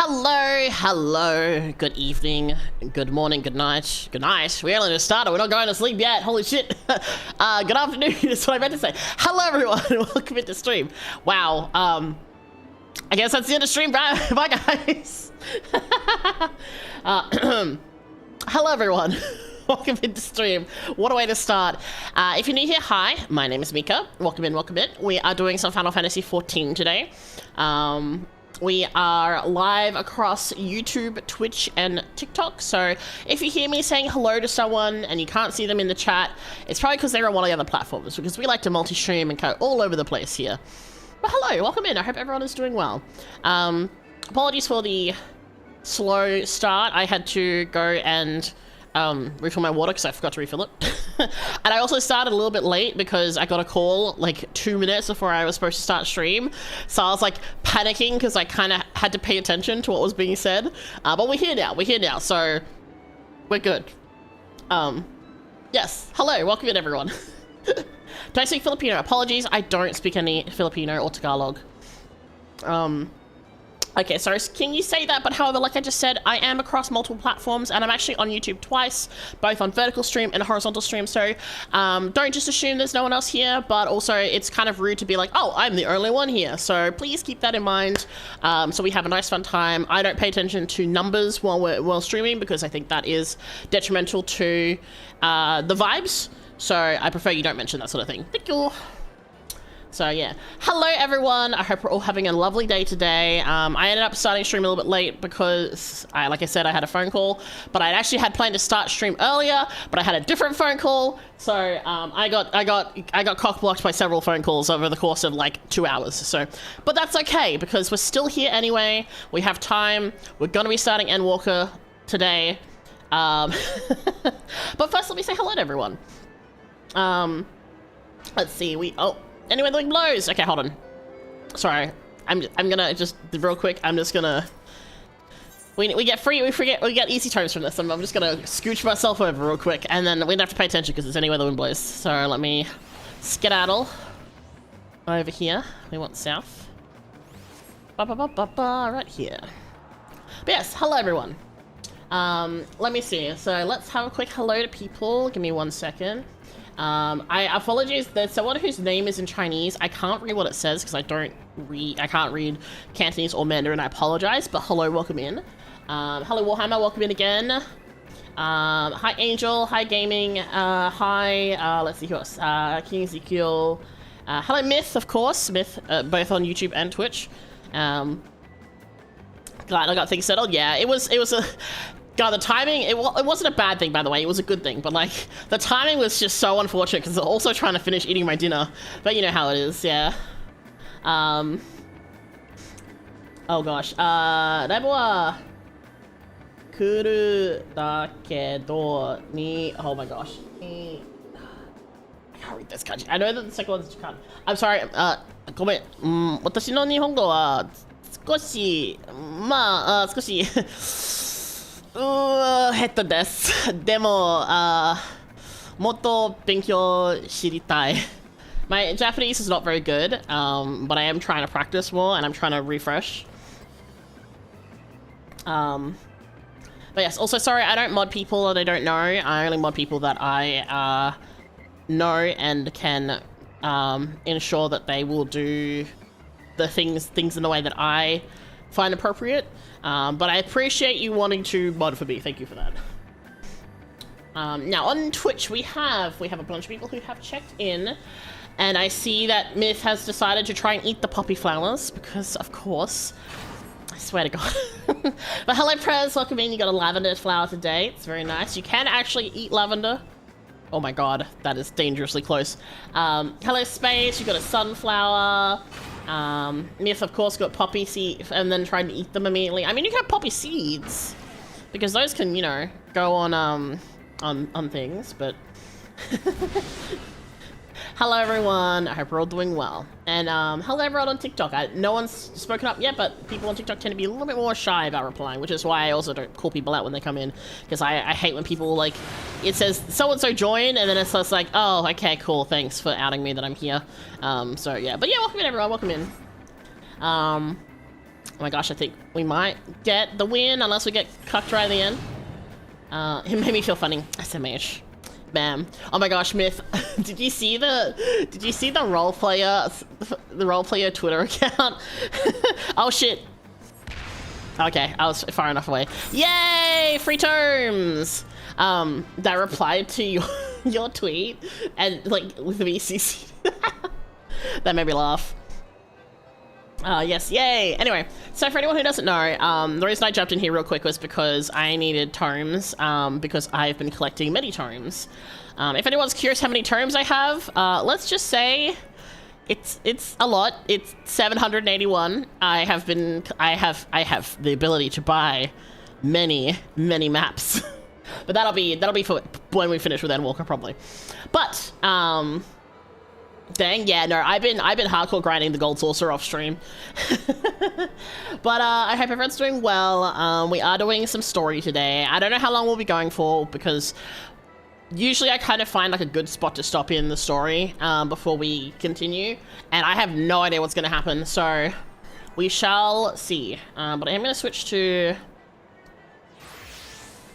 Hello, good evening, good morning, good night, we only just started, we're not going to sleep yet, holy shit. Good afternoon, that's what I meant to say. Hello everyone, welcome into stream. Wow, I guess that's the end of stream, bye guys. Hello everyone, welcome into stream. What a way to start. If you're new here, hi, my name is Mika, welcome in. We are doing some Final Fantasy XIV today. We are live across YouTube, Twitch, and TikTok, so if you hear me saying hello to someone and you can't see them in the chat, it's probably because they're on one of the other platforms, because we like to multi-stream and go all over the place here. But hello, welcome in, I hope everyone is doing well. Apologies for the slow start. I had to go and refill my water because I forgot to refill it. And I also started a little bit late because I got a call like 2 minutes before I was supposed to start stream. So I was like panicking because I kind of had to pay attention to what was being said. But we're here now, so we're good. Yes, hello, welcome in everyone. Do I speak Filipino? Apologies, I don't speak any Filipino or Tagalog. Okay, sorry, can you say that? But however, like I just said, I am across multiple platforms and I'm actually on YouTube twice, both on vertical stream and horizontal stream. So don't just assume there's no one else here, but also it's kind of rude to be like, oh, I'm the only one here. So please keep that in mind. So we have a nice fun time. I don't pay attention to numbers while streaming because I think that is detrimental to the vibes. So I prefer you don't mention that sort of thing. Thank you. So yeah, hello everyone, I hope we're all having a lovely day today. I ended up starting stream a little bit late because, like I said, I had a phone call, but I actually had planned to start stream earlier, but I had a different phone call, so I got cock-blocked by several phone calls over the course of like 2 hours, so, but that's okay, because we're still here anyway, we have time, we're gonna be starting Endwalker today, but first let me say hello to everyone. Let's see, anyway, the wind blows. Okay, hold on. Sorry, I'm gonna just real quick. I'm just gonna. We get easy tones from this. I'm just gonna scooch myself over real quick, and then we don't have to pay attention because it's anywhere the wind blows. So let me skedaddle over here. We want south. Right here. But yes, hello everyone. Let me see. So let's have a quick hello to people. Give me 1 second. I apologize, there's someone whose name is in Chinese. I can't read what it says because I can't read Cantonese or Mandarin. I apologize, but hello, welcome in. Hello Warhammer, welcome in again. Hi Angel, hi Gaming, hi, let's see who else, King Ezekiel, hello Myth, of course, Myth, both on YouTube and Twitch. Glad I got things settled. Yeah, it was a... God, the timing, it wasn't a bad thing, by the way, it was a good thing, but like, the timing was just so unfortunate because I was also trying to finish eating my dinner, but you know how it is, yeah. Oh gosh, ライブは来るだけどに oh my gosh. I can't read this kanji. I know that the second one's Japan. I'm sorry, ごめん、私の日本語は少しヘッドです。でも、もっと勉強知りたい。My Japanese is not very good, but I am trying to practice more and I'm trying to refresh. But yes, also sorry, I don't mod people that I don't know. I only mod people that I know and can ensure that they will do the things in the way that I find appropriate. But I appreciate you wanting to mod for me. Thank you for that. Now on Twitch we have a bunch of people who have checked in, and I see that Myth has decided to try and eat the poppy flowers because, of course, I swear to God. But hello Prez, welcome in. You got a lavender flower today. It's very nice. You can actually eat lavender. Oh my God, that is dangerously close. Hello Space. You got a sunflower. Myth, of course, got poppy seeds and then tried to eat them immediately. I mean, you can have poppy seeds because those can, you know, go on things, but hello everyone, I hope we're all doing well. And hello everyone on TikTok. No one's spoken up yet, but people on TikTok tend to be a little bit more shy about replying, which is why I also don't call people out when they come in, because I hate when people, like, it says so-and-so join, and then it's just like, oh, okay, cool, thanks for outing me that I'm here. So yeah, but yeah, welcome in everyone, welcome in. Oh my gosh, I think we might get the win unless we get cucked right at the end. It made me feel funny. SMH. Bam. Oh my gosh, Myth. Did you see the role player Twitter account? Oh shit. Okay, I was far enough away. Yay! Free terms! That replied to your tweet and like with VCC. That made me laugh. Yes, yay! Anyway, so for anyone who doesn't know, the reason I jumped in here real quick was because I needed tomes, because I've been collecting many tomes. If anyone's curious how many tomes I have, let's just say it's a lot. It's 781. I have the ability to buy many maps. But that'll be for when we finish with Endwalker probably. But dang, yeah, no, I've been hardcore grinding the gold saucer off stream. But I hope everyone's doing well. We are doing some story today. I don't know how long we'll be going for because usually I kind of find like a good spot to stop in the story before we continue, and I have no idea what's going to happen, so we shall see. But I am going to switch to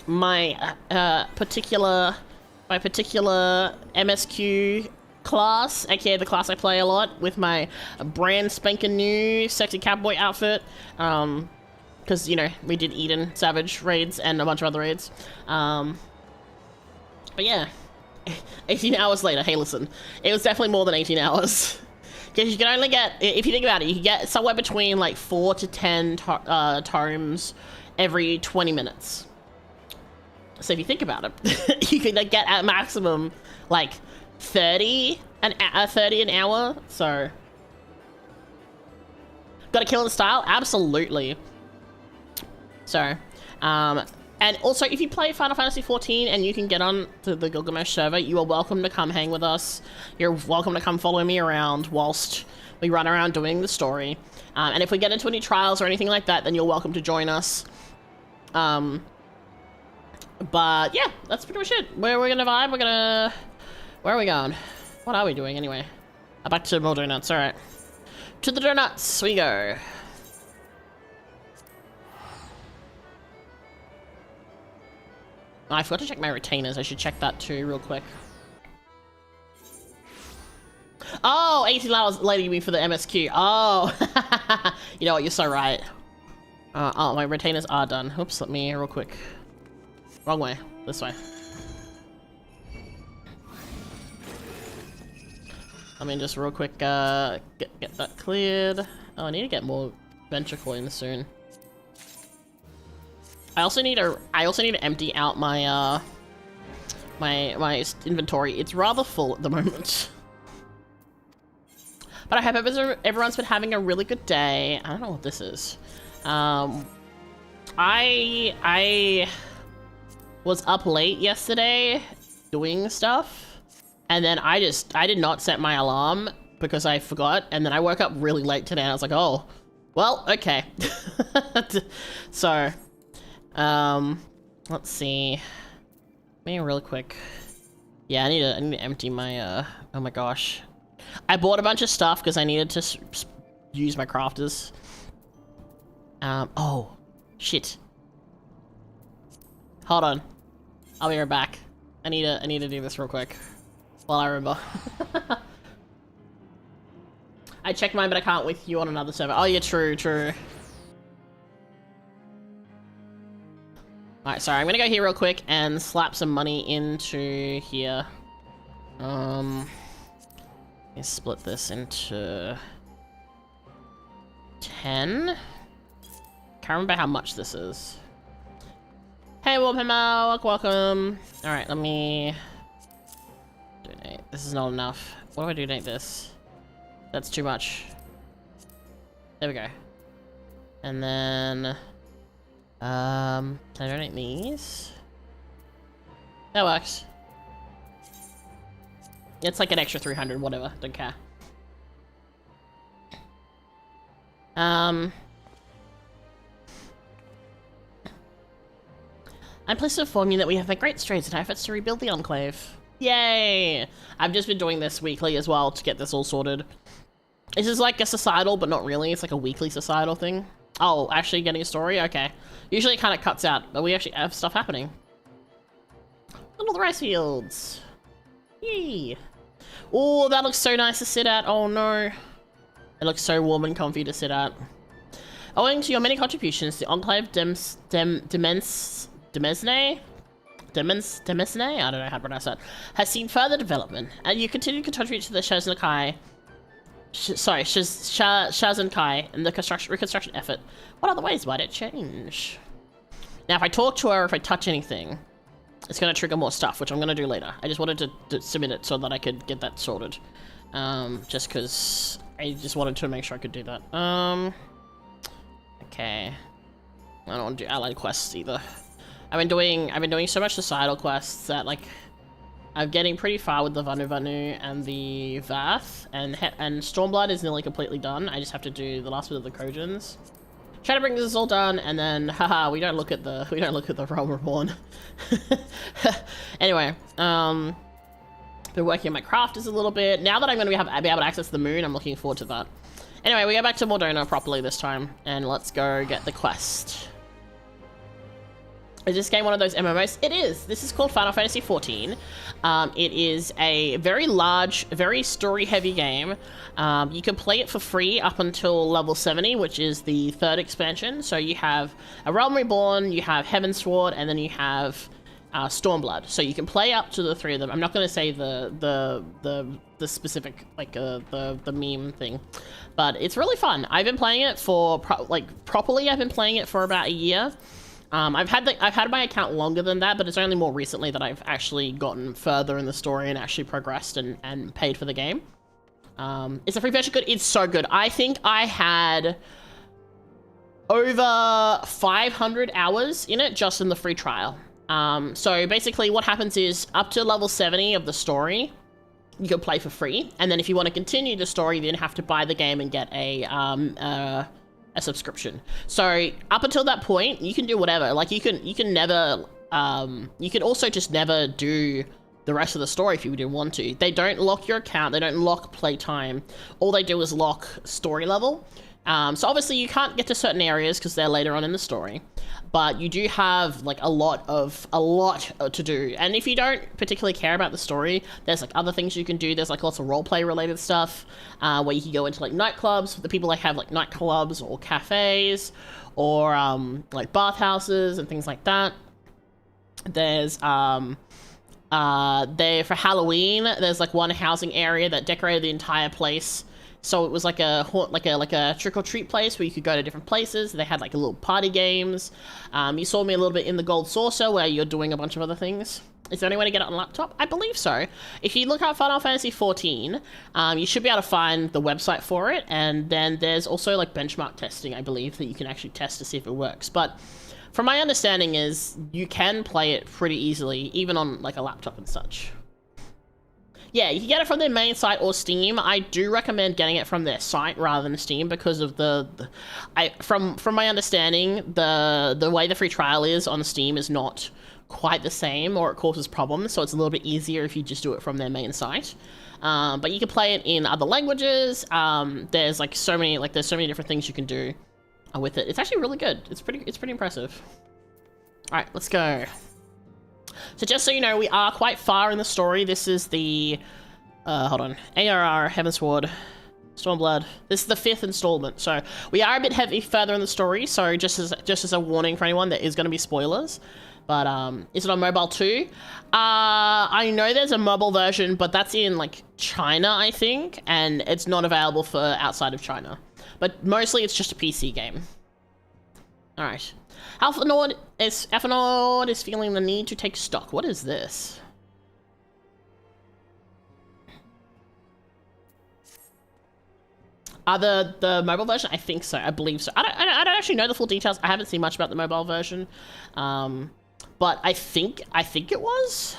my particular MSQ class, aka the class I play a lot, with my brand spanking new sexy cowboy outfit, because you know we did Eden Savage raids and a bunch of other raids. But yeah, 18 hours later, hey listen, it was definitely more than 18 hours. Because you can only get, if you think about it, you can get somewhere between like 4 to 10 tomes every 20 minutes. So if you think about it, you can get at maximum like 30 an hour, so. Gotta kill in style? Absolutely. So, and also, if you play Final Fantasy XIV and you can get on to the Gilgamesh server, you are welcome to come hang with us. You're welcome to come follow me around whilst we run around doing the story. And if we get into any trials or anything like that, then you're welcome to join us. But yeah, that's pretty much it. Where we're gonna vibe, where are we going? What are we doing anyway? Back to more donuts, alright. To the donuts we go. I forgot to check my retainers. I should check that too real quick. Oh, 18 hours later you mean for the MSQ. Oh, you know what, you're so right. Oh, my retainers are done. Oops, let me real quick. Wrong way, this way. Let me just real quick get that cleared. Oh, I need to get more venture coins soon. I also need to empty out my my inventory. It's rather full at the moment. But I hope everyone's been having a really good day. I don't know what this is. I was up late yesterday doing stuff, and then I did not set my alarm because I forgot, and then I woke up really late today and I was like, oh, well, okay. So let's see. Maybe real quick. Yeah, I need to empty my oh my gosh. I bought a bunch of stuff because I needed to use my crafters. Oh, shit. Hold on. I'll be right back. I need to do this real quick while I remember. I checked mine, but I can't with you on another server. Oh yeah, true. Alright, sorry, I'm gonna go here real quick and slap some money into here. Let's split this into 10. Can't remember how much this is. Hey, welcome. Alright, let me donate. This is not enough. What do I donate this? That's too much. There we go. And then can I donate these? That works. It's like an extra 300, whatever, don't care. I'm pleased to inform you that we have made great strides in our efforts to rebuild the Enclave. Yay! I've just been doing this weekly as well to get this all sorted. This is like a societal, but not really. It's like a weekly societal thing. Oh, actually getting a story? Okay. Usually it kind of cuts out, but we actually have stuff happening. Little rice fields. Yay. Oh, that looks so nice to sit at. Oh no. It looks so warm and comfy to sit at. Owing to your many contributions, the Enclave Demesne? I don't know how to pronounce that, has seen further development, and you continue to contribute to the Shazankai and the reconstruction effort. What other ways might it change? Now, if I talk to her, if I touch anything, it's going to trigger more stuff, which I'm going to do later. I just wanted to submit it so that I could get that sorted. Just because I just wanted to make sure I could do that. Okay. I don't want to do allied quests either. I've been doing so much societal quests that, like, I'm getting pretty far with the Vanu and the Vath, and Stormblood is nearly completely done. I just have to do the last bit of the Kojans. Try to bring this all done, and then haha, we don't look at the Realm Reborn. Anyway, been working on my crafters a little bit. Now that I'm going to be able to access the moon, I'm looking forward to that. Anyway, we go back to Mordona properly this time, and let's go get the quest. Is this game one of those MMOs? It is. This is called Final Fantasy XIV. It is a very large, very story-heavy game. You can play it for free up until level 70, which is the 3rd expansion. So you have a Realm Reborn, you have Heavensward, and then you have Stormblood. So you can play up to the 3 of them. I'm not going to say the specific, like, the meme thing, but it's really fun. I've been playing it for properly. I've been playing it for about a year. I've had my account longer than that, but it's only more recently that I've actually gotten further in the story and actually progressed and paid for the game. Is the free version good? It's so good. I think I had over 500 hours in it just in the free trial. So basically what happens is up to level 70 of the story, you can play for free. And then if you want to continue the story, you then have to buy the game and get a subscription. So up until that point, you can do whatever. Like you can never, you can also just never do the rest of the story if you didn't want to. They don't lock your account. They don't lock playtime. All they do is lock story level. So obviously you can't get to certain areas because they're later on in the story, but you do have like a lot to do. And if you don't particularly care about the story, there's like other things you can do. There's like lots of roleplay related stuff, where you can go into like nightclubs. The people like have like nightclubs or cafes or like bathhouses and things like that. There's there for Halloween, there's like one housing area that decorated the entire place. So it was like a trick-or-treat place where you could go to different places. They had like a little party games. You saw me a little bit in the Gold Saucer where you're doing a bunch of other things. Is there any way to get it on laptop? I believe so. If you look up Final Fantasy XIV, you should be able to find the website for it. And then there's also like benchmark testing, I believe, that you can actually test to see if it works. But from my understanding is you can play it pretty easily, even on like a laptop and such. Yeah, you can get it from their main site or Steam. I do recommend getting it from their site rather than Steam because of from my understanding, the way the free trial is on Steam is not quite the same, or it causes problems, so it's a little bit easier if you just do it from their main site. But you can play it in other languages. There's like so many different things you can do with it. It's actually really good. It's pretty impressive. All right, let's go. So just so you know, we are quite far in the story. This is the, hold on, ARR, Heavensward, Stormblood. This is the 5th installment, so we are a bit further in the story, so just as a warning for anyone, there is going to be spoilers. But, is it on mobile too? I know there's a mobile version, but that's in, like, China, I think, and it's not available for outside of China. But mostly it's just a PC game. Alright. Alphanord is feeling the need to take stock. What is this? The mobile version? I think so. I believe so. I don't actually know the full details. I haven't seen much about the mobile version. But I think it was.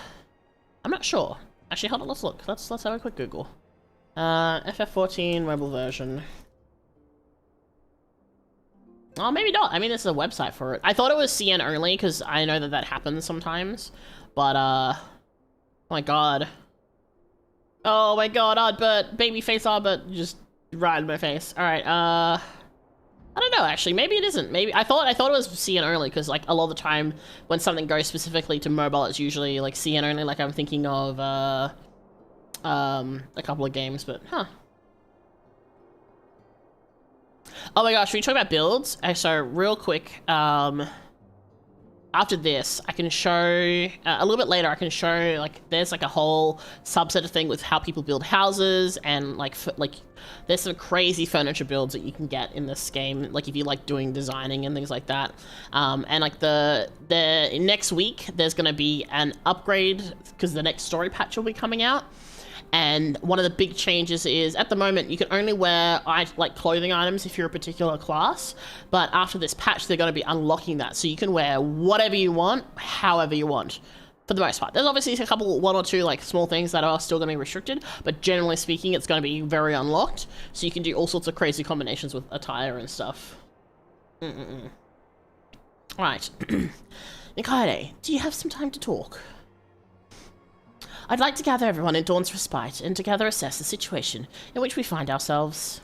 I'm not sure. Actually, hold on. Let's look. Let's have a quick Google. FF14 mobile version. Oh, maybe not. I mean, there's a website for it. I thought it was CN only, because I know that happens sometimes. But, oh my god. Oh my god, Ardbert. Babyface Ardbert just right in my face. Alright, I don't know, actually. Maybe it isn't. Maybe I thought it was CN only, because like a lot of the time when something goes specifically to mobile, it's usually like CN only. Like I'm thinking of a couple of games, but huh. Oh my gosh, should we talk about builds? So real quick, after this, I can show, a little bit later, I can show, like, there's, like, a whole subset of thing with how people build houses, and, like, there's some crazy furniture builds that you can get in this game, like, if you like doing designing and things like that. And, like, the next week, there's gonna be an upgrade, because the next story patch will be coming out. And one of the big changes is, at the moment, you can only wear, like, clothing items if you're a particular class. But after this patch, they're going to be unlocking that. So you can wear whatever you want, however you want, for the most part. There's obviously a couple, one or two, like, small things that are still going to be restricted. But generally speaking, it's going to be very unlocked. So you can do all sorts of crazy combinations with attire and stuff. Right. Nikaide, do you have some time to talk? I'd like to gather everyone in Dawn's Respite and together assess the situation in which we find ourselves.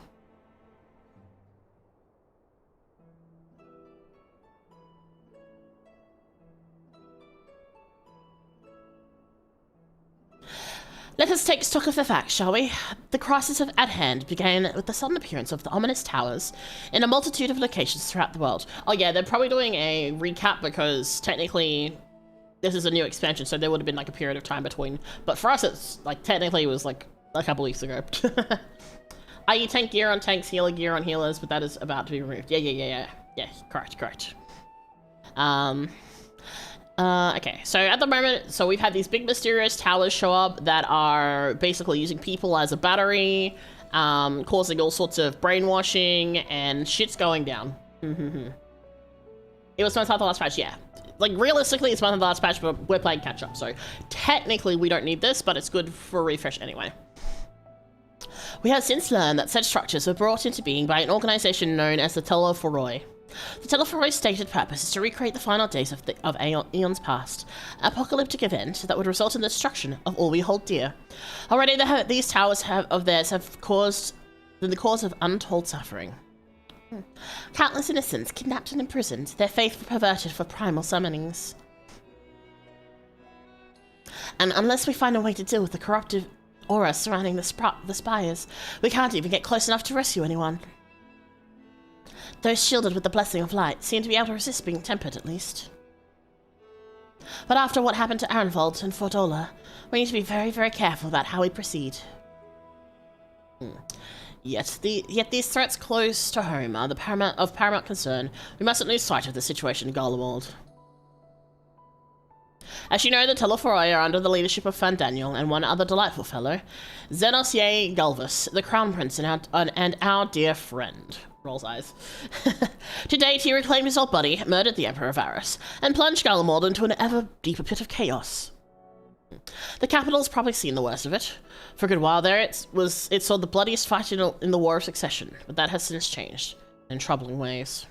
Let us take stock of the facts, shall we? The crisis at hand began with the sudden appearance of the ominous towers in a multitude of locations throughout the world. Oh yeah, they're probably doing a recap because technically this is a new expansion, so there would have been like a period of time between. But for us, it's like technically it was like a couple weeks ago. I.e. tank gear on tanks, healer gear on healers, but that is about to be removed. Yeah, correct. Okay, so at the moment, so we've had these big mysterious towers show up that are basically using people as a battery, causing all sorts of brainwashing, and shit's going down. It was month after the last patch, yeah. Like, realistically, it's month after the last patch, but we're playing catch-up, so technically we don't need this, but it's good for a refresh anyway. We have since learned that said structures were brought into being by an organization known as the Telephoroi. The Telephoroi's stated purpose is to recreate the final days of eons past, an apocalyptic event that would result in the destruction of all we hold dear. Already these towers of theirs have been the cause of untold suffering. Countless innocents kidnapped and imprisoned, their faith perverted for primal summonings. And unless we find a way to deal with the corruptive aura surrounding the spires, we can't even get close enough to rescue anyone. Those shielded with the blessing of light seem to be able to resist being tempered, at least. But after what happened to Arenvold and Fordola, we need to be very, very careful about how we proceed. Yet these threats close to home are of paramount concern. We mustn't lose sight of the situation in Garlemald. As you know, the Telephoroi are under the leadership of Fandaniel and one other delightful fellow, Xenosier Galvus, the Crown Prince and our dear friend. Rolls eyes. To date, he reclaimed his old buddy, murdered the Emperor Varus, and plunged Garlemald into an ever deeper pit of chaos. The capital's probably seen the worst of it. For a good while there, it saw the bloodiest fight in the War of Succession, but that has since changed, in troubling ways.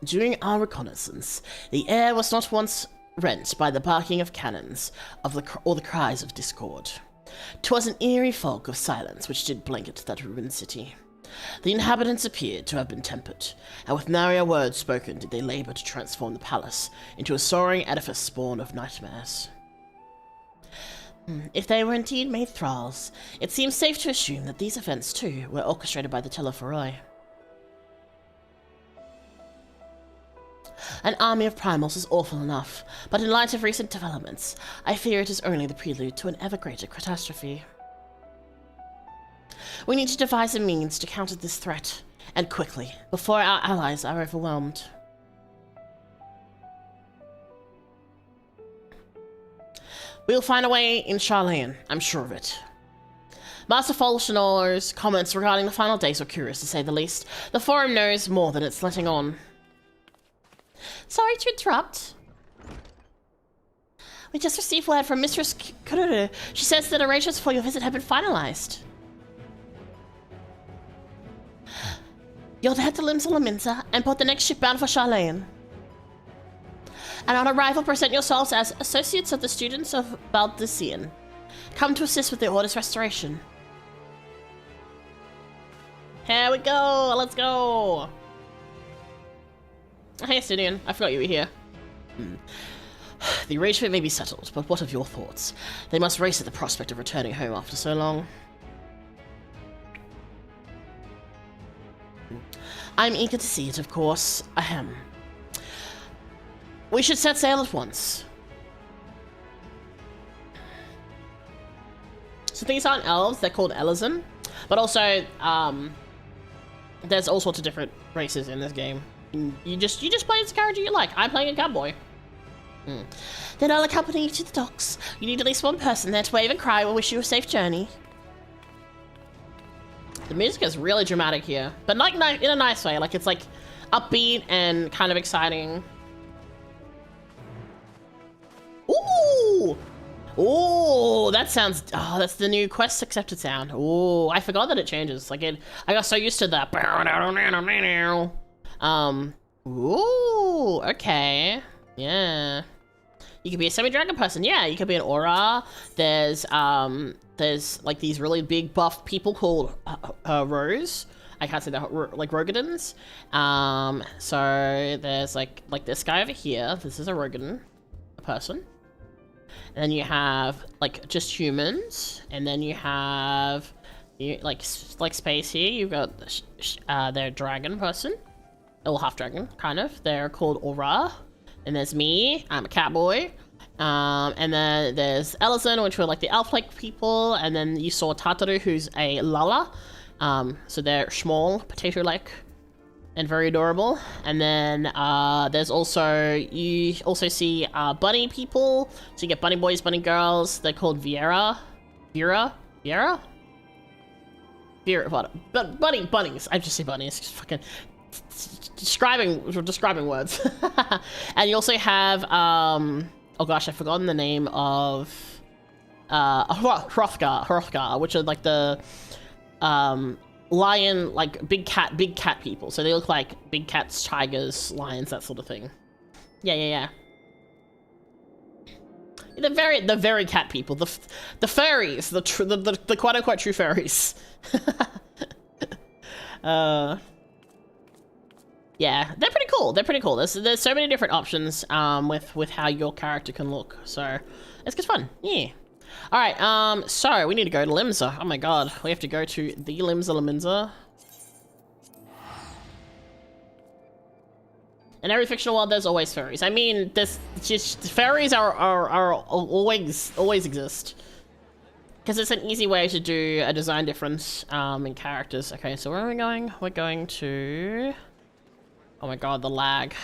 During our reconnaissance, the air was not once rent by the barking of cannons or the cries of discord. 'Twas an eerie fog of silence which did blanket that ruined city. The inhabitants appeared to have been tempered, and with nary a word spoken did they labour to transform the palace into a soaring edifice spawn of nightmares. If they were indeed made thralls, it seems safe to assume that these events too were orchestrated by the Telephoroi. An army of primals is awful enough, but in light of recent developments, I fear it is only the prelude to an ever greater catastrophe. We need to devise a means to counter this threat, and quickly, before our allies are overwhelmed. We'll find a way in Charlayan, I'm sure of it. Master Folshanor's comments regarding the final days were curious, to say the least. The forum knows more than it's letting on. Sorry to interrupt. We just received word from Mistress Kururu. She says that arrangements for your visit have been finalized. You're to head to Limsa and board the next ship bound for Charlayan. And on arrival, present yourselves as associates of the students of Baldician, come to assist with the Order's restoration. Here we go. Let's go. Hey, Sidian. I forgot you were here. The arrangement may be settled, but what of your thoughts? They must race at the prospect of returning home after so long. I'm eager to see it, of course. Ahem. We should set sail at once. So these aren't elves, they're called Ellison. But also, there's all sorts of different races in this game. You just play as a character you like. I'm playing a cowboy. Then I'll accompany you to the docks. You need at least one person there to wave and cry. We'll wish you a safe journey. The music is really dramatic here, but like in a nice way. Like it's like upbeat and kind of exciting. Ooh! Oh, that sounds. Oh, that's the new quest accepted sound. Oh, I forgot that it changes. Like I got so used to that. Ooh, okay, yeah. You could be a semi-dragon person. Yeah, you could be an aura. There's like these really big buff people called Rose. I can't say that, like Rogadins. So there's like this guy over here. This is a Rogadin, a person. And then you have like just humans, and then you have like space here. You've got their dragon person, or half dragon kind of. They're called Aura. And there's me, I'm a catboy. And then there's Ellison, which were like the elf-like people. And then you saw Tataru, who's a Lala. So they're small, potato-like, and very adorable. And then there's also, you also see bunny people. So you get bunny boys, bunny girls. They're called Viera. But bunnies. I just say bunnies. Just fucking describing words. And you also have oh gosh, I've forgotten the name of Hrothgar, which are like the lion, like big cat people. So they look like big cats, tigers, lions, that sort of thing. Yeah. The very cat people, the furries, the quote unquote true furries. Yeah, they're pretty cool. There's so many different options with how your character can look. So it's good fun. Yeah. All right. So we need to go to Limsa. Oh my god, we have to go to the Limsa. In every fictional world, there's always fairies. I mean, there's just fairies are always exist. Because it's an easy way to do a design difference in characters. Okay, so where are we going? We're going to. Oh my god, the lag.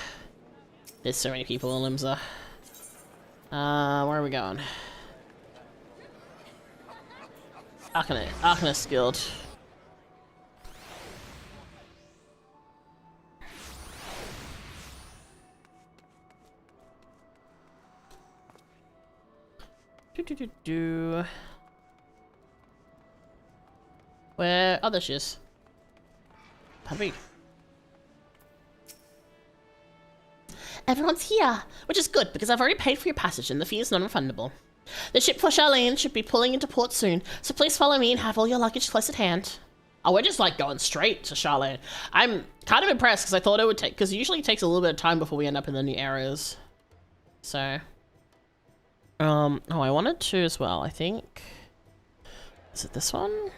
There's so many people in Limsa. Where are we going? Arcanist Guild. Where? Oh, there she is. Puppy. Everyone's here, which is good because I've already paid for your passage and the fee is non-refundable. The ship for Charlene should be pulling into port soon, so please follow me and have all your luggage close at hand. Oh, we're just like going straight to Charlene. I'm kind of impressed because I thought it would take, because it usually takes a little bit of time before we end up in the new areas. So, oh, I wanted to as well, I think. Is it this one?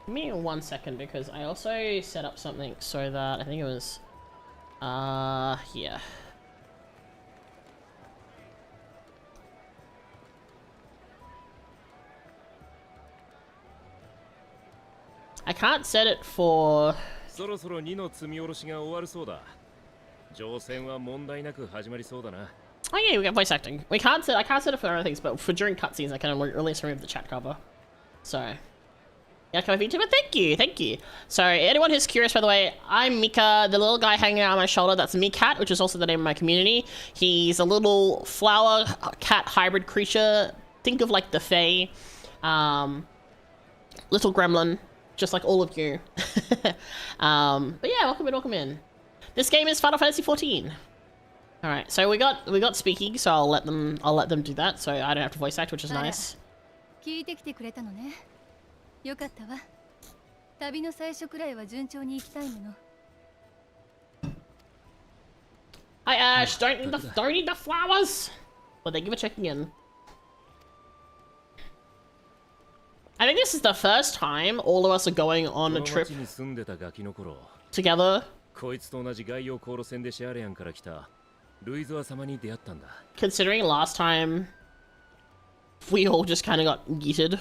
Give me 1 second because I also set up something so that, I think it was, here. I can't set it for. Oh yeah, we got voice acting. I can't set it for other things, but for during cutscenes I can at least remove the chat cover. So yeah, come on VTuber, thank you. So anyone who's curious, by the way, I'm Mika, the little guy hanging out on my shoulder, that's Mikat, which is also the name of my community. He's a little flower cat hybrid creature. Think of like the Fae. Little gremlin. Just like all of you. But yeah, welcome in. This game is Final Fantasy XIV. All right, so we got speaking, so I'll let them do that, so I don't have to voice act, which is nice. 旅の最初くらいは順調に行きたいもの。 Hi Ash, don't need the flowers. Well, thank you for checking in. I think this is the first time all of us are going on a trip together. Considering last time we all just kind of got yeeted.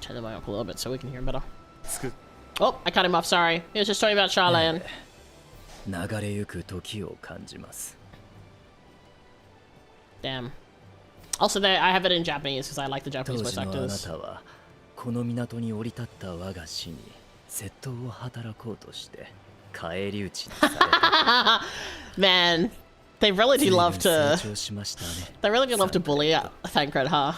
Turn the mic up a little bit so we can hear him better. Oh, I cut him off, sorry. He was just talking about Charlene. Damn. Also, I have it in Japanese because I like the Japanese voice actors. Man, they really do love to. They really do love to bully Thancred, huh?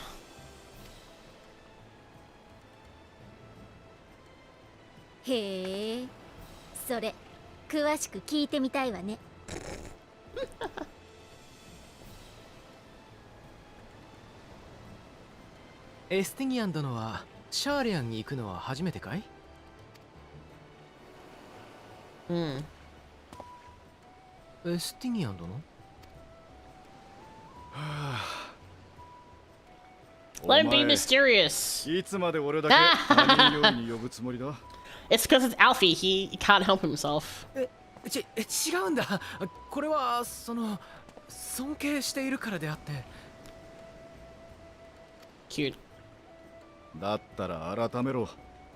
へえ、それ詳しく聞いてみたいわね。エスティニアン殿はシャーレアンに行くのは初めてかい？Hmm. エスティニアン殿？ Let him be mysterious. いつまで俺だけ他人料理に呼ぶつもりだ？ It's because it's Alfie. He can't help himself. 違うんだ。これは尊敬しているからであって。 Cute. だったら改めろ。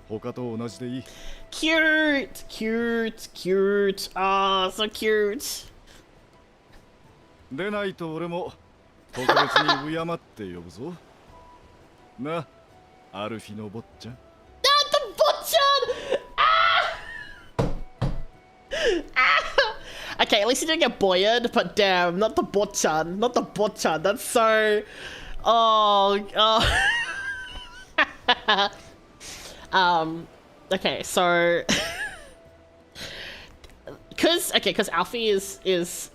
他と同じでいい。Cute, cute, cute. Ah, so cute. でないと俺も特別に敬って呼ぶぞ。な、アルフィの坊ちゃん。 Not the butcher! Ah! Okay, at least he didn't get boyered, but damn, not the butcher. Not the butcher. That's so. Oh. Okay, so. Because Alfie is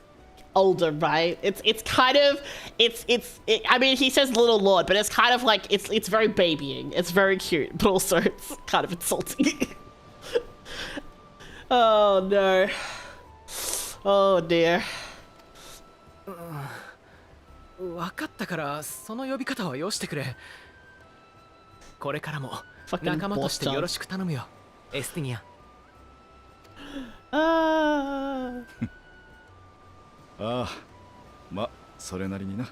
older, right? It's kind of I mean, he says little lord, but it's kind of like it's very babying. It's very cute, but also it's kind of insulting. Oh no. Oh dear. 分かったからその呼び方はよしてくれ。これからも仲間としてよろしく頼むよ、エスティニア。ああ、ま、それなりにな。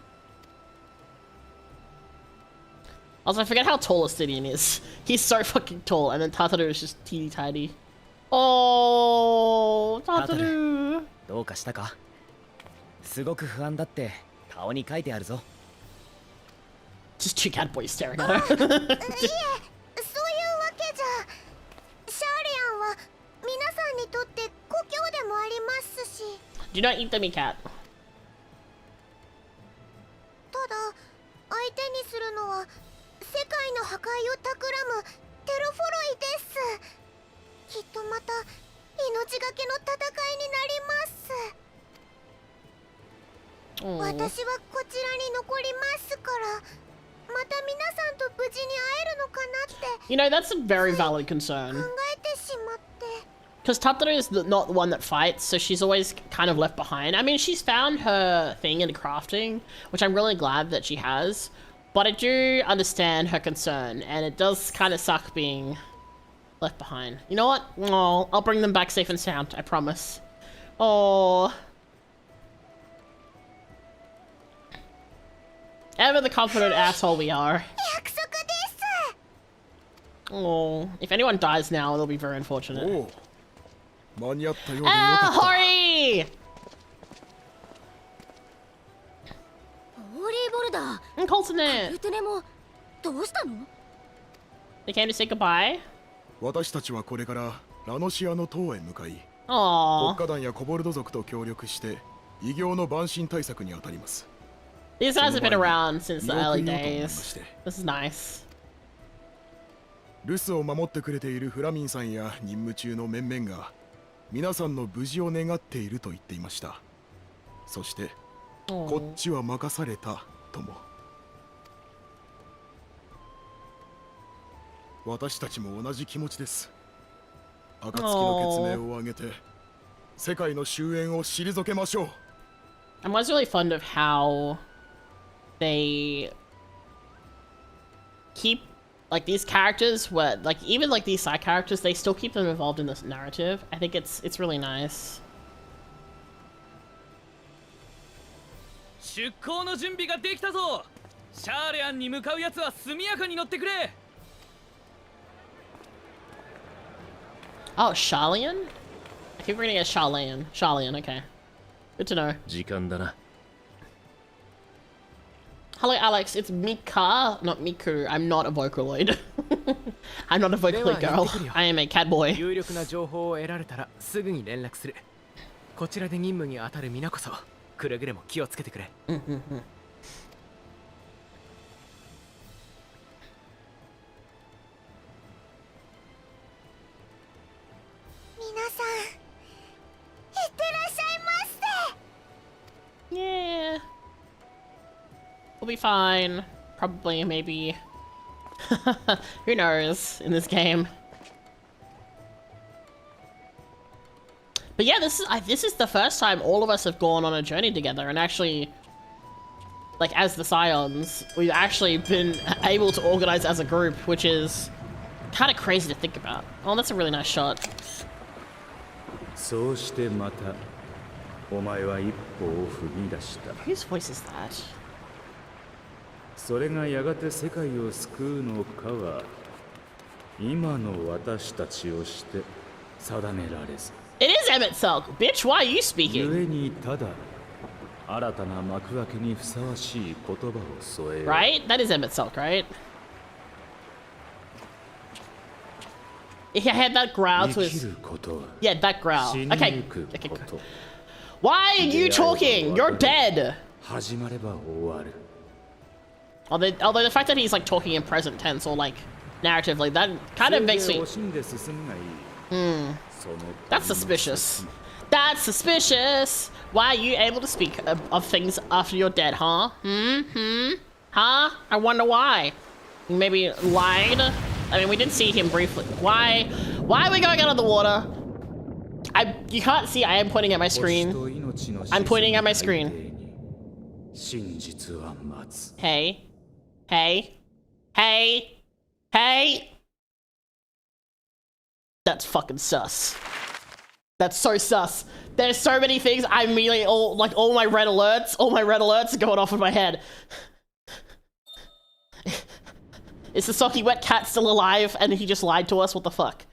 Also, I forget how tall Astidian is. He's so fucking tall, and then Tataru is just teeny tiny. Oh, Tataru. どうかしたか？すごく不安だって顔に書いてあるぞ。 Just two cat boys staring at her. そういうわけじゃ、シャーレアンは皆さんにとって故郷でもありますし。 Do not eat the meat cat. ただ相手にするのは世界の破壊を企むテロフォロイです。きっとまた命がけの戦いになります。 Oh. 私はこちらに残りますから、また皆さんと無事に会えるのかなって You know, that's a very valid concern. 考えてしまって。 Because Tataru is not the one that fights, so she's always kind of left behind. I mean, she's found her thing in crafting, which I'm really glad that she has. But I do understand her concern, and it does kind of suck being left behind. You know what? Oh, I'll bring them back safe and sound, I promise. Oh. Ever the confident asshole we are. 約束です。 Oh, if anyone dies now, it'll be very unfortunate. おう、間に合ったようでよ Ah, かった。 Hori! ホーリーボルダー、 And Colton there. ルテネもどうしたの？ They came to say goodbye. 私たちはこれからラノシアの塔へ向かい、国 Aww. 家団やコボルド族と協力して異形の蛮身対策に当たります。 These guys have been around since the 見送 early りようと思いま days. して、 This is nice. 留守を守ってくれているフラミンさんや任務中の面々が皆さんの無事を願っていると言っていました。そしてこ Aww. っちは任されたとも。私たちも同じ気持ちです。暁の血名を挙げて世界の終焉を退けましょう。I was really fond of how they keep like these characters were like even like these side characters, they still keep them involved in this narrative. I think it's really nice. 出航の準備ができたぞ。シャーレアンに向かうやつは速やかに乗ってくれ。Oh, Charlian? I keep reading it as Charlian. Charlian, okay. Good to know. 時間だな。 Hello, Alex. It's Mika, not Miku. I'm not a Vocaloid. I'm not a Vocaloid girl. I am a cat boy. 有力な情報を得られたらすぐに連絡する。こちらで任務に当たる皆こそくれぐれも気をつけてくれ。皆さん、いってらっしゃいませ。 Yeah. We'll be fine. Probably, maybe. Who knows in this game. But yeah, this is the first time all of us have gone on a journey together and actually, like, as the Scions, we've actually been able to organize as a group, which is kind of crazy to think about. Oh, that's a really nice shot. そうしてまたお前は一歩を踏み出した。 Whose voice is that? それがやがて世界を救うのかは今の私たちをして定められず。 It is Emmett Selk. Bitch, why are you 故 speaking? にただ新たな幕開けにふさわしい言葉を添えよう。 Right? That is Emmett Selk, right? He had that growl to 生き his... ることは Yeah, that growl. 死に Okay. ゆく Okay. こと Why are you talking? You're dead. 始まれば終わる。 Although the fact that he's like talking in present tense or like narratively, that kind of makes me... 惜しんで進むがいい。その That's suspicious. That's suspicious. Why are you able to speak of things after you're dead, huh? Huh? I wonder why. Maybe lied? I mean, we did see him briefly. Why are we going out of the water? You can't see, I am pointing at my screen. I'm pointing at my screen. 真実は待つ。 Hey. Hey. Hey. Hey. That's fucking sus. That's so sus. There's so many things I immediately all my red alerts are going off in my head. Is the Saki wet cat still alive and he just lied to us? What the fuck?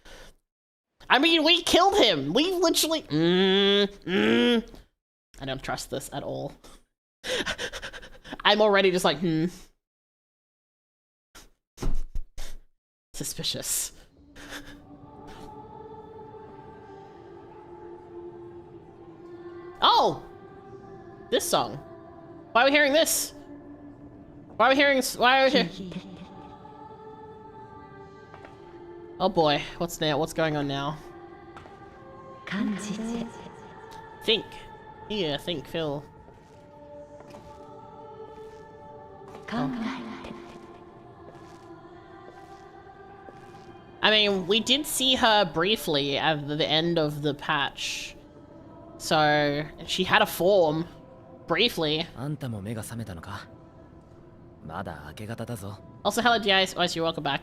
I mean, we killed him. We literally... I don't trust this at all. I'm already just like, Suspicious. Oh! This song. Why are we hearing this? Why are we hearing... Oh boy, what's going on now? Think. Yeah, think, Phil. I mean, we did see her briefly at the end of the patch. So, she had a form. Briefly. あんたも目が覚めたのか。まだ明け方だぞ。 Also, hello, DIS. You're welcome back.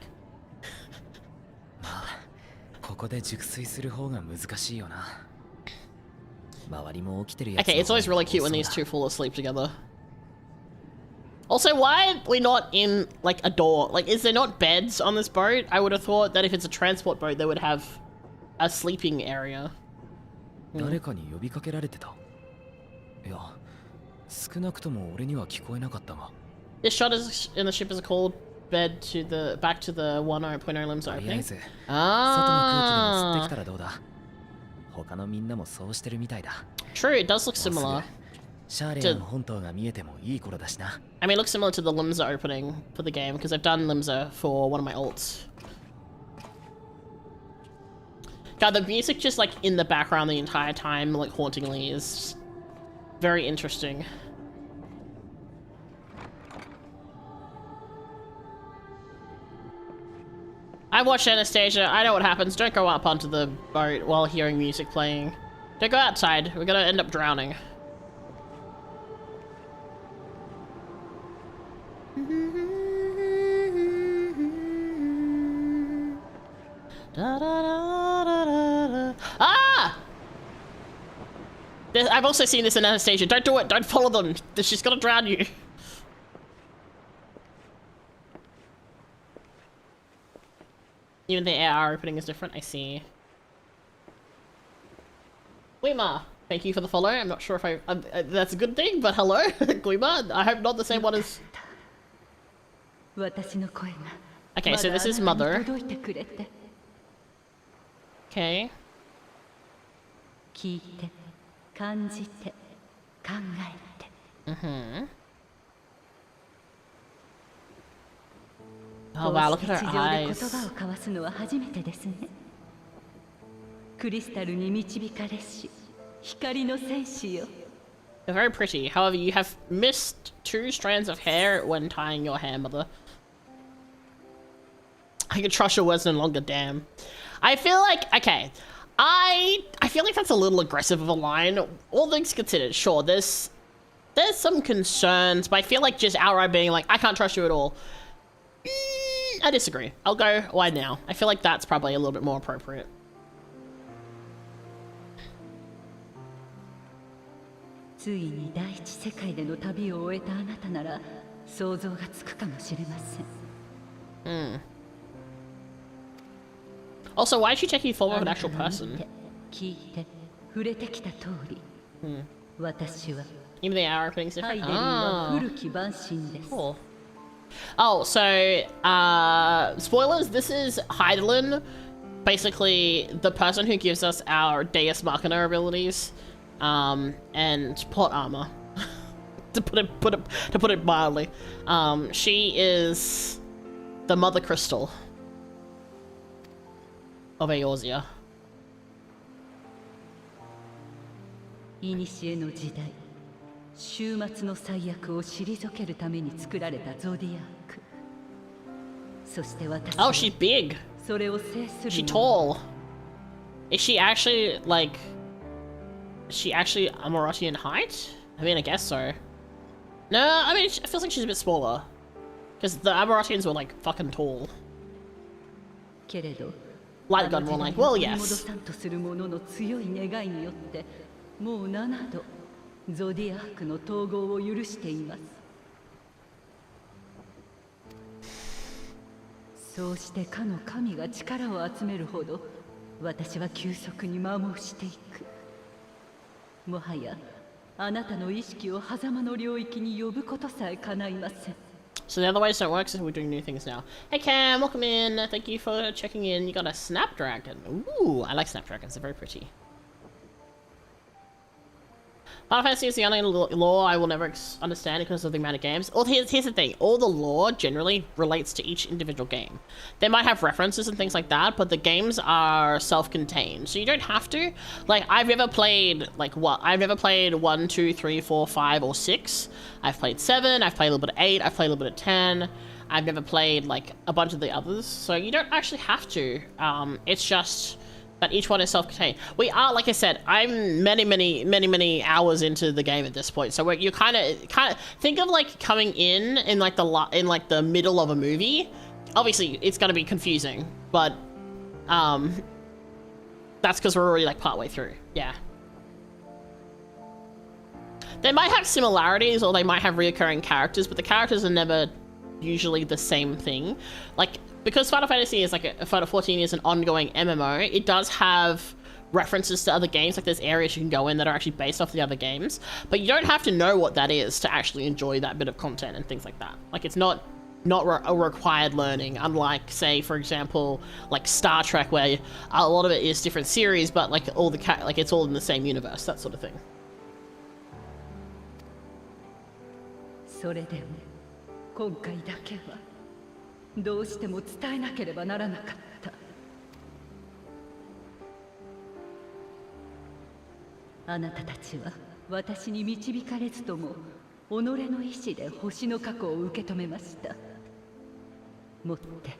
まあ、ここで熟睡する方が難しいよな。周りも起きてるやつ。 Okay, it's always really cute when these two fall asleep together. Also, why are we not in, like, a door? Like, is there not beds on this boat? I would have thought that if it's a transport boat, they would have a sleeping area. 誰かに呼びかけられてた。いや、少なくとも俺には聞こえなかったが。 This shot is in the ship is a cold bed to the back to the 1.0 limbs とりあえ opening. ず、外の空気でも吸ってきたらどうだ。他のみんなもそうしてるみたいだ。 True, it does look similar. シャーレアの本島が見えてもいい頃だしな。I mean, it looks similar to the Limsa opening for the game because I've done Limsa for one of my ults. God, the music just like in the background the entire time, like hauntingly, is very interesting. I watched Anastasia. I know what happens. Don't go up onto the boat while hearing music playing. Don't go outside. We're gonna end up drowning. Ah! I've also seen this in Anastasia. Don't do it. Don't follow them. She's gonna drown you. Even the AR opening is different. I see. Guima, thank you for the follow. I'm not sure if that's a good thing, but hello, Guima. I hope not the same one as. Okay, so this is Mother. Okay. Oh wow, look at her eyes. They're very pretty. However, you have missed 2 strands of hair when tying your hair, Mother. I can trust your words no longer, damn. I feel like, okay, I feel like that's a little aggressive of a line. All things considered, sure, there's some concerns, but I feel like just outright being like, I can't trust you at all. I disagree. I'll go, why now? I feel like that's probably a little bit more appropriate. Also, why is she taking form of an actual person? Even the hour opening's different. Cool. Oh, so, spoilers, this is Heidelin, basically the person who gives us our Deus Machina abilities, and plot armor, to put it mildly. She is the Mother Crystal of Eorzea. Oh, she's big. She's tall. Is she actually, like... Is she actually Amorati in height? I mean, I guess so. No, I mean, it feels like she's a bit smaller. Because the Amoratians were, like, fucking tall. Light gun were like, well, yes. So the other ways don't work, so we're doing new things now. Hey Cam, welcome in. Thank you for checking in. You got a Snapdragon. Ooh, I like Snapdragons. They're very pretty. Final Fantasy is the only lore I will never understand because of the amount of games. Well, here's the thing. All the lore generally relates to each individual game. They might have references and things like that, but the games are self-contained. So you don't have to. Like, I've never played, like, what? I've never played 1, 2, 3, 4, 5, or 6. I've played 7. I've played a little bit of 8. I've played a little bit of 10. I've never played, like, a bunch of the others. So you don't actually have to. It's just... but each one is self-contained. We are, like I said, I'm many hours into the game at this point. So you kind of think of like coming in like the middle of a movie. Obviously, it's going to be confusing, but that's because we're already like partway through. Yeah. They might have similarities, or they might have reoccurring characters, but the characters are never usually the same thing. Like, because Final Fantasy is like Final 14 is an ongoing MMO, it does have references to other games. Like, there's areas you can go in that are actually based off the other games, but you don't have to know what that is to actually enjoy that bit of content and things like that. Like, it's not a required learning, unlike, say, for example, like Star Trek, where a lot of it is different series, but like all the like it's all in the same universe, that sort of thing. それでも今回だけはどうしても伝えなければならなかった。あなたたちは私に導かれずとも己の意志で星の過去を受け止めました。もって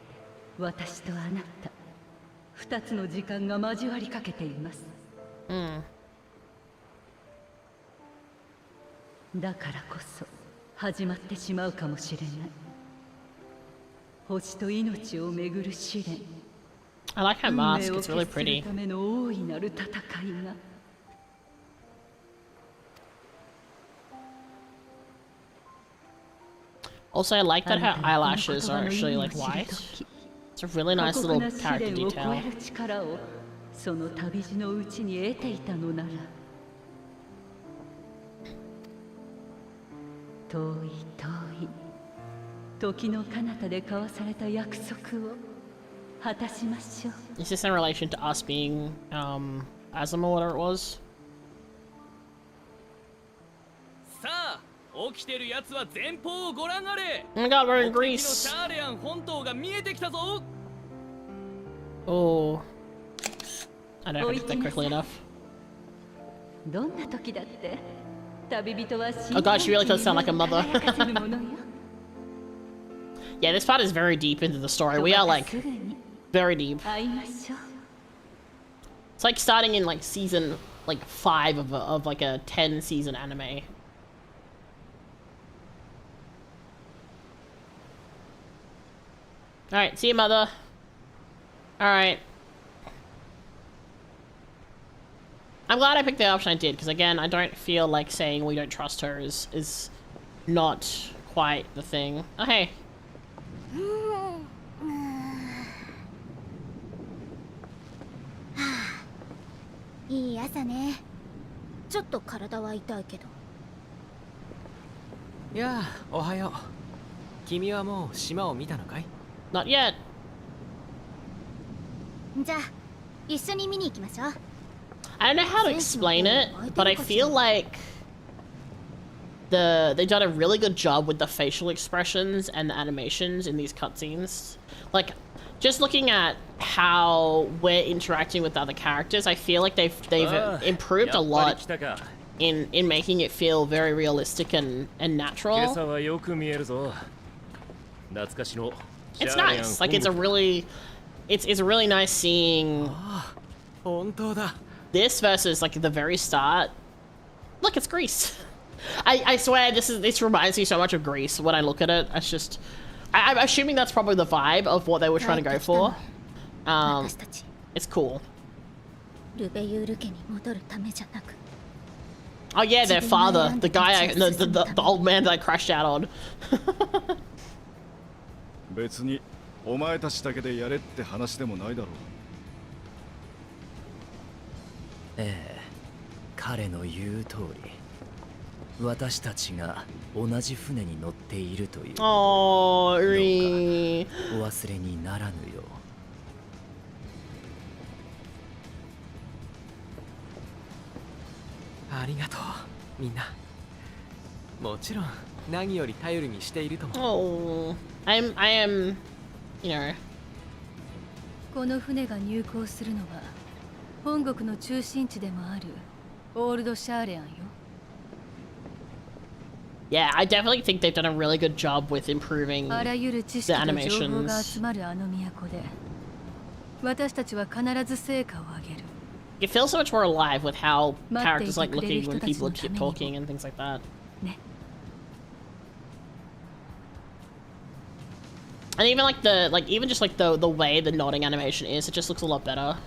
私とあなた、二つの時間が交わりかけています。だからこそ始まってしまうかもしれない。星と命をめぐる試練。I like her mask, it's really 運命を決する pretty. ための大いなる戦いが。Also, I like that her eyelashes are actually like white. It's a really nice little character detail. 力をその旅路のうちに得ていたのなら、遠い遠い時の彼方で交わされた約束を果たしましょう。 Is this in relation to us being Asm or whatever it was? さあ、起きてるやつは前方をご覧あれ。 Oh my god, we're in 目的の Greece. シャーレアン本島が見えてきたぞ。 Oh. I don't have to think quickly enough. どんな時だって旅人は Oh god, she really does sound like a mother. 輝かせるものよ。 Yeah, this part is very deep into the story. We are like すぐに very deep. 会いましょう。 It's like starting in like season like 5 of like a 10 season anime. Alright, see you, mother. Alright. I'm glad I picked the option I did, because again, I don't feel like saying we don't trust her is not quite the thing. Oh, hey. いい朝ね。ちょっと体は痛いけど。いやあ、おはよう。君はもう島を見たのかい？ Not yet. じゃあ一緒に見に行きましょう。 I don't know how to explain it, but I feel like they've done a really good job with the facial expressions and the animations in these cutscenes. Like, just looking at how we're interacting with other characters, I feel like they've improved a lot in making it feel very realistic and natural. It's nice. Like, it's really nice seeing this versus like the very start. Look, it's Greece. I swear this reminds me so much of Greece when I look at it. It's just I'm assuming that's probably the vibe of what they were trying to go for. It's cool. Oh yeah, their father, the guy, the old man that I crashed out on. 別にお前たちだけでやれって話でもないだろう。ええ、彼の言う通り、私たちが同じ船に乗っているという。Oh, お忘れにならぬよう。ありがとう、みんな。もちろん何より頼りにしているとも。Oh, I am, you know. この船が入港するのは本国の中心地でもあるオールドシャーレアンよ。 Yeah, I definitely think they've done a really good job with improving あらゆる知識 the と情報が animations. 集まるあの都で私たちは必ず成果を上げる。 It feels so much more alive with how 待ってい characters て like くれる looking 人 when たち people のた keep めにも talking and things like that. ね。 And even like the even just like the way the nodding animation is, it just looks a lot better.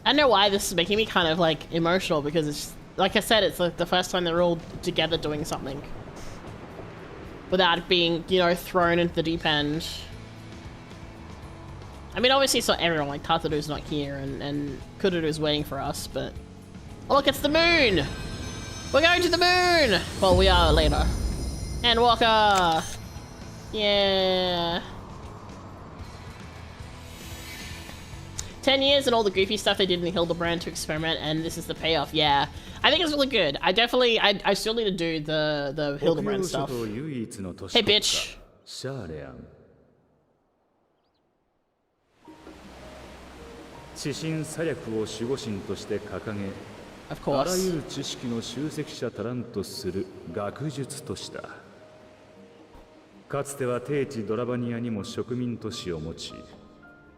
I don't know why this is making me kind of like emotional because it's like I said, it's like the first time they're all together doing something without it being, you know, thrown into the deep end. I mean, obviously it's not everyone, like Tataru's not here and Kururu's waiting for us, but oh look, it's the moon! We're going to the moon! Well, we are later. And Walker! Yeah. 10 years and all the goofy stuff they did in the Hildebrand to experiment, and this is the payoff. Yeah, I think it's really good. I definitely, I still need to do the Hildebrand stuff. Hey, bitch. シャーレアン。知心左略を守護神として掲げ、 Of あら course. ゆる知識の集積者足らんとする学術とした。かつては低地ドラバニアにも植民都市を持ち、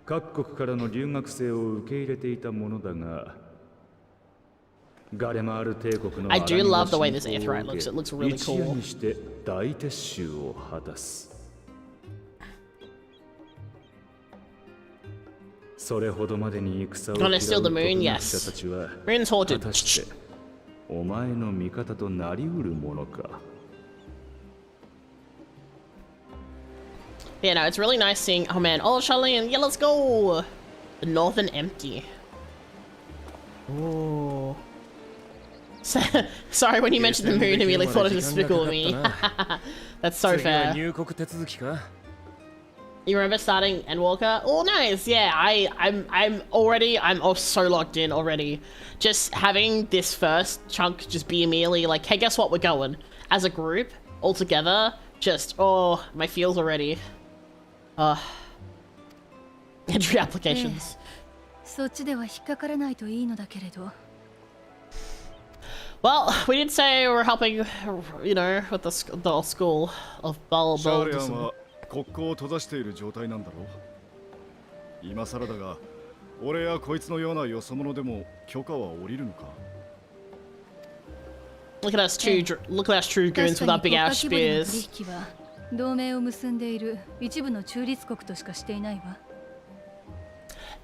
各国からの留学生を受け入れていたものだが、ガレマール帝国の I do love the way this 荒波の Aetheryte 侵攻を looks. 受 It looks け really 一夜 cool. にして大撤収を果たす。それほどまでに戦を嫌う Gonna steal the 特 moon? 学者 Yes. たちは Moon's 果 haunted. たしてお前の味方となりうるものか。 Yeah, no, it's really nice seeing. Oh man, oh Charlene, yeah, let's go. The Northern Empty. Ooh. Sorry, when you mentioned the moon, I immediately thought it was Despicable Me. That's so fair. You remember starting Endwalker? Oh, nice. Yeah, I'm so locked in already. Just having this first chunk just be immediately like, hey, guess what? We're going as a group all together. Just my feels already. Entry applications. そっちでは引っかからないといいのだけれど。 Well, we did say we're helping, you know, with the school of シャーリアン Bulbul. は国交を閉ざしている状態なんだろう。今更だが、俺やこいつのようなよそ者でも許可は下りるのか。 Look at us two goons with our big ass 確かに国家規模での spears. 取引は同盟を結んでいる一部の中立国としかしていないわ。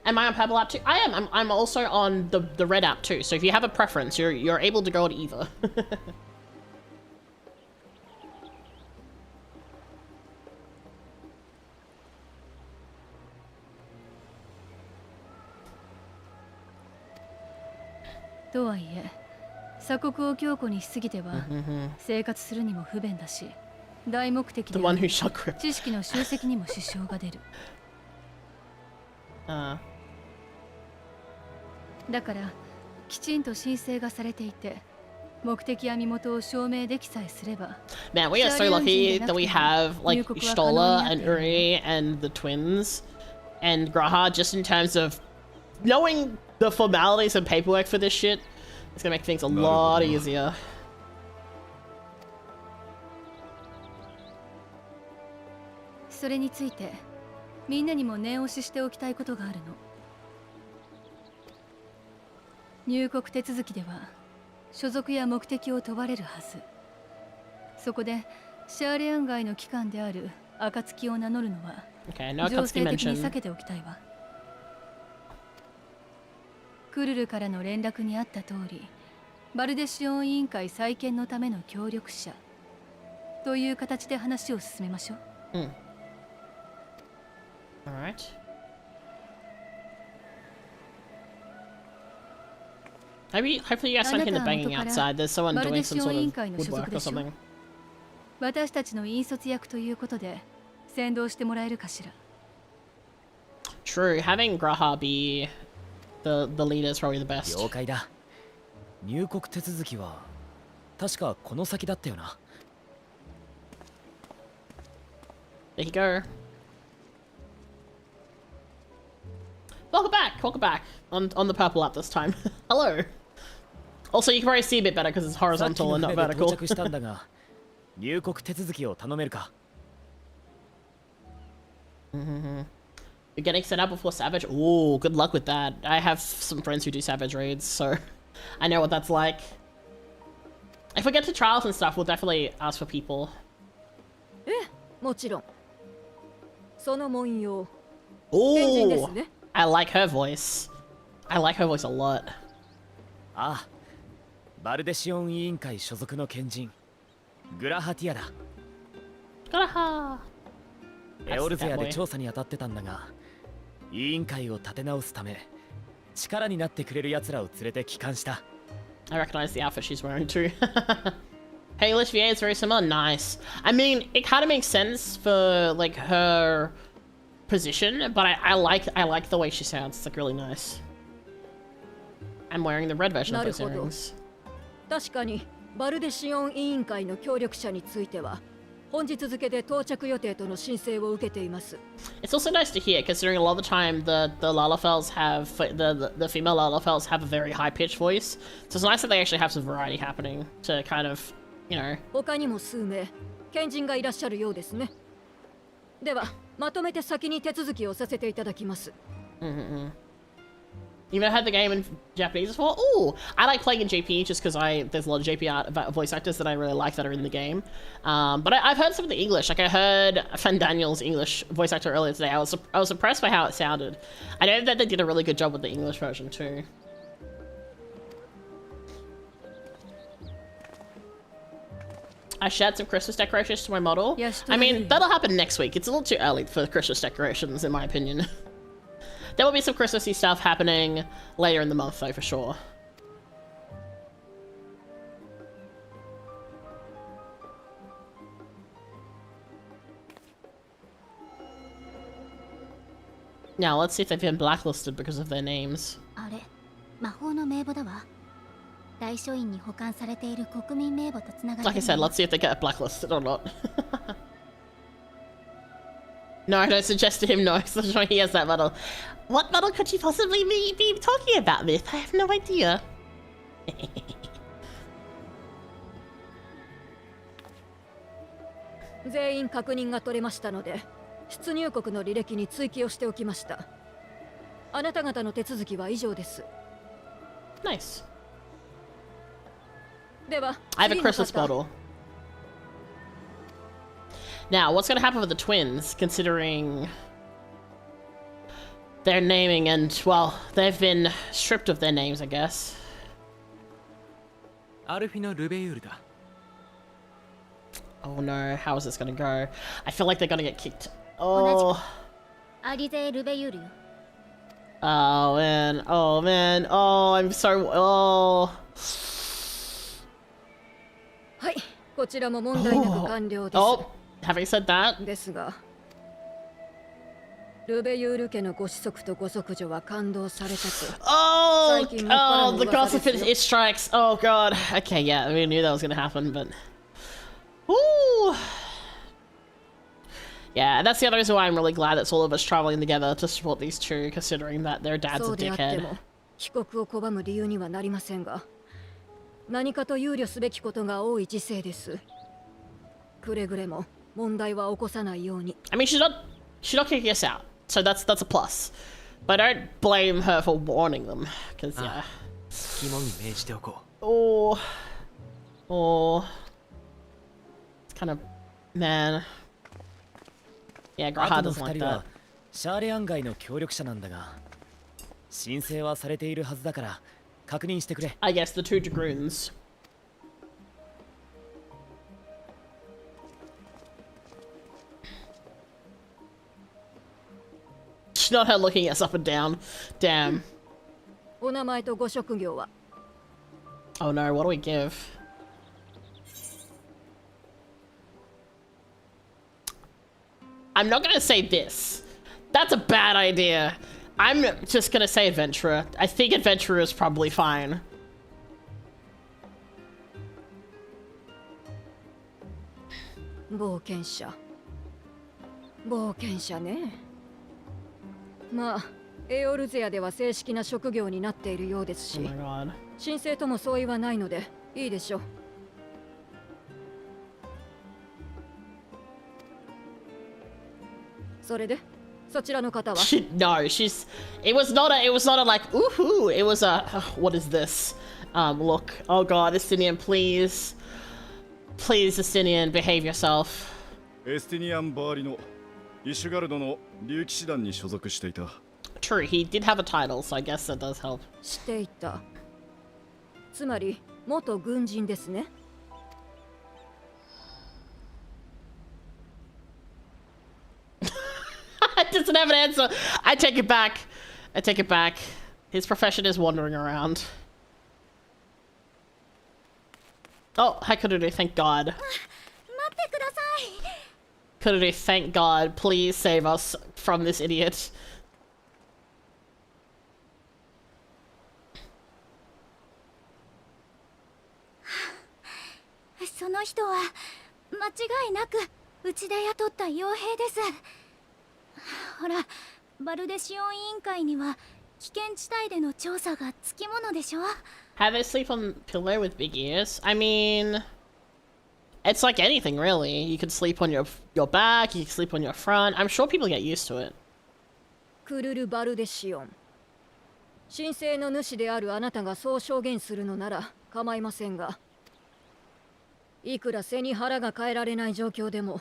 Am I on Purple app too? I am. I'm also on the red app too. So if you have a preference, you're able to go on either. とはいえ、鎖国を強固にしすぎては生活するにも不便だし、大目的 The で one あ who る shall grip. 知識の集積にも支障が出る。だからきちんと申請がされていて、目的や身元を証明できさえすれば。 Man, we are so lucky that we have like Stola and Uri and the twins and Graha just in terms of knowing the formalities and paperwork for this shit. It's gonna make things a lot easier. それについてみんなにも念押ししておきたいことがあるの。入国手続きでは所属や目的を問われるはず。そこでシャーレアン街の機関である暁を名乗るのは Okay, no 情 Akatsuki 勢的に避 mention. けておきたいわ。クルルからの連絡にあった通り、バルデシオン委員会再建のための協力者という形で話を進めましょう。Alright. Hopefully you guys don't hear the banging outside. There's someone doing some sort of woodwork or something. 私たちの引率役ということで先導してもらえるかしら。 True, having Graha be the leader is probably the best. 了解だ。入国手続きは確かこの先だったよな。 There you go. Welcome back on the purple app this time. Hello. Also, you can probably see a bit better because it's さっき horizontal の and not 船で到 vertical. 着したんだが、入国手続きを頼めるか。 You're getting set up before Savage? Ooh, good luck with that. I have some friends who do Savage raids, so I know what that's like. If we get to trials and stuff, we'll definitely ask for people. もちろんその文様 Ooh, I like her voice. I like her voice a lot. ああ、バルデシオン委員会所属の賢人、グラハティアだ。 Graha. エオルゼアで調査に当たってたんだが、委員会を立て直すため、力になってくれる奴らを連れて帰還した。 I recognize the outfit she's wearing too. Hey, Olivia is very similar. Nice. I mean, it kind of makes sense for like her position, but I like the way she sounds. It's like really nice. I'm wearing the red version of those earrings. 確かにバルデシオン委員会の協力者については本日付で到着予定との申請を受けています。 It's also nice to hear, considering a lot of the time the Lalafels have the female Lalafels have a very high pitched voice. So it's nice that they actually have some variety happening to kind of, you know. 他にも数名賢人がいらっしゃるようですね。ではまとめて先に手続きをさせていただきます。You've never had the game in Japanese before? Ooh, I like playing in JP just because there's a lot of JP voice actors that I really like that are in the game. But I've heard some of the English. Like I heard Fan Daniel's English voice actor earlier today. I was impressed by how it sounded. I know that they did a really good job with the English version too. I shared some Christmas decorations to my model. Yes, I mean, that'll happen next week. It's a little too early for Christmas decorations, in my opinion. There will be some Christmassy stuff happening later in the month, though, for sure. Now, let's see if they've been blacklisted because of their names. あれ、魔法の名簿だわ。大書院に保管されている国民名簿とつながって Like I said, let's see if they get blacklisted or not. No, I don't suggest to him no, because I'm sure he has that medal. What medal could you possibly be talking about, Myth? I have no idea. 全員確認が取れましたので、出入国の履歴に追記をしておきました。あなた方の手続きは以上です。Nice. では、 I have a Christmas bottle. Now, what's going to happen with the twins, considering their naming and, well, they've been stripped of their names, I guess. アルフィのルベユールだ。 Oh no, how is this going to go? I feel like they're going to get kicked. Oh. アリゼ・ルベユールよ。 Oh man, oh man, oh, I'm so, oh. はい、こちらも問題なく完了です。 Oh, having said that. ですが、ルベユール家のご子息とご息女は感動されたと。Oh, oh, the gossip it strikes. Oh god. Okay, yeah, we knew that was gonna happen, but. Ooh. Yeah, that's the other reason why I'm really glad that all of us traveling together to support these two, considering that their dad's a dickhead. 帰国を拒む理由にはなりませんが、何かと憂慮すべきことが多い時世です。くれぐれも問題は起こさないように。I mean, she's not kicking us out, so that's a plus. But I don't blame her for warning them, because yeah. 肝に銘じておこう。 Oh, oh, it's kind of man. Yeah, Graha doesn't like that. シャーレ案外の協力者なんだが、申請はされているはずだから確認してくれ。I guess the two Dragoons. It's not her looking us up and down. Damn. お名前とご職業は？ Oh no, what do we give? I'm not gonna say this. That's a bad idea. I'm just gonna say adventurer. I think adventurer is probably fine. Bouquetね。まあ、エオルゼアでは正式な職業になっているようですし、 Oh my god. 申請とも相違はないのでいいでしょう。それで、そちらの方は？ No, she's. It was not a like ooh. It was a. What is this? Look. Oh god, Estinian, please, Estinian, behave yourself. エスティニアン・バーリのイシュガルドの竜騎士団に所属していた。 True, he did have a title, so I guess that does help. していた。つまり元軍人ですね。Doesn't have an answer. I take it back. His profession is wandering around. Oh, hi Kururu, thank God. 待ってください。 Kururu, thank God. Please save us from this idiot. その人は間違いなくうちで雇った傭兵です。ほら、バルデシオン委員会には危険地帯での調査がつきものでしょ。 Have they sleep on pillow with big ears? I mean, It's like anything, really. You could sleep on your back, you can sleep on your front. I'm sure people get used to it. クルルバルデシオン。神聖の主であるあなたがそう証言するのなら構いませんが、いくら背に腹が変えられない状況でも、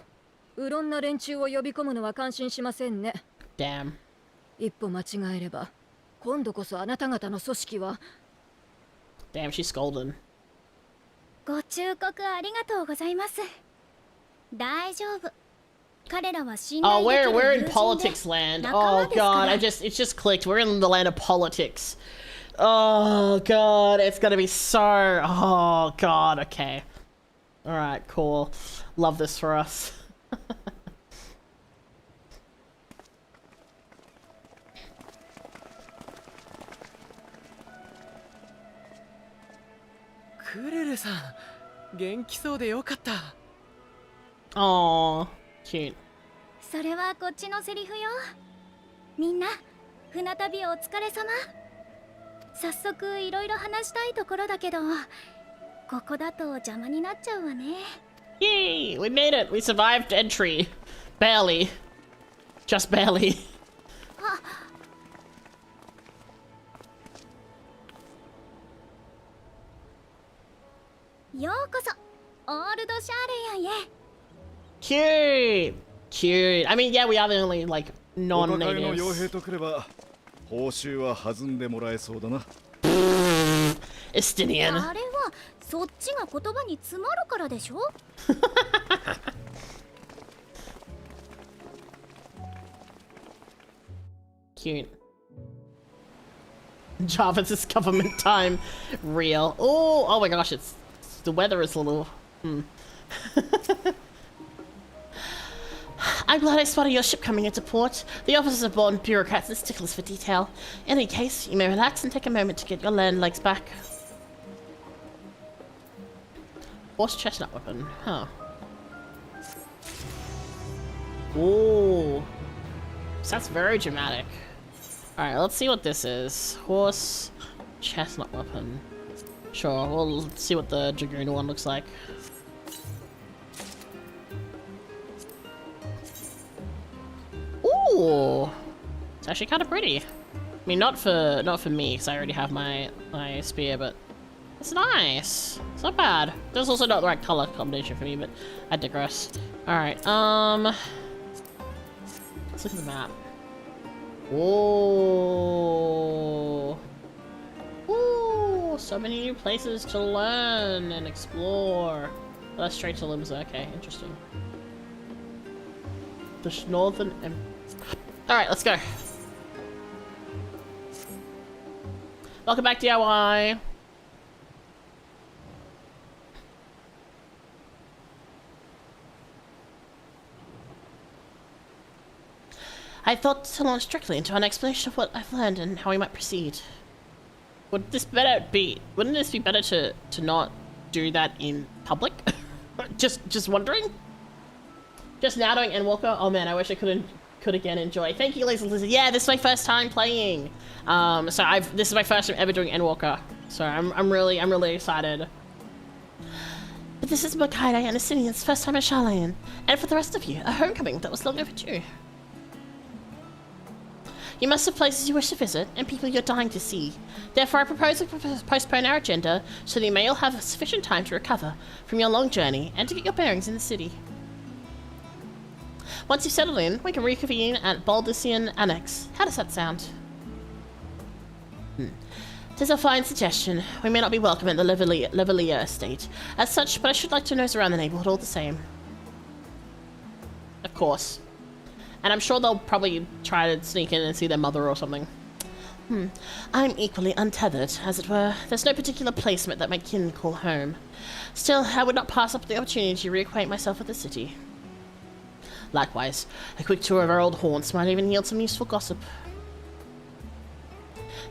うろんな連中を呼び込むのは感心しませんね。Damn. 一歩間違えれば、今度こそあなた方の組織は。Damn, she's scolding. ご忠告ありがとうございます。大丈夫。彼らは信頼 Oh, できる we're in 友人で politics land. 仲間 Oh ですから。 god, it just clicked. We're in the land of politics. Oh god, it's gonna be so. Oh god, okay. All right, cool. Love this for us. クルルさん、元気そうでよかった。Oh, cute. それはこっちのセリフよ。みんな船旅お疲れ様。早速いろいろ話したいところだけど、ここだと邪魔になっちゃうわね。 Yay! We made it. We survived entry. Barely. Just barely. ようこそオールドシャーレアンへ。 Cute. Cute. I mean, yeah, we are the only like お抱えの傭 non-natives. 兵とくれば報酬は弾んでもらえそうだな。 Estinian. あれはそっちが言葉に詰まるからでしょ。Cute. Java's government time. Real. Oh my gosh, it's the weather is a little. I'm glad I spotted your ship coming into port. The officers are born bureaucrats and sticklers for detail. In any case, you may relax and take a moment to get your land legs back. Horse chestnut weapon, huh? Ooh. So that's very dramatic. Alright, let's see what this is. Horse chestnut weapon. Sure, we'll see what the Dragoon one looks like. Ooh! It's actually kind of pretty. I mean, not for me, because I already have my spear, but it's nice. It's not bad. There's also not the right color combination for me, but I digress. Alright, let's look at the map. Whoa! Ooh, so many new places to learn and explore. Oh, that's straight to Limsa. Okay, interesting. The northern. All right, let's go. Welcome back, DIY. I thought to launch directly into an explanation of what I've learned and how we might proceed. Wouldn't this be better to not do that in public? just wondering? Just now doing Endwalker? Oh man, I wish I could again enjoy. Thank you, Lazy Lizard. Yeah, this is my first time playing. This is my first time ever doing Endwalker. So I'm really excited. But this is Makaida and Estinian's first time at Sharlayan. And for the rest of you, a homecoming that was long overdue. You must have places you wish to visit and people you're dying to see. Therefore, I propose to postpone our agenda so that you may all have sufficient time to recover from your long journey and to get your bearings in the city. Once you've settled in, we can reconvene at Baldician Annex. How does that sound? Tis a fine suggestion. We may not be welcome at the Levelia estate as such, but I should like to nose around the neighborhood all the same. Of course. And I'm sure they'll probably try to sneak in and see their mother or something. I'm equally untethered, as it were. There's no particular placement that my kin call home. Still, I would not pass up the opportunity to reacquaint myself with the city. Likewise, a quick tour of our old haunts might even yield some useful gossip.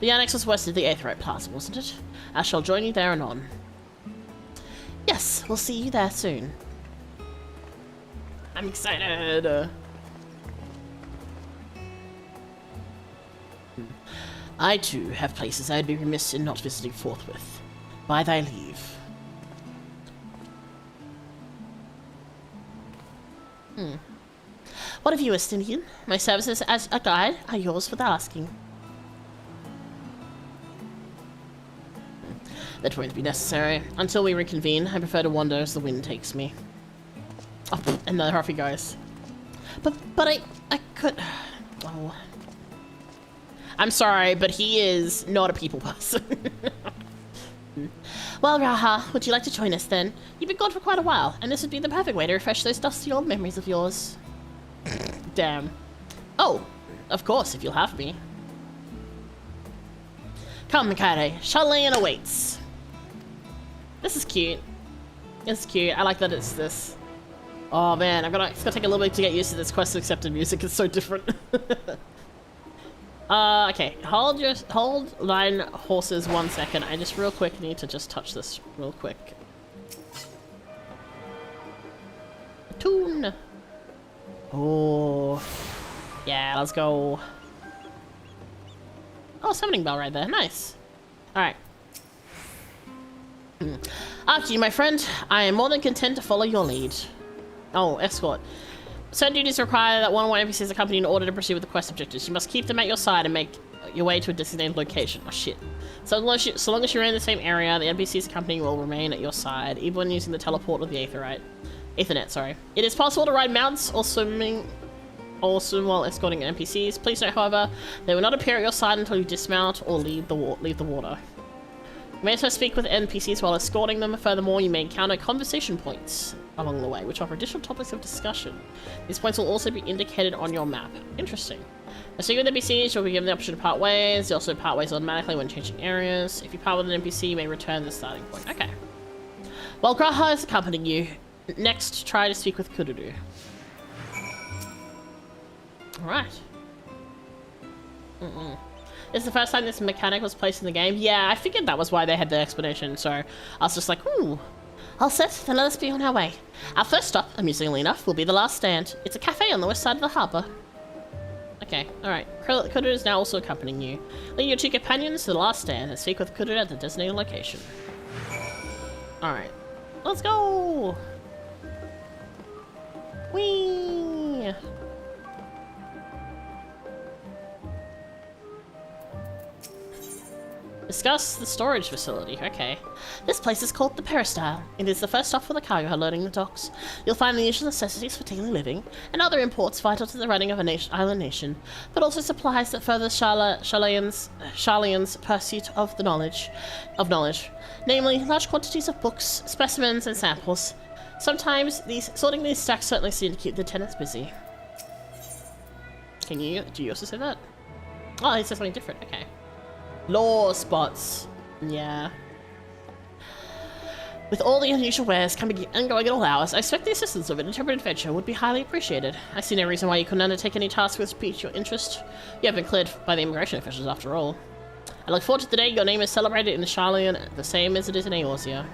The annex was west of the Aetherite Plaza, wasn't it? I shall join you there anon. Yes, we'll see you there soon. I'm excited! I too have places I'd be remiss in not visiting forthwith. By thy leave. What of you, Estinian? My services as a guide are yours for the asking. That won't be necessary. Until we reconvene, I prefer to wander as the wind takes me. Oh, and there off he goes. But I could... Oh. I'm sorry, but he is not a people person. Well, Raha, would you like to join us then? You've been gone for quite a while, and this would be the perfect way to refresh those dusty old memories of yours. Damn. Oh, of course, if you'll have me. Come, Mikade. Charlene awaits. This is cute. It's cute. I like that it's this. Oh man, it's gonna take a little bit to get used to this quest accepted music. It's so different. Okay. Hold line horses 1 second. I just real quick need to just touch this real quick. Tune. Oh. Yeah, let's go. Oh, summoning bell right there. Nice. Alright. After you, my friend. I am more than content to follow your lead. Oh, escort. Certain duties require that one or more NPCs accompany in order to proceed with the quest objectives. You must keep them at your side and make your way to a designated location. Oh shit. So long as you're in the same area, the NPCs accompanying will remain at your side, even when using the teleport or the Ethernet, sorry. It is possible to ride mounts or swim while escorting NPCs. Please note, however, they will not appear at your side until you dismount or leave the water. You may also speak with NPCs while escorting them. Furthermore, you may encounter conversation points along the way, which offer additional topics of discussion. These points will also be indicated on your map. Interesting. As speaking with NPCs, you'll be given the option to part ways. You also part ways automatically when changing areas. If you part with an NPC, you may return to the starting point. Okay. While Graha is accompanying you, next try to speak with Kururu. Alright. This is the first time this mechanic was placed in the game. Yeah, I figured that was why they had the explanation, so I was just like, ooh. All set, then let us be on our way. Our first stop, amusingly enough, will be the last stand. It's a cafe on the west side of the harbour. Okay, alright. Kururu is now also accompanying you. Lead your two companions to the last stand and speak with Kururu at the designated location. Alright. Let's go! Whee! Discuss the storage facility. Okay. This place is called the Peristyle. It is the first stop for the cargo loading the docks. You'll find the usual necessities for daily living and other imports vital to the running of an island nation, but also supplies that further Charlene's pursuit of knowledge. Namely, large quantities of books, specimens, and samples. Sometimes sorting these stacks certainly seem to keep the tenants busy. Do you also say that? Oh, he said something different. Okay. Lore spots. Yeah. With all the unusual wares coming and going at all hours, I expect the assistance of an interpretive adventure would be highly appreciated. I see no reason why you couldn't undertake any task which piques your interest. You have been cleared by the immigration officials after all. I look forward to the day your name is celebrated in the Charleon the same as it is in Eorzea.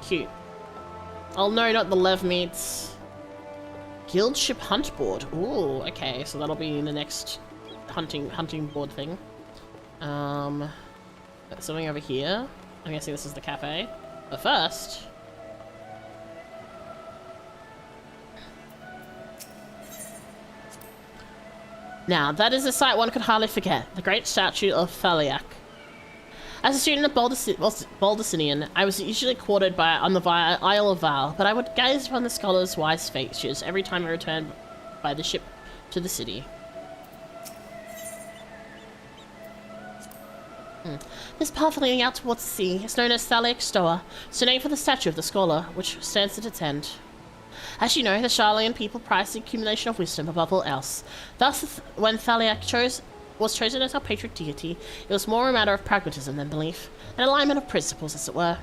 Cute. Oh no, not the Lev meets. Guild ship hunt board. Ooh, okay, so that'll be the next hunting board thing. Something over here. I'm guessing this is the cafe. But first... Now, that is a sight one could hardly forget. The great statue of Thaliak. As a student of Baldacinian, I was usually quartered on the Isle of Val, but I would gaze upon the scholar's wise features every time I returned by the ship to the city. This path leading out towards the sea is known as Thaliak Stoa, so named for the statue of the scholar, which stands at its end. As you know, the Charlean people prize the accumulation of wisdom above all else. Thus, when Thaliak was chosen as our patron deity, it was more a matter of pragmatism than belief, an alignment of principles, as it were.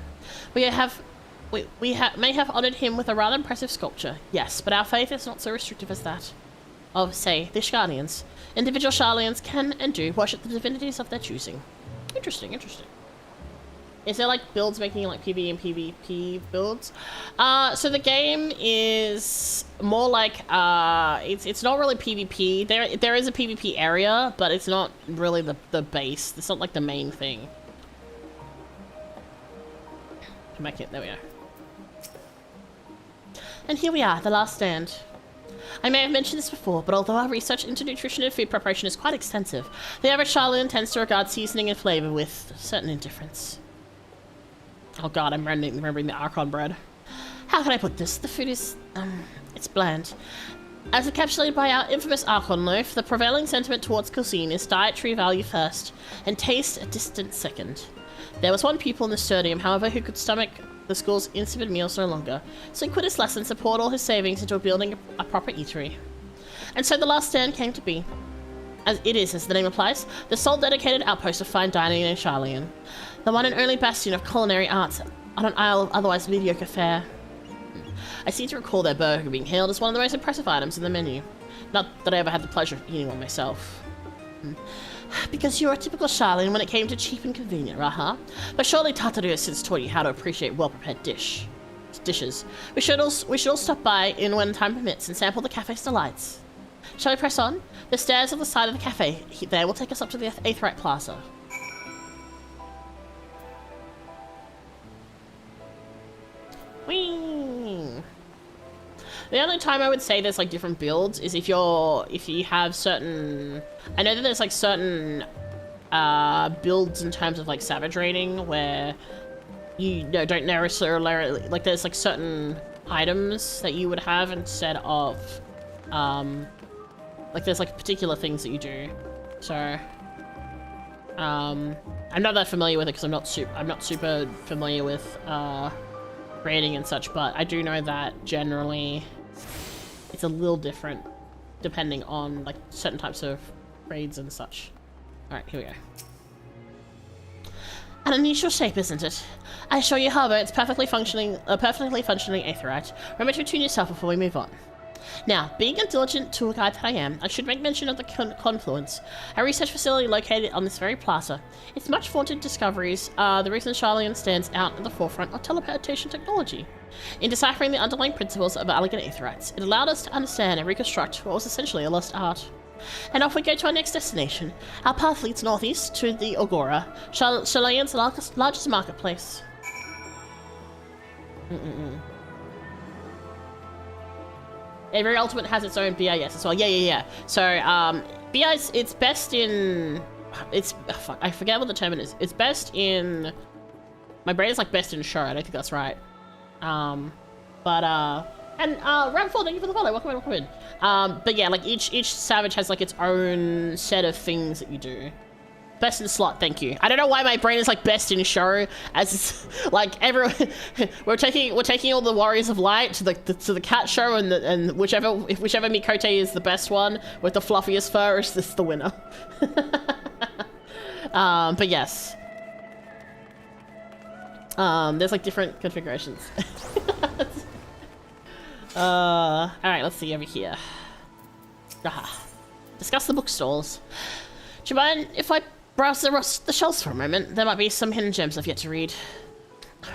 We may have honoured him with a rather impressive sculpture, yes, but our faith is not so restrictive as that of, say, the Shardians. Individual Charleans can and do worship the divinities of their choosing. Interesting, interesting. Is there like builds making like PvE and PvP builds? So the game is more like it's not really PvP. There is a PvP area, but it's not really the base. It's not like the main thing. Come back in. There we go. And here we are, the last stand. I may have mentioned this before, but although our research into nutrition and food preparation is quite extensive, the average Charlatan tends to regard seasoning and flavour with certain indifference. Oh god, I'm remembering the Archon bread. How can I put this? The food is, it's bland. As encapsulated by our infamous Archon loaf, the prevailing sentiment towards cuisine is dietary value first, and taste a distant second. There was one pupil in the Sturdium, however, who could stomach the school's insipid meals no longer, so he quit his lessons and poured all his savings into building a proper eatery. And so the last stand came to be. As it is, as the name implies, the sole dedicated outpost of fine dining in Charlian. The one and only bastion of culinary arts on an isle of otherwise mediocre fare. I seem to recall their burger being hailed as one of the most impressive items in the menu. Not that I ever had the pleasure of eating one myself. Because you're a typical Charlian when it came to cheap and convenient, Raha. But surely Tataru has since taught you how to appreciate well-prepared dishes. We should all stop by in when time permits and sample the cafe's delights. Shall we press on? The stairs on the side of the cafe there will take us up to the Aetheryte Plaza. Whee! The only time I would say there's like different builds is if you have certain, I know that there's like certain builds in terms of like savage rating where you don't necessarily like there's like certain items that you would have instead of like there's like particular things that you do. So I'm not that familiar with it because I'm not super familiar with rating and such, but I do know that generally it's a little different depending on like certain types of raids and such. Alright, here we go. An unusual shape, isn't it? I assure you, however, it's perfectly functioning aetheryte. Remember to tune yourself before we move on. Now, being a diligent tour guide that I am, I should make mention of the Confluence, a research facility located on this very plaza. Its much vaunted discoveries are the reason Charlian stands out at the forefront of teleportation technology. In deciphering the underlying principles of elegant aetherites, it allowed us to understand and reconstruct what was essentially a lost art. And off we go to our next destination. Our path leads northeast to the Agora, Charlian's largest marketplace. Every ultimate has its own BIS as well. Yeah. So, BIS, it's best in... fuck, I forget what the term it is. It's best in... My brain is like best in show. I don't think that's right. And Ramfall, thank you for the follow. Welcome in. But yeah, like each savage has like its own set of things that you do. Best in slot, thank you. I don't know why my brain is like best in show, as it's, like everyone. we're taking all the Warriors of Light to the cat show, and whichever Mikote is the best one with the fluffiest fur is the winner. But yes. There's like different configurations. Alright, let's see over here. Discuss the bookstores. Do you mind if I browse the shelves for a moment? There might be some hidden gems I've yet to read.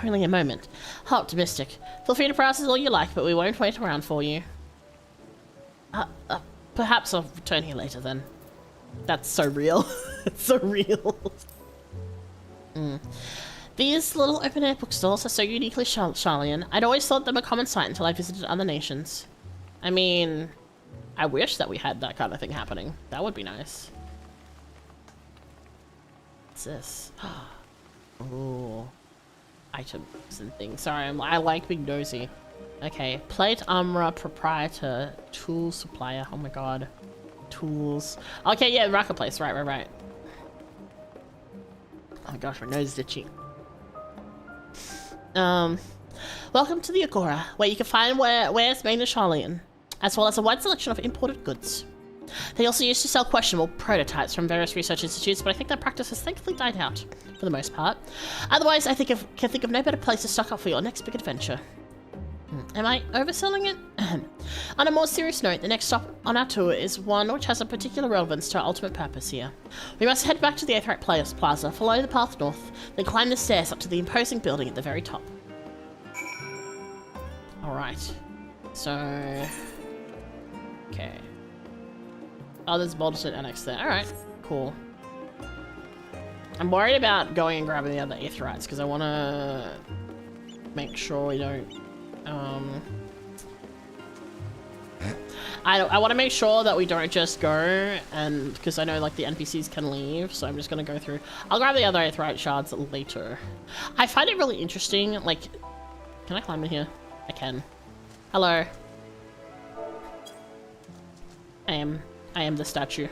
Only a moment. How optimistic. Feel free to browse all you like, but we won't wait around for you. Perhaps I'll return here later then. That's so real. It's so real. These little open-air bookstores are so uniquely Charlian. I'd always thought them a common sight until I visited other nations. I mean, I wish that we had that kind of thing happening. That would be nice. What's this? Ooh. Items and things. Sorry, I like being nosy. Okay, plate armor proprietor, tool supplier. Oh my god. Tools. Okay, yeah, marketplace. Right. Oh my gosh, my nose is itchy. Welcome to the Agora, where you can find wares made in Charlian, as well as a wide selection of imported goods. They also used to sell questionable prototypes from various research institutes, but I think that practice has thankfully died out, for the most part. Otherwise, I can think of no better place to stock up for your next big adventure. Am I overselling it? On a more serious note, the next stop on our tour is one which has a particular relevance to our ultimate purpose here. We must head back to the Aetheryte Plaza, follow the path north, then climb the stairs up to the imposing building at the very top. Alright. So... okay. Oh, there's Balderson Annex there. Alright, cool. I'm worried about going and grabbing the other Aetherites, because I want to make sure we don't... I want to make sure that we don't just go, and because I know like the NPCs can leave, so I'm just gonna go through. I'll grab the other Aetheryte shards later. I find it really interesting. Like, can I climb in here? I can. Hello. I am the statue.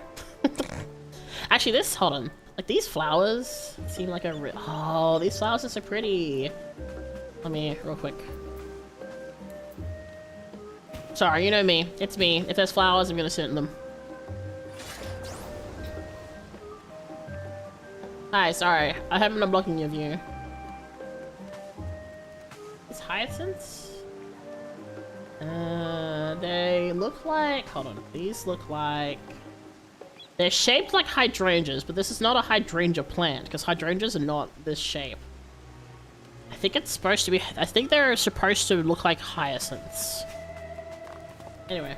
Actually, hold on. Like these flowers seem like oh, these flowers are so pretty. Let me real quick. Sorry, you know me. It's me. If there's flowers, I'm gonna sit in them. Hi, sorry. I haven't been blocking your view. These hyacinths? They look like... Hold on. These look like... They're shaped like hydrangeas, but this is not a hydrangea plant, because hydrangeas are not this shape. I think it's supposed to be... I think they're supposed to look like hyacinths. Anyway.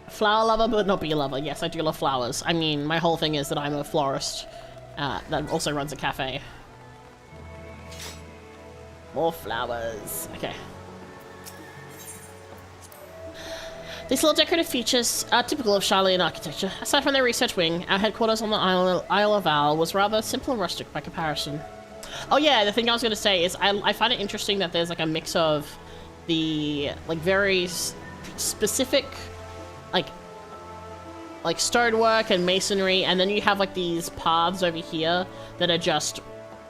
Flower lover, but not bee lover. Yes, I do love flowers. I mean, my whole thing is that I'm a florist that also runs a cafe. More flowers. Okay. These little decorative features are typical of Charlean architecture. Aside from their research wing, our headquarters on the Isle of Al was rather simple and rustic by comparison. Oh yeah, the thing I was going to say is I find it interesting that there's like a mix of the like very specific like stonework and masonry, and then you have like these paths over here that are just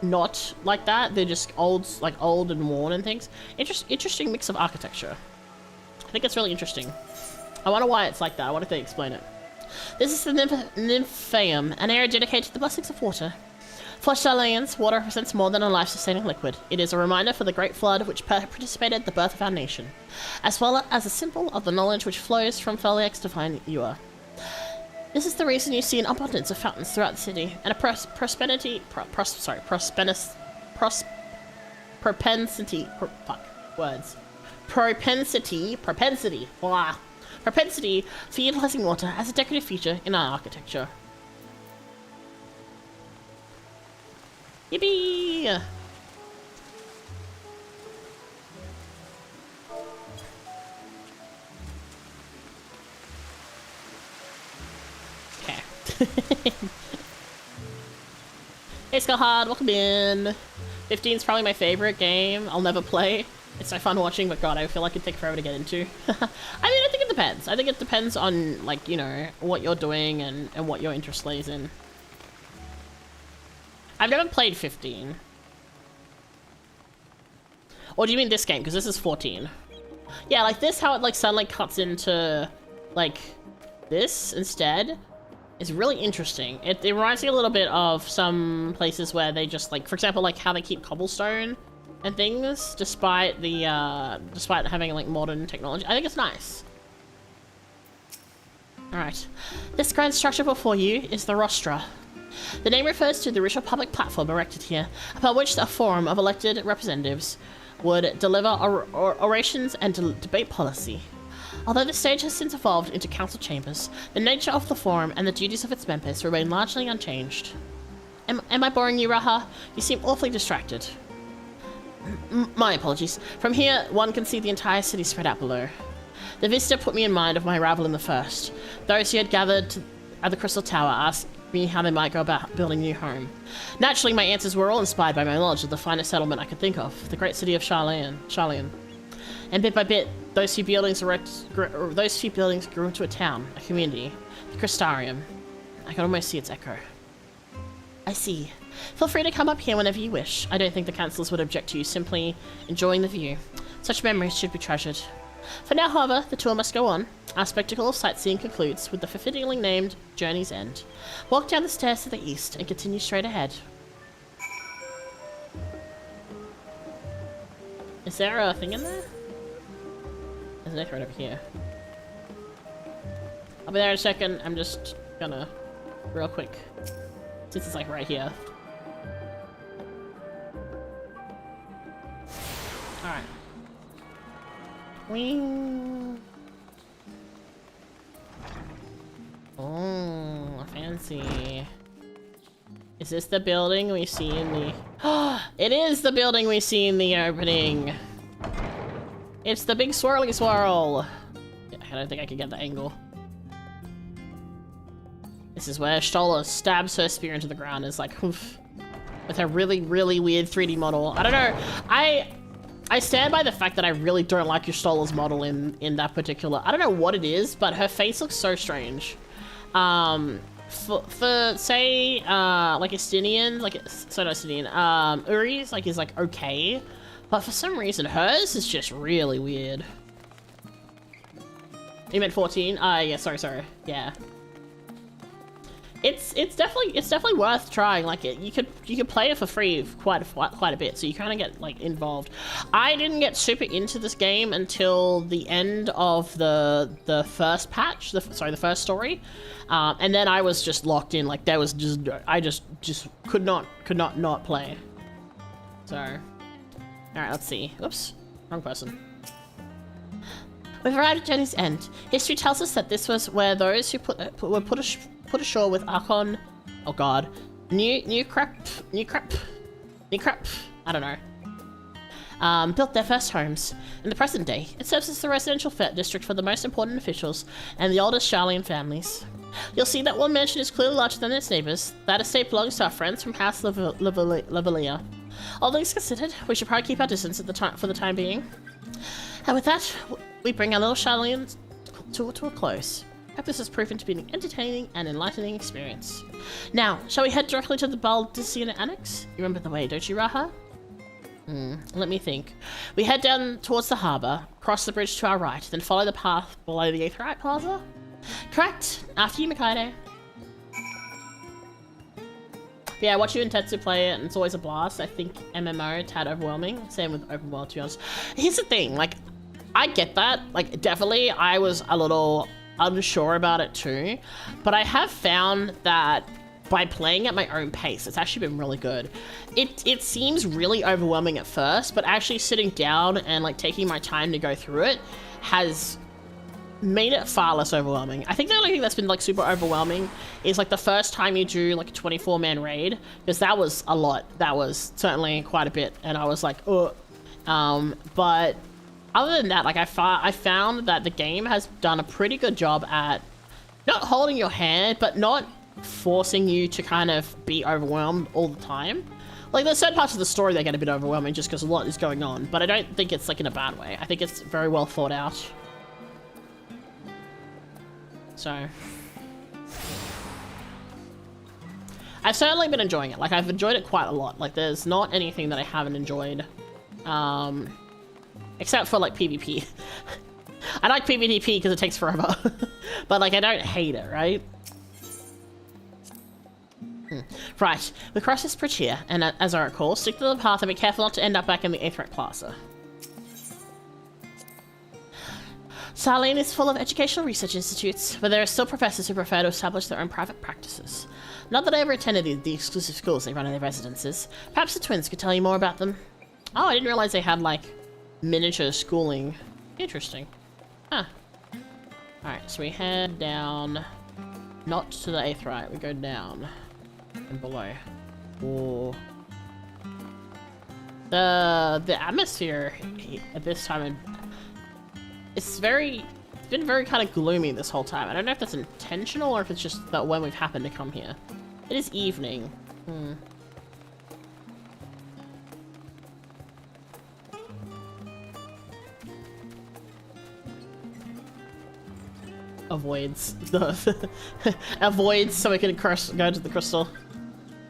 not like that. They're just old and worn and things. Interesting mix of architecture. I think it's really interesting. I wonder why it's like that. I wonder if they explain it. This is the Nymphaeum, an area dedicated to the blessings of water. For Charleans, water represents more than a life-sustaining liquid. It is a reminder for the great flood which participated in the birth of our nation, as well as a symbol of the knowledge which flows from Feliak's divine ewer. This is the reason you see an abundance of fountains throughout the city, and a propensity, for utilizing water as a decorative feature in our architecture. Yippee! Okay. Hey Skullhard, welcome in. 15 is probably my favorite game. I'll never play. It's so fun watching, but god, I feel like it'd take forever to get into. I mean, I think it depends. I think it depends on, like, you know, what you're doing and what your interest lays in. I've never played 15. Or do you mean this game? Because this is 14. Yeah, like this, how it like suddenly cuts into like this instead is really interesting. It reminds me a little bit of some places where they just like, for example, like how they keep cobblestone and things despite the despite having like modern technology. I think it's nice. Alright. This grand structure before you is the rostra. The name refers to the original public platform erected here, upon which a forum of elected representatives would deliver orations and debate policy. Although the stage has since evolved into council chambers, the nature of the forum and the duties of its members remain largely unchanged. Am I boring you, Raha? You seem awfully distracted. My apologies. From here, one can see the entire city spread out below. The vista put me in mind of my arrival in the first. Those who had gathered at the Crystal Tower asked me how they might go about building a new home. Naturally, my answers were all inspired by my knowledge of the finest settlement I could think of, the great city of Charlean. And bit by bit, those few buildings grew into a town, a community, the Crystarium. I could almost see its echo. I see. Feel free to come up here whenever you wish. I don't think the councillors would object to you simply enjoying the view. Such memories should be treasured. For now, however, the tour must go on. Our spectacle of sightseeing concludes with the fittingly named Journey's End. Walk down the stairs to the east and continue straight ahead. Is there a thing in there? There's an echo right over here. I'll be there in a second. I'm just gonna real quick, since it's like right here. Alright. Wing. Oh, fancy. Is this the building we see in the... It is the building we see in the opening! It's the big swirly swirl. Yeah, I don't think I can get the angle. This is where Stola stabs her spear into the ground. It's like, oof, with her really, really weird 3D model. I don't know. I stand by the fact that I really don't like Stola's model in that particular. I don't know what it is, but her face looks so strange. For say like Estinian, like so not Estinian, Uri's like is like okay, but for some reason hers is just really weird. You meant 14? Yeah, sorry, yeah. It's definitely worth trying. Like you could play it for free quite a bit, so you kind of get like involved. I didn't get super into this game until the end of the first patch, the first story, and then I was just locked in. Like there was I just could not play. So, all right, let's see. Oops, wrong person. We've arrived at journey's end. History tells us that this was where those who were put ashore with Archon, oh god, new crap, I don't know, built their first homes. In the present day, it serves as the residential district for the most important officials and the oldest Charlian families. You'll see that one mansion is clearly larger than its neighbours. That estate belongs to our friends from House Lavalier. All things considered, we should probably keep our distance for the time being. And with that, we bring our little Charlian tour to a close. Hope this has proven to be an entertaining and enlightening experience. Now, shall we head directly to the Baldician Annex? You remember the way, don't you, Raha? Let me think. We head down towards the harbour, cross the bridge to our right, then follow the path below the Aetherite Plaza? Correct! After you, Mikaide. But yeah, I watch you and Tetsu play it, and it's always a blast. I think MMO, tad overwhelming. Same with open world, to be honest. Here's the thing, like, I get that. Like, definitely, I was a little unsure about it too. But I have found that by playing at my own pace, it's actually been really good. It seems really overwhelming at first, but actually sitting down and, like, taking my time to go through it has made it far less overwhelming. I think the only thing that's been like super overwhelming is like the first time you do like a 24-man raid, because that was a lot. That was certainly quite a bit, and I was like, oh. But other than that, like I found that the game has done a pretty good job at not holding your hand, but not forcing you to kind of be overwhelmed all the time. Like there's certain parts of the story that get a bit overwhelming just because a lot is going on, but I don't think it's like in a bad way. I think it's very well thought out. So, I've certainly been enjoying it. Like, I've enjoyed it quite a lot. Like, there's not anything that I haven't enjoyed. Except for, like, PvP. I like PvP because it takes forever. But, like, I don't hate it, right? Right, we cross this bridge here, and as I recall, stick to the path and be careful not to end up back in the Aetherite Plaza. Sarlene is full of educational research institutes, but there are still professors who prefer to establish their own private practices. Not that I ever attended the exclusive schools they run in their residences. Perhaps the twins could tell you more about them. Oh, I didn't realize they had, like, miniature schooling. Interesting. Huh. Alright, so we head down, not to the Aetherite, we go down and below. Or the atmosphere at this time it's been very kind of gloomy this whole time. I don't know if that's intentional or if it's just that when we've happened to come here. It is evening. Avoids the avoids so we can go to the crystal.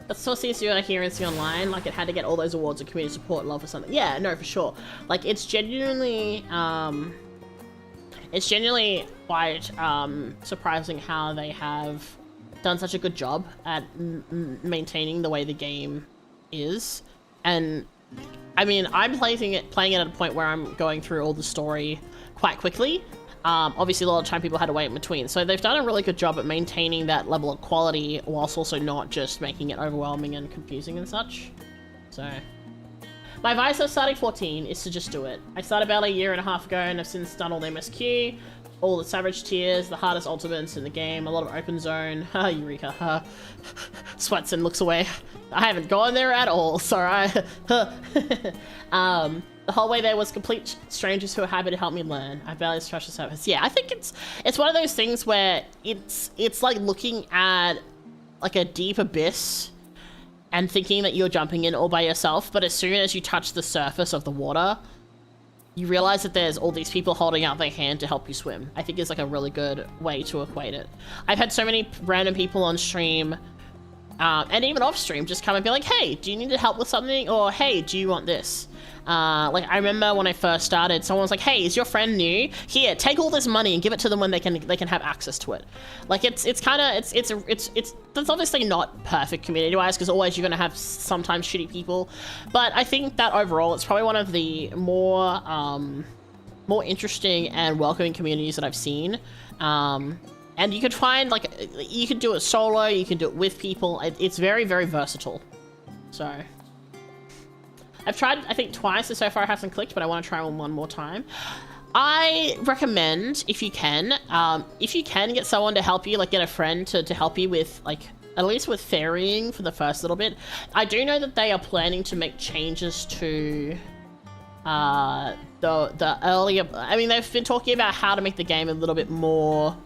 That's so CSU I hear and see online, like it had to get all those awards of community support love or something. Yeah, no, for sure. Like it's genuinely quite surprising how they have done such a good job at maintaining the way the game is. And I mean, I'm playing it at a point where I'm going through all the story quite quickly. Obviously a lot of time people had to wait in between, so they've done a really good job at maintaining that level of quality whilst also not just making it overwhelming and confusing and such. So my advice of starting 14 is to just do it. I started about a year and a half ago and I've since done all the MSQ, all the Savage tiers, the hardest ultimates in the game, a lot of open zone. Ha, Eureka. Sweats and looks away. I haven't gone there at all, sorry. The whole way there was complete strangers who were happy to help me learn. I barely scratched the surface. Yeah, I think it's one of those things where it's like looking at like a deep abyss and thinking that you're jumping in all by yourself, but as soon as you touch the surface of the water, you realize that there's all these people holding out their hand to help you swim. I think is like a really good way to equate it. I've had so many random people on stream and even off stream just come and be like, hey, do you need help with something? Or hey, do you want this? Like I remember when I first started, someone was like, hey, is your friend new? Here, take all this money and give it to them when they can have access to it. Like it's that's obviously not perfect community wise, because always you're gonna have sometimes shitty people, but I think that overall it's probably one of the more interesting and welcoming communities that I've seen. And you could find, like, you could do it solo, you can do it with people. It's very, very versatile. So I've tried, I think, twice, and so far it hasn't clicked, but I want to try one more time. I recommend, if you can get someone to help you, like get a friend to help you with, like, at least with ferrying for the first little bit. I do know that they are planning to make changes to the earlier, I mean, they've been talking about how to make the game a little bit more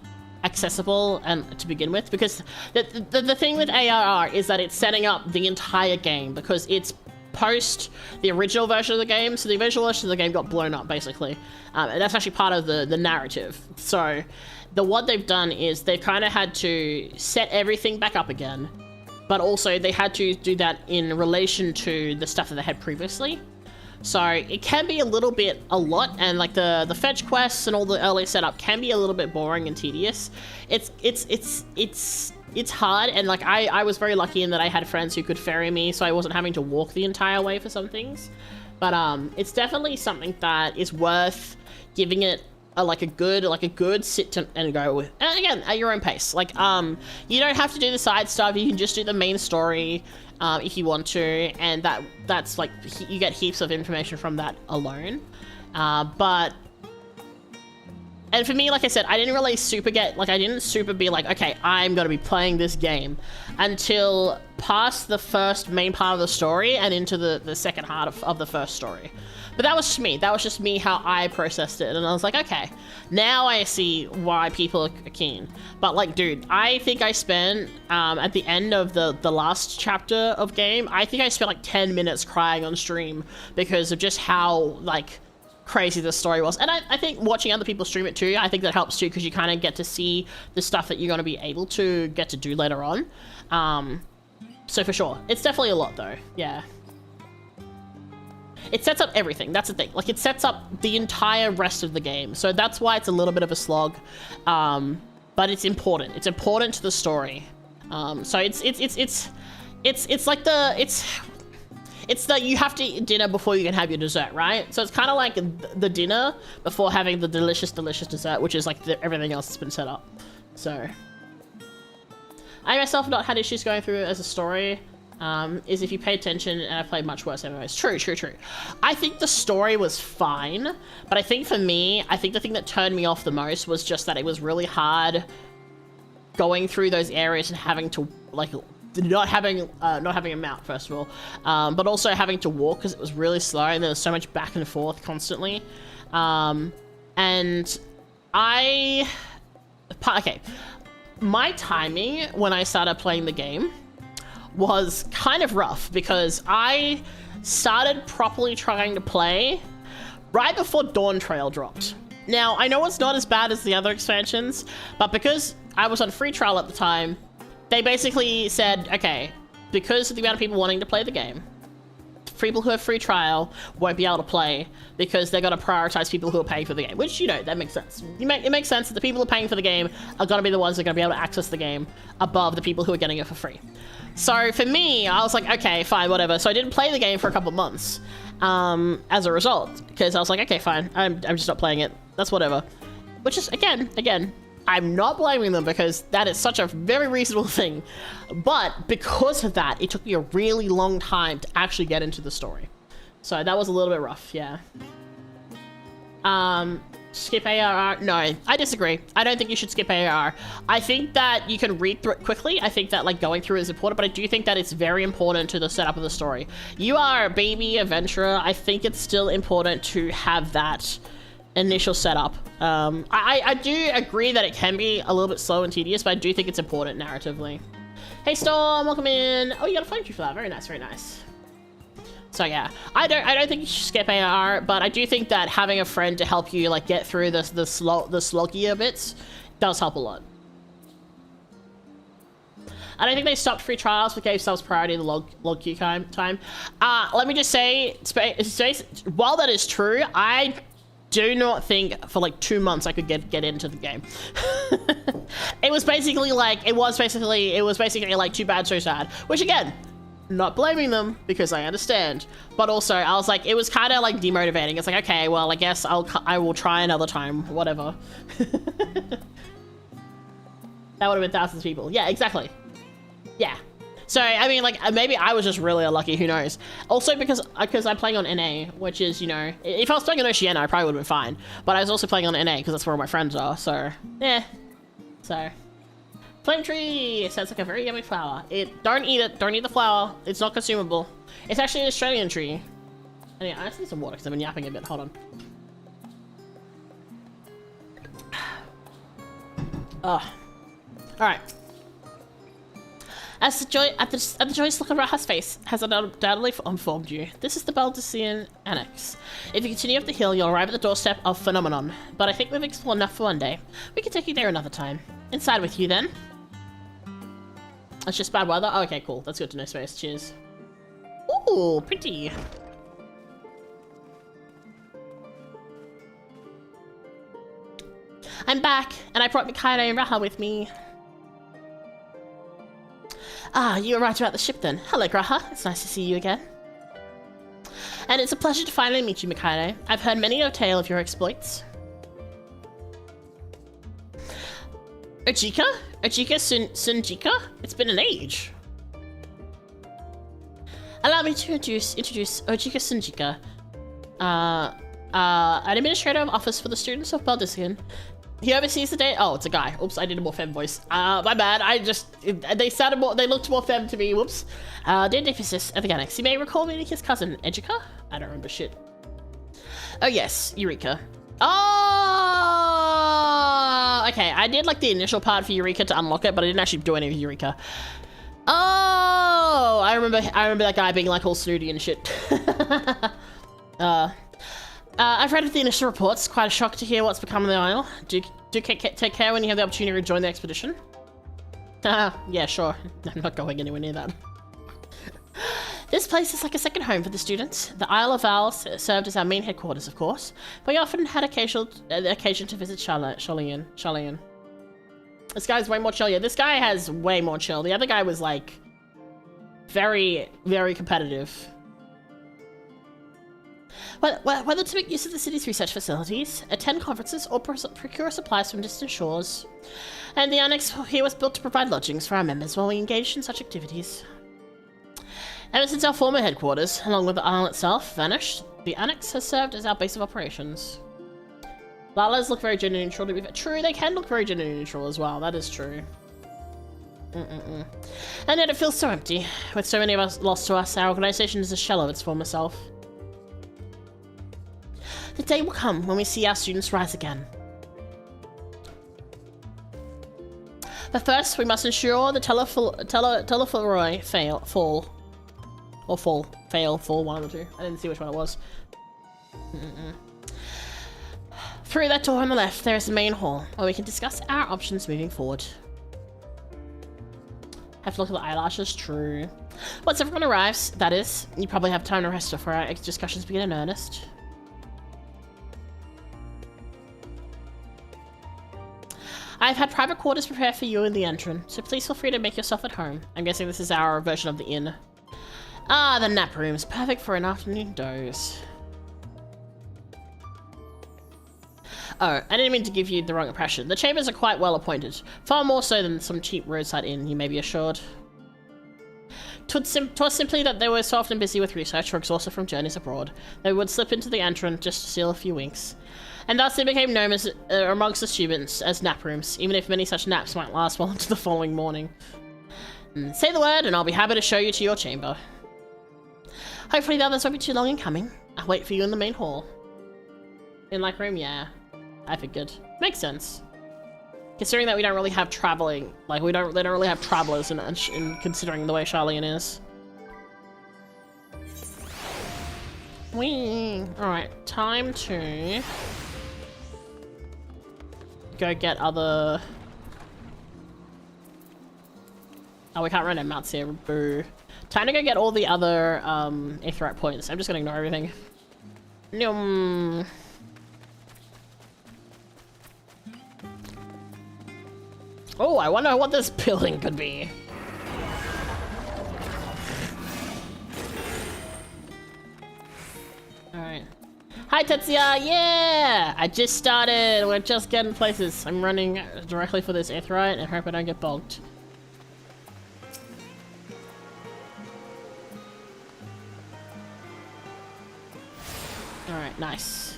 accessible and to begin with, because the thing with ARR is that it's setting up the entire game, because it's post the original version of the game. So the original version of the game got blown up, basically, and that's actually part of the narrative. So what they've done is they've kind of had to set everything back up again, but also they had to do that in relation to the stuff that they had previously. So it can be a lot, and like the fetch quests and all the early setup can be a little bit boring and tedious. It's hard, and like I was very lucky in that I had friends who could ferry me, so I wasn't having to walk the entire way for some things. But it's definitely something that is worth giving it a good sit and go with, and again at your own pace. Like you don't have to do the side stuff, you can just do the main story if you want to, and that's like you get heaps of information from that alone. And for me, like I said, I didn't really I didn't super be like, okay, I'm gonna be playing this game until past the first main part of the story and into the second part of the first story. But that was just me. That was just me, how I processed it. And I was like, okay, now I see why people are keen. But like, dude, I think I spent, at the end of the last chapter of game, I think I spent like 10 minutes crying on stream because of just how, like, crazy the story was. And I think watching other people stream it too, I think that helps too, because you kind of get to see the stuff that you're going to be able to get to do later on. So for sure, it's definitely a lot though. Yeah. It sets up everything. That's the thing. Like, it sets up the entire rest of the game. So that's why it's a little bit of a slog. But it's important. It's important to the story. So it's like it's the you have to eat dinner before you can have your dessert, right? So it's kind of like the dinner before having the delicious dessert, which is like everything else that's been set up. So I myself have not had issues going through it as a story. Is if you pay attention, and I've played much worse MMOs. True. I think the story was fine, but I think for me, I think the thing that turned me off the most was just that it was really hard going through those areas and having to, like, not having a mount, first of all, but also having to walk because it was really slow and there was so much back and forth constantly. And my timing when I started playing the game was kind of rough because I started properly trying to play right before Dawn Trail dropped. Now, I know it's not as bad as the other expansions, but because I was on free trial at the time, they basically said, okay, because of the amount of people wanting to play the game, people who have free trial won't be able to play because they're going to prioritize people who are paying for the game, which, you know, that makes sense. It makes sense that the people who are paying for the game are going to be the ones that are going to be able to access the game above the people who are getting it for free. So for me, I was like, okay, fine, whatever. So I didn't play the game for a couple months as a result, because I was like, okay, fine, I'm just not playing it. That's whatever. Which is, again, I'm not blaming them because that is such a very reasonable thing. But because of that, it took me a really long time to actually get into the story. So that was a little bit rough, yeah. Skip ARR? No, I disagree. I don't think you should skip ARR. I think that you can read through it quickly. I think that like going through it is important, but I do think that it's very important to the setup of the story. You are a baby adventurer. I think it's still important to have that initial setup. I do agree that it can be a little bit slow and tedious, but I do think it's important narratively. Hey Storm, welcome in. Oh, you got a flame tree for that. Very nice, very nice. So yeah, I don't think you should skip AR, but I do think that having a friend to help you like get through the sloggier bits does help a lot. I don't think they stopped free trials but gave subs priority to log queue time. Let me just say, while that is true, I do not think for like 2 months I could get into the game. It was basically like too bad, so sad. Which again, not blaming them because I understand, but also I was like, it was kind of like demotivating. It's like, okay, well, I guess I will try another time, whatever. That would have been thousands of people. Yeah, exactly. Yeah. So I mean, like maybe I was just really unlucky. Who knows? Also because I'm playing on NA, which is, you know, if I was playing on Oceania, I probably would have been fine. But I was also playing on NA because that's where all my friends are. So yeah. So. Flame tree! It sounds like a very yummy flower. Don't eat it. Don't eat the flower. It's not consumable. It's actually an Australian tree. Anyway, I just need some water because I've been yapping a bit. Hold on. Oh. Alright. At the joyous look on Raha's face has undoubtedly informed you. This is the Baldician Annex. If you continue up the hill, you'll arrive at the doorstep of Phenomenon. But I think we've explored enough for one day. We can take you there another time. Inside with you then. It's just bad weather? Oh, okay, cool. That's good to know, Space. Cheers. Ooh, pretty. I'm back, and I brought Mikado and Raha with me. Ah, you arrived about the ship then. Hello, Raha. It's nice to see you again. And it's a pleasure to finally meet you, Mikado. I've heard many a tale of your exploits. Ojika? Ojika Sunjika? It's been an age. Allow me to introduce Ojika Sunjika. An administrator of office for the students of Baldician. He oversees the day. Oh, it's a guy. Oops, I did a more femme voice. My bad. They looked more femme to me. Whoops. Dear Deficus of the Annex, you may recall meeting his cousin, Ejika? I don't remember shit. Oh yes, Eureka. Oh, okay. I did like the initial part for Eureka to unlock it, but I didn't actually do any of Eureka. Oh, I remember that guy being like all snooty and shit. I've read the initial reports. Quite a shock to hear what's become of the Isle. Do take care when you have the opportunity to rejoin the expedition. Yeah, sure. I'm not going anywhere near that. This place is like a second home for the students. The Isle of Owls served as our main headquarters, of course, but we often had occasion to visit Charlian. This guy's way more chill. Yeah, this guy has way more chill. The other guy was like very, very competitive. Whether to make use of the city's research facilities, attend conferences, or procure supplies from distant shores. And the annex here was built to provide lodgings for our members while we engaged in such activities. Ever since our former headquarters, along with the isle itself, vanished, the annex has served as our base of operations. Lalas look very gender neutral to be fair. True, they can look very gender neutral as well, that is true. And yet it feels so empty. With so many of us lost to us, our organization is a shell of its former self. The day will come when we see our students rise again. But first, we must ensure the Telefloroi fall, one of the two. I didn't see which one it was. Through that door on the left, there is the main hall, where we can discuss our options moving forward. Have to look at the eyelashes, true. Once everyone arrives, that is, you probably have time to rest before our discussions begin in earnest. I've had private quarters prepared for you in the entrance, so please feel free to make yourself at home. I'm guessing this is our version of the inn. Ah, the nap rooms, perfect for an afternoon doze. Oh, I didn't mean to give you the wrong impression. The chambers are quite well appointed, far more so than some cheap roadside inn, you may be assured. 'Twas simply that they were so often busy with research or exhausted from journeys abroad. They would slip into the antron just to steal a few winks. And thus they became known as, amongst the students as nap rooms, even if many such naps might last well into the following morning. Say the word and I'll be happy to show you to your chamber. Hopefully the others won't be too long in coming. I'll wait for you in the main hall. In like room, yeah. I figured. Makes sense. Considering that we don't really have traveling, like they don't really have travelers in considering the way Charlene is. Whee! Alright, time to go get other... Oh, we can't run mounts here, boo. Time to go get all the other Aetherite points. I'm just gonna ignore everything. Noom. Oh, I wonder what this building could be. Alright. Hi Tetsuya, yeah! I just started, we're just getting places. I'm running directly for this Aetherite and hope I don't get bogged. Alright, nice.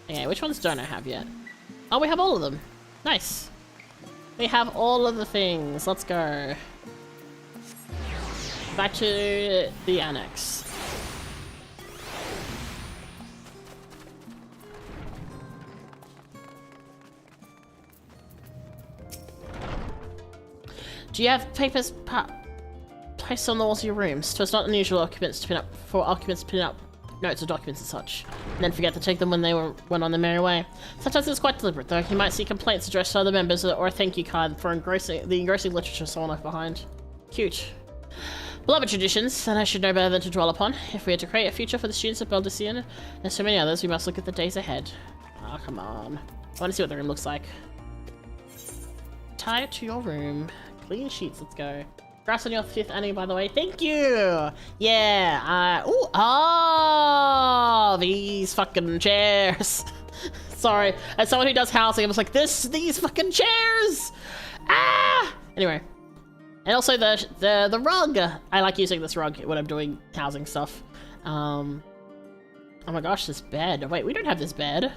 Okay, which ones don't I have yet? Oh, we have all of them. Nice. We have all of the things. Let's go. Back to the annex. Do you have papers placed on the walls of your rooms? So it's not unusual occupants to pin up notes or documents and such, and then forget to take them when they went on their merry way. Sometimes it's quite deliberate, though. You might see complaints addressed to other members or a thank you card for the engrossing literature someone left behind. Cute. Beloved traditions that I should know better than to dwell upon. If we are to create a future for the students of Beldician and so many others, we must look at the days ahead. Oh, come on. I want to see what the room looks like. Tie it to your room. Clean sheets, let's go. Congrats on your 5th annie, by the way. Thank you! Yeah, oh, these fucking chairs. Sorry, as someone who does housing, I was like, these fucking chairs! Ah! Anyway. And also the rug. I like using this rug when I'm doing housing stuff. Oh my gosh, this bed. Wait, we don't have this bed.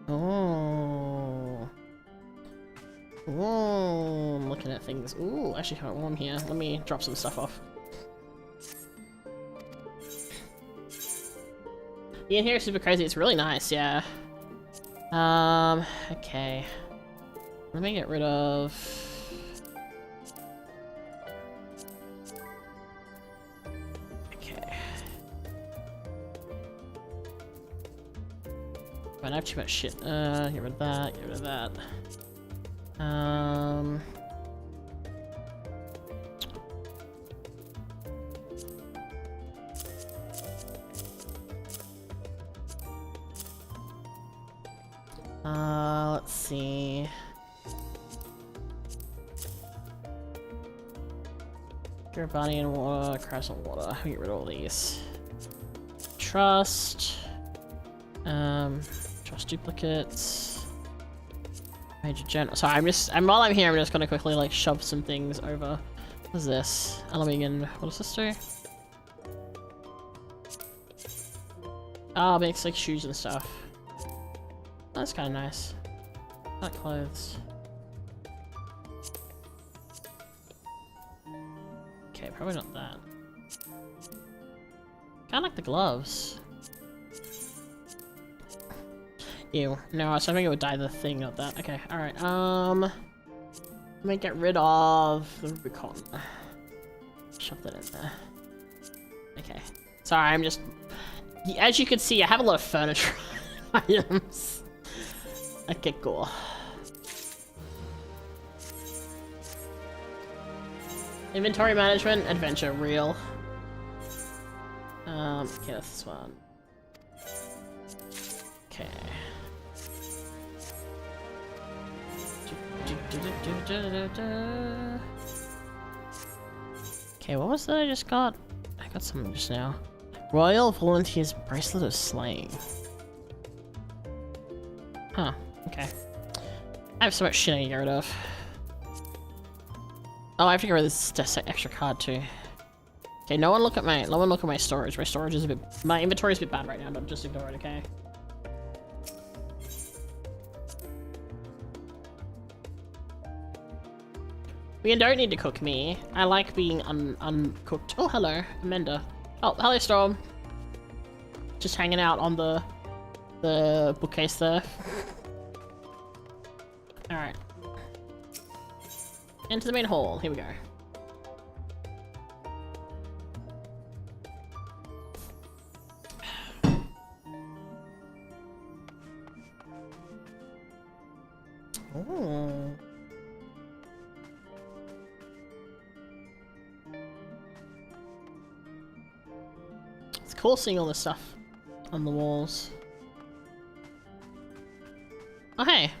Oh. Oh, I'm looking at things. Ooh, actually quite warm here. Let me drop some stuff off. The in here is super crazy. It's really nice, yeah. Okay. Let me get rid of... Okay. I have too much shit. Get rid of that, get rid of that. Let's see. Your body and water, crescent water. Get rid of all these. Trust. Trust duplicates. Major gen. Sorry, while I'm here, I'm just gonna quickly like shove some things over. What is this? Aluminium. What does this do? Oh, it makes like shoes and stuff. That's kind of nice. Not clothes. Okay, probably not that. Kinda like the gloves. Ew. No, I was hoping it would dye the thing, not that. Okay, alright. Let me get rid of the Rubicon. Shove that in there. Okay. Sorry, I'm just... As you can see, I have a lot of furniture items. Okay, cool. Inventory management, adventure, real. Okay, that's this one. Okay. Okay, what was that I just got? I got something just now. Royal Volunteers Bracelet of Slaying. Huh, okay. I have so much shit I need to get rid of. Oh, I have to get rid of this extra card too. Okay, no one look at my storage. My storage is my inventory is a bit bad right now, but just ignore it, okay? We don't need to cook me. I like being uncooked. Oh, hello, Amanda. Oh, hello, Storm. Just hanging out on the bookcase there. All right. Into the main hall. Here we go. Oh. It's cool seeing all this stuff on the walls. Oh, hey.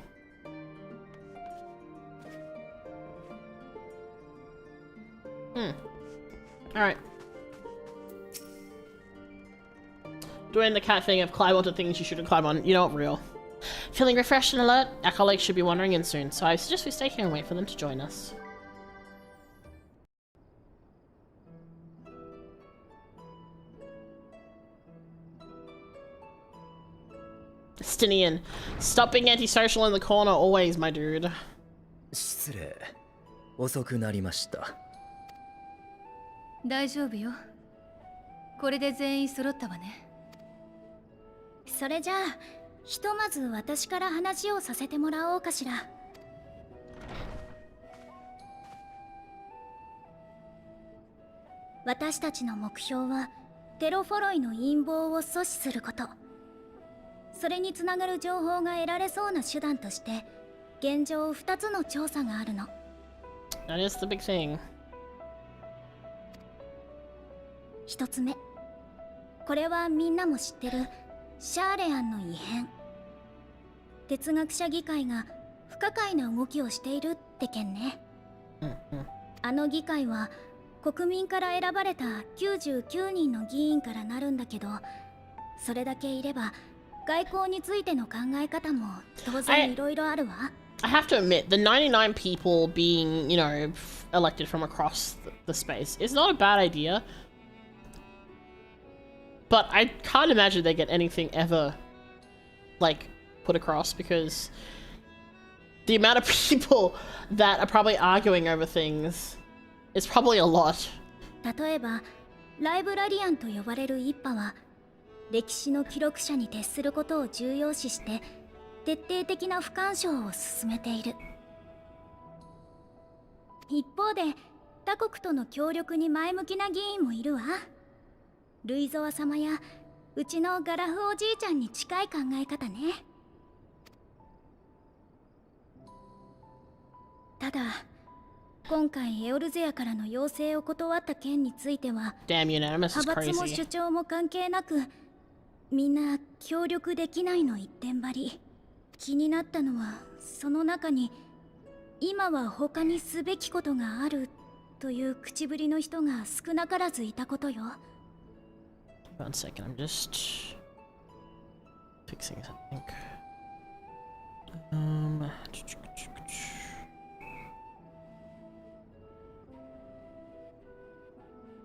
Alright. Doing the cat thing of climb onto things you shouldn't climb on. You know what, real. Feeling refreshed and alert? Our colleagues should be wandering in soon, so I suggest we stay here and wait for them to join us. Stinian, stop being antisocial in the corner always, my dude. 失礼。遅くなりました。大丈夫よ。これで全員揃ったわね。それじゃあ、ひとまず私から話をさせてもらおうかしら。私たちの目標はテロフォロイの陰謀を阻止すること。それにつながる情報が得られそうな手段として現状2つの調査があるの。That is the big thing. 1つ目、これはみんなも知ってるシャーレアンの異変。哲学者議会が不可解な動きをしているって件ね。あの議会は国民から選ばれた99人の議員からなるんだけど、それだけいれば外交についての考え方も当然いろいろあるわ。I have to admit, the 99 people being, you know, elected from across the space is not a bad idea. But I can't imagine they get anything ever, like, put across, because the amount of people that are probably arguing over things is probably a lot. 例えば、ライブラリアンと呼ばれる一派は、歴史の記録者に徹することを重要視して、徹底的な不干渉を進めている。一方で、他国との協力に前向きな議員もいるわ。ルイゾワ様やうちのガラフおじいちゃんに近い考え方ね。ただ今回エオルゼアからの要請を断った件については、派閥も主張も関係なくみんな協力できないの一点張り。気になったのはその中に今は他にすべきことがあるという口ぶりの人が少なからずいたことよ。One second, I'm just fixing something.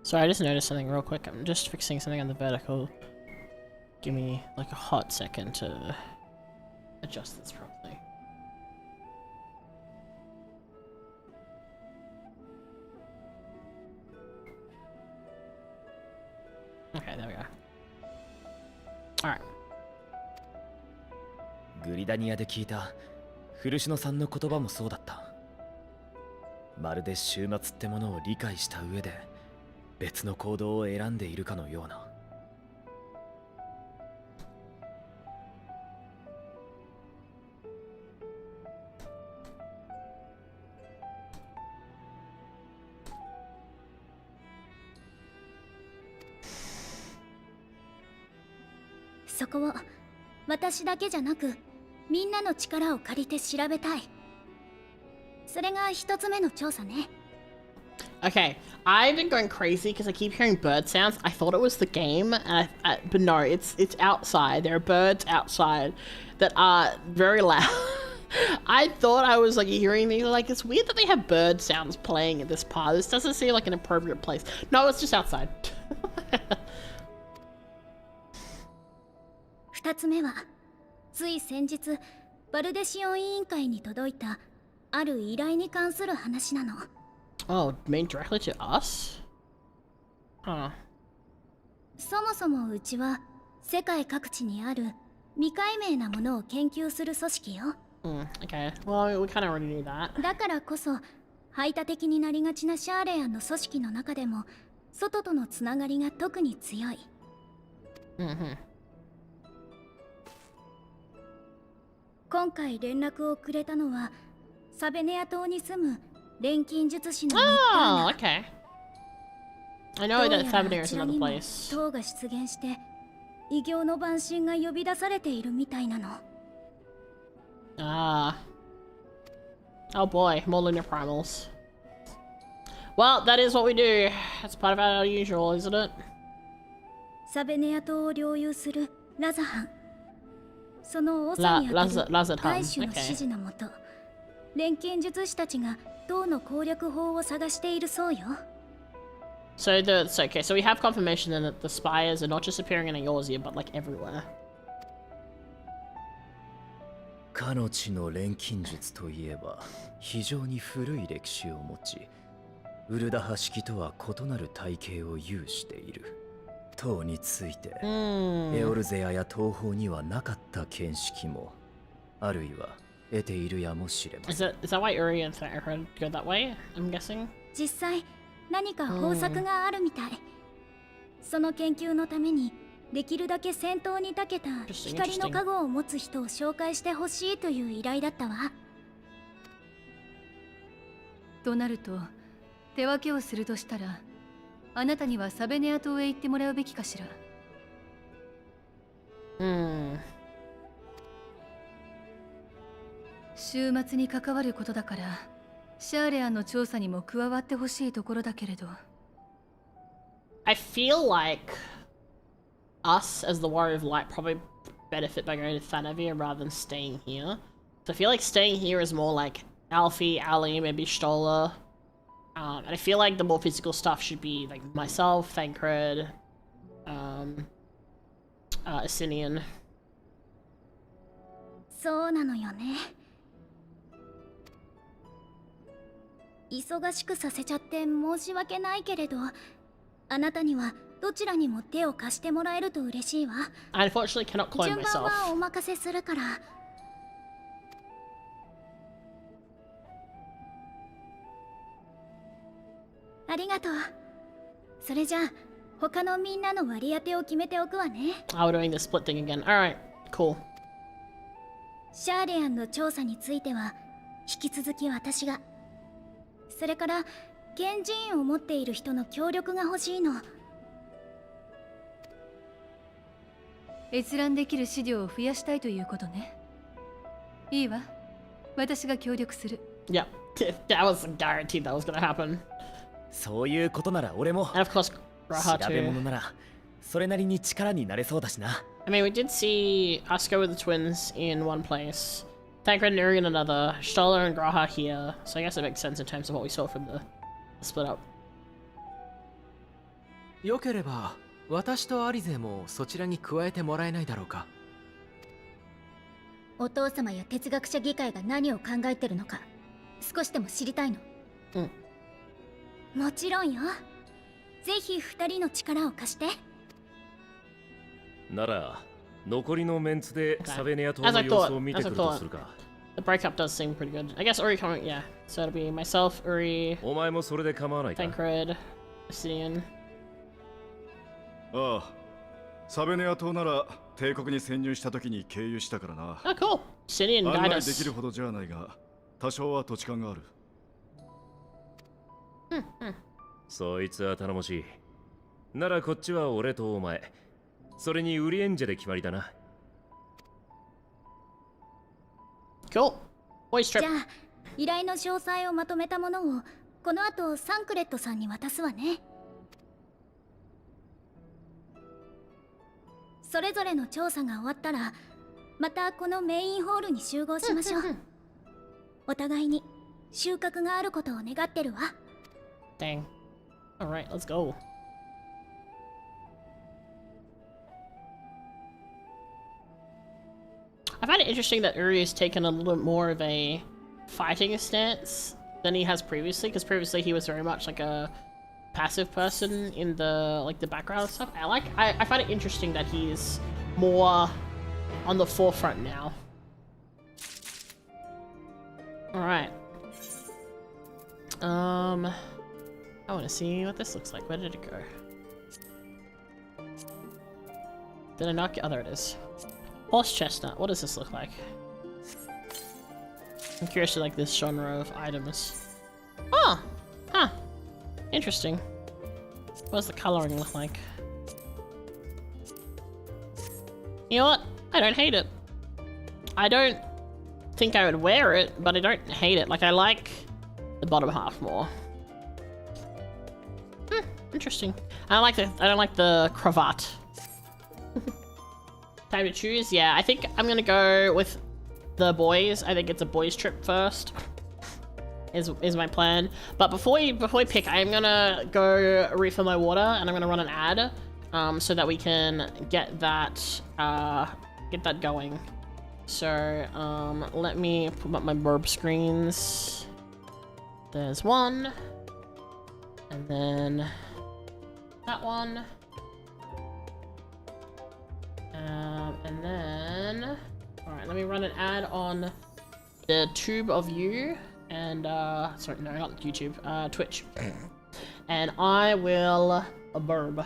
Sorry, I just noticed something real quick. I'm just fixing something on the vertical. Give me like a hot second to adjust this properly. Okay, there we go. Alright. グリダニアで聞いた古篠さんの言葉もそうだった。まるで終末ってものを理解した上で別の行動を選んでいるかのような。そこを私だけじゃなくみんなの力を借りて調べたい。それが一つ目の調査ね。Okay, I've been going crazy because I keep hearing bird sounds. I thought it was the game, and but no, it's outside. There are birds outside that are very loud. I thought I was like hearing these, like it's weird that they have bird sounds playing at this part. This doesn't seem like an appropriate place. No, it's just outside. 2つ目はつい先日バルデシオン委員会に届いたある依頼に関する話なの。 Oh, made directly to us? Huh. そもそもうちは世界各地にある未解明なものを研究する組織よ。Okay. Well, we kind of already knew that. だからこそ排他的になりがちなシャーレアンの組織の中でも外とのつながりが特に強い。今回連絡をくれたのはサベネア島に住む錬金術師のミッターナ。 Oh, okay. I know that Fabnir is another place. 塔が出現して異形の万神が呼び出されているみたいなの。Ah. Oh boy, more lunar primals. Well, that is what we do. That's part of our usual, isn't it? サベネア島を領有するラザハン。その長にあたる大使の指示のもと、錬金術師たちが塔の攻略法を探しているそうよ。So okay, so we have confirmation then that the spires are not just appearing in Eorzea, but like everywhere. かの地の錬金術といえば非常に古い歴史を持ち、ウルダハ式とは異なる体系を有している。塔について、エオルゼアや東方にはなかった見識も、あるいは得ているやもしれません。Is that why Uri and Thera go that way? I'm guessing. 実際何か方策があるみたい。その研究のためにできるだけ戦闘に長けた光の加護を持つ人を紹介してほしいという依頼だったわ。となると手分けをするとしたら、あなたにはサベネア島へ行ってもらうべきかしら。週末に関わることだから、シャーレアンの調査にも加わってほしいところだけれど。I feel like us as the Warrior of Light probably benefit by going to Thanavia rather than staying here. So I feel like staying here is more like Alfie, Ali, maybe Stola. And I feel like the more physical stuff should be like myself, Thancred, Asinian. そうなのよね。忙しくさせちゃって申し訳ないけれど、あなたにはどちらにも手を貸してもらえると嬉しいわ。I unfortunately cannot clone 順番 myself. はお任せするから。ありがとう。それじゃあ他のみんなの割り当てを決めておくわね。Oh, we're doing the split thing again. Alright, cool. シャーレアンの調査については引き続き私が。それから賢人を持っている人の協力が欲しいの。閲覧できる資料を増やしたいということね。いいわ。私が協力する。Yep. That was guaranteed that was gonna happen. そういうことなら俺も。 And of course, 調 Raha べ too. 物ならそれなりに力になれそうだしな。I mean, we did see us go with the twins in one place. Thancred and Uri in another. Stola and Graha here. So I guess it makes sense in terms of what we saw from the split up. よければ私とアリゼもそちらに加えてもらえないだろうか。お父様や哲学者議会が何を考えてるのか少しでも知りたいの。もちろんよ。ぜひ二人の力を貸して。なら残りのメンツで Okay. サベネア島 As の I 様 thought, 子を見て as く I るとす thought. るか。 The breakup does seem pretty good. I guess Uri coming, yeah. So it'll be myself, Uri, お前もそれで構わないか。 Thancred, Obsidian. ああ、サベネア島なら帝国に潜入した時に経由したからな。 Oh, cool. Obsidian 案 guide 内でき us. るほどじゃないが、多少は土地勘がある。そいつは頼もしい。ならこっちは俺とお前。それにウリエンジェで決まりだな。Cool. Boys じ trip. ゃあ依頼の詳細をまとめたものをこの後サンクレットさんに渡すわね。それぞれの調査が終わったらまたこのメインホールに集合しましょう。お互いに収穫があることを願ってるわ。 Dang. Alright, let's go. I find it interesting that Uri has taken a little bit more of a fighting stance than he has previously, because previously he was very much like a passive person in the background and stuff. I find it interesting that he's more on the forefront now. Alright. I want to see what this looks like. Where did it go? Did I not get? Oh, there it is. Horse chestnut. What does this look like? I'm curious to like this genre of items. Oh! Huh. Interesting. What does the coloring look like? You know what? I don't hate it. I don't think I would wear it, but I don't hate it. Like, I like the bottom half more. Interesting. I don't like the cravat. Time to choose? Yeah, I think I'm gonna go with the boys. I think it's a boys trip first. Is my plan. But before we pick, I'm gonna go refill my water and I'm gonna run an ad so that we can get that going. So let me put up my burb screens. There's one. And then that one. And then alright, let me run an ad on the tube of you and sorry, no, not YouTube, Twitch. And I will burb.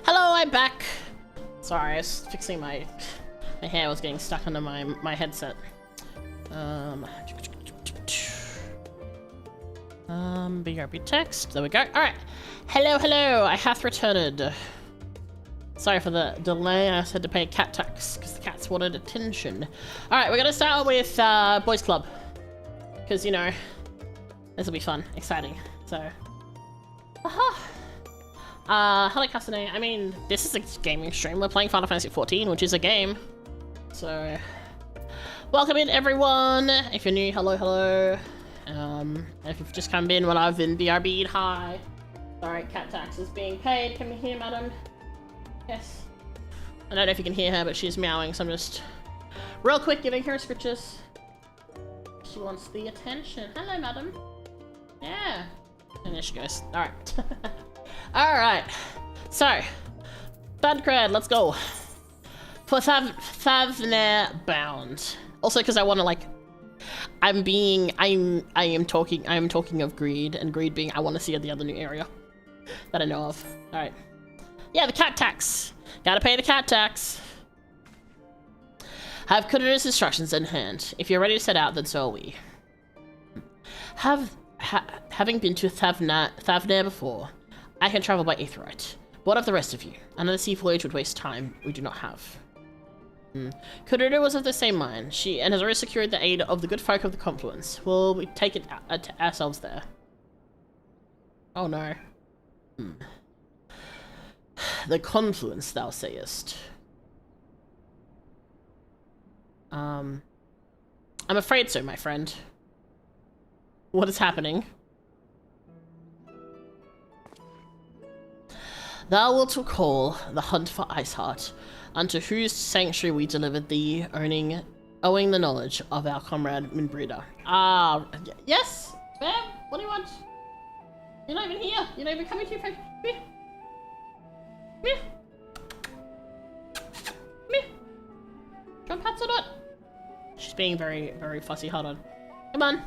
Hello, I'm back. Sorry, I was fixing my hair was getting stuck under my headset. BRB text. There we go. All right. Hello, hello. I hath returned. Sorry for the delay. I just had to pay cat tax because the cats wanted attention. All right, we're gonna start with Boys Club because you know this will be fun, exciting. So, hello, Castanet. I mean, this is a gaming stream. We're playing Final Fantasy XIV, which is a game. So, welcome in, everyone. If you're new, hello, hello. If you've just come in when I've been BRB'd, hi. Sorry, cat tax is being paid. Can we hear, madam? Yes. I don't know if you can hear her, but she's meowing, so I'm just real quick giving her scritches. She wants the attention. Hello, madam. Yeah. And there she goes. Alright. Alright. So, bad cred, let's go. For Thavner bound. Also, because I want to like I am talking of greed, and greed being I want to see the other new area that I know of. Alright. Yeah, the cat tax. Gotta pay the cat tax. Have Kururu's instructions in hand. If you're ready to set out, then so are we. Having been to Thavner before, I can travel by Aetheryte. What of the rest of you? Another sea voyage would waste time we do not have. Kururu was of the same mind. She has already secured the aid of the good folk of the Confluence. Will we take it ourselves there? Oh no. The Confluence, thou sayest. I'm afraid so, my friend. What is happening? Thou wilt recall the hunt for Iceheart, unto whose sanctuary we delivered thee, owing the knowledge of our comrade Minbrida. Yes? Ma'am? What do you want? You're not even here. You're not even coming to your friend. Me. Me. Me. Jump pats or not? She's being very, very fussy. Hold on. Come on.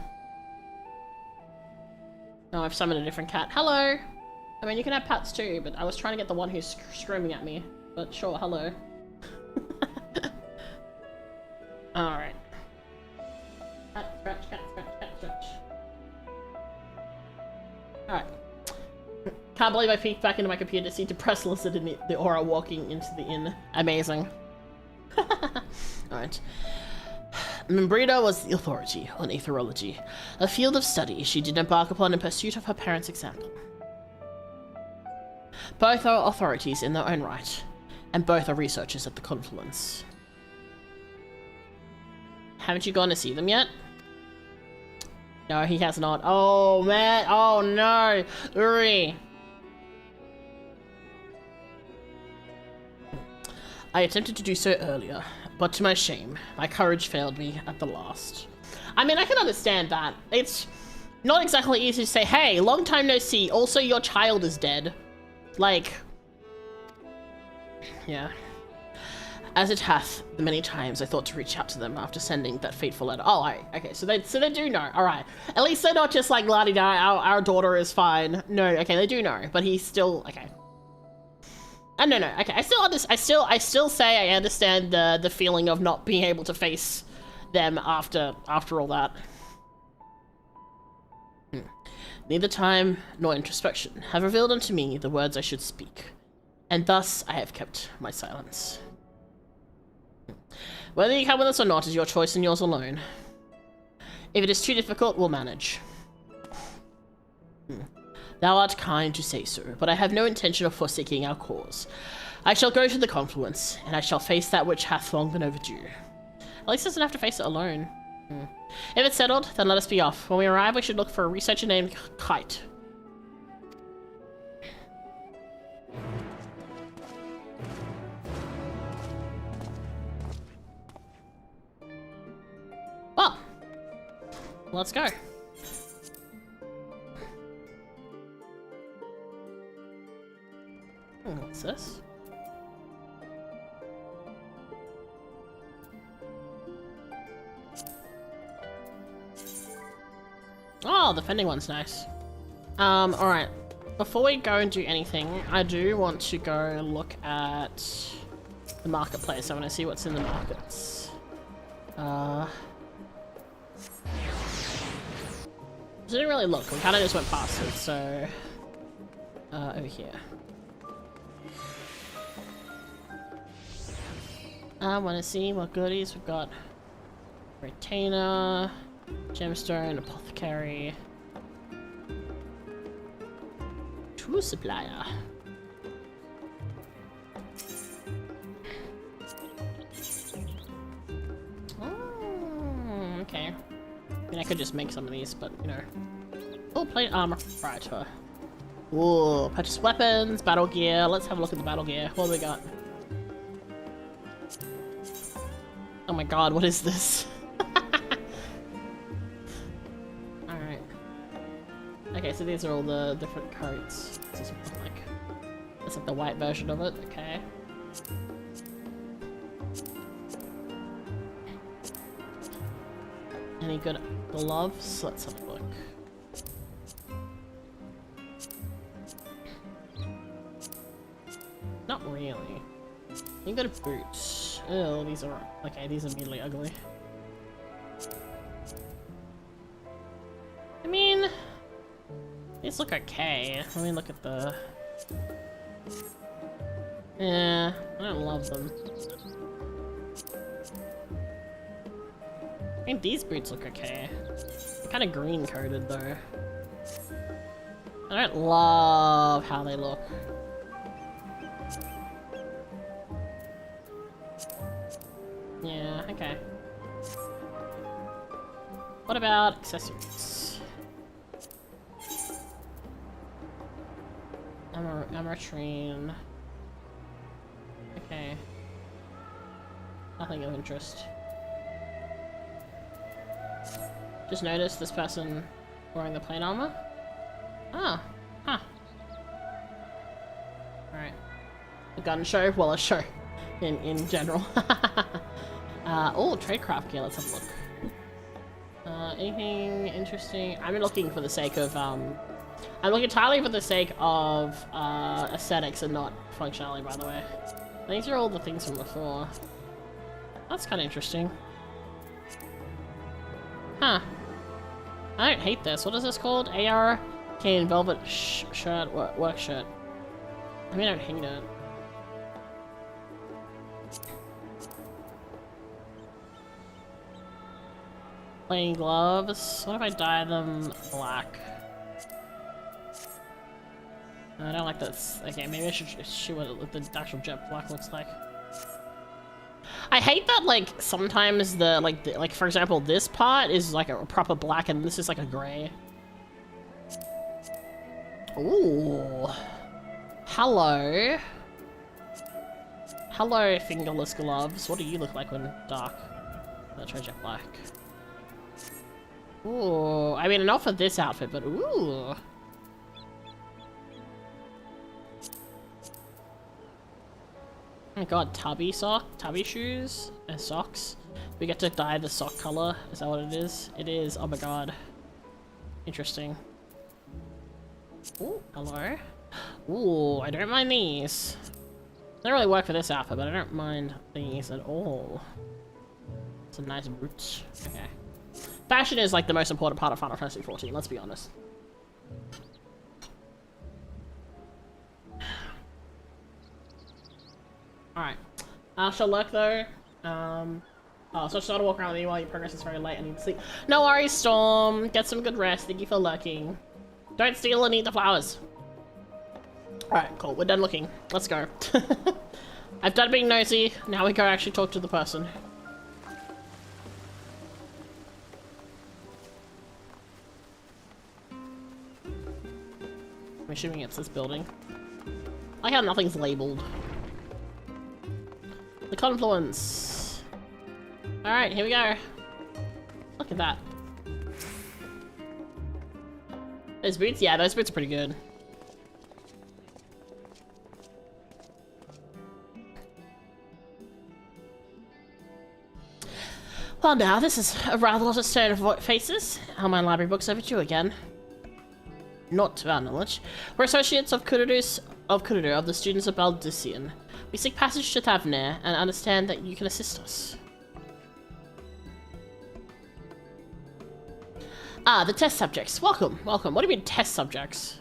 Oh, I've summoned a different cat. Hello. I mean, you can have pats too, but I was trying to get the one who's screaming at me. But sure, hello. Alright. Cat, scratch, cat, scratch, cat, scratch. Alright. Can't believe I peeked back into my computer to see depressed lizard in the aura walking into the inn. Amazing. Alright. Minbrida was the authority on aetherology, a field of study she did embark upon in pursuit of her parents' example. Both are authorities in their own right, and both are researchers at the Confluence. Haven't you gone to see them yet? No, he has not. Oh, man. Oh, no. Uri. I attempted to do so earlier, but to my shame, my courage failed me at the last. I mean, I can understand that. It's not exactly easy to say, hey, long time no see, also your child is dead. Like, yeah. As it hath, the many times I thought to reach out to them after sending that fateful letter. Oh, okay, so they do know. All right, at least they're not just like la-di-da. Our daughter is fine. No, okay, they do know, but he's still okay. No, okay. I still say I understand the feeling of not being able to face them after all that. Neither time nor introspection have revealed unto me the words I should speak, and thus I have kept my silence. Whether you come with us or not is your choice and yours alone. If it is too difficult, we'll manage. Thou art kind to say so, but I have no intention of forsaking our cause. I shall go to the Confluence, and I shall face that which hath long been overdue. At least doesn't have to face it alone. If it's settled, then let us be off. When we arrive, we should look for a researcher named Kite. Well, let's go. What's this? Oh, the fending one's nice. Alright. before we go and do anything, I do want to go look at the marketplace. I want to see what's in the markets. Didn't really look. We kind of just went past it. So over here. I want to see what goodies we've got. Retainer, gemstone, apothecary, tool supplier. Oh, okay. I mean, I could just make some of these, but you know. Oh, plate armor. Right. Ooh, purchase weapons, battle gear. Let's have a look at the battle gear. What do we got? Oh my god, what is this? Alright. Okay, so these are all the different coats. This is like the white version of it, okay. Any good gloves? Let's have a look. Not really. You got a boot. Oh, these are okay. These are immediately ugly. I mean, these look okay. Let me look at the. Yeah, I don't love them. I mean, these boots look okay. Kind of green coated though. I don't love how they look. Yeah, okay. What about accessories? Ametrine. Okay. Nothing of interest. Just noticed this person wearing the plate armor. Ah, huh. Alright. A gun show? Well, a show. In general. Oh, tradecraft gear, let's have a look. Anything interesting? I'm looking for the sake of, I'm looking entirely for the sake of, aesthetics and not functionality, by the way. These are all the things from before. That's kind of interesting. Huh. I don't hate this. What is this called? AR cane velvet shirt, work shirt. I mean, I don't hate it. Plain gloves. What if I dye them black? I don't like this. Okay, maybe I should see what the actual jet black looks like. I hate that, like, sometimes like for example, this part is like a proper black and this is like a gray. Ooh. Hello. Hello, fingerless gloves. What do you look like when dark? Let's try jet black. Ooh, I mean, not for this outfit, but ooh. Oh my god, tubby shoes and socks. We get to dye the sock color. Is that what it is? It is. Oh my god. Interesting. Ooh, hello. Ooh, I don't mind these. They don't really work for this outfit, but I don't mind these at all. Some nice boots. Okay. Fashion is like the most important part of Final Fantasy XIV, let's be honest. Alright. I shall lurk though. Oh, so I just gotta walk around with you while your progress is very late. I need to sleep. No worries, Storm. Get some good rest. Thank you for lurking. Don't steal and eat the flowers. Alright, cool. We're done looking. Let's go. I've done being nosy. Now we go actually talk to the person. I'm assuming it's this building. I like how nothing's labeled. The confluence. Alright, here we go. Look at that. Those boots? Yeah, those boots are pretty good. Well now, this is a rather lot of stone of faces. How my library books over to you again. not to our knowledge. We're associates of Kururu of the students of Baldician. We seek passage to Thavnair and understand that you can assist us. Ah, the test subjects. Welcome, welcome. What do you mean test subjects?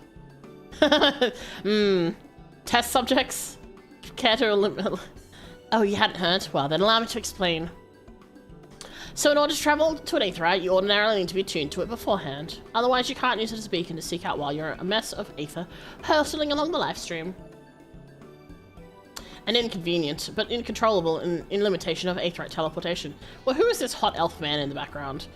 Test subjects? Care to Oh, you hadn't heard? Well, then allow me to explain. So in order to travel to an aetherite, you ordinarily need to be attuned to it beforehand. Otherwise, you can't use it as a beacon to seek out while you're a mess of aether hurtling along the live stream. An inconvenient, but incontrollable in limitation of aetherite teleportation. Well, who is this hot elf man in the background?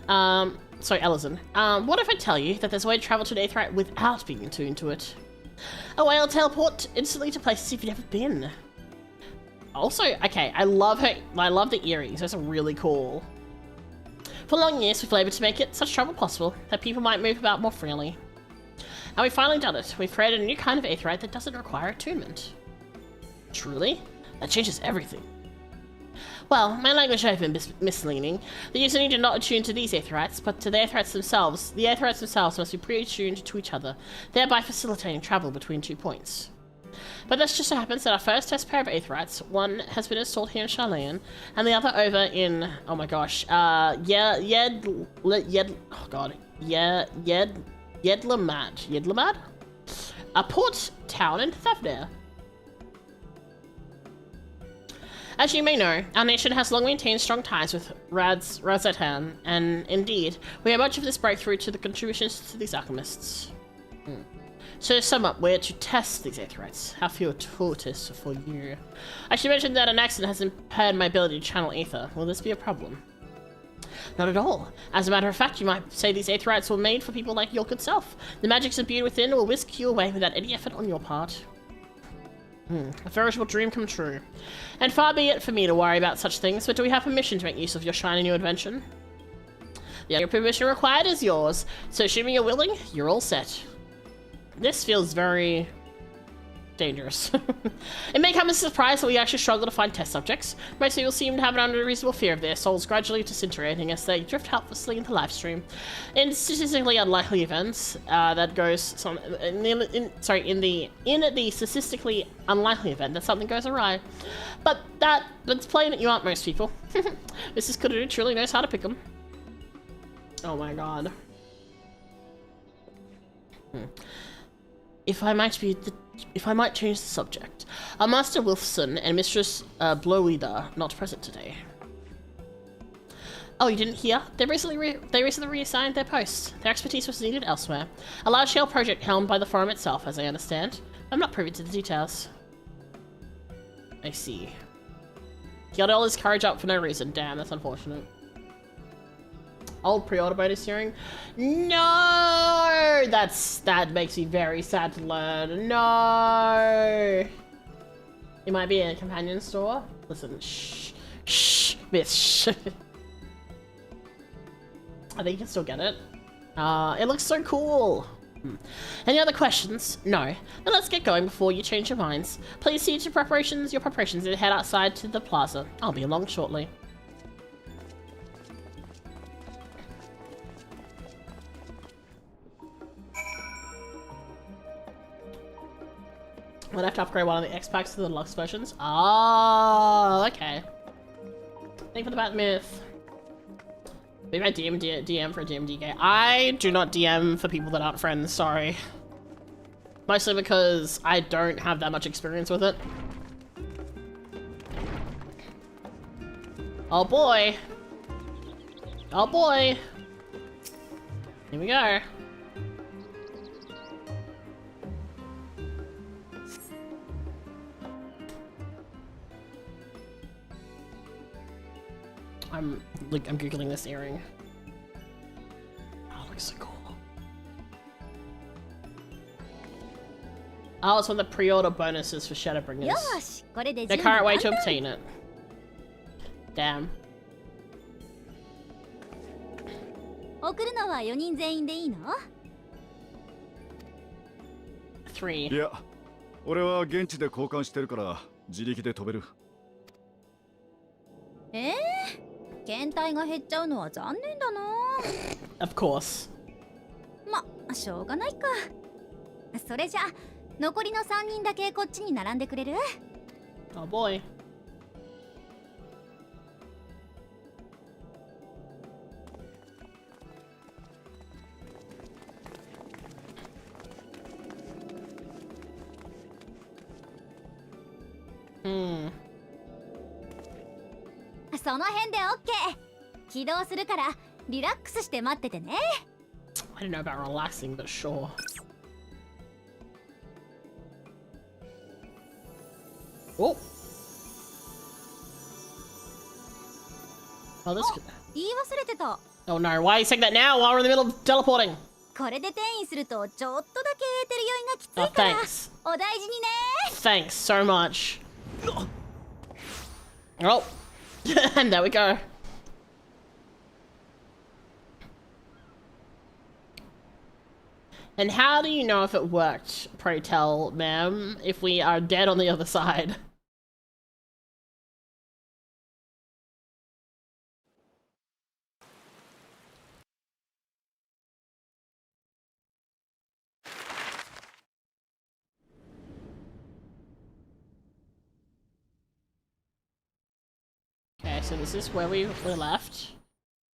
Sorry, Ellison. What if I tell you that there's a way to travel to an aetherite without being attuned to it? A way to teleport instantly to places you've never been. Also, okay, I love the earrings. Those are really cool. For long years, we've labored to make it such travel possible that people might move about more freely. And we've finally done it. We've created a new kind of aetherite that doesn't require attunement. Truly? That changes everything. Well, my language may have been misleading. The user needed not attune to these aetherites, but to the aetherites themselves. The aetherites themselves must be pre-attuned to each other, thereby facilitating travel between 2 points. But this just so happens that our first test pair of aetherites, one has been installed here in Charlayan, and the other over in, oh my gosh, Yedlamad? A port town in Thavnair. As you may know, our nation has long maintained strong ties with Razatan, and indeed, we owe much of this breakthrough to the contributions to these alchemists. So to sum up, we're to test these aetherites. How fortuitous for you. I should mention that an accident has impaired my ability to channel aether. Will this be a problem? Not at all. As a matter of fact, you might say these aetherites were made for people like your good self. The magics imbued within will whisk you away without any effort on your part. A veritable dream come true. And far be it for me to worry about such things, but do we have permission to make use of your shiny new invention? The only permission required is yours, so assuming you're willing, you're all set. This feels very dangerous. It may come as a surprise that we actually struggle to find test subjects. Most people seem to have an unreasonable fear of their souls gradually disintegrating as they drift helplessly into live stream. In statistically unlikely events, that goes in the statistically unlikely event that something goes awry. But that's plain that you aren't most people. Mrs. Kururu truly knows how to pick them. Oh my god. If I might change the subject. Our Master Wilson and Mistress Blowida not present today. Oh, you didn't hear? They recently reassigned their posts. Their expertise was needed elsewhere. A large-scale project helmed by the forum itself, as I understand. I'm not privy to the details. I see. He got all his courage up for no reason. Damn, that's unfortunate. Old pre-order bonus hearing? No! That makes me very sad to learn. No! It might be a companion store. Listen, shh. Shh. Miss, shh. I think you can still get it. It looks so cool. Any other questions? No. Then let's get going before you change your minds. Please see to your preparations and head outside to the plaza. I'll be along shortly. I'm gonna have to upgrade one of the X-Packs to the deluxe versions. Oh, okay. Thank you for the bat myth. Maybe I DM for a DMD game. I do not DM for people that aren't friends, sorry. Mostly because I don't have that much experience with it. Oh boy. Oh boy. Here we go. I'm googling this earring. Oh, it looks so cool. Oh, it's one of the pre-order bonuses for Shadowbringers. The current way to obtain it. Damn. 送るのは4人全員でいいの? 3. いや、俺は現地で交換してるから自力で飛べる。検体が減っちゃうのは残念だな。Of course. ま、しょうがないか。それじゃ残りの3人だけこっちに並んでくれる？ Oh boy. Hmm. その辺で OK。起動するからリラックスして待っててね。I don't know about relaxing, but sure. Oh. Oh, this could... 言い忘れてた。 Oh no, why are you saying that now while we're in the middle of teleporting? これで転移するとちょっとだけエーテル酔いがきつ Oh, いから、 thanks. お大事にね。 Thanks so much. Oh. And there we go. And how do you know if it worked, pray tell, ma'am, if we are dead on the other side? Okay, so this is where we left.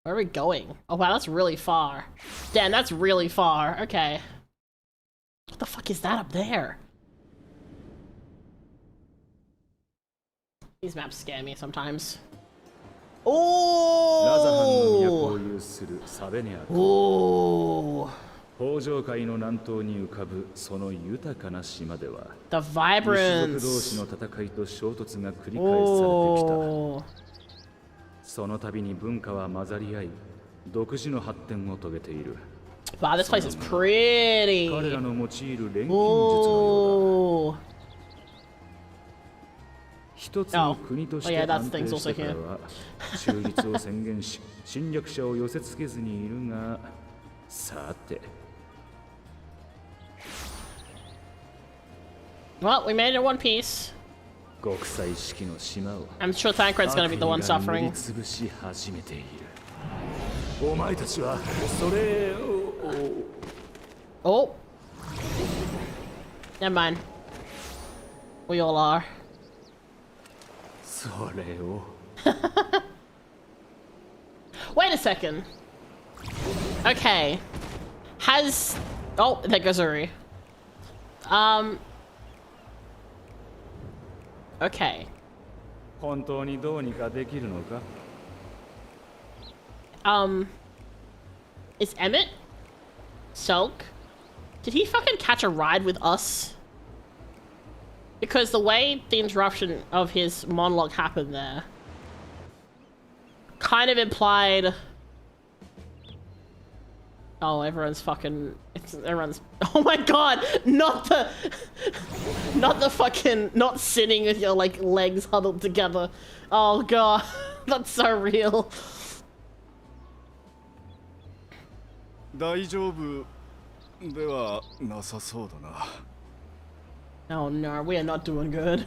Where are we going? Oh wow, that's really far. Damn, that's really far. Okay. What the fuck is that up there? These maps scare me sometimes. Oh! Oh! The vibrance. Oh. その度に文化は混ざり合い、独自の発展を遂げている。Wow, this place is pretty. 彼らの用いる錬金術のようだ。一つの国として安定してからは中立を宣言し、侵略者を寄せ付けずにいるが、さて。Well, we made it in one piece. 国際式の島を I'm sure Thancred's gonna be the one suffering. 潰し始めている。お前たちはそれを。 Oh. Never mind. We all are. それを。Wait a second. Okay. Has... Oh, there goes Uri. Okay. 本当にどうにかできるのか? Is Emmett? Sulk? Did he fucking catch a ride with us? Because the way the interruption of his monologue happened there kind of implied... Oh, everyone's fucking... everyone's... Oh my god! Not the fucking... Not sitting with your, like, legs huddled together. Oh god. That's so real. 大丈夫ではなさそうだな。Oh no, we are not doing good.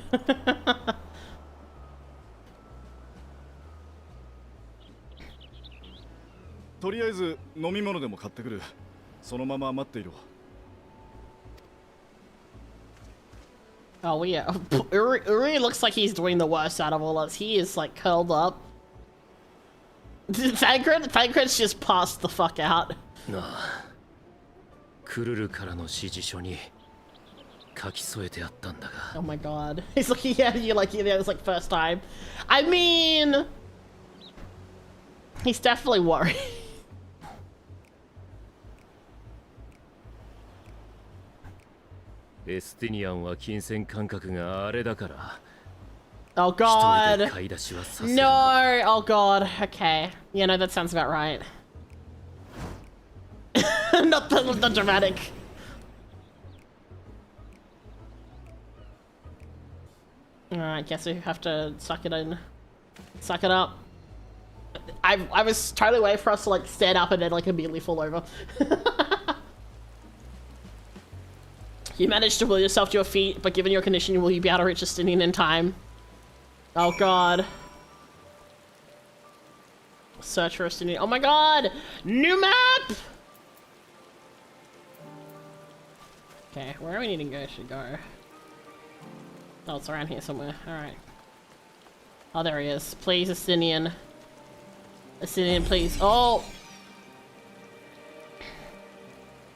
とりあえず飲み物でも買ってくる。そのまま待っていろ。Oh yeah, Uri looks like he's doing the worst out of all us. He is like curled up. Thancred's just passed the fuck out. なあ、クルルからの指示書に書き添えてあったんだが。Oh my god, he's looking at you like it's like first time. I mean, he's definitely worried. エスティニアンは金銭感覚があれだから。 Oh god. No. Oh god. Okay. Yeah, no, that sounds about right. Not the dramatic. Alright, guess we have to suck it in. Suck it up. I was totally waiting for us to like stand up and then like immediately fall over. You managed to will yourself to your feet, but given your condition, will you be able to reach Justinian in time? Oh god. Search for Justinian. Oh my god! New map! Okay, where are we needing to go? Oh, it's around here somewhere. Alright. Oh, there he is. Please, Asinian. Asinian, please. Oh!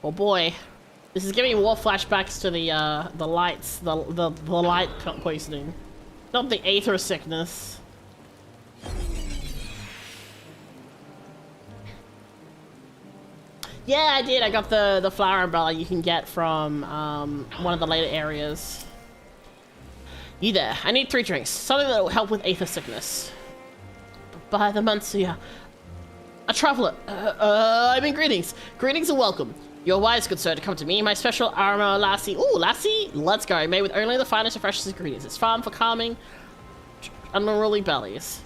Oh boy. This is giving me more flashbacks to the lights, the light poisoning. Not the aether sickness. Yeah, I did. I got the flower umbrella you can get from one of the later areas. You there? I need 3 drinks. Something that will help with aether sickness. By the Mancia. A traveler. I mean greetings. Greetings and welcome. You're wise, good sir, to come to me. My special armor lassie. Ooh, lassie? Let's go. Made with only the finest and freshest ingredients. It's farm for calming unruly bellies.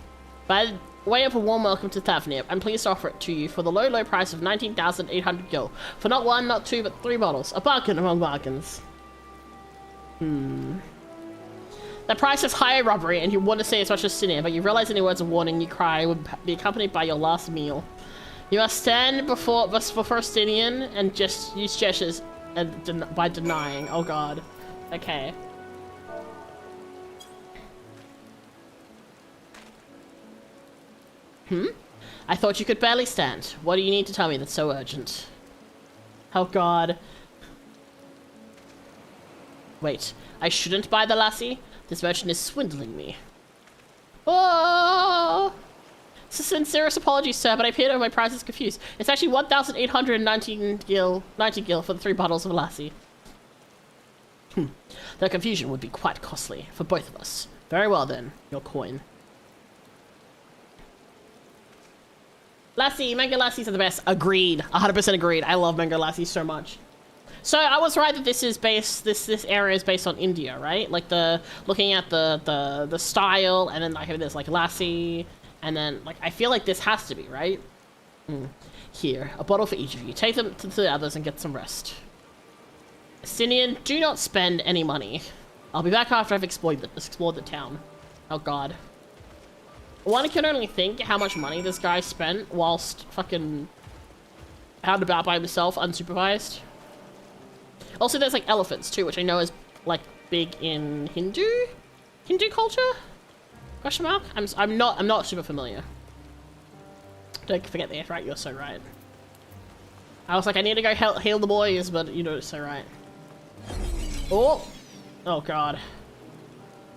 By way of a warm welcome to Thavnir, I'm pleased to offer it to you for the low price of 19,800 gil. For not 1, not 2, but 3 bottles. A bargain among bargains. The price is higher robbery, and you want to say as much as Sinir, but you realize any words of warning you cry would be accompanied by your last meal. You must stand before Stinian and just use gestures by denying. Oh god. Okay. I thought you could barely stand. What do you need to tell me that's so urgent? Oh god. Wait, I shouldn't buy the lassie? This merchant is swindling me. Oh! Sincerest apologies, sir, but I appear to my price is confused. It's actually 1,819 gil, 90 gil for the 3 bottles of lassie. The confusion would be quite costly for both of us. Very well then, your coin. Lassie, mango lassies are the best. Agreed. 100% agreed. I love mango lassies so much. So I was right that this is based. This area is based on India, right? Like looking at the style, and then like there's like lassie, and then like I feel like this has to be right. Here, a bottle for each of you. Take them to the others and get some rest. Sinian, do not spend any money. I'll be back after I've explored the town. Oh god. One can only think how much money this guy spent whilst fucking out about by himself, unsupervised. Also, there's like elephants too, which I know is like big in Hindu culture. Question mark? I'm not super familiar. Don't forget the F, right? You're so right. I was like, I need to go heal the boys, but you know it's so right. Oh, oh god.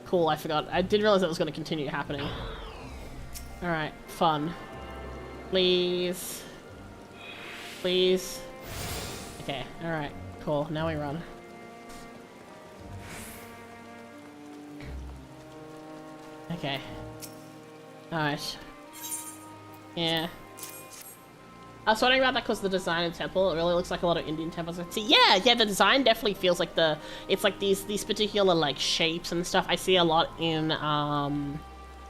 Cool, I forgot. I didn't realize that was going to continue happening. All right, fun. Please, please. Okay, all right. Cool, now we run. Okay. Alright. Yeah. I was wondering about that because the design of the temple, it really looks like a lot of Indian temples. See, yeah, the design definitely feels like it's like these particular like shapes and stuff I see a lot in,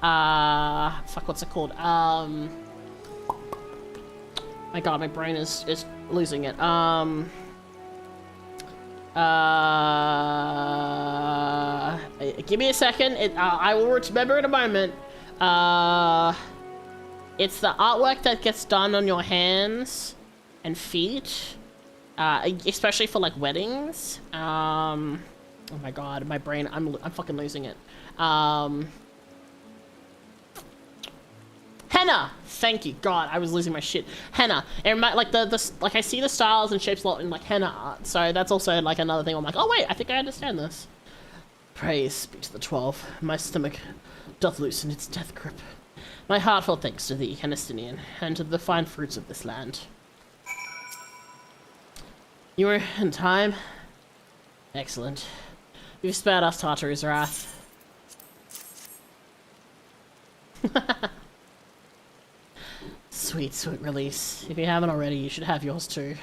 fuck, what's it called? My god, my brain is losing it. Give me a second. I will remember in a moment. It's the artwork that gets done on your hands and feet, especially for like weddings. Oh my god, my brain. I'm fucking losing it. Henna! Thank you, God, I was losing my shit. Henna. And like like I see the styles and shapes a lot in like henna art, so that's also like another thing. I'm like, oh wait, I think I understand this. Praise be to the 12. My stomach doth loosen its death grip. My heartfelt thanks to thee, Canistinian, and to the fine fruits of this land. You were in time. Excellent. You've spared us Tartaru's wrath. Sweet, sweet release. If you haven't already, you should have yours too.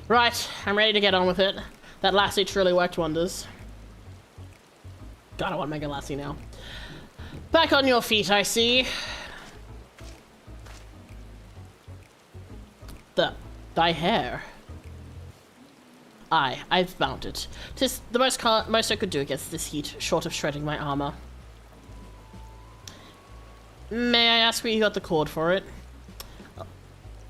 Right, I'm ready to get on with it. That lassie truly worked wonders. God, I want Mega Lassie now. Back on your feet, I see. Thy hair. Aye, I've found it. 'Tis the most I could do against this heat, short of shredding my armor. May I ask where you got the cord for it?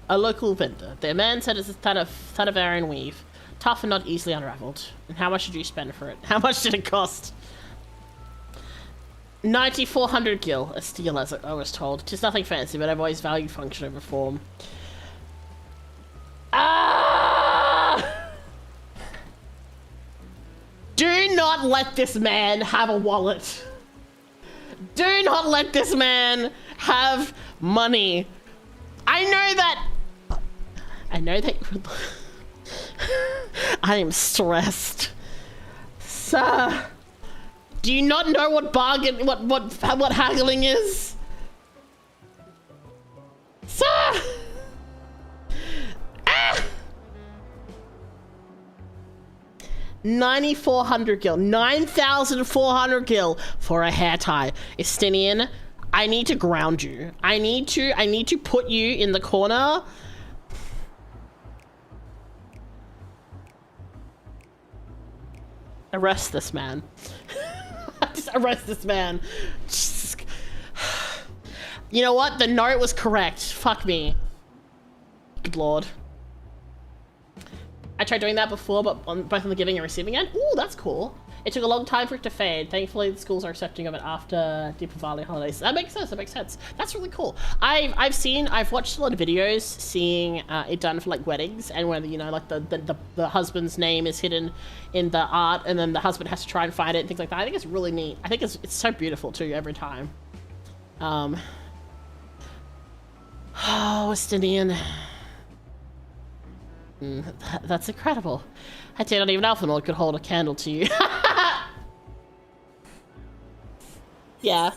A local vendor. The man said it's a Tadavarian weave. Tough and not easily unraveled. And how much did you spend for it? How much did it cost? 9,400 gil, a steel as I was told. Tis nothing fancy, but I've always valued function over form. Ah! Do not let this man have a wallet. Do not let this man have money. I know that I am stressed. Sir, do you not know what what haggling is? Sir! Ah! 9,400 gil. 9,400 gil for a hair tie. Estinian, I need to ground you. I need to put you in the corner. Arrest this man. Just arrest this man. Just... You know what? The note was correct. Fuck me. Good lord. I tried doing that before, but both on the giving and receiving end. Ooh, that's cool. It took a long time for it to fade. Thankfully, the schools are accepting of it after Deepavali holidays. That makes sense. That makes sense. That's really cool. I've watched a lot of videos seeing it done for like weddings, and where you know like the husband's name is hidden in the art, and then the husband has to try and find it and things like that. I think it's really neat. I think it's so beautiful too every time. Oh, Estinian. That's incredible. I did not even Alphanord could hold a candle to you. Yeah.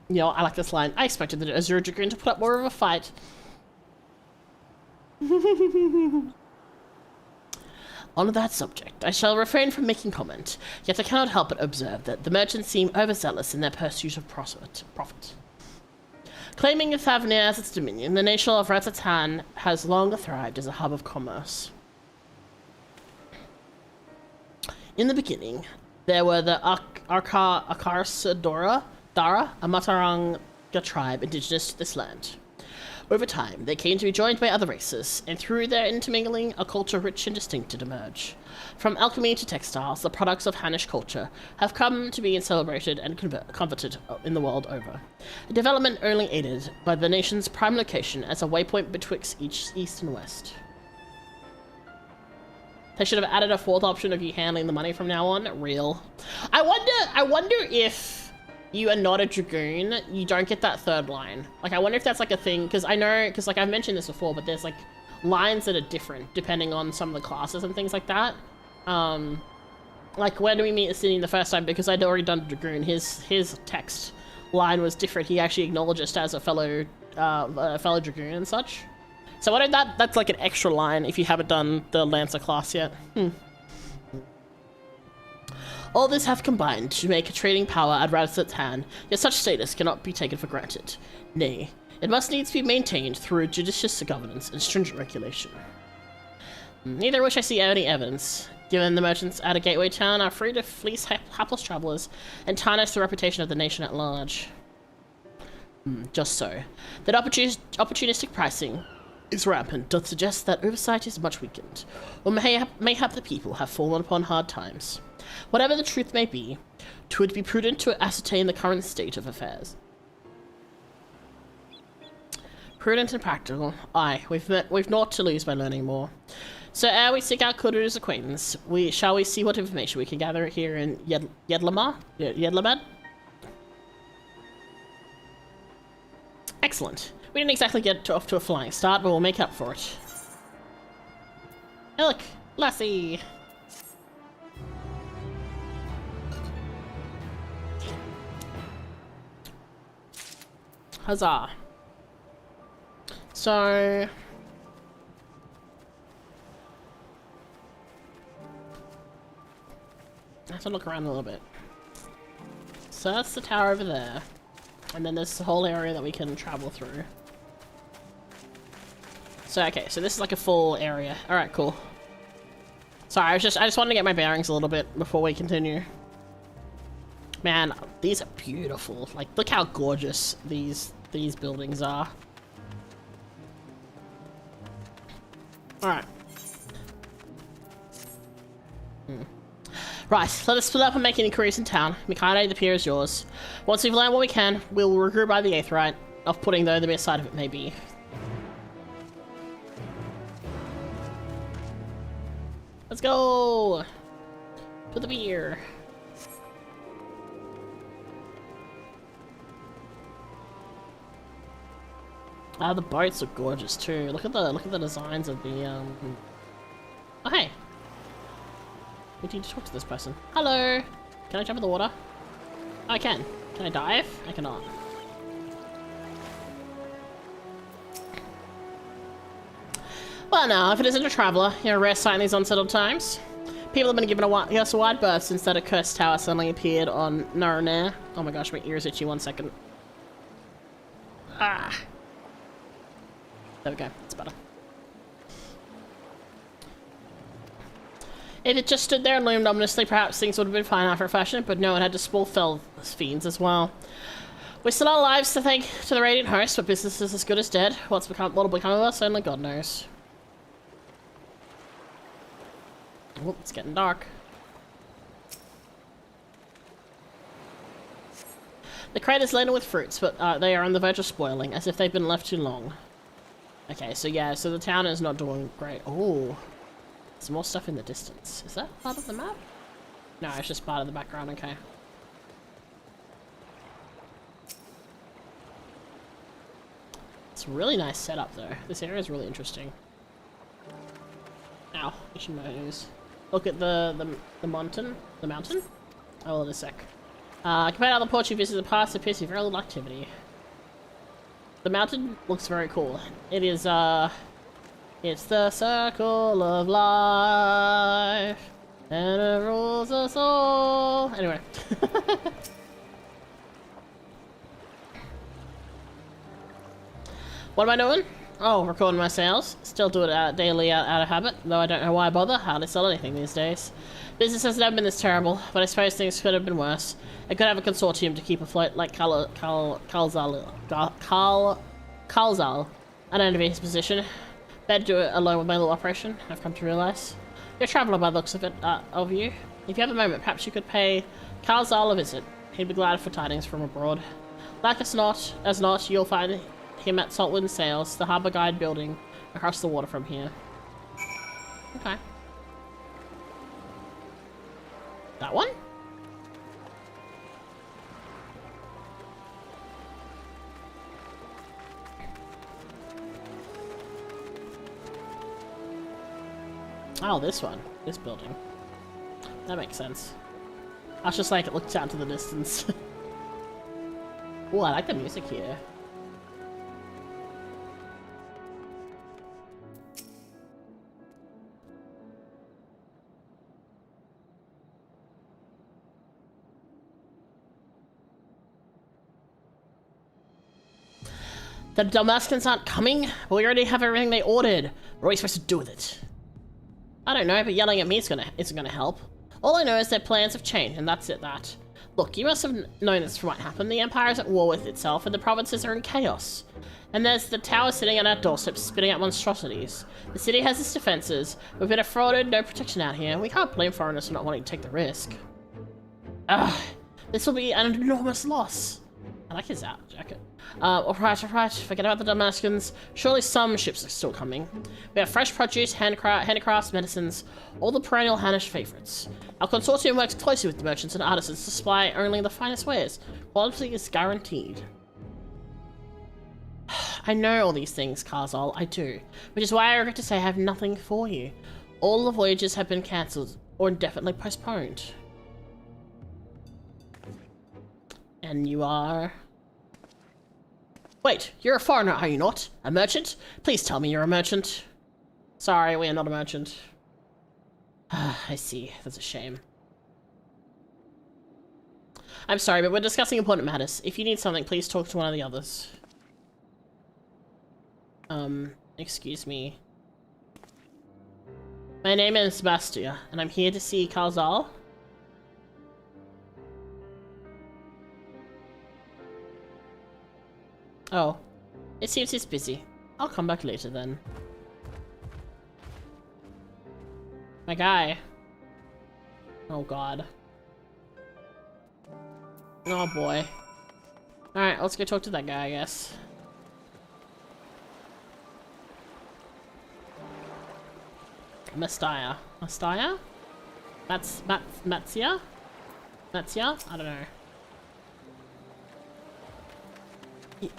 You know, I like this line. I expected the Azure Dragoon to put up more of a fight. On that subject, I shall refrain from making comment, yet I cannot help but observe that the merchants seem overzealous in their pursuit of profit. Claiming Thavnir as its dominion, the nation of Ratatan has long thrived as a hub of commerce. In the beginning, there were the Akarsadora, Dara, a Mataranga tribe indigenous to this land. Over time, they came to be joined by other races, and through their intermingling, a culture rich and distinct did emerge. From alchemy to textiles, the products of Hannish culture have come to be celebrated and coveted in the world over. A development only aided by the nation's prime location as a waypoint betwixt east and west. They should have added a fourth option of you handling the money from now on. Real. I wonder if you are not a Dragoon, you don't get that third line. Like, I wonder if that's like a thing, because like I've mentioned this before, but there's like lines that are different depending on some of the classes and things like that. Like when we meet Estinian the first time, because I'd already done Dragoon, his text line was different. He actually acknowledged us as a fellow Dragoon and such. So I know that's like an extra line if you haven't done the Lancer class yet. All this have combined to make a trading power at Radisat's hand, yet such status cannot be taken for granted. Nay, it must needs be maintained through judicious governance and stringent regulation. Neither wish I see any evidence, given the merchants at a gateway town are free to fleece hapless travelers and tarnish the reputation of the nation at large. Just so. That opportunistic pricing is rampant doth suggest that oversight is much weakened, or mayhap the people have fallen upon hard times. Whatever the truth may be, 'twould be prudent to ascertain the current state of affairs. Prudent and practical. Aye, we've naught to lose by learning more. So ere we seek out Kuru's acquaintance, shall we see what information we can gather here in Yedlamad? Excellent. We didn't exactly get off to a flying start, but we'll make up for it. Hey look, Lassie! Huzzah. So... I have to look around a little bit. So that's the tower over there. And then there's the whole area that we can travel through. So, okay, so this is like a full area. Alright, cool. Sorry, I just wanted to get my bearings a little bit before we continue. Man, these are beautiful. Like, look how gorgeous these buildings are. Alright. Right, let us split up and make any inquiries in town. Mikado, the pier is yours. Once we've learned what we can, we'll regroup by the 8th right. Off-putting though the best side of it may be. Let's go! To the pier. Ah, the boats are gorgeous too. Look at the designs of the Oh hey. We need to talk to this person. Hello! Can I jump in the water? Oh, I can. Can I dive? I cannot. Well now, if it isn't a traveller, you're a rare sight in these unsettled times. People have been given us a wide berth since that accursed tower suddenly appeared on Naranair. Oh my gosh, my ears itchy, 1 second. Ah. There we go, it's better. If it just stood there and loomed ominously, perhaps things would have been fine after a fashion, but no, it had to spoil fell fiends as well. We're still alive to thank to the Radiant Host, but business is as good as dead. What'll become of us, only God knows. Oh, it's getting dark. The crate is laden with fruits, but they are on the verge of spoiling, as if they've been left too long. Okay, so yeah, so the town is not doing great. Oh. Some more stuff in the distance. Is that part of the map? No, it's just part of the background, okay. It's a really nice setup though. This area is really interesting. Ow, itchy nose. Look at the mountain. The mountain? Oh, well, in a sec. Compared to other ports you visit in the past, appears to be very little activity. The mountain looks very cool. It is, it's the circle of life, and it rules us all. Anyway. What am I doing? Oh, recording my sales. Still do it daily out of habit, though I don't know why I bother. Hardly sell anything these days. Business has never been this terrible, but I suppose things could have been worse. I could have a consortium to keep afloat like Kalzal. I don't envy his position. Better do it alone with my little operation, I've come to realise. You're a traveller by the looks of it, of you. If you have a moment, perhaps you could pay Kalzal a visit. He'd be glad for tidings from abroad. Like as not, you'll find him at Saltwind Sails, the harbour guide building across the water from here. Okay. That one? Oh, this one. This building. That makes sense. I was just like, it looks out to the distance. Oh, I like the music here. The Dalmatians aren't coming? Well, we already have everything they ordered. What are we supposed to do with it? I don't know, but yelling at me isn't gonna help. All I know is their plans have changed, and that's it that. Look, you must have known this might happen. The Empire is at war with itself, and the provinces are in chaos. And there's the tower sitting on our doorstep spitting out monstrosities. The city has its defenses. We've been defrauded, no protection out here. We can't blame foreigners for not wanting to take the risk. Ugh, this will be an enormous loss. I like his out jacket. Alright, forget about the Damascans. Surely some ships are still coming. We have fresh produce, handicrafts, medicines, all the perennial Hanish favorites. Our consortium works closely with the merchants and artisans to supply only the finest wares. Quality is guaranteed. I know all these things, Karzal, I do. Which is why I regret to say I have nothing for you. All the voyages have been cancelled or indefinitely postponed. And you are... Wait, you're a foreigner, are you not? A merchant? Please tell me you're a merchant. Sorry, we are not a merchant. I see. That's a shame. I'm sorry, but we're discussing important matters. If you need something, please talk to one of the others. Excuse me. My name is Bastia, and I'm here to see Kalzal. Oh, it seems he's busy. I'll come back later then. My guy. Oh god. Oh boy. Alright, let's go talk to that guy, I guess. Mastaya. Mastaya? Matsia? Matsia? I don't know.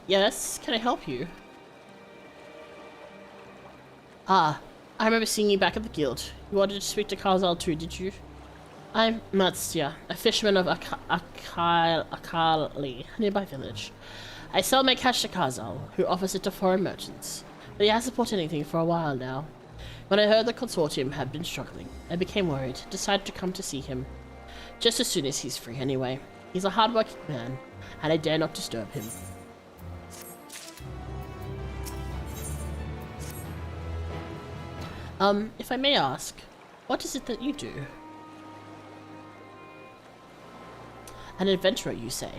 Yes, can I help you? Ah, I remember seeing you back at the guild. You wanted to speak to Karzal too, did you? I'm Matsia, a fisherman of Akali, a nearby village. I sell my cash to Karzal, who offers it to foreign merchants, but he hasn't bought anything for a while now. When I heard the consortium had been struggling, I became worried, decided to come to see him. Just as soon as he's free anyway. He's a hard-working man, and I dare not disturb him. If I may ask, what is it that you do? An adventurer, you say,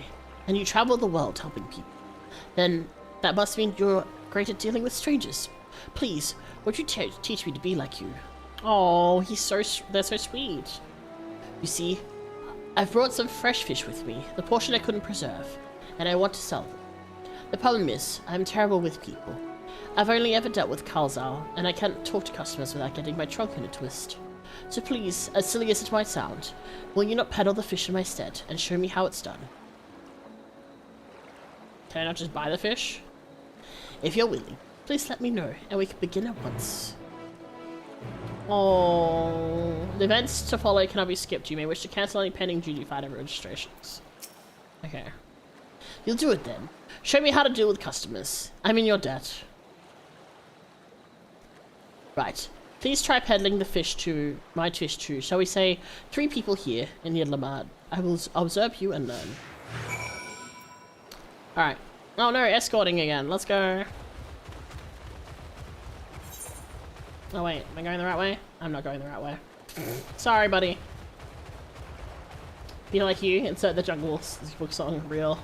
and you travel the world helping people. Then that must mean you're great at dealing with strangers. Please, would you teach me to be like you? Oh, they're so sweet. You see, I've brought some fresh fish with me, the portion I couldn't preserve, and I want to sell them. The problem is, I'm terrible with people. I've only ever dealt with Karzal, and I can't talk to customers without getting my trunk in a twist. So please, as silly as it might sound, will you not peddle the fish in my stead and show me how it's done? Can I not just buy the fish? If you're willing, please let me know, and we can begin at once. Oh, the events to follow cannot be skipped. You may wish to cancel any pending duty fighter registrations. Okay. You'll do it then. Show me how to deal with customers. I'm in your debt. Right. Please try peddling the fish to my fish too. Shall we say 3 people here in Yidlamad? I will observe you and learn. Alright. Oh no, escorting again. Let's go. Oh wait, am I going the right way? I'm not going the right way. Sorry, buddy. Be like you, insert the jungle book song, real.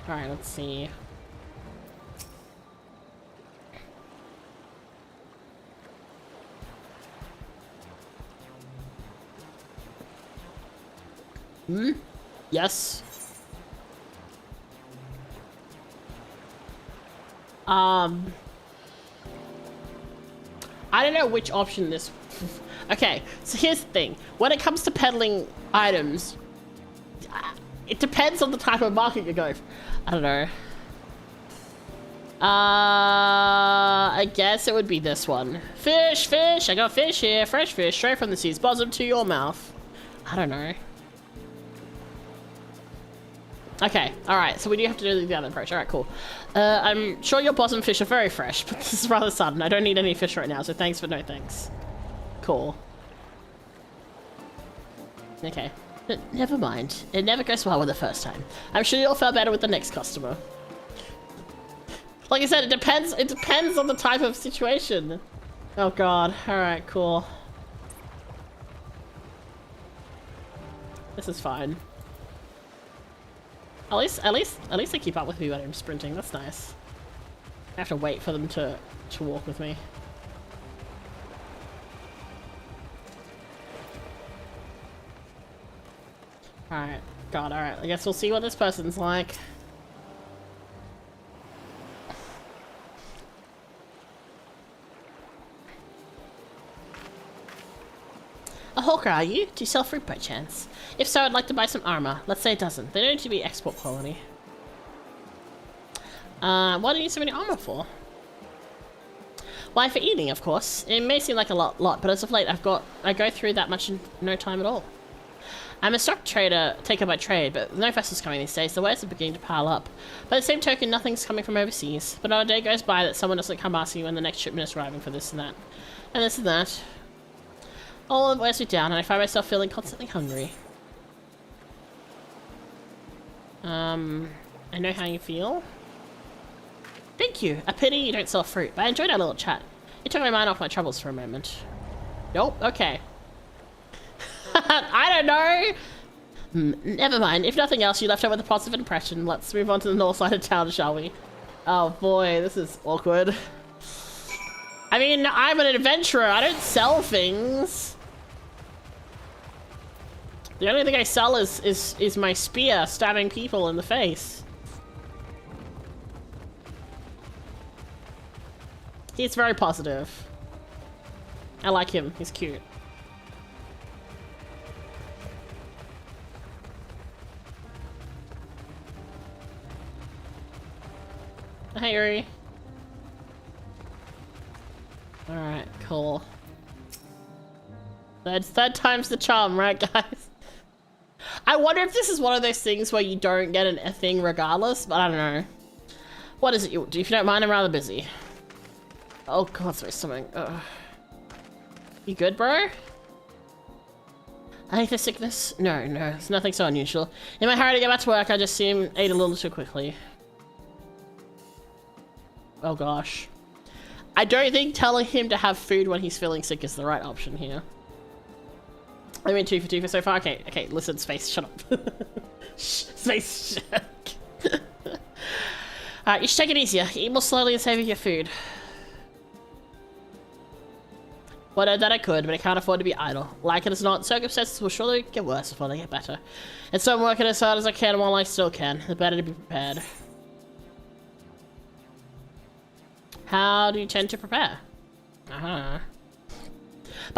Alright, let's see. Hmm? Yes. I don't know which option this... Okay, so here's the thing. When it comes to peddling items, it depends on the type of market you go for. I don't know. I guess it would be this one. Fish, fish! I got fish here. Fresh fish, straight from the sea's bosom to your mouth. I don't know. Okay, alright, so we do have to do the other approach. Alright, cool. I'm sure your bottom fish are very fresh, but this is rather sudden. I don't need any fish right now, so thanks but no thanks. Cool. Okay. Never mind. It never goes well with the first time. I'm sure you'll feel better with the next customer. Like I said, it depends on the type of situation. Oh god. Alright, cool. This is fine. At least they keep up with me when I'm sprinting. That's nice. I have to wait for them to walk with me. Alright. God, alright. I guess we'll see what this person's like. A hawker, are you? Do you sell fruit by chance? If so, I'd like to buy some armor. Let's say a dozen. They don't need to be export quality. What do you need so many armor for? Why, for eating, of course. It may seem like a lot, but as of late, I go through that much in no time at all. I'm a stock taker by trade, but no vessels coming these days, the wares are beginning to pile up. By the same token, nothing's coming from overseas. But not a day goes by that someone doesn't come asking when the next shipment is arriving for this and that. And this and that. All of it wears me down, and I find myself feeling constantly hungry. I know how you feel. Thank you. A pity you don't sell fruit, but I enjoyed our little chat. It took my mind off my troubles for a moment. Nope, okay. I don't know. Never mind. If nothing else, you left her with a positive impression. Let's move on to the north side of town, shall we? Oh boy, this is awkward. I mean, I'm an adventurer. I don't sell things. The only thing I sell is my spear stabbing people in the face. He's very positive. I like him. He's cute. Hey, Yuri. Alright, cool. Third time's the charm, right, guys? I wonder if this is one of those things where you don't get a thing regardless, but I don't know. What is it you do? If you don't mind, I'm rather busy. Oh god, sorry, something. You good, bro? I think the sickness? No, it's nothing so unusual. In my hurry to get back to work, I just ate a little too quickly. Oh gosh. I don't think telling him to have food when he's feeling sick is the right option here. I mean, 2 for 2 for so far. Okay, listen, Space, shut up. Space, shut. Alright, you should take it easier. Eat more slowly and save your food. Well, that I could, but I can't afford to be idle. Like it or not, circumstances will surely get worse before they get better. And so I'm working as hard as I can while I still can. The better to be prepared. How do you tend to prepare? By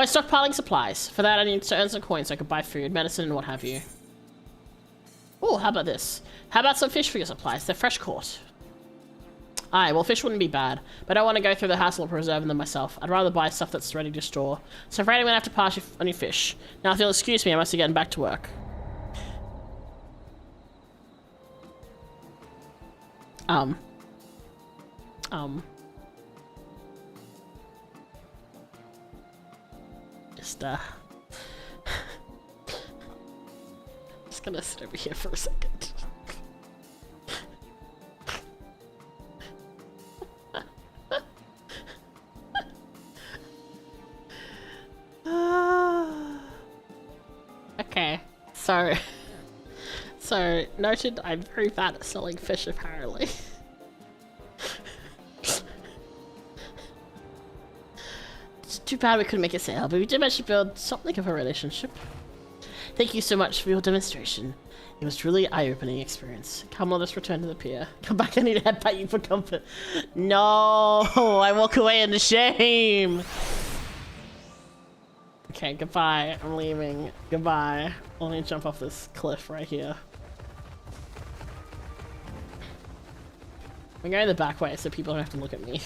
stockpiling supplies. For that I need to earn some coins so I can buy food, medicine, and what have you. Oh, how about this? How about some fish for your supplies? They're fresh caught. Aye, well, fish wouldn't be bad, but I don't want to go through the hassle of preserving them myself. I'd rather buy stuff that's ready to store. So I'm afraid I'm gonna have to pass you on your fish. Now, if you'll excuse me, I must be getting back to work. Just gonna sit over here for a second. Okay, so noted I'm very bad at selling fish apparently. It's too bad we couldn't make a sale, but we did manage to build something of a relationship. Thank you so much for your demonstration. It was truly an eye-opening experience. Come, let us return to the pier. Come back, I need to headbutt you for comfort. No, I walk away in shame. Okay, goodbye. I'm leaving. Goodbye. I'll need to jump off this cliff right here. I'm going the back way so people don't have to look at me.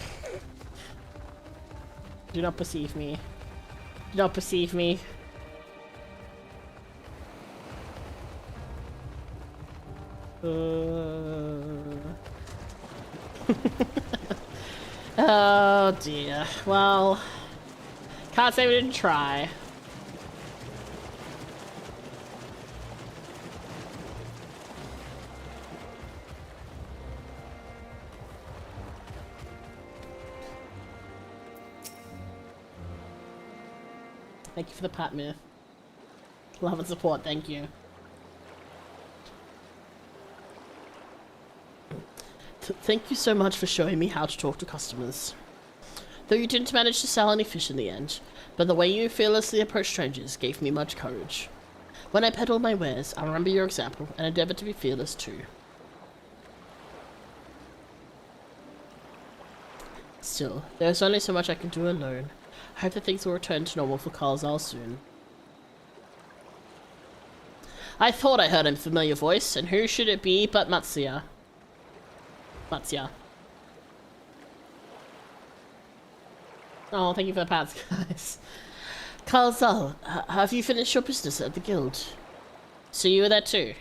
Do not perceive me. Do not perceive me. Oh dear. Well, can't say we didn't try. Thank you for the pat, Myth. Love and support, thank you. Thank you so much for showing me how to talk to customers. Though you didn't manage to sell any fish in the end, but the way you fearlessly approach strangers gave me much courage. When I peddle my wares, I'll remember your example and endeavor to be fearless too. Still, there's only so much I can do alone. I hope that things will return to normal for Carlsal soon. I thought I heard a familiar voice, and who should it be but Matsuya? Matsuya. Oh, thank you for the pats, guys. Carlsal, have you finished your business at the guild? So you were there too?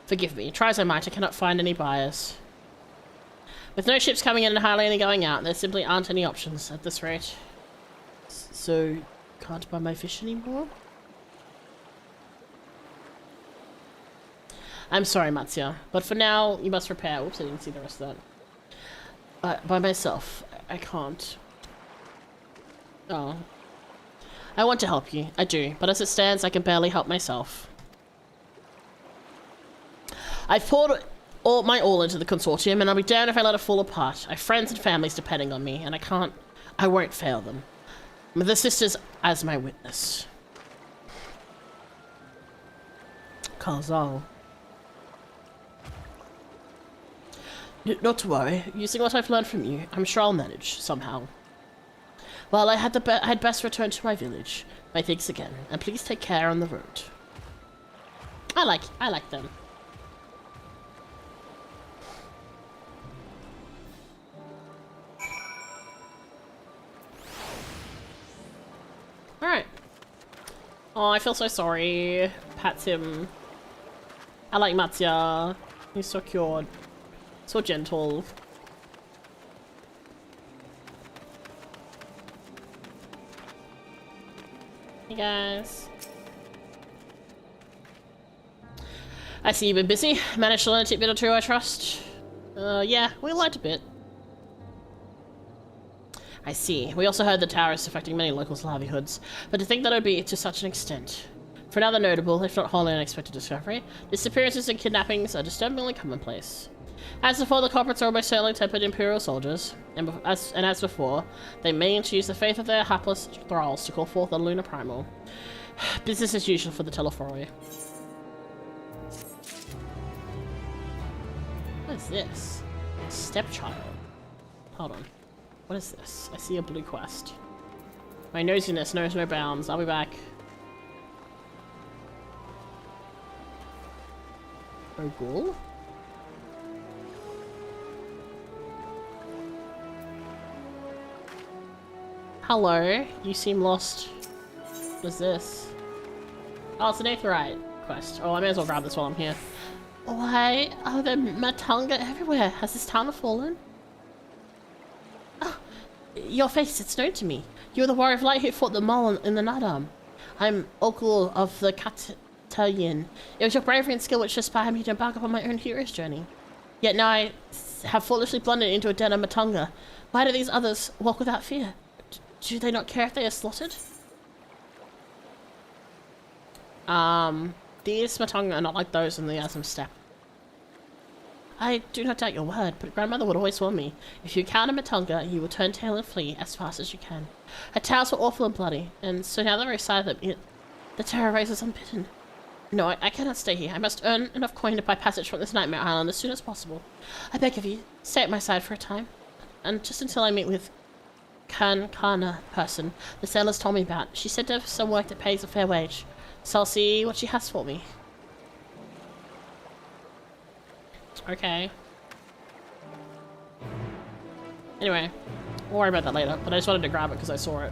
Forgive me, try as I might, I cannot find any buyers. With no ships coming in and hardly any going out, there simply aren't any options at this rate. So, can't buy my fish anymore? I'm sorry, Matsuya, but for now, you must prepare. Oops, I didn't see the rest of that. By myself, I can't. Oh. I want to help you, I do, but as it stands, I can barely help myself. I've poured my all into the consortium, and I'll be damned if I let it fall apart. I have friends and families depending on me, and I won't fail them. With the sisters as my witness. Kazal. Not to worry. Using what I've learned from you, I'm sure I'll manage, somehow. Well, I'd best return to my village. My thanks again, and please take care on the road. I like them. Alright. Oh, I feel so sorry. Pats him. I like Matsuya. He's so cute. So gentle. Hey guys. I see you've been busy. Managed to learn a tidbit or two, I trust. Yeah, we learned a bit. I see. We also heard the tower is affecting many locals' livelihoods, but to think that it would be to such an extent. For another notable, if not wholly unexpected discovery, disappearances and kidnappings are disturbingly commonplace. As before, the culprits are almost certainly tempered Imperial soldiers, and as before, they may use the faith of their hapless thralls to call forth a lunar primal. Business as usual for the Telefori. What is this? Stepchild. Hold on. What is this? I see a blue quest. My nosiness knows no bounds. I'll be back. Ogul? Hello, you seem lost. What is this? Oh, it's an Aetherite quest. Oh, I may as well grab this while I'm here. Why are there Matanga everywhere? Has this town fallen? Oh, your face, it's known to me. You're the warrior of light who fought the Maul in the Nadam. I'm Ogul of the Catalan. It was your bravery and skill which inspired me to embark upon my own hero's journey. Yet now I have foolishly blundered into a den of Matanga. Why do these others walk without fear? Do they not care if they are slaughtered? These Matanga are not like those in the Asm Steppe. I do not doubt your word, but grandmother would always warn me. If you encounter Matanga, you will turn tail and flee as fast as you can. Her tales were awful and bloody, and so now the very sight of them, the terror rises unbidden. No, I cannot stay here. I must earn enough coin to buy passage from this nightmare island as soon as possible. I beg of you, stay at my side for a time, and just until I meet with Kana person the sailors told me about. She said to have some work that pays a fair wage, so I'll see what she has for me. Okay. Anyway, we'll worry about that later, but I just wanted to grab it because I saw it.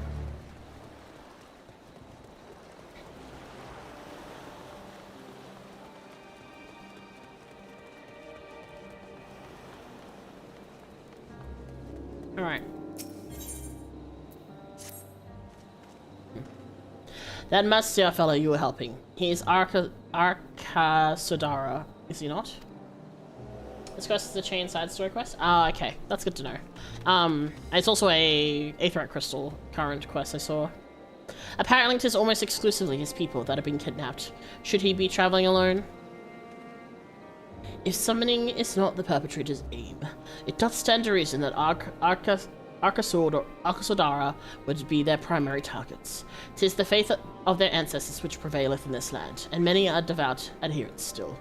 Alright. That Matsuya fellow you were helping. He's Arkasudara, is he not? This quest is a chain side story quest? Ah, okay. That's good to know. It's also a Aetherite Crystal current quest I saw. Apparently it is almost exclusively his people that have been kidnapped. Should he be traveling alone? If summoning is not the perpetrator's aim, it doth stand to reason that Arkasudara would be their primary targets. 'Tis the faith of their ancestors which prevaileth in this land, and many are devout adherents still.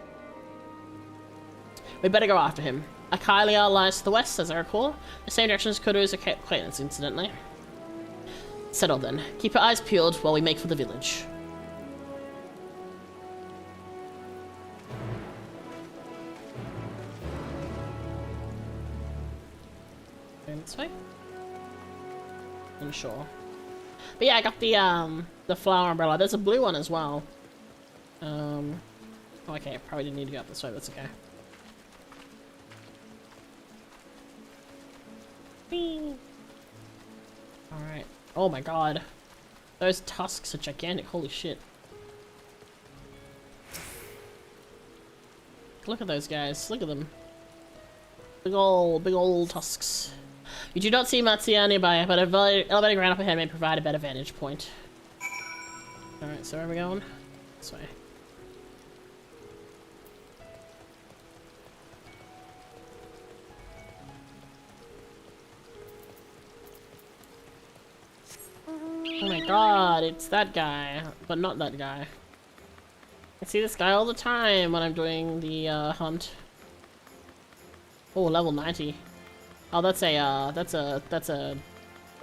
We better go after him. Akalia lies to the west, as I recall. The same direction as Kuru's acquaintance, incidentally. Settled then. Keep your eyes peeled while we make for the village. Going this way? Unsure. But yeah, I got the flower umbrella. There's a blue one as well. Oh, okay, probably didn't need to go up this way, but it's okay. Alright. Oh my god. Those tusks are gigantic, holy shit. Look at those guys, look at them. Big old tusks. You do not see Matsuya nearby, but an elevated ground up ahead may provide a better vantage point. Alright, so where are we going? This way. but it's that guy, but not that guy. I see this guy all the time when I'm doing the hunt. Oh, level 90. Oh, that's a,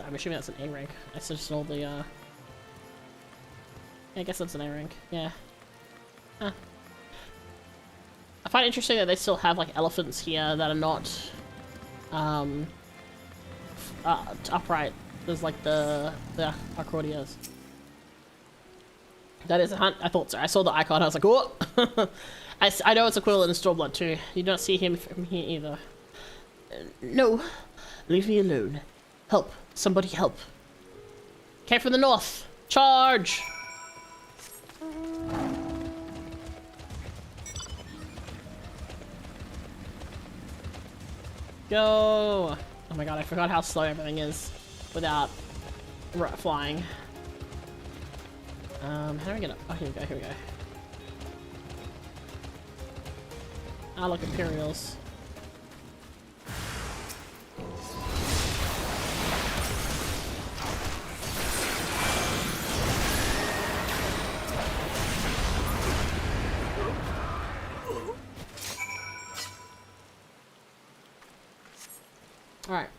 I'm assuming that's an A rank. I just saw the, yeah, I guess that's an A rank, yeah. Huh. I find it interesting that they still have, like, elephants here that are not, upright. There's, like, the accordions. That is a hunt. I thought so. I saw the icon. I was like, oh! I know it's equivalent in Stormblood too. You don't see him from here either. No. Leave me alone. Help. Somebody help. Came from the north. Charge! Go! Oh my god, I forgot how slow everything is without flying. How do I get up? Oh, here we go, here we go. Ah, look, Imperials. Alright.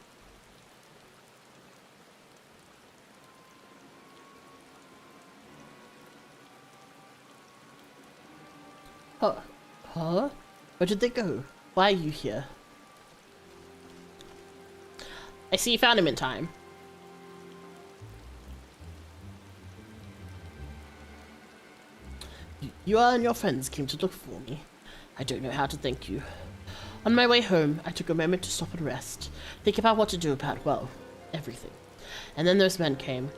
Huh? Huh? Where did they go? Why are you here? I see you found him in time. You and your friends came to look for me. I don't know how to thank you. On my way home, I took a moment to stop and rest, think about what to do about, well, everything. And then those men came.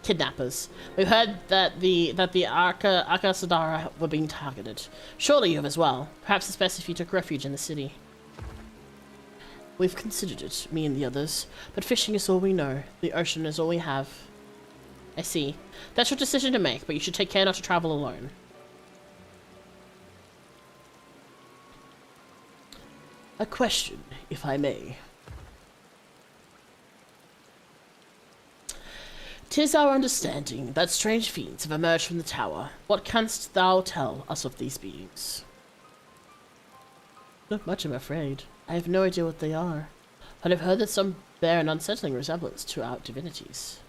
Kidnappers. We heard that the Akasudara were being targeted. Surely you have as well. Perhaps it's best if you took refuge in the city. We've considered it, me and the others, but fishing is all we know. The ocean is all we have. I see. That's your decision to make, but you should take care not to travel alone. A question, if I may. 'Tis our understanding that strange fiends have emerged from the tower. What canst thou tell us of these beings? Not much, I'm afraid. I have no idea what they are, but I've heard that some bear an unsettling resemblance to our divinities.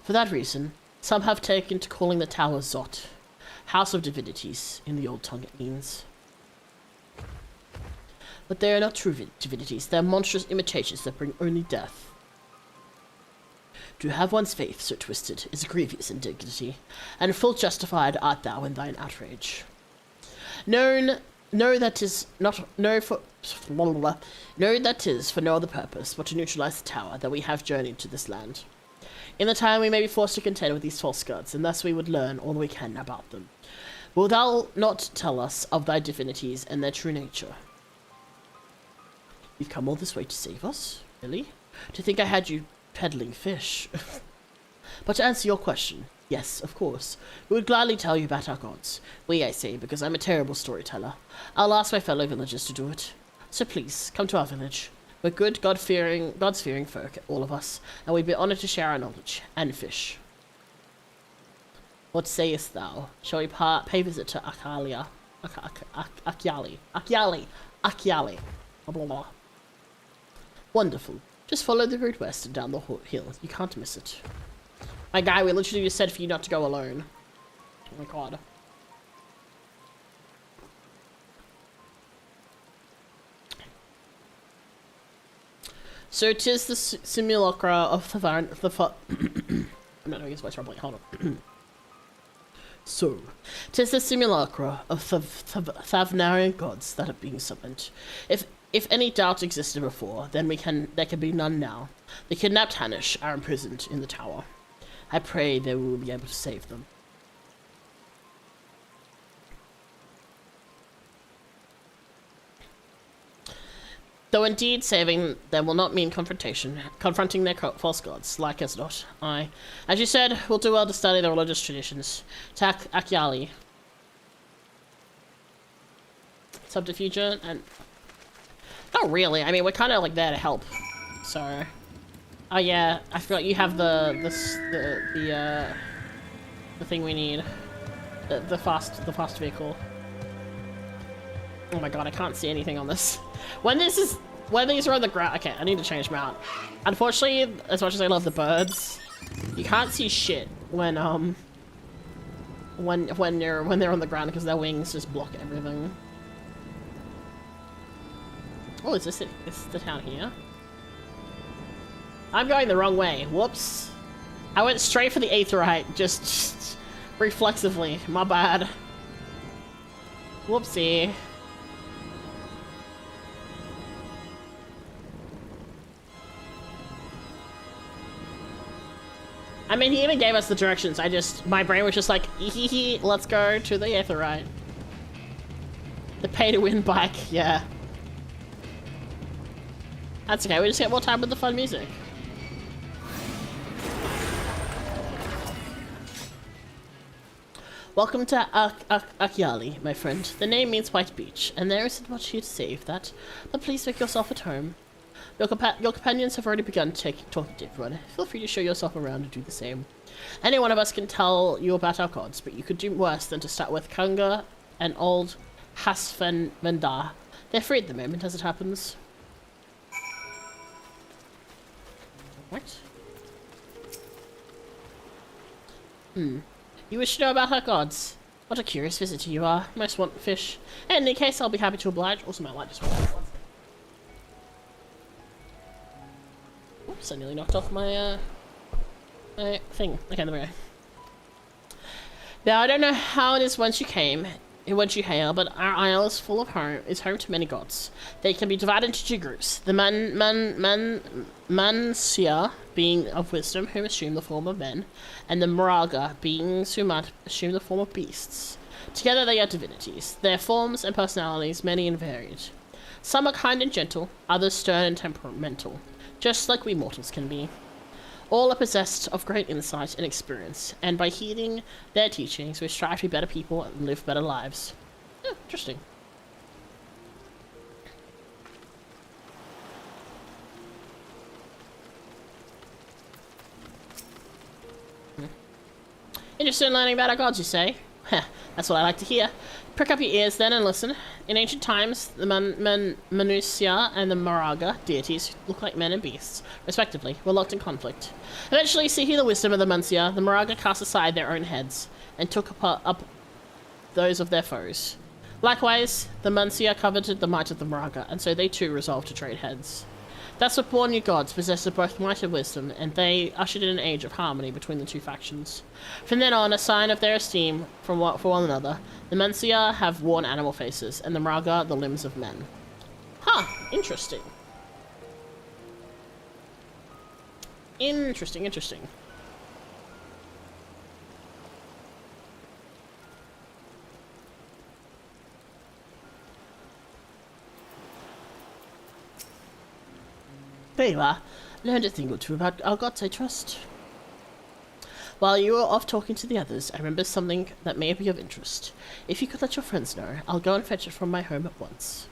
For that reason, some have taken to calling the tower Zot, House of Divinities, in the old tongue it means. But they are not true divinities, they are monstrous imitations that bring only death. To have one's faith so twisted is a grievous indignity, and full justified art thou in thine outrage. Know that 'tis for no other purpose but to neutralize the tower that we have journeyed to this land. In the time we may be forced to contend with these false gods, and thus we would learn all we can about them. Wilt thou not tell us of thy divinities and their true nature? You've come all this way to save us? Really? To think I had you peddling fish. But to answer your question, yes, of course. We would gladly tell you about our gods. We, I say, because I'm a terrible storyteller. I'll ask my fellow villagers to do it. So please, come to our village. We're good, God-fearing folk, all of us, and we'd be honored to share our knowledge, and fish. What sayest thou? Shall we pay visit to Akyali? Blah, blah, blah. Wonderful. Just follow the road west and down the hill. You can't miss it. My guy, we literally just said for you not to go alone. Oh my god. So 'tis the simulacra of the I'm not doing his voice properly. Hold on. So, 'tis the simulacra of the Thavnarian gods that are being summoned. If any doubt existed before, then there can be none now. The kidnapped Hanish are imprisoned in the tower. I pray they will be able to save them. Though indeed saving them will not mean confronting their false gods, like as not. As you said, we'll do well to study their religious traditions. Tak Akyali. Subterfuge and Not really. I mean, we're kind of like there to help. So, oh yeah, I forgot you have the thing we need, the fast vehicle. Oh my god, I can't see anything on this. When these are on the ground, okay, I need to change them out. Unfortunately, as much as I love the birds, you can't see shit when they're on the ground because their wings just block everything. Oh, is this it? Is this the town here? I'm going the wrong way. Whoops. I went straight for the aetheryte, just reflexively. My bad. Whoopsie. I mean, he even gave us the directions. My brain was just like, hee, let's go to the aetheryte. The pay-to-win bike, yeah. That's okay, we just get more time with the fun music. Welcome to Akyali, my friend. The name means white beach, and there isn't much here to say of that, but please make yourself at home. Your companions have already begun talking to everyone. Feel free to show yourself around and do the same. Any one of us can tell you about our gods, but you could do worse than to start with Kanga and old Hasfenvendar. They're free at the moment, as it happens. What? You wish to know about our gods? What a curious visitor you are. Most want fish. In any case, I'll be happy to oblige. Also, my light just went off. Oops, I nearly knocked off my, my thing. Okay, there we go. Now, I don't know how it is whence you hail, but our isle is home to many gods. They can be divided into two groups. The Mansia, being of wisdom, who assume the form of men, and the Moraga, being who assume the form of beasts. Together they are divinities, their forms and personalities many and varied. Some are kind and gentle, others stern and temperamental, just like we mortals can be. All are possessed of great insight and experience, and by heeding their teachings, we strive to be better people and live better lives. Yeah, interesting. Interested in learning about our gods, you say? Heh, that's what I like to hear. Prick up your ears then and listen. In ancient times, the Manusia and the Moraga, deities, look like men and beasts, respectively, were locked in conflict. Eventually, seeking the wisdom of the Manusia, the Moraga cast aside their own heads and took up those of their foes. Likewise, the Manusia coveted the might of the Moraga, and so they too resolved to trade heads. Thus were born new gods, possessed of both might and wisdom, and they ushered in an age of harmony between the two factions. From then on, a sign of their esteem for one another, the Mansia have worn animal faces, and the Moraga the limbs of men. Huh, interesting. Interesting. There you are. Learned a thing or two about our gods, I trust. While you were off talking to the others, I remember something that may be of interest. If you could let your friends know, I'll go and fetch it from my home at once.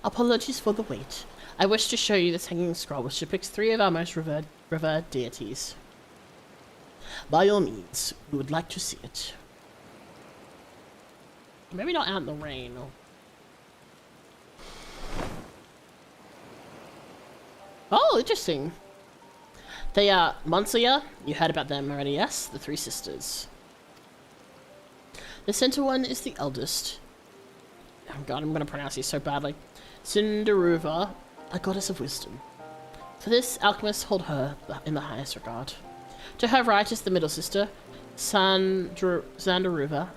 Apologies for the wait. I wish to show you this hanging scroll which depicts 3 of our most revered deities. By all means, we would like to see it. Maybe not out in the rain. Or... Oh, interesting. They are Mansia. You heard about them already, yes? The 3 sisters. The center one is the eldest. Oh god, I'm going to pronounce these so badly. Cinderuva, a goddess of wisdom. For this, alchemists hold her in the highest regard. To her right is the middle sister, Zandaruva.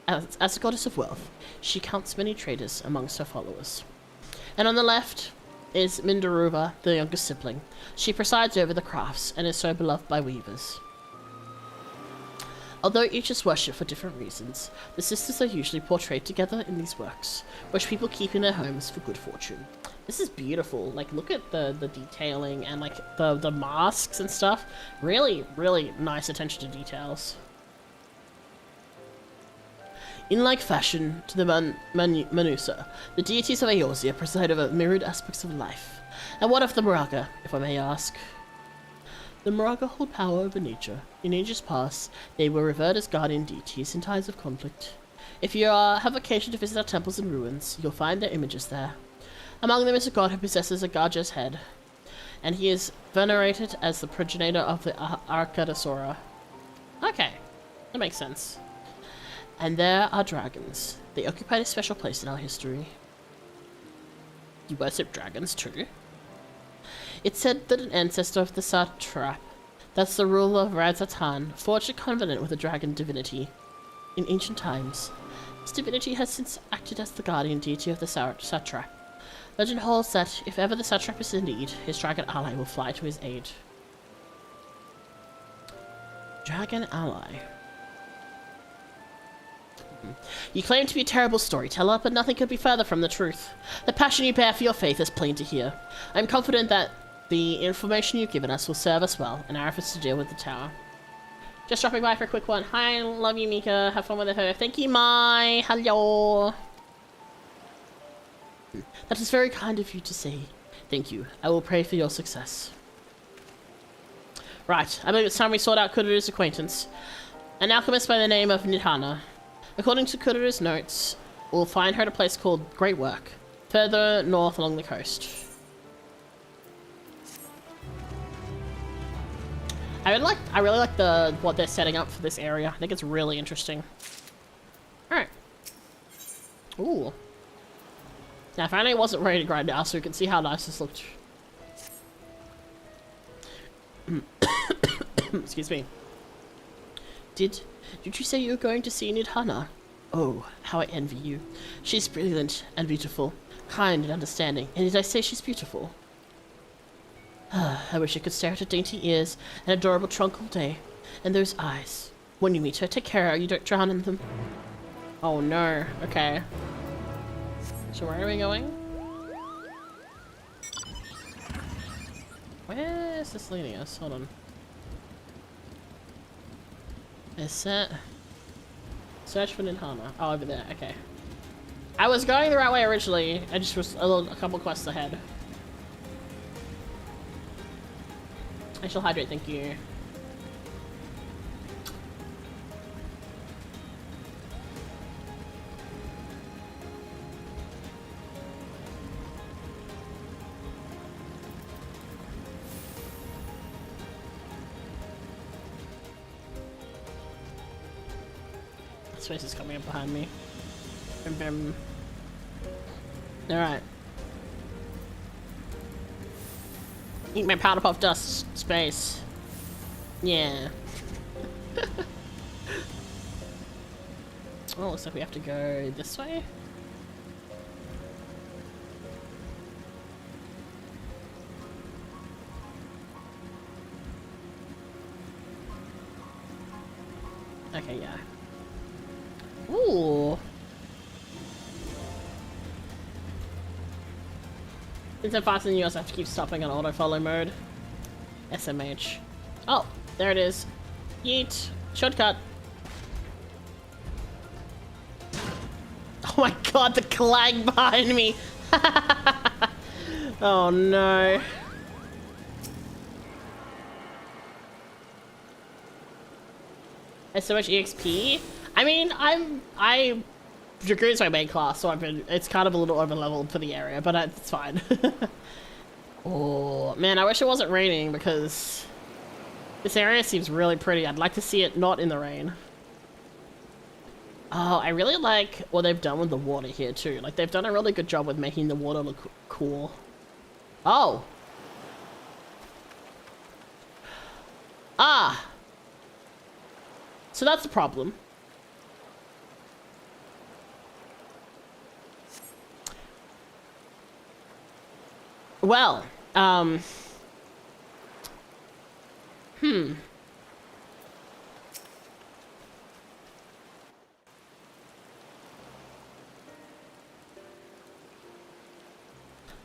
As a goddess of wealth, she counts many traders amongst her followers. And on the left is Mindaruva, the youngest sibling. She presides over the crafts and is so beloved by weavers. Although each is worshipped for different reasons, the sisters are usually portrayed together in these works, which people keep in their homes for good fortune. This is beautiful. Like, look at the detailing and like the masks and stuff. Really, really nice attention to details. In like fashion to the Manusa, the deities of Eorzea preside over myriad aspects of life. And what of the Moraga, if I may ask? The Moraga hold power over nature. In ages past, they were revered as guardian deities in times of conflict. If you have occasion to visit our temples and ruins, you'll find their images there. Among them is a god who possesses a Gaja's head, and he is venerated as the progenitor of the Arcadasora. Okay, that makes sense. And there are dragons. They occupied a special place in our history. You worship dragons too? It's said that an ancestor of the satrap, that's the ruler of Radzatan, forged a covenant with a dragon divinity. In ancient times, this divinity has since acted as the guardian deity of the satrap. Legend holds that if ever the satrap is in need, his dragon ally will fly to his aid. Dragon ally. You claim to be a terrible storyteller, but nothing could be further from the truth. The passion you bear for your faith is plain to hear. I am confident that the information you've given us will serve us well in our efforts to deal with the tower. Just dropping by for a quick one. Hi, love you, Mika. Have fun with her. Thank you, Mai. Hello. That is very kind of you to say. Thank you. I will pray for your success. Right, I believe it's time we sort out Kururu's acquaintance. An alchemist by the name of Nidhana. According to Kururu's notes, we'll find her at a place called Great Work, further north along the coast. I really like what they're setting up for this area. I think it's really interesting. Alright. Ooh. Now, if only it wasn't raining right now, so we can see how nice this looked. Excuse me. Did you say you were going to see Nidhana? Oh, how I envy you. She's brilliant and beautiful, kind and understanding. And did I say she's beautiful? I wish I could stare at her dainty ears and adorable trunk all day. And those eyes. When you meet her, take care you don't drown in them. Oh no. Okay. So where are we going? Where is this leading us? Hold on. Is that... Search for Nidhana. Oh, over there. Okay. I was going the right way originally. I just was a couple quests ahead. I shall hydrate, thank you. Space is coming up behind me. Alright. Eat my powder puff dust, space. Yeah. Oh, looks like we have to go this way. Okay, yeah. Ooh. Since I'm faster than you, also have to keep stopping on auto-follow mode. SMH. Oh, there it is. Yeet. Shortcut. Oh my god, the clang behind me. Oh no. There's so much EXP. I mean, I Dragoon is my main class, so it's kind of a little over-leveled for the area, but it's fine. Oh, man, I wish it wasn't raining because this area seems really pretty. I'd like to see it not in the rain. Oh, I really like what they've done with the water here too. Like, they've done a really good job with making the water look cool. Oh. Ah. So that's the problem. Well,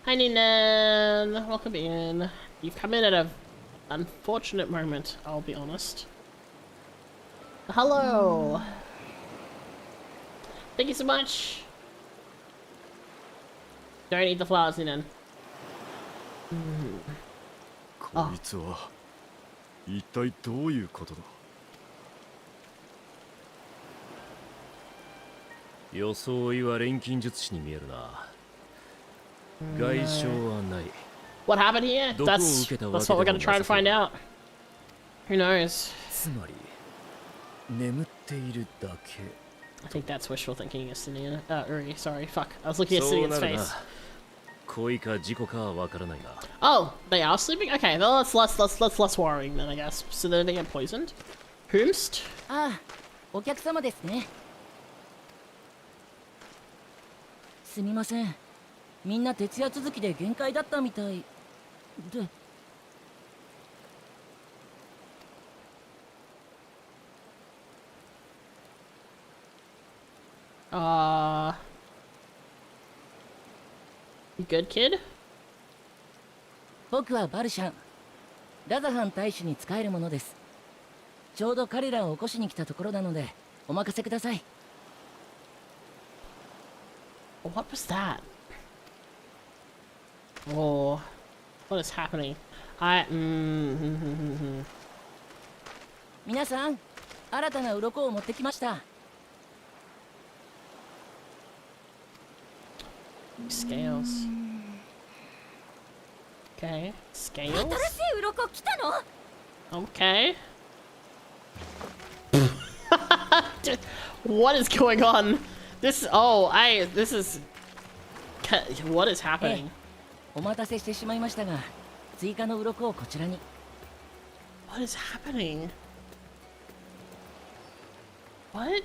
Hi Ninan, welcome in. You've come in at an unfortunate moment, I'll be honest. Hello! Thank you so much! Don't eat the flowers, Ninan. こいつは一体どういうことだ。装いは錬金術師に見えるな。外傷はない。What happened here? That's what we're gonna try and find out. Who knows? つまり眠っているだけ。 I think that's wishful thinking, Estinian. Uri, sorry, fuck. I was looking at Estinian's face. 恋か事故かはわからないな。 Oh, they are sleeping? Okay, well, that's less worrying then, I guess. So then they get poisoned? Whomst? ああ、お客様ですね。すみません。みんな徹夜続きで限界だったみたいで。You good, kid? 僕はバルシャン。ラザハン大使に仕えるものです。ちょうど彼らを起こしに来たところなので、お任せください。What was that? Oh, what is happening? 皆さん、新たな鱗を持ってきました。Scales. Okay, scales. 新しい鱗来たの？ Okay. What is going on? This is what is happening? お待たせしてしまいましたが、追加の鱗をこちらに。What is happening? What?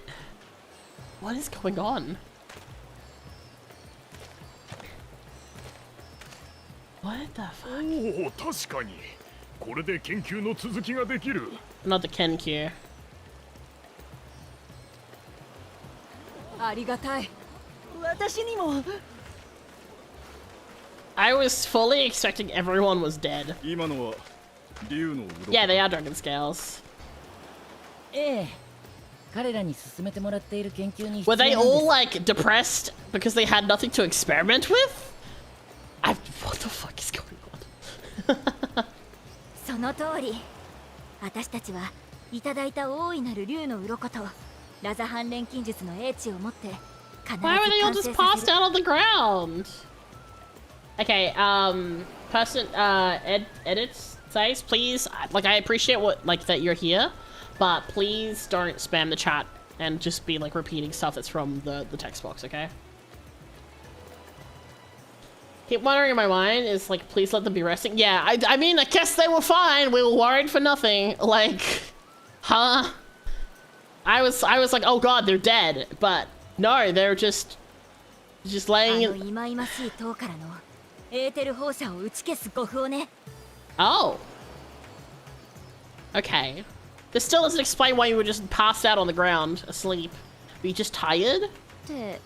What is going on? What the fuck? おお、確かに。これで研究の続きができる。Not the Kenkyu. ありがたい。私にも。I was fully expecting everyone was dead. 今のは竜の鱗。Yeah, they are dragon scales. ええ。彼らに進めてもらっている研究に。Were they all like depressed because they had nothing to experiment with? What the fuck is going on? その通り。私たちはいただいた大いなる竜の鱗とラザハン錬金術の英知を持って必ず Why were they all 完成 just させ passed る。 out on the ground? Okay, person, edits says, please, like, I appreciate that you're here, but please don't spam the chat and just be, like, repeating stuff that's from the text box, okay? Keep wondering in my mind is, like, please let them be resting. Yeah, I mean, I guess they were fine. We were worried for nothing. Like, huh? I was like, oh god, they're dead. But, no, they're just laying in... 忌々しい塔からのエーテル放射を打ち消す護符をね。 Oh. Okay. This still doesn't explain why you were just passed out on the ground, asleep. Were you just tired? って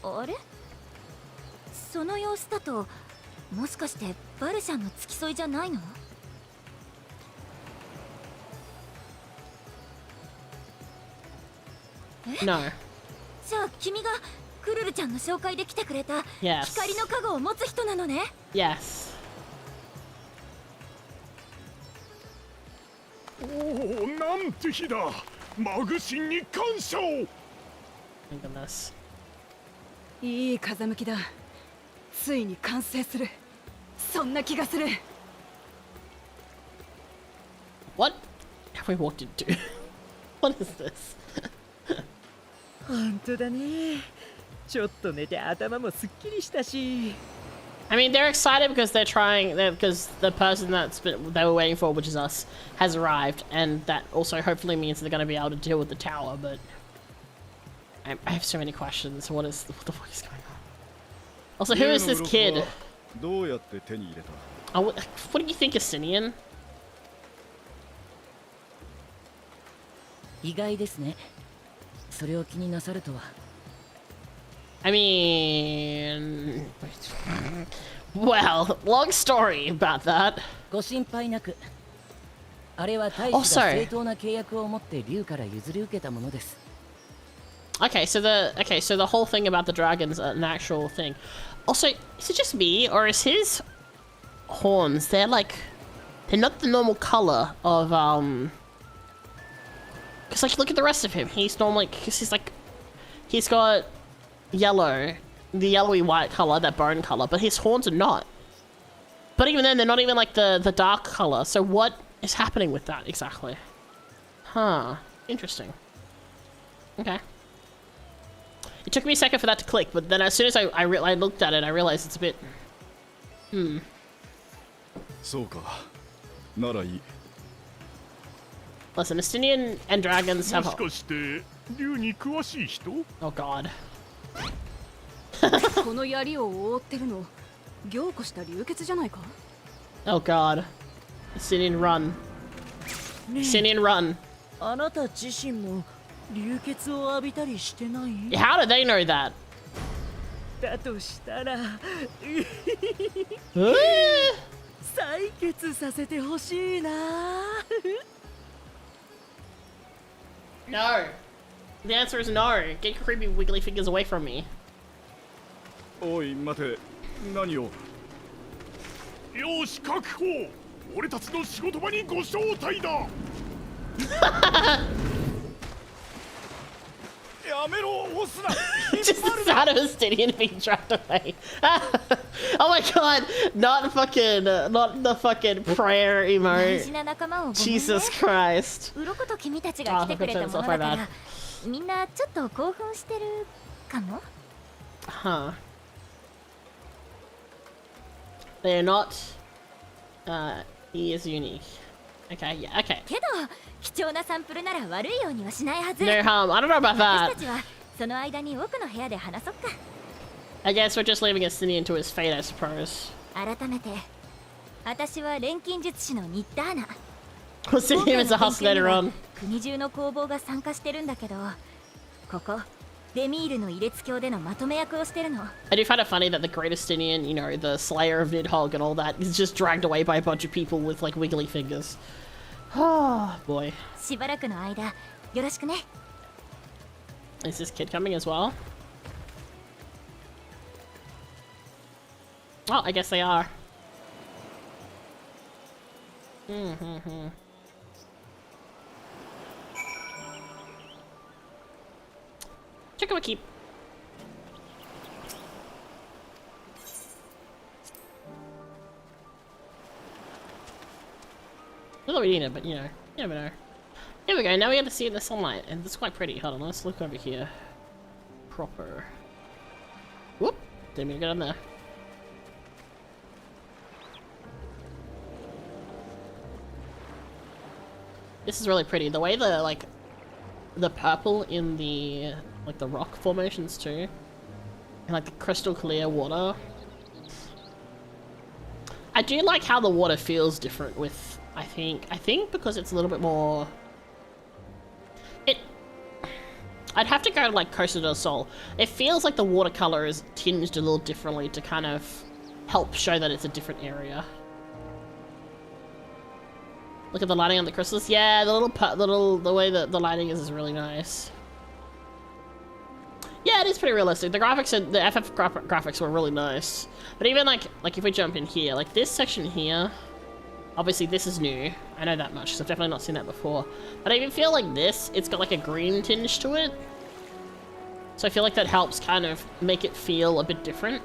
あれ？その様子だともしかしてバルシャンの付き添いじゃないの？ No. じゃあ君がクルルちゃんの紹介で来てくれた Yes. 光の加護を持つ人なのね。 Yes. おお、なんて日だ。マグシンに感謝を。 Thank goodness. いい風向きだ。ついに完成する。そんな気がする。What have we walked into? What is this? 本当だね。ちょっと寝て頭もすっきりしたし。I mean, they're excited because because the person they were waiting for, which is us, has arrived, and that also hopefully means they're going to be able to deal with the tower. But I have so many questions. What the fuck is going on? Also, who is this kid? どうやって手に入れた？ What do you think, Estinian? 意外ですね。それを気になさるとは。I mean, Well, long story about that. ご心配なく。あれは大使が正当な契約を持って竜から譲り受けたものです。Okay, so the whole thing about the dragons are an actual thing. Also, is it just me, or is his horns? They're not the normal color of Because like look at the rest of him. He's normally he's got yellow, the yellowy white color, that bone color, but his horns are not. But even then, they're not even like the dark color. So what is happening with that exactly? Huh. Interesting. Okay. It took me a second for that to click, but then as soon as I looked at it, I realized it's a bit...そうか。ならいい。Listen, Estinian and dragons have... もしかして竜に詳しい人? Oh god. この槍を覆ってるの凝固した流血じゃないか? Oh god. Estinian run. Estinian run. あなた自身も流血を浴びたりしてない? How do they know that? だとしたら採血させてほしいな。No. The answer is no. Get your creepy wiggly fingers away from me. おい待て、何を？よし確保。俺たちの仕事場にご招待だ。やめろ、押すな。Just the sound of a Estinian being dragged away. Oh my god, not the fucking prayer emote. Jesus Christ. 鱗と君たちが来てくれたものだから、みんなちょっと興奮してるかも。Huh. They're not. He is unique. Okay, yeah, okay. けど貴重なサンプルなら悪いようにはしないはず。 No harm. I don't know about 私 that. たちはその間に奥の部屋で話そっか。I guess we're just leaving Estinian to his fate, I suppose. 改めて、私は錬金術師のニッターナ。 We'll see him as a hustle later on. 国中の工房が参加してるんだけど、ここデミールの異列郷でのまとめ役をしてるの。 I do find it funny that the Great Estinian, you know, the Slayer of Nidhogg and all that, is just dragged away by a bunch of people with like wiggly fingers. Oh boy. しばらくの間、よろしくね。 Is this kid coming as well? Oh, I guess they are. Check out my keep. Not that we need it, but you know, you never know. Here we go, now we get to see the sunlight, and it's quite pretty. Hold on, let's look over here. Proper. Whoop! Didn't mean to get on there. This is really pretty. The way the purple in the the rock formations too, and like the crystal clear water. I do like how the water feels different with, I think because it's a little bit more... I'd have to go to like Costa del Sol. It feels like the watercolor is tinged a little differently to kind of help show that it's a different area. Look at the lighting on the crystals. Yeah, the way that the lighting is really nice. Yeah, it is pretty realistic. The graphics and the FF graphics were really nice. But even like if we jump in here, like this section here, obviously this is new. I know that much because I've definitely not seen that before. But I even feel like this, it's got like a green tinge to it. So I feel like that helps kind of make it feel a bit different.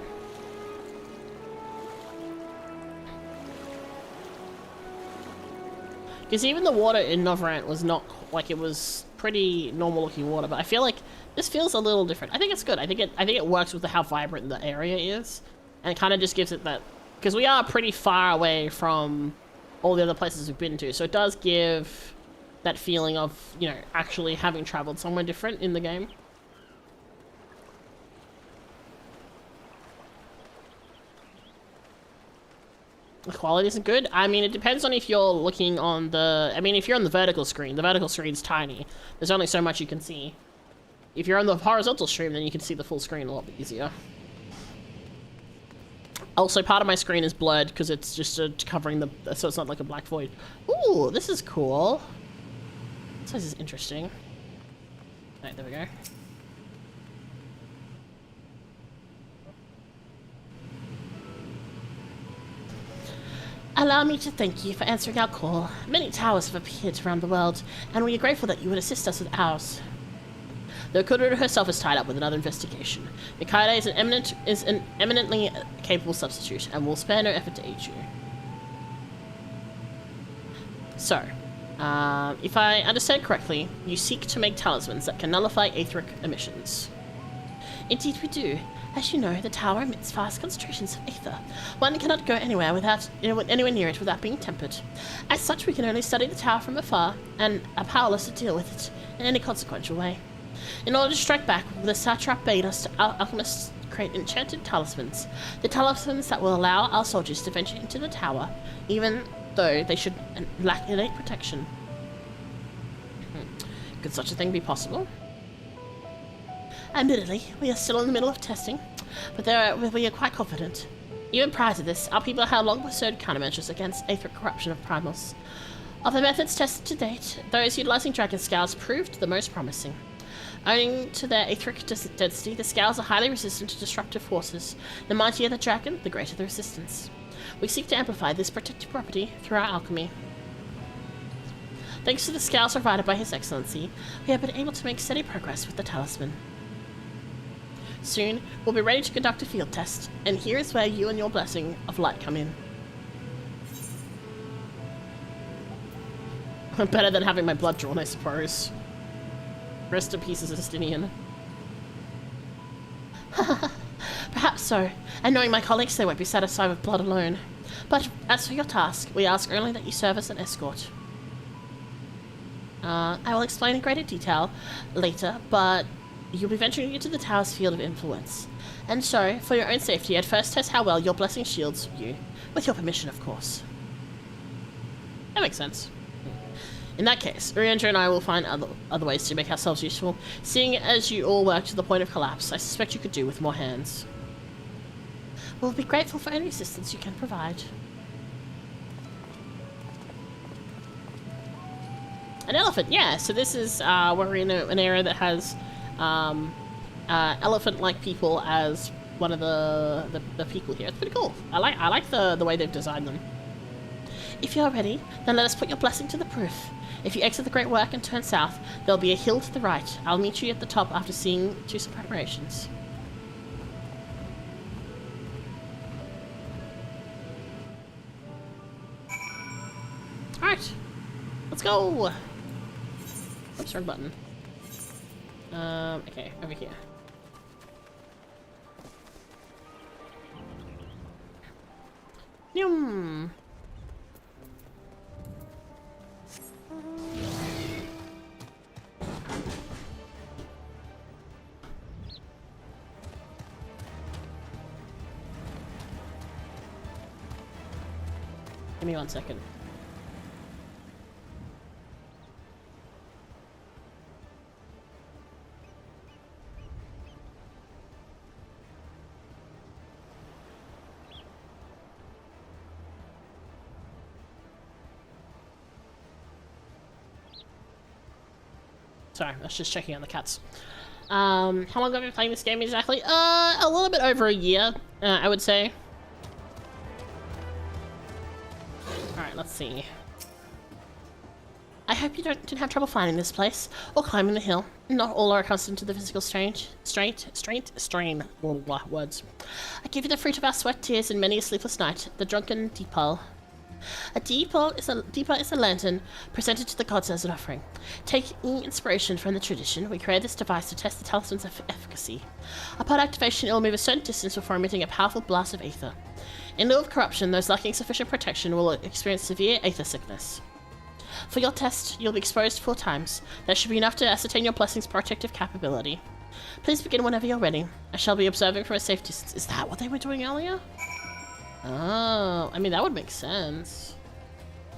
Because even the water in Novrant was not, like, it was pretty normal looking water, but I feel like this feels a little different. I think it's good. I think it works with how vibrant the area is, and it kind of just gives it that, because we are pretty far away from all the other places we've been to, so it does give that feeling of, you know, actually having traveled somewhere different in the game. The quality isn't good. I mean, it depends on if you're looking on the... I mean, if you're on the vertical screen's tiny. There's only so much you can see. If you're on the horizontal stream, then you can see the full screen a lot easier. Also, part of my screen is blurred because it's just covering the, so it's not like a black void. Ooh, this is cool. This is interesting. Alright, there we go. Allow me to thank you for answering our call. Many towers have appeared around the world, and we are grateful that you would assist us with ours. Though Kururu herself is tied up with another investigation, Mika is an eminently capable substitute and will spare no effort to aid you. So, if I understand correctly, you seek to make talismans that can nullify etheric emissions. Indeed we do. As you know, the tower emits vast concentrations of ether. One cannot go anywhere near it without being tempered. As such, we can only study the tower from afar and are powerless to deal with it in any consequential way. In order to strike back, the satrap bade us to alchemists create enchanted talismans. The talismans that will allow our soldiers to venture into the tower, even though they should lack innate protection. Could such a thing be possible? Admittedly, we are still in the middle of testing, but we are quite confident. Even prior to this, our people have long pursued countermeasures against etheric corruption of primals. Of the methods tested to date, those utilizing dragon scales proved the most promising. Owing to their etheric density, the scales are highly resistant to destructive forces. The mightier the dragon, the greater the resistance. We seek to amplify this protective property through our alchemy. Thanks to the scales provided by His Excellency, we have been able to make steady progress with the talisman. Soon, we'll be ready to conduct a field test, and here is where you and your blessing of light come in. Better than having my blood drawn, I suppose. Rest in peace, Justinian. Perhaps so, and knowing my colleagues, they won't be satisfied with blood alone. But as for your task, we ask only that you serve as an escort. I will explain in greater detail later, but you'll be venturing into the tower's field of influence. And so, for your own safety, I'd first test how well your blessing shields you. With your permission, of course. That makes sense. In that case, Uriandra and I will find other ways to make ourselves useful. Seeing as you all work to the point of collapse, I suspect you could do with more hands. We'll be grateful for any assistance you can provide. An elephant, yeah. So this is, we're in an area that has elephant-like people as one of the people here. It's pretty cool. I like the way they've designed them. If you're ready, then let us put your blessing to the proof. If you exit the Great Work and turn south, there'll be a hill to the right. I'll meet you at the top after seeing to some preparations. Alright. Let's go! Oops, wrong button. Okay, over here. Yum. Give me 1 second. Sorry, I was just checking on the cats. How long have I been playing this game exactly? A little bit over a year, I would say. Alright, let's see. I hope you didn't have trouble finding this place, or climbing the hill. Not all are accustomed to the physical strain. Words. I give you the fruit of our sweat, tears, and many a sleepless night, the drunken deepal. A deepal is a lantern presented to the gods as an offering. Taking inspiration from the tradition, we created this device to test the talisman's efficacy. Upon activation, it will move a certain distance before emitting a powerful blast of aether. In lieu of corruption, those lacking sufficient protection will experience severe aether sickness. For your test, you'll be exposed 4 times. That should be enough to ascertain your blessing's protective capability. Please begin whenever you're ready. I shall be observing from a safe distance. Is that what they were doing earlier? Oh, I mean, that would make sense.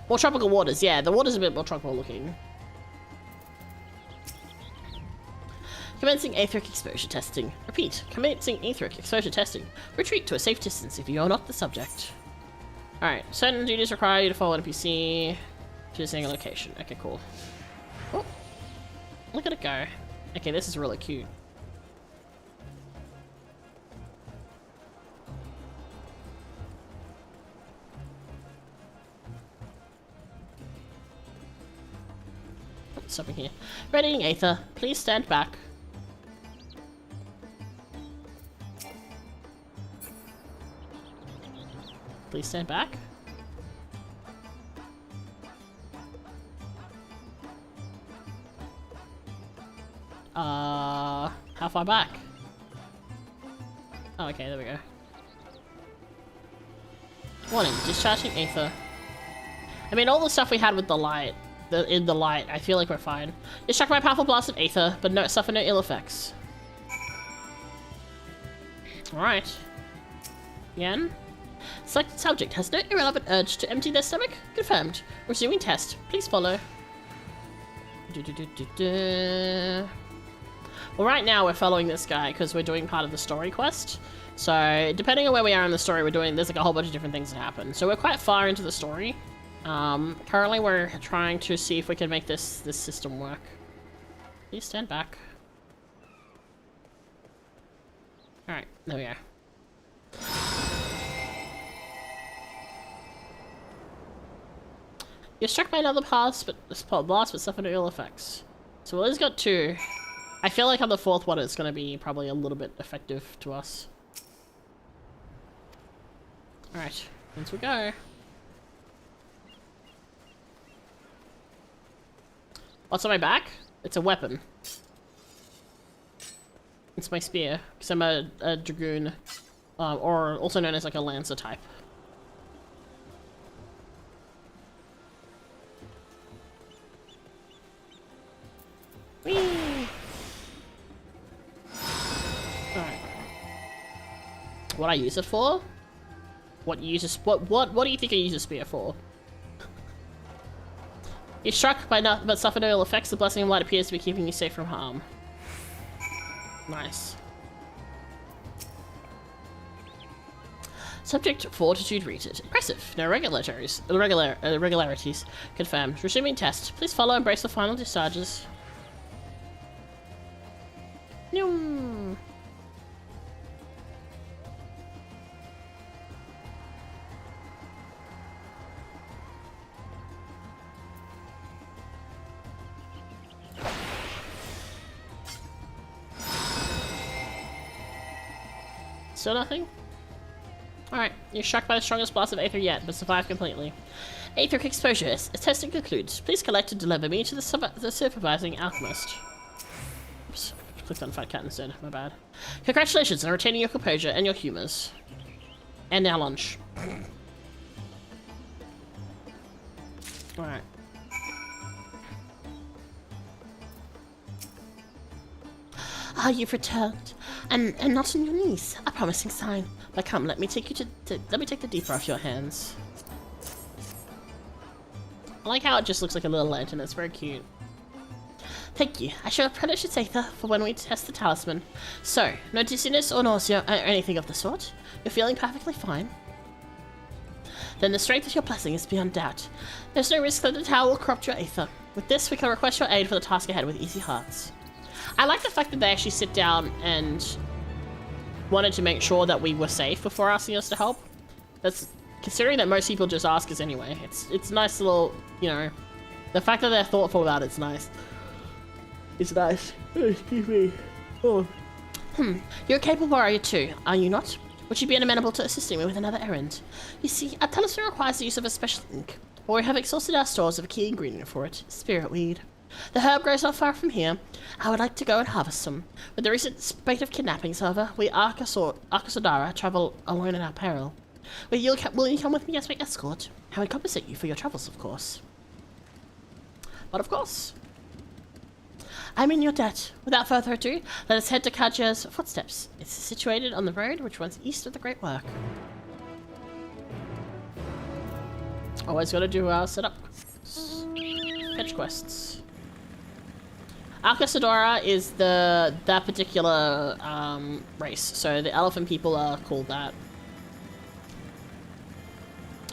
More tropical waters, yeah, the water's a bit more tropical looking. Commencing etheric exposure testing. Repeat. Commencing etheric exposure testing. Retreat to a safe distance if you are not the subject. Alright, certain duties require you to follow NPC to a single location. Okay, cool. Oh, look at it go. Okay, this is really cute. Stopping here. Readying Aether. Please stand back. Please stand back. How far back? Oh, okay, there we go. Warning, discharging Aether. I mean, all the stuff we had with the light, in the light, I feel like we're fine. Distract by powerful blast of Aether, but suffer no ill effects. Alright. Again. Selected subject has no irrelevant urge to empty their stomach. Confirmed. Resuming test. Please follow. Well, right now we're following this guy because we're doing part of the story quest. So, depending on where we are in the story, there's like a whole bunch of different things that happen. So we're quite far into the story. Currently we're trying to see if we can make this system work. Please stand back. Alright, there we go. You're struck by another blast, but suffer no ill effects. So Willie's got 2. I feel like on the 4th one it's going to be probably a little bit effective to us. Alright, once we go. What's on my back? It's a weapon. It's my spear, because I'm a dragoon, or also known as like a lancer type. Whee! Alright. What I use it for? What do you think I use a spear for? You're struck by but suffer no ill effects. The blessing of light appears to be keeping you safe from harm. Nice. Subject fortitude rated. Impressive. No irregularities. Confirmed. Resuming test. Please follow and brace for final discharges. Noom. Still nothing? Alright, you're struck by the strongest blast of Aether yet, but survive completely. Aetheric exposure. As testing concludes, please collect and deliver me to the supervising alchemist. Oops, clicked on Fat Cat instead, my bad. Congratulations on retaining your composure and your humors. And our lunch. Alright. Ah, you've returned, and not on your knees. A promising sign. But come, let me take the deeper off your hands. I like how it just looks like a little lantern. It's very cute. Thank you. I shall replenish its Aether for when we test the talisman. So, no dizziness or nausea or anything of the sort. You're feeling perfectly fine. Then the strength of your blessing is beyond doubt. There's no risk that the tower will corrupt your Aether. With this, we can request your aid for the task ahead with easy hearts. I like the fact that they actually sit down and wanted to make sure that we were safe before asking us to help. That's considering that most people just ask us anyway. It's nice little, you know, the fact that they're thoughtful about it's nice. It's nice. Oh, excuse me. Oh. You're a capable warrior too, are you not? Would you be amenable to assisting me with another errand? You see, our talisman requires the use of a special ink, or we have exhausted our stores of a key ingredient for it, spirit weed. The herb grows not far from here. I would like to go and harvest some. With the recent spate of kidnappings, however, we Akasodara travel alone in our peril. Will you come with me as my escort? I would compensate you for your travels, of course. But of course. I'm in your debt. Without further ado, let us head to Kajia's footsteps. It's situated on the road which runs east of the Great Work. Always gotta do our setup. Fetch quests. Akasadora is that particular race. So the elephant people are called that.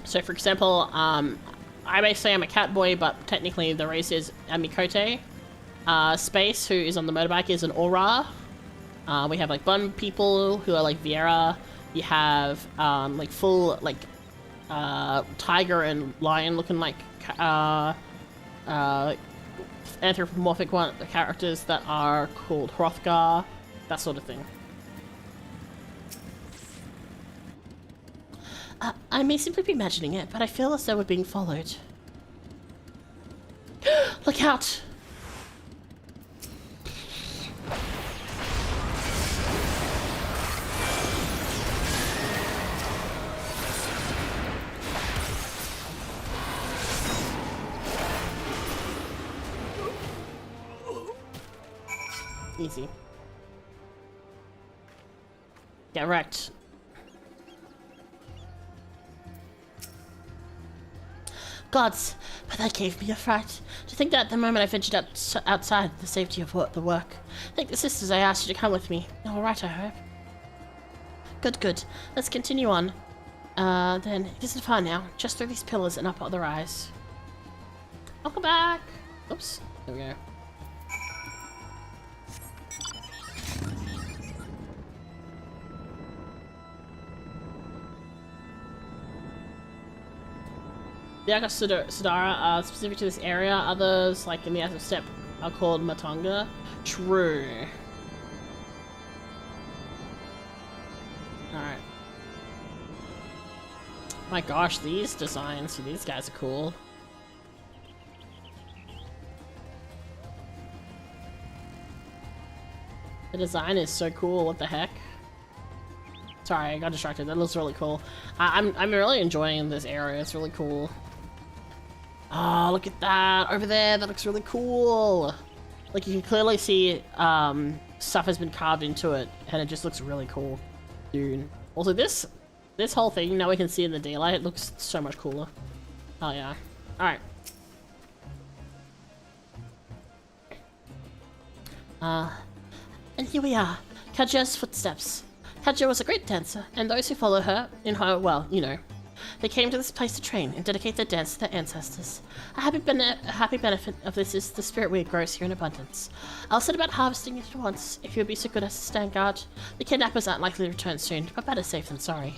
So for example, I may say I'm a cat boy, but technically the race is Amikote. Space, who is on the motorbike, is an Aura. We have like bun people who are like Viera. You have like full like tiger and lion looking like anthropomorphic characters that are called Hrothgar, that sort of thing. I may simply be imagining it, but I feel as though we're being followed. Look out! Easy. Get wrecked. Gods, but that gave me a fright. To think that at the moment I ventured outside the safety of the work. Thank the sisters I asked you to come with me. All right, I hope. Good, good. Let's continue on. Then, it isn't far now. Just through these pillars and up other eyes. Welcome back! Oops. There we go. The Akatsuka are specific to this area. Others, like in the Active Step, are called Matanga. True. Alright. My gosh, these designs for these guys are cool. The design is so cool, what the heck? Sorry, I got distracted. That looks really cool. I'm really enjoying this area, it's really cool. Oh, look at that over there. That looks really cool. Like you can clearly see stuff has been carved into it, and it just looks really cool, dude. Also, this whole thing now we can see in the daylight. It looks so much cooler. Oh yeah. All right. And here we are. Kaja's footsteps. Kaja was a great dancer, and those who follow her in her, well, you know. They came to this place to train and dedicate their dance to their ancestors. A happy benefit of this is the spirit weed grows here in abundance. I'll set about harvesting it at once, if you would be so good as to stand guard. The kidnappers aren't likely to return soon, but better safe than sorry.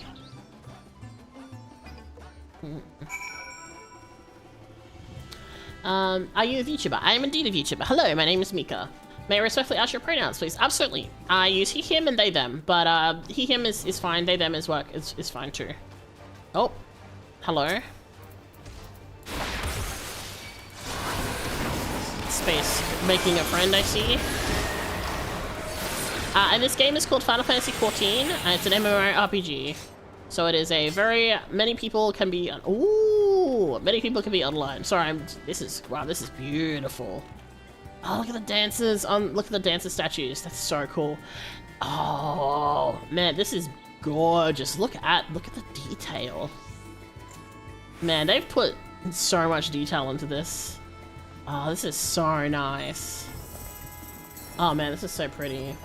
Are you a VTuber? I am indeed a VTuber. Hello, my name is Mika. May I respectfully ask your pronouns, please? Absolutely. I use he, him, and they, them, but he, him is fine. They, them is fine too. Oh, hello. Space making a friend, I see. And this game is called Final Fantasy XIV, and it's an MMORPG. So it is a many people can be online. Sorry, wow, this is beautiful. Oh, look at the dancers look at the dancer statues. That's so cool. Oh man, this is gorgeous. Look at the detail. Man, they've put so much detail into this. Oh, this is so nice. Oh man, this is so pretty.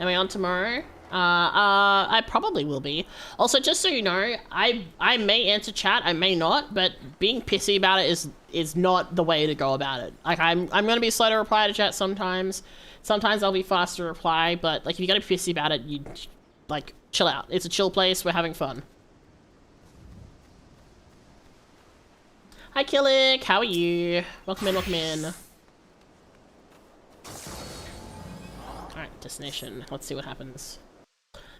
Am I on tomorrow? I probably will be. Also, just so you know, I may answer chat, I may not, but being pissy about it is not the way to go about it. Like, I'm gonna be slow to reply to chat sometimes. Sometimes I'll be fast to reply, but like if you're gonna be pissy about it, you like chill out. It's a chill place, we're having fun. Hi Killick, how are you? Welcome in, welcome in. Alright, destination. Let's see what happens.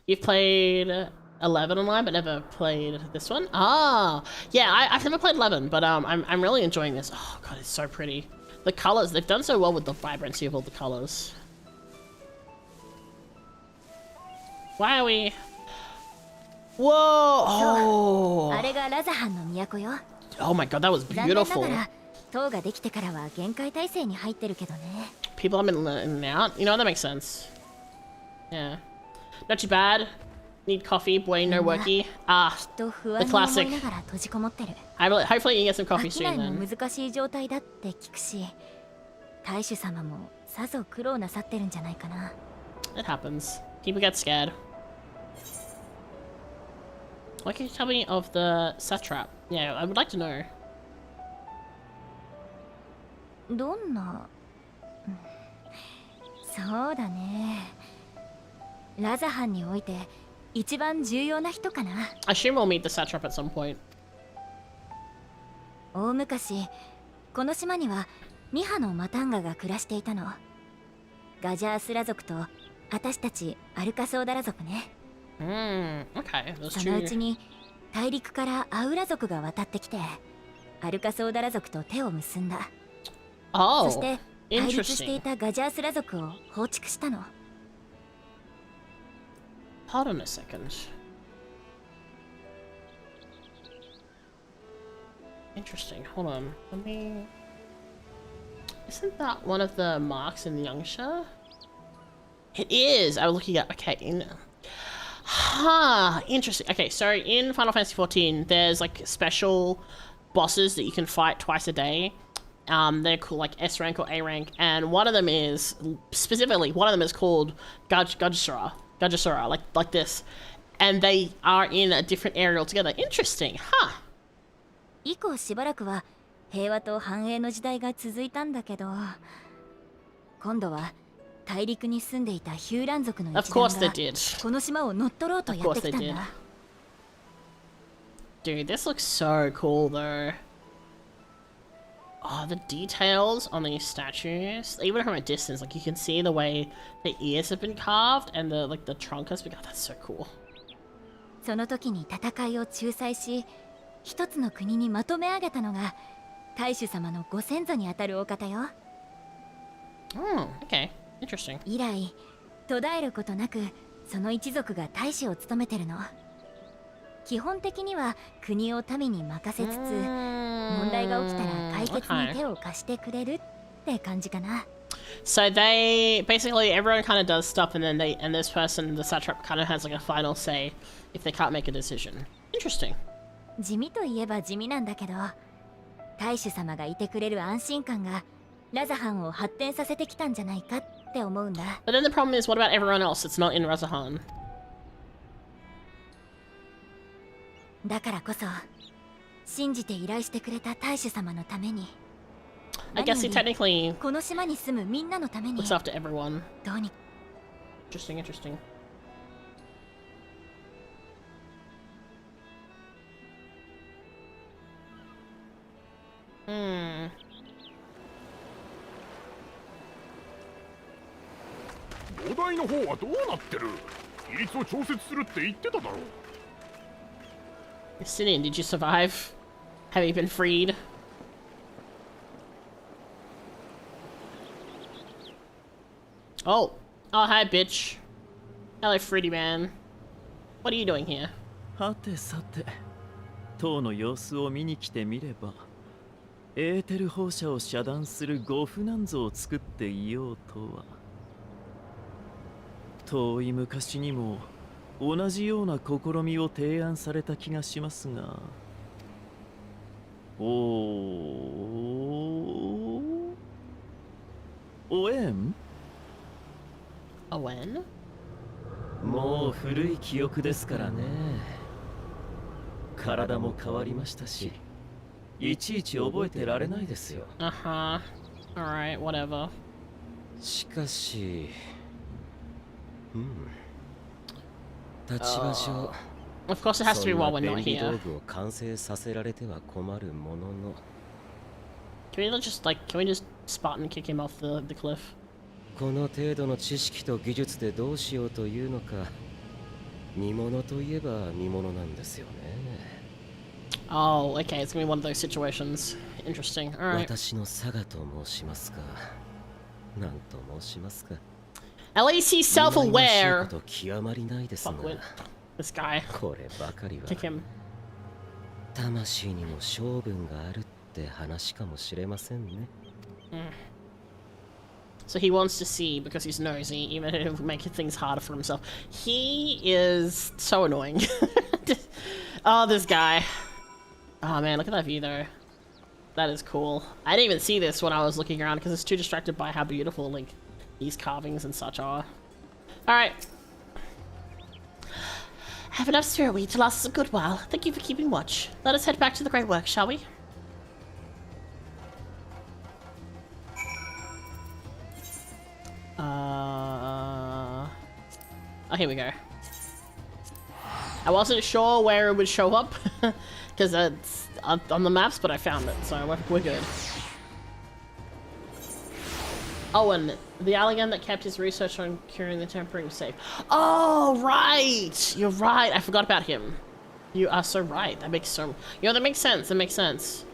You've played 11 online, but never played this one? Ah! Yeah, I've never played 11, but I'm really enjoying this. Oh god, it's so pretty. The colors, they've done so well with the vibrancy of all the colors. Why are we... Whoa! Oh! Oh my god, that was beautiful. People have been in and out. You know, that makes sense. Yeah. Not too bad. Need coffee, boy, no worky. Ah, きっと不 the 安に思 classic. いながら閉じこもってる。 Hopefully you can get some 商 coffee い soon も then. 難しい状態だって聞くし、大主様もさぞ苦労なさってるんじゃないかな。 It happens. People get scared. What can you tell me of the satrap? Yeah, I would like to know. どんな、そうだね。ラザハンにおいて一番重要な人かな。I assume we'll meet the satrap at some point. 大昔、この島には2羽のマタンガが暮らしていたの。ガジャースラ族と私たちアルカソーダラ族ね。Okay. そのうちに大陸からアウラ族が渡ってきて、アルカソーダラ族と手を結んだ。Oh, そして対立してい interesting. たガジャースラ族を放逐したの。Hold on a second. Interesting. Hold on. Let me. Isn't that one of the marks in the Youngsha? It is. I was looking at. Okay. Interesting. Okay, so in Final Fantasy XIV, there's like special bosses that you can fight twice a day. They're called like S rank or A rank, and one of them is specifically called Gajasura, like this, and they are in a different area altogether. Interesting, huh? 以降しばらくは平和と繁栄の時代が続いたんだけど、今度は大陸に住んでいたヒューラン族の一団がこの島を乗っ取ろうとやってきたんだ。Dude, this looks so cool though. Oh, the details on these statues, even from a distance, like you can see the way the ears have been carved and the like the trunk has been. Oh, that's so cool. その時に戦いを仲裁し、一つの国にまとめ上げたのが大主様のご先祖にあたるお方よ。Okay, interesting. 以来、途絶えることなくその一族が大使を務めてるの。基本的には国を民に任せつつ、問題が起きたら解決に手を貸してくれるって感じかな。So they basically everyone kind of does stuff, and then this person, the satrap, kind of has like a final say if they can't make a decision. Interesting. 地味といえば地味なんだけど、大主様がいてくれる安心感がラザハンを発展させてきたんじゃないかって思うんだ。But then the problem is, what about everyone else that's not in Razahan? だからこそ信じて依頼してくれた大主様のために、 I guess he technically この島に住むみんなのために looks after everyone. どうに Interesting. 土台の方はどうなってる？比率を調節するって言ってただろう。Sinan, did you survive? Have you been freed? Oh, hi, bitch. Hello, Freddy man. What are you doing here? はてさて、塔の様子を見に来てみれば、エーテル放射を遮断するご不難像を作っていようとは。遠い昔にも同じような試みを提案された気がしますが。おえん？おえん？もう古い記憶ですからね。体も変わりましたし、いちいち覚えてられないですよ。Alright, whatever. しかし、立場上、 Of course, it has to be while we're not 便利 here. 道具を完成させられては困るものの。Can we just Spartan kick him off the cliff? この程度の知識と技術でどうしようというのか、見物といえば見物なんですよね。Oh, okay, it's gonna be one of those situations. Interesting. Alright. 私のサガと申しますか。なんと申しますか。At least he's self-aware. と極まりないですが。 This guy. こればかりは。Kick him. 魂にも性分があるって話かもしれませんね。So he wants to see because he's nosy, even if it'll make things harder for himself. He is so annoying. Oh, this guy. Oh man, look at that view though. That is cool. I didn't even see this when I was looking around because it's too distracted by how beautiful like these carvings and such are. Alright. Have enough spirit weed to last us a good while. Thank you for keeping watch. Let us head back to the great work, shall we? Oh, here we go. I wasn't sure where it would show up because it's on the maps, but I found it, so we're good. Oh, and the Allegan that kept his research on curing the temporary was safe. Oh, right! You're right. I forgot about him. You are so right. That makes so... You know, that makes sense. That makes sense.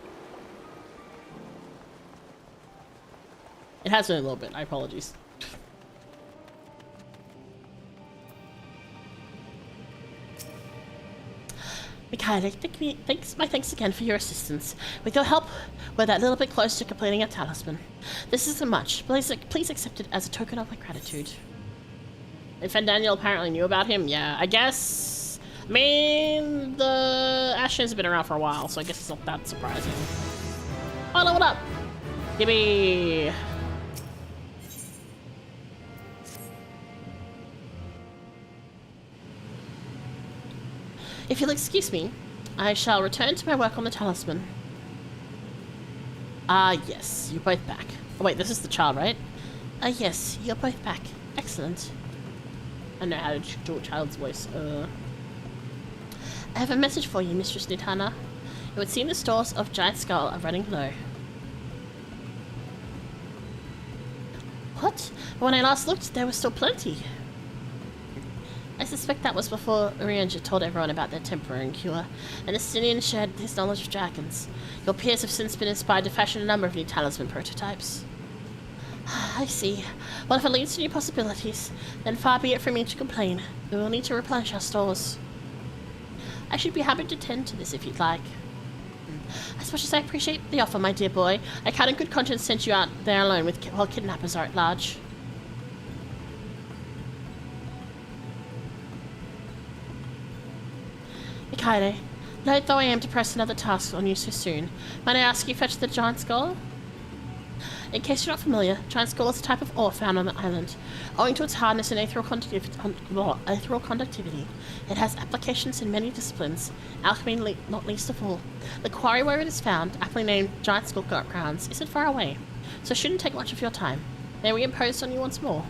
It has been a little bit. I apologize. Mika, my thanks again for your assistance. With your help, we're that little bit close to completing our talisman. This isn't much. Please accept it as a token of my gratitude. And Daniel apparently knew about him. Yeah, I guess. I mean, the Ashen's been around for a while, so I guess it's not that surprising. Oh, leveled up! Yippee! If you'll excuse me, I shall return to my work on the talisman. Ah, yes, you're both back. Oh wait, this is the child, right? Ah, yes, you're both back. Excellent. I know how to do a child's voice. I have a message for you, Mistress Nitana. It would seem the stores of Giant Skull are running low. What? When I last looked, there was still plenty. I suspect that was before Urianger told everyone about their temporary cure, and Estinian shared his knowledge of dragons. Your peers have since been inspired to fashion a number of new talisman prototypes. I see. Well, if it leads to new possibilities, then far be it from me to complain. We will need to replenish our stores. I should be happy to tend to this if you'd like. As much as I appreciate the offer, my dear boy, I can't in good conscience send you out there alone while kidnappers are at large. Mikaide, loath though I am to press another task on you so soon, might I ask you to fetch the Giant Skull? In case you're not familiar, Giant Skull is a type of ore found on the island. Owing to its hardness and ethereal conductivity, it has applications in many disciplines, alchemy not least of all. The quarry where it is found, aptly named Giant Skull Grounds, isn't far away, so it shouldn't take much of your time. May we impose on you once more?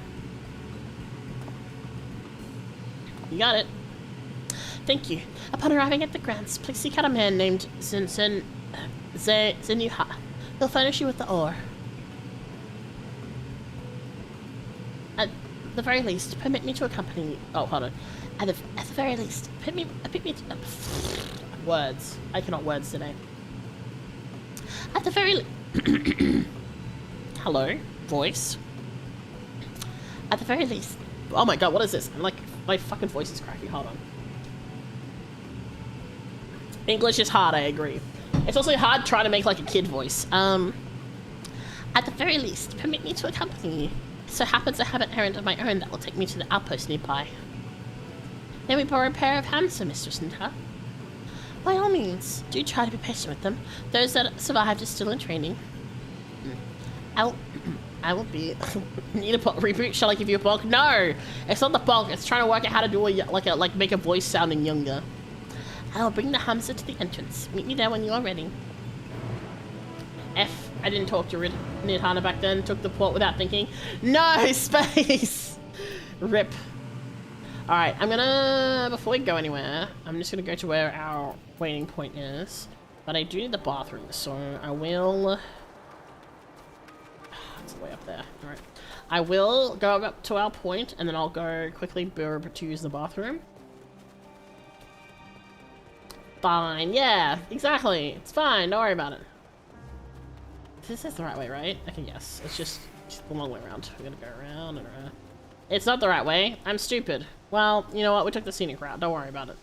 You got it. Thank you. Upon arriving at the grounds, please seek out a man named Zenuha. He'll furnish you with the ore. At the very least, permit me to accompany you. Oh, hold on. At the very least, words. I cannot words today. At the very Hello? Voice? At the very least... Oh my god, what is this? I'm like, my fucking voice is cracking. Hold on. English is hard, I agree. It's also hard trying to make like a kid voice. At the very least, permit me to accompany you. It so happens I have an errand of my own that will take me to the outpost nearby. May we borrow a pair of hands, Sir Mistress Nita? By all means, do try to be patient with them. Those that survived are still in training. I will be... Need a reboot? Shall I give you a bulk? No! It's not the bulk, it's trying to work out how to do make a voice sounding younger. I will bring the Hamza to the entrance. Meet me there when you are ready. F. I didn't talk to Nidhana back then. Took the port without thinking. No! Space! Rip. Alright, I'm gonna... Before we go anywhere, I'm just gonna go to where our waiting point is. But I do need the bathroom, so I will... It's way up there. Alright. I will go up to our point, and then I'll go quickly to use the bathroom. Fine, yeah, exactly. It's fine, don't worry about it. This is the right way, right? I can guess. It's just the long way around. We're gonna go around and around. It's not the right way. I'm stupid. Well, you know what? We took the scenic route. Don't worry about it.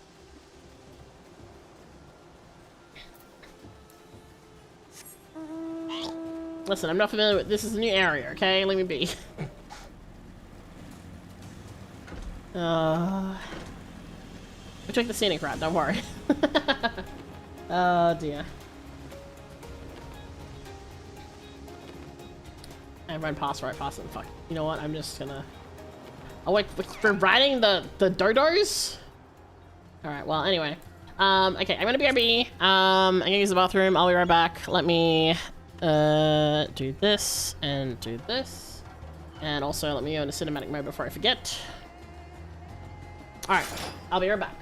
Listen, I'm not familiar with this. Is a new area, okay? Let me be. We took the scenic route, don't worry. Oh dear. I ran right past them. Fuck. You know what? I'm just gonna. Oh wait, we're riding the dodos? Alright, well anyway. Okay, I'm gonna BRB. I'm gonna use the bathroom. I'll be right back. Let me do this and do this. And also let me go into cinematic mode before I forget. Alright, I'll be right back.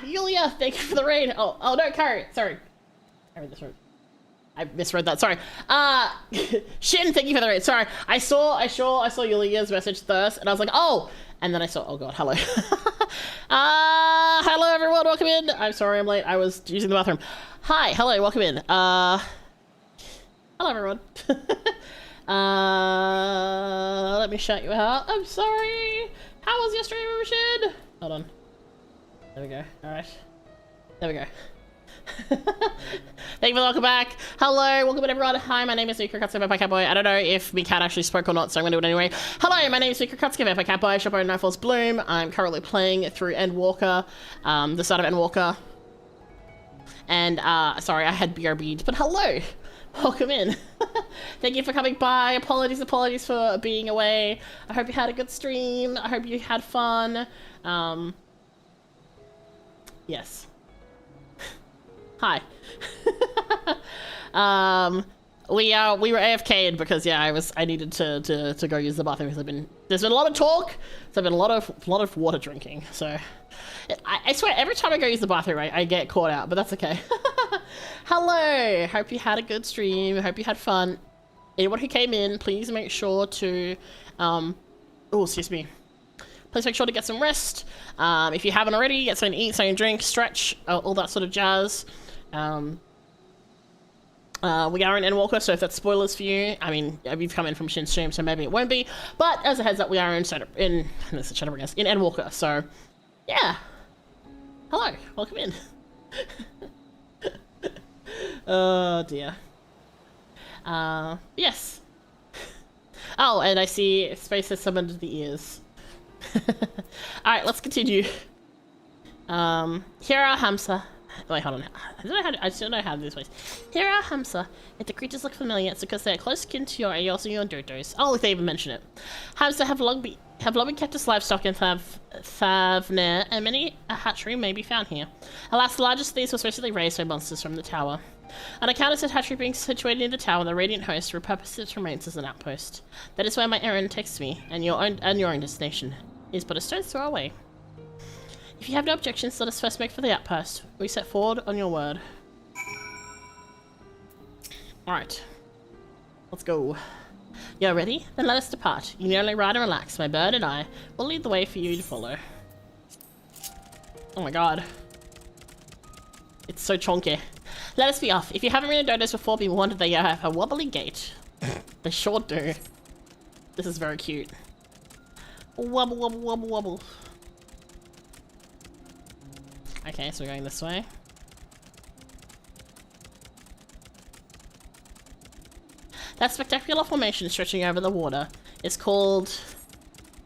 Yulia, thank you for the raid. Oh no, Carrie, sorry. I read this wrong. I misread that. Sorry. Shin, thank you for the raid. Sorry, I saw Yulia's message first, and I was like, oh, and then I saw. Oh god, hello. Hello everyone, welcome in. I'm sorry I'm late. I was using the bathroom. Hi, hello, welcome in. Hello everyone. Let me shout you out. I'm sorry. How was your stream, Shin? Hold on. There we go. All right. There we go. Thank you for the welcome back. Hello, welcome in everyone. Hi, my name is Mika Akatsuka, Vampire Catboy. I don't know if Mika actually spoke or not, so I'm gonna do it anyway. Hello, my name is Mika Akatsuka, Vampire Catboy. Shop on Nightfall's Bloom. I'm currently playing through Endwalker, the start of Endwalker. And sorry, I had BRB'd, but hello, welcome in. Thank you for coming by. Apologies for being away. I hope you had a good stream. I hope you had fun. Yes. Hi. We were AFK'd because I needed to go use the bathroom because there's been a lot of talk, so there's been a lot of water drinking. So I swear every time I go use the bathroom I get caught out, but that's okay. Hello. Hope you had a good stream. Hope you had fun. Anyone who came in, please make sure to oh, excuse me. Please make sure to get some rest. If you haven't already, get something to eat, something to drink, stretch, all that sort of jazz. We are in Endwalker, so if that's spoilers for you, I mean, you've come in from Shin's stream, so maybe it won't be. But as a heads up, we are in Endwalker, so yeah. Hello, welcome in. Oh dear. Yes. Oh, and I see Space has summoned the ears. Alright, let's continue. Hira Hamsa. Wait, hold on. I still know how to do this place. Hira Hamsa. If the creatures look familiar, it's because they're close kin to your Eos or your Dodos. Oh, if they even mention it. Hamsa have long been kept as livestock in Thavner, and many a hatchery may be found here. Alas, the largest of these was recently raised by monsters from the tower. On account of said hatchery being situated in the tower, the Radiant Host repurposed its remains as an outpost. That is where my errand takes me, and your own destination is but a stone's throw away. If you have no objections, let us first make for the outpost. We set forward on your word. Alright. Let's go. You're ready? Then let us depart. You need only ride and relax. My bird and I will lead the way for you to follow. Oh my god. It's so chonky. Let us be off. If you haven't ridden dodos before, be warned that they have a wobbly gait. They sure do. This is very cute. Wobble, wobble, wobble, wobble. Okay, so we're going this way. That spectacular formation stretching over the water is called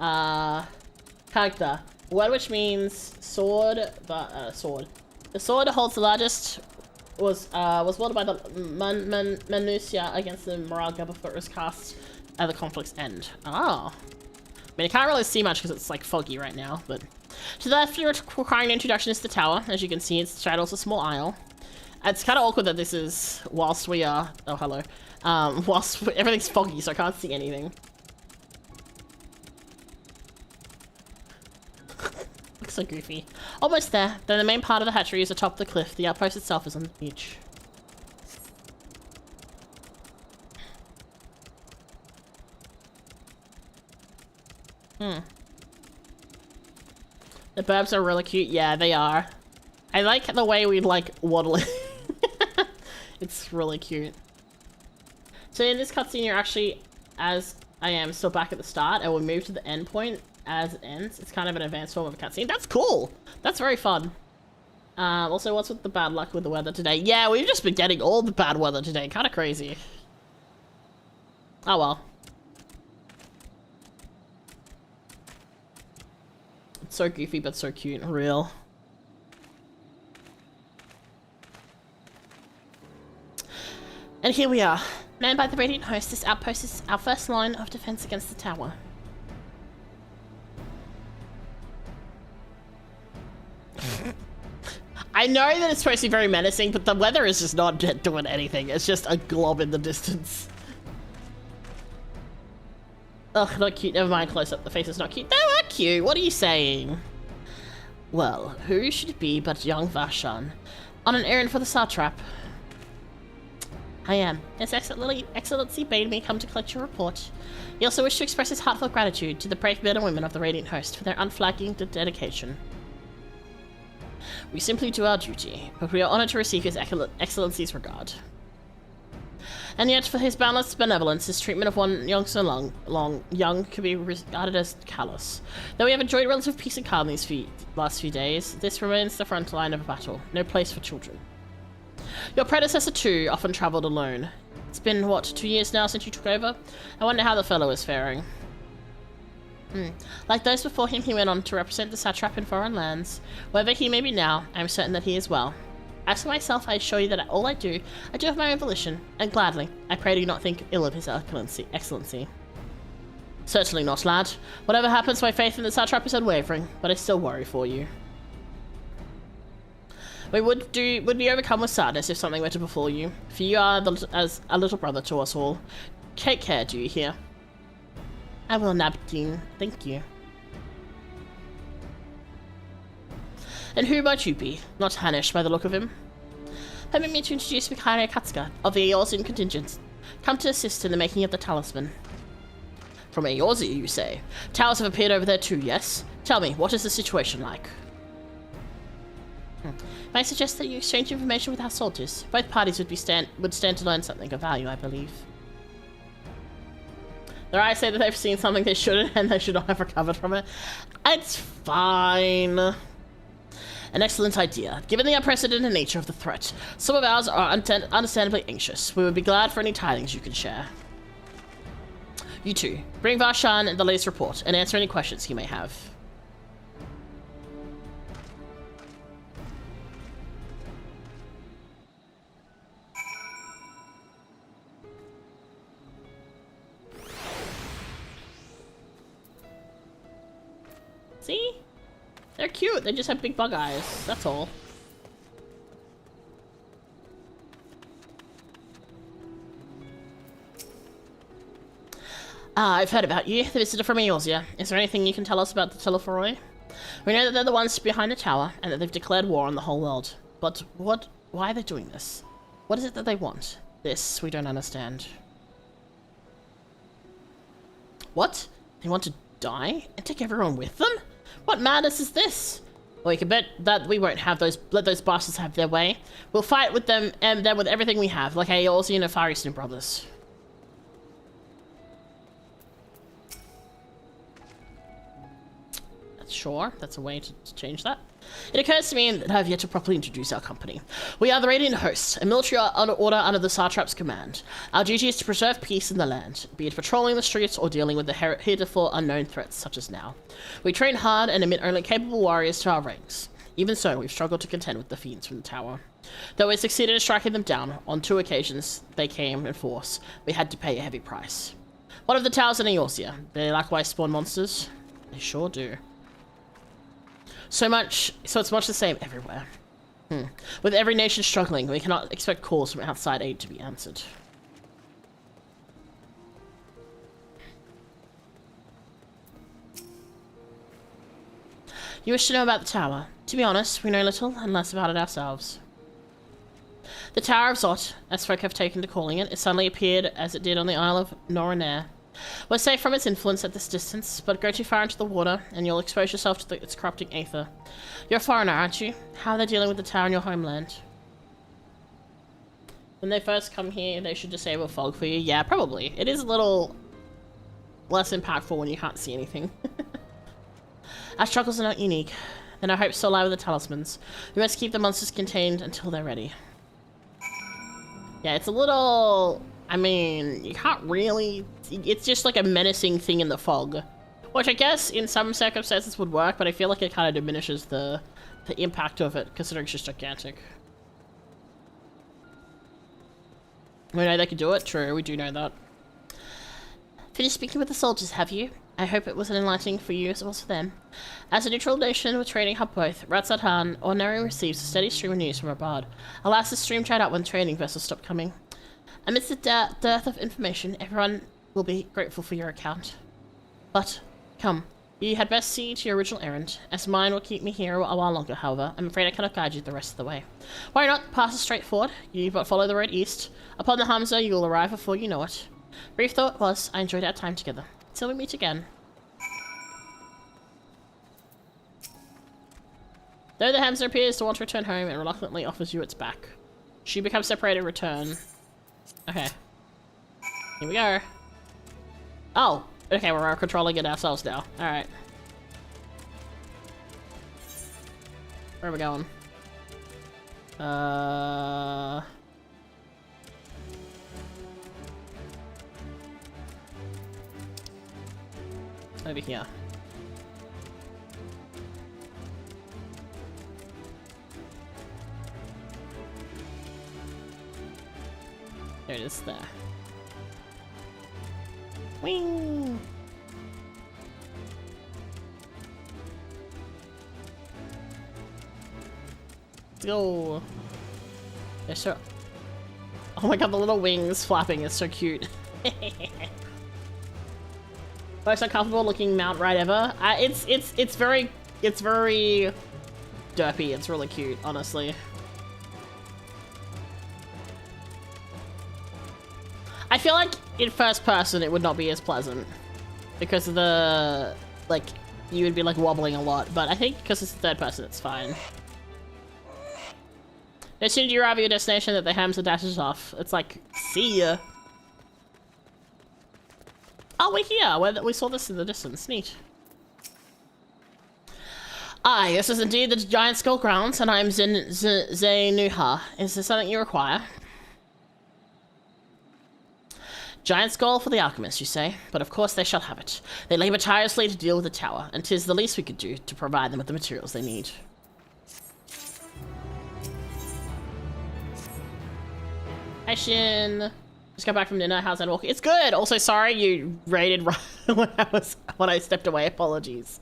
Kagda, a word which means sword, but sword. The sword holds the largest was wielded by the Manusia against the Moraga before it was cast at the conflict's end. Oh. I mean, I can't really see much because it's like foggy right now, but to the left, requiring an introduction is the tower. As you can see, it straddles a small aisle. It's kind of awkward that this is whilst we are. Oh, hello. Whilst everything's foggy, so I can't see anything. Looks so goofy. Almost there. Then the main part of the hatchery is atop the cliff. The outpost itself is on the beach. The burbs are really cute. Yeah, they are. I like the way we like waddling. It's really cute. So in this cutscene, you're actually, as I am, still back at the start, and we'll move to the end point as it ends. It's kind of an advanced form of a cutscene. That's cool. That's very fun. Also, what's with the bad luck with the weather today? Yeah, we've just been getting all the bad weather today. Kind of crazy. Oh well. It's so goofy, but so cute and real. And here we are. Manned by the Radiant Host, this outpost is our first line of defense against the tower. I know that it's supposed to be very menacing, but the weather is just not doing anything. It's just a glob in the distance. Ugh, not cute. Never mind, close up. The face is not cute. They are cute. What are you saying? Well, who should it be but young Varshan, on an errand for the satrap? I am. His Excellency bade me come to collect your report. He also wished to express his heartfelt gratitude to the brave men and women of the Radiant Host for their unflagging dedication. We simply do our duty, but we are honored to receive His Excellency's regard. And yet, for his boundless benevolence, his treatment of one young so young could be regarded as callous. Though we have enjoyed relative peace and calm these last few days, this remains the front line of a battle. No place for children. Your predecessor, too, often travelled alone. It's been, what, 2 years now since you took over? I wonder how the fellow is faring. Like those before him, he went on to represent the satrap in foreign lands. Wherever he may be now, I am certain that he is well. As for myself, I assure you that all I do of my own volition, and gladly. I pray do not think ill of his excellency. Certainly not, lad. Whatever happens, my faith in the satrap is unwavering, but I still worry for you. We would be overcome with sadness if something were to befall you, for you are as a little brother to us all. Take care, do you hear? I will, Nabdeen. Thank you. And who might you be? Not Hanish by the look of him. Permit me to introduce Mika Akatsuka of the Eorzean contingent, come to assist in the making of the talisman. From Eorzea, you say? Towers have appeared over there too, yes? Tell me, what is the situation like? May I suggest that you exchange information with our soldiers? Both parties would stand to learn something of value, I believe. Their eyes say that they've seen something they shouldn't, and they should not have recovered from it. It's fine. An excellent idea. Given the unprecedented nature of the threat, some of ours are understandably anxious. We would be glad for any tidings you can share. You too. Bring Varshan the latest report, and answer any questions he may have. See? They're cute. They just have big bug eyes. That's all. I've heard about you, the visitor from Eorzea. Is there anything you can tell us about the Telephoroi? We know that they're the ones behind the tower, and that they've declared war on the whole world. But why are they doing this? What is it that they want? This, we don't understand. What? They want to die? And take everyone with them? What madness is this? Well, you can bet that we won't let those bastards have their way. We'll fight with them and then with everything we have, like Eorzean and Far Eastern brothers. Sure, that's a way to change that. It occurs to me that I have yet to properly introduce our company. We are the Radiant Host, a military order under the Satrap's command. Our duty is to preserve peace in the land, be it patrolling the streets or dealing with the heretofore unknown threats such as now. We train hard and admit only capable warriors to our ranks. Even so, we've struggled to contend with the fiends from the tower. Though we succeeded in striking them down, on 2 occasions they came in force. We had to pay a heavy price. What of the towers in Eorzea? Do they likewise spawn monsters? They sure do. So it's much the same everywhere. With every nation struggling, we cannot expect calls from outside aid to be answered. You wish to know about the tower? To be honest, we know little and less about it ourselves. The Tower of Zot, as folk have taken to calling it, suddenly appeared as it did on the Isle of Noranair. We're safe from its influence at this distance, but go too far into the water and you'll expose yourself to its corrupting aether. You're a foreigner, aren't you? How are they dealing with the tower in your homeland? When they first come here, they should disable fog for you. Yeah, probably. It is a little less impactful when you can't see anything. Our struggles are not unique, and our hopes still lie with the talismans. We must keep the monsters contained until they're ready. Yeah, it's a little... I mean, you can't really... It's just like a menacing thing in the fog. Which I guess in some circumstances would work, but I feel like it kind of diminishes the impact of it, considering it's just gigantic. We know they can do it, true, we do know that. Finished speaking with the soldiers, have you? I hope it was enlightening for you as well as for them. As a neutral nation with trading hub both, Ratsat ordinarily receives a steady stream of news from abroad. Alas, the stream dried up when trading vessels stopped coming. Amidst the dearth of information, everyone will be grateful for your account. But, come, You had best see to your original errand, as mine will keep me here a while longer, however. I'm afraid I cannot guide you the rest of the way. Why not? Pass straight forward. You but follow the road east. Upon the Hamza, you will arrive before you know it. Brief though it was, I enjoyed our time together. Till we meet again. Though the Hamza appears to want to return home, it reluctantly offers you its back. She becomes separated, return. Okay. Here we go. Oh! Okay, we're controlling it ourselves now. Alright. Where are we going? Over here. There it is, there. Wing! Let's go! They're so... Oh my god, the little wings flapping is so cute. Most uncomfortable looking mount ride ever. It's very derpy. It's really cute, honestly. I feel like in first person it would not be as pleasant because of the, like, you would be like wobbling a lot, but I think because it's third person it's fine. As soon as you arrive at your destination that the Hamza dashes off, it's like, see ya. Oh, we're here! We saw this in the distance. Neat. Aye, this is indeed the giant skull grounds, and I am Zenuha. Is there something you require? Giant skull for the alchemist, you say? But of course they shall have it. They labor tirelessly to deal with the tower, and 'tis the least we could do to provide them with the materials they need. Hi, Shin. Just got back from dinner. How's that walk? It's good. Also, sorry you raided when I stepped away. Apologies.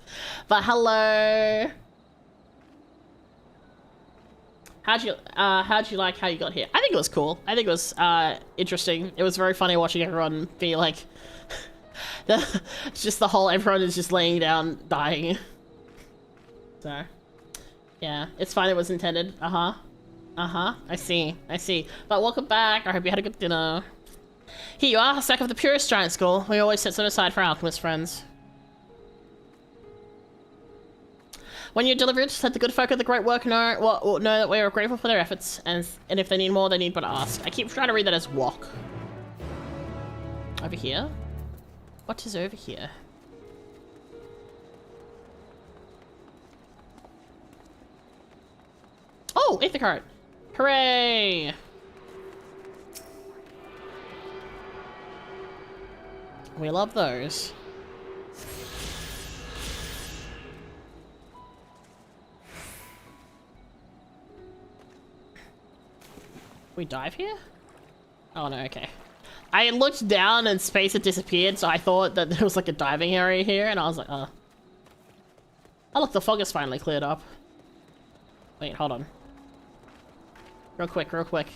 But hello. How'd you like how you got here? I think it was cool. I think it was interesting. It was very funny watching everyone be like, it's just the whole everyone is just laying down dying. So, yeah, it's fine. It was intended. I see. But welcome back. I hope you had a good dinner. Here you are, a stack of the purest giant skull. We always set some aside for alchemist friends. When you're delivered, let the good folk of the great work know that we are grateful for their efforts, and if they need more, they need but ask. I keep trying to read that as walk. Over here? What is over here? Oh, ether card! Hooray! We love those. We dive here? Oh no, okay. I looked down and space had disappeared, so I thought that there was like a diving area here, and I was like, oh. Oh look, the fog is finally cleared up. Wait, hold on. Real quick.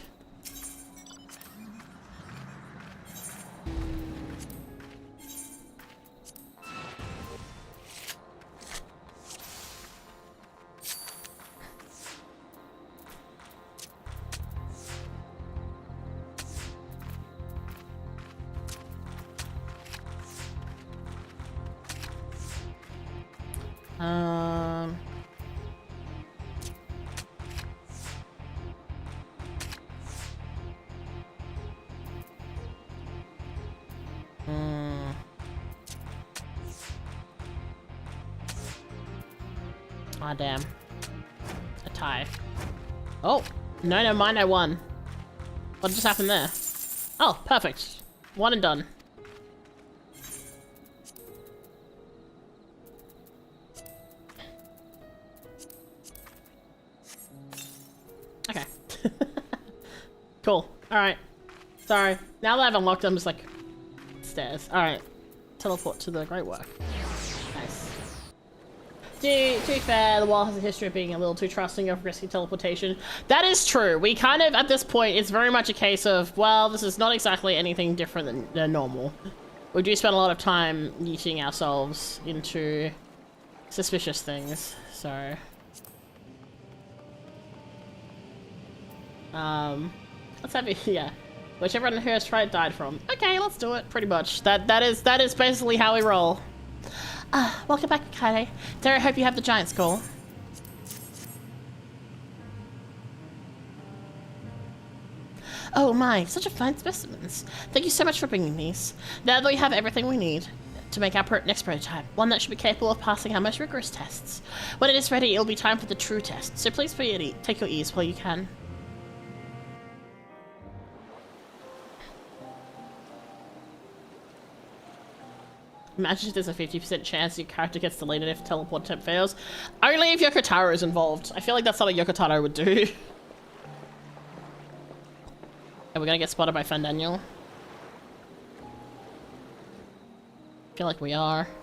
Aw, damn. A tie. Oh! No, never mind, I won. What just happened there? Oh, perfect. One and done. Okay. Cool. Alright. Sorry. Now that I've unlocked them, just like... stairs. Alright. Teleport to the great work. Nice. To be fair, the wall has a history of being a little too trusting of risky teleportation. That is true. We kind of, at this point, it's very much a case of, well, this is not exactly anything different than normal. We do spend a lot of time yeeting ourselves into suspicious things, so... let's have it, yeah. Which everyone who has tried died from. Okay, let's do it, pretty much. That is basically how we roll. Welcome back, Kaide. Dare I hope you have the giant skull. Oh my, such a fine specimens. Thank you so much for bringing these. Now that we have everything we need to make our next prototype, one that should be capable of passing our most rigorous tests. When it is ready, it'll be time for the true test, so please take your ease while you can. Imagine if there's a 50% chance your character gets deleted if teleport attempt fails. Only if Yoko Taro is involved. I feel like that's something Yoko Taro would do. Are we gonna get spotted by Fandaniel? I feel like we are. Oh.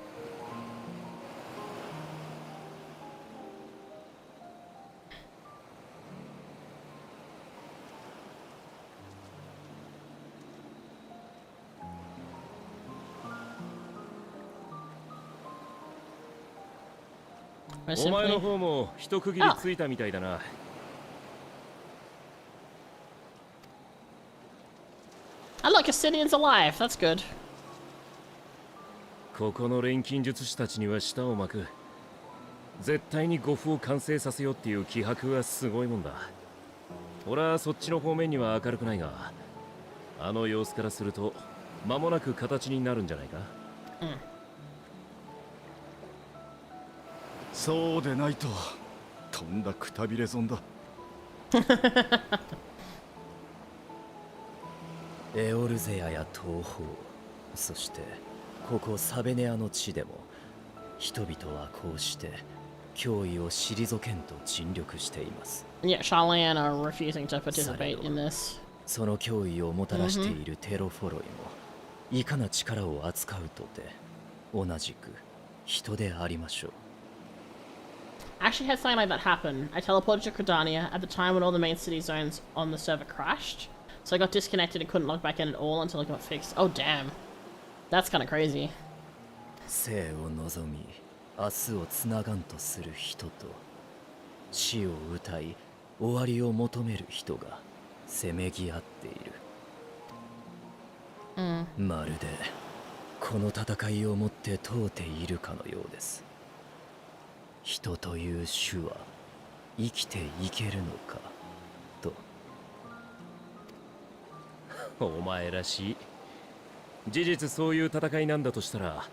お前の方も一区切りついたみたいだな。Oh look, Asinian's alive. That's good. ここの錬金術師たちには舌を巻く。絶対に呉服を完成させようっていう気迫はすごいもんだ。俺はそっちの方面には明るくないが、あの様子からすると間もなく形になるんじゃないか。うん。そうでないととんだくたびれ損だ。エオルゼアや東方、そしてここサベネアの地でも人々はこうして脅威を退けんと尽力しています。Yeah, Shallan are refusing to participate in this. その脅威をもたらしているテロフォロイもいかな力を扱うとて同じく人でありましょう。Actually had something like that happen. I teleported to Credania at the time when all the main city zones on the server crashed. So I got disconnected and couldn't log back in at all until it got fixed. Oh damn. That's kind of crazy. 生を望み、明日をつながんとする人と死を歌い、終わりを求める人がせめぎ合っている。まるでこの戦いをもって問うているかのようです。人という種は生きていけるのかと。お前らしい。事実そういう戦いなんだとしたら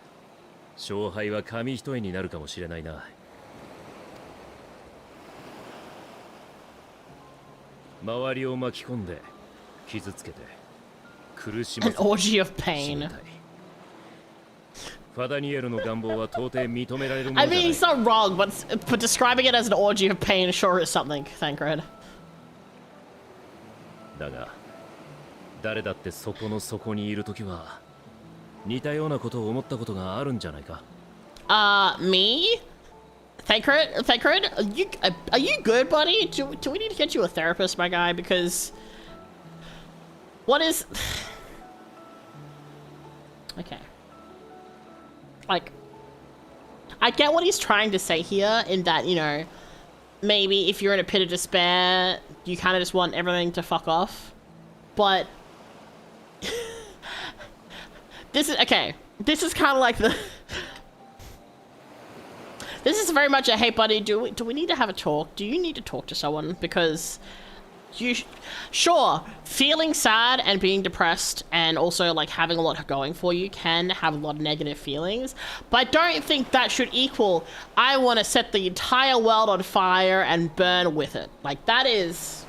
勝敗は紙一重になるかもしれないな。周りを巻き込んで傷つけて苦しませ An orgy of pain. ファダニエルの願望は到底認められるもの I じゃない。 mean, he's not wrong, but describing it as an orgy of pain sure is something, Thancred. だが誰だってそこの底にいるときは似たようなことを思ったことがあるんじゃないか。Me? Thancred, are you good, buddy? Do we need to get you a therapist, my guy? Because what is okay? Like, I get what he's trying to say here in that, you know, maybe if you're in a pit of despair, you kind of just want everything to fuck off. But this is okay. This is kind of like the. This is very much a hey, buddy. Do we need to have a talk? Do you need to talk to someone? Because sure, feeling sad and being depressed and also like having a lot going for you can have a lot of negative feelings, but I don't think that should equal I want to set the entire world on fire and burn with it. Like that is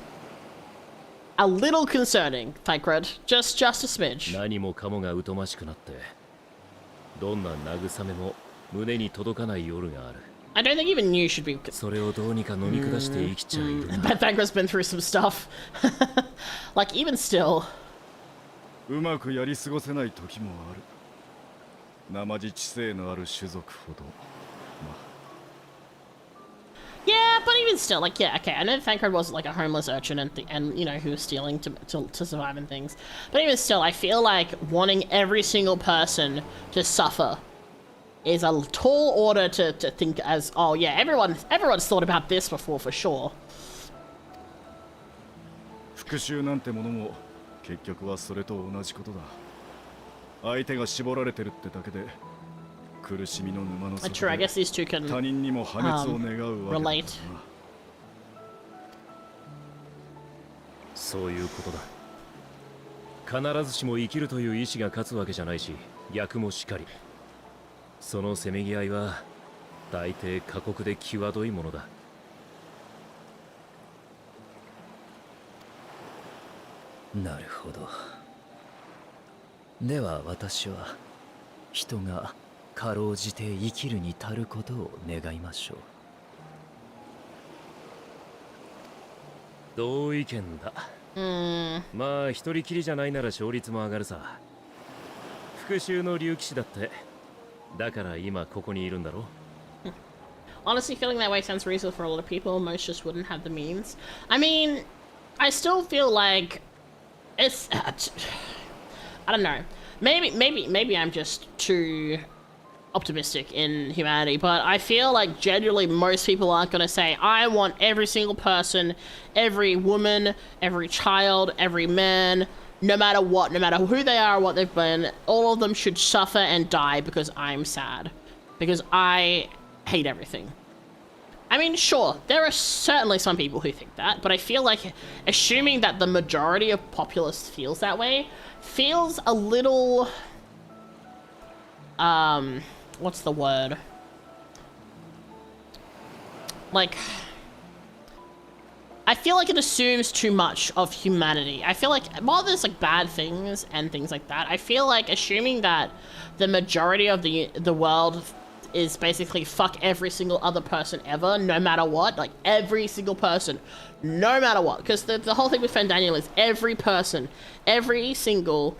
a little concerning, Thancred. Just a smidge. 何もかもが疎ましくなってどんな慰めも胸に届かない夜がある。I don't think even you should be. それをどうにか飲み下して生きちゃいる。But Thancred's been through some stuff. Like even still. うまくやり過ごせない時もある。生地知性のある種族ほど。Yeah, but even still, like, yeah, okay, I know Thancred was like a homeless urchin and you know, who was stealing to survive and things. But even still, I feel like wanting every single person to suffer is a tall order to think as, oh yeah, everyone's thought about this before for sure. 復讐なんてものも結局はそれと同じことだ。相手が絞られてるってだけで苦しみの沼の底で他人にも破滅を願うわけだ。そういうことだ。必ずしも生きるという意志が勝つわけじゃないし、逆もしかり。そのせめぎ合いは大抵過酷で際どいものだ。なるほど。では私は人がかろうじて生きるに足ることを願いましょう。同意見だ。まあ一人きりじゃないなら勝率も上がるさ。復讐の竜騎士だって。だから今ここにいるんだろ。Honestly, feeling that way sounds reasonable for a lot of people. Most just wouldn't have the means. I mean, I still feel like it's I don't know. Maybe I'm just too optimistic in humanity, but I feel like generally most people aren't going to say, I want every single person, every woman, every child, every man, no matter what, no matter who they are, what they've been, all of them should suffer and die because I'm sad. Because I hate everything. I mean, sure, there are certainly some people who think that, but I feel like assuming that the majority of populace feels that way feels a little, what's the word? Like, I feel like it assumes too much of humanity. I feel like while there's like bad things and things like that, I feel like assuming that the majority of the world is basically fuck every single other person ever, no matter what, like every single person, no matter what, because the whole thing with Fandaniel is every person, every single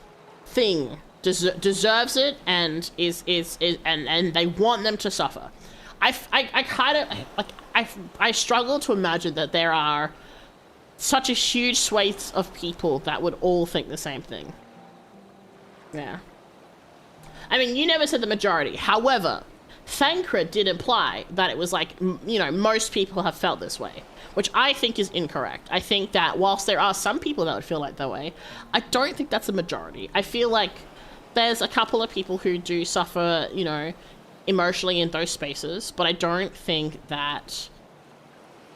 thing deserves it and and they want them to suffer. I kind of like I struggle to imagine that there are such a huge swathe of people that would all think the same thing. Yeah. I mean, you never said the majority. However, Thancred did imply that it was like, you know, most people have felt this way, which I think is incorrect. I think that whilst there are some people that would feel like that way, I don't think that's a majority. I feel like there's a couple of people who do suffer, you know, emotionally in those spaces, but I don't think that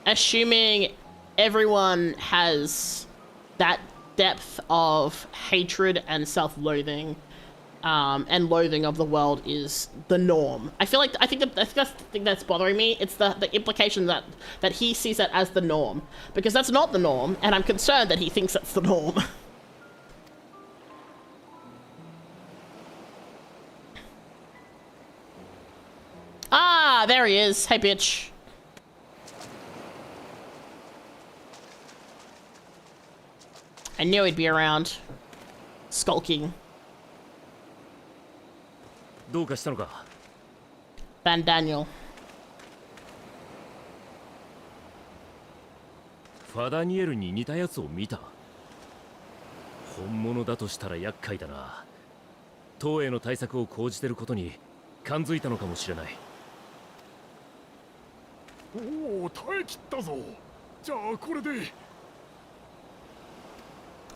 assuming everyone has that depth of hatred and self-loathing and loathing of the world is the norm. I think that's the thing that's bothering me. It's the implication that he sees that as the norm, because that's not the norm, and I'm concerned that he thinks that's the norm. Ah, there he is. Hey, bitch. I knew he'd be around. Skulking. どうかしたのか? Fandaniel. ファダニエルに似たやつを見た。本物だとしたら厄介だな。党への対策を講じてることに感づいたのかもしれない。おお、耐え切ったぞ。じゃあこれで。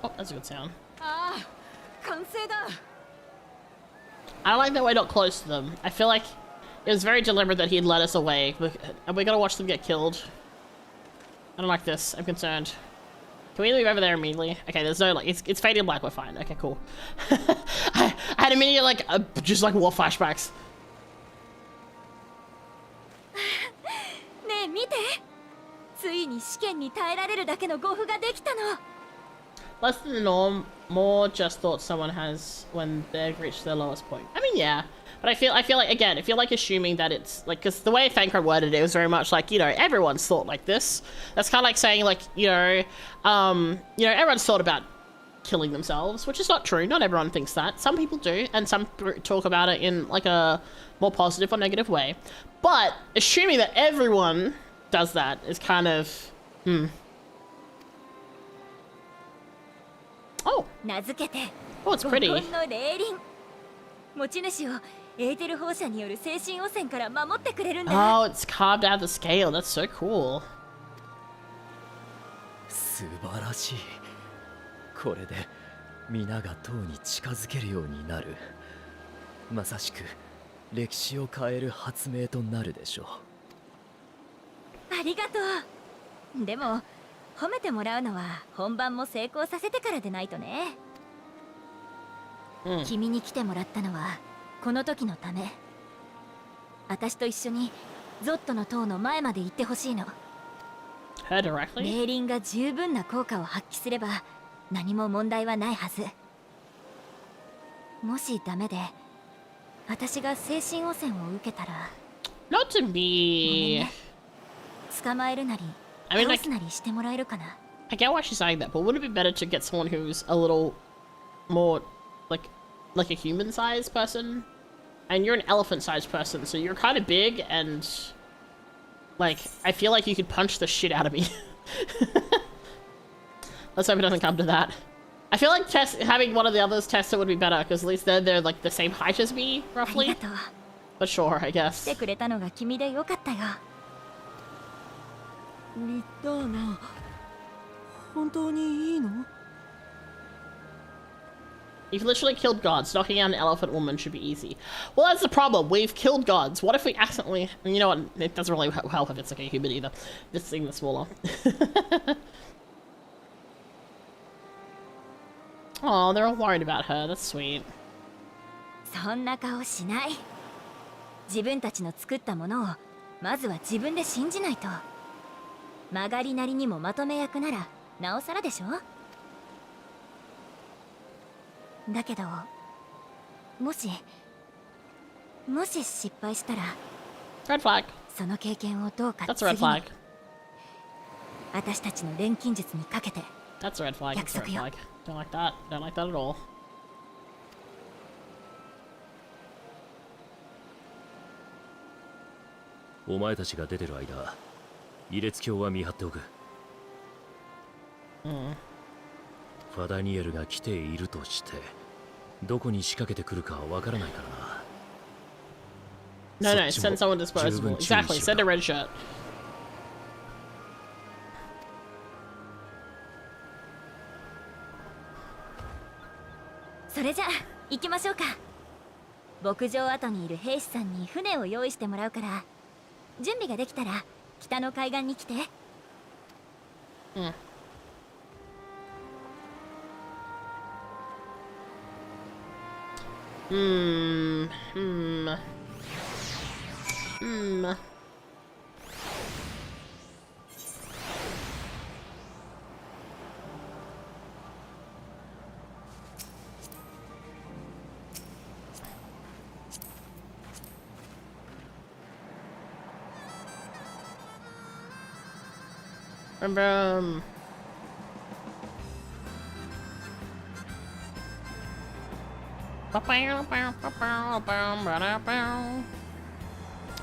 Oh, that's a good sound. ああ、完成だ。I don't like that we're not close to them. I feel like it was very deliberate that he'd let us away. Are we gonna watch them get killed? I don't like this. I'm concerned. Can we leave over there immediately? Okay, there's no like, it's faded black. We're fine. Okay, cool. I had immediate like just like war flashbacks. ねえ見て、ついに試験に耐えられるだけの語符ができたの。Less than the norm, more just thoughts someone has when they've reached their lowest point. I mean, yeah, but I feel like again, I feel like assuming that it's like, because the way Thancred worded it was very much like, you know, everyone's thought like this. That's kind of like saying like, you know, everyone's thought about killing themselves, which is not true. Not everyone thinks that. Some people do, and some talk about it in like a more positive or negative way. But assuming that everyone does that is kind of, Oh, it's pretty. 持ち主をエーテル放射による精神汚染から守ってくれるんだ。 Oh, it's carved out of the scale. That's so cool. 素晴らしい。これで皆が塔に近づけるようになる。まさしく歴史を変える発明となるでしょう。ありがとう。でも褒めてもらうのは本番も成功させてからでないとね。君に来てもらったのはこの時のため。私と一緒にゾットの塔の前まで行ってほしいの。命令が十分な効果を発揮すれば何も問題はないはず。もしダメで私が精神汚染を受けたら Not to me. 捕まえるなり I mean, 倒 like, すなりしてもらえるかな。 I get why she's saying that, but wouldn't it be better to get someone who's a little more like a human-sized person? And you're an elephant-sized person, so you're kind of big, and like I feel like you could punch the shit out of me. Let's hope it doesn't come to that. I feel like having one of the others test it would be better, because at least they're like the same height as me, roughly. But sure, I guess. 来てくれたのが君でよかったよ。リターナ、本当にいいの？ You've literally killed gods. Knocking out an elephant woman should be easy. Well, that's the problem. We've killed gods. What if we accidentally... You know what? It doesn't really help if it's like a human either. This thing is smaller. Oh, they're all worried about her. That's sweet. そんな顔しない。自分たちの作ったものをまずは自分で信じないと。曲がりなりにもまとめ役ならなおさらでしょ。だけどもし失敗したら Red flag. その経験をどうか That's a red flag. 私たちの錬金術にかけて That's a red flag. That's a red flag. Don't like that. Don't like that at all. お前たちが出てる間、イレツ教は見張っておく。ファダニエルが来ているとして、どこに仕掛けてくるかわからないからな。No, send someone disposable. Exactly, send a red shirt. それじゃ行きましょうか。牧場跡にいる兵士さんに船を用意してもらうから、準備ができたら北の海岸に来て。Boom.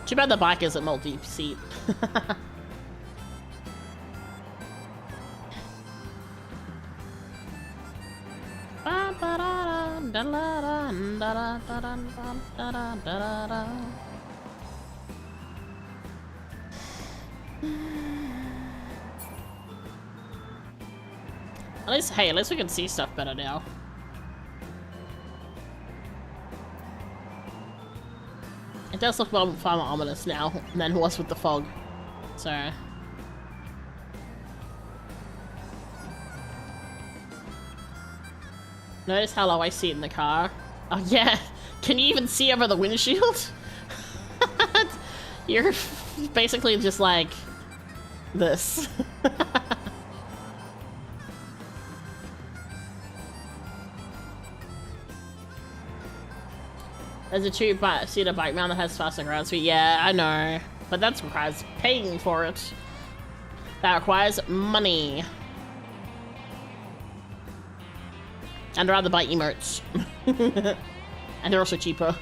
Too bad the bike isn't multi-seat. At least, hey, at least we can see stuff better now. It does look far more ominous now than it was with the fog. So... Notice how low I see it in the car? Oh yeah! Can you even see over the windshield? You're basically just like... this. There's a two-seater bike mount that has faster ground speed. Yeah, I know. But that requires paying for it. That requires money. And there are the bike emotes. And they're also cheaper.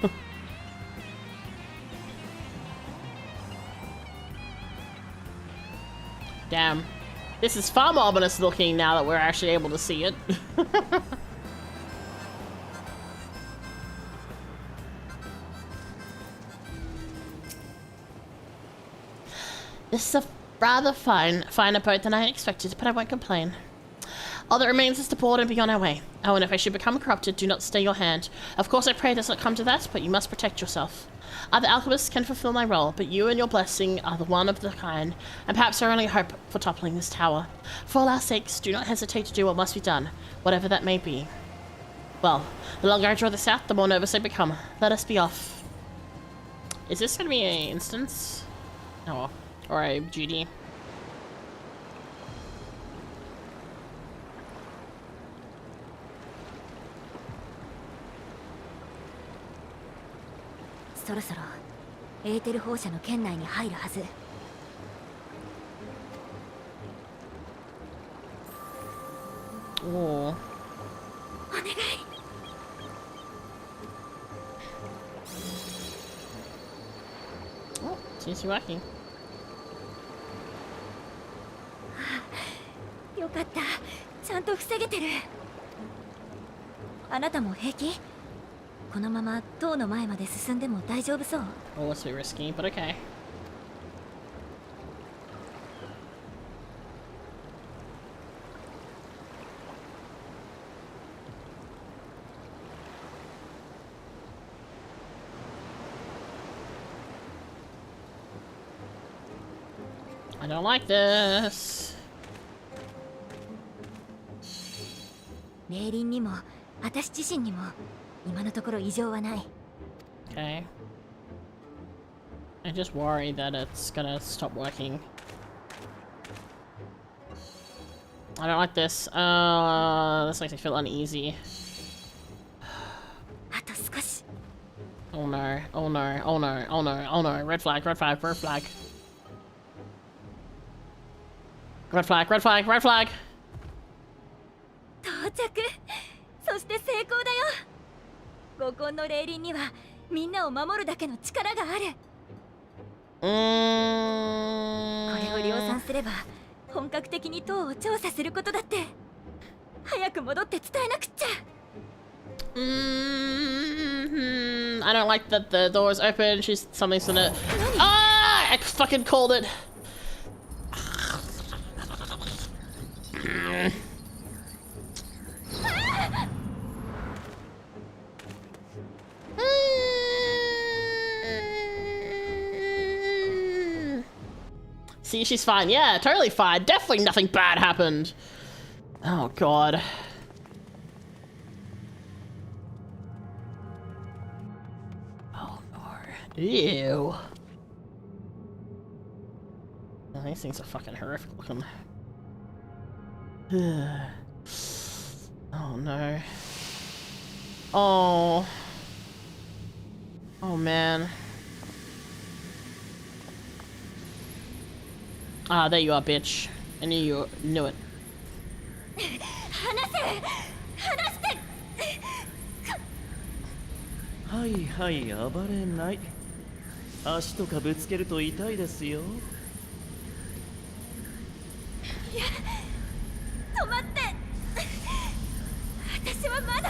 Damn. This is far more ominous looking now that we're actually able to see it. This is a rather finer boat than I expected, but I won't complain. All that remains is to board and be on our way. Oh, and if I should become corrupted, do not stay your hand. Of course, I pray it does not come to that, but you must protect yourself. Other alchemists can fulfill my role, but you and your blessing are the one of the kind, and perhaps our only hope for toppling this tower. For all our sakes, do not hesitate to do what must be done, whatever that may be. Well, the longer I draw this out, the more nervous I become. Let us be off. Is this going to be an instance? No. Or a GD?そろそろエーテル放射の圏内に入るはず。おお。お願い。Oh, seems to be working. よかった。ちゃんと防げてる。あなたも平気？このまま塔の前まで進んでも大丈夫そう。Oh, it's a bit risky, but okay. I don't like this. 霊輪にも私自身にも今のところ異常はない。Okay. I just worry that it's gonna stop working. I don't like this. This makes me feel uneasy. あと少し。Oh no, oh no, oh no, oh no, oh no. Red flag, red flag, red flag. Red flag, red flag, red flag! 到着。そして成功だよ。五根の霊輪にはみんなを守るだけの力がある。これを量産すれば本格的に塔を調査することだって。早く戻って伝えなくっちゃ。I don't like that the door is open. She's something's in it. Ah! I fucking called it. See, she's fine. Yeah, totally fine. Definitely nothing bad happened. Oh, God. Oh, Lord. Ew. Oh, these things are fucking horrific looking. Oh, no. Oh. Oh, man. Ah, there you are, bitch. I knew it. はいはい暴れない。足とかぶつけると痛いですよ。いや、止まって。私はまだ。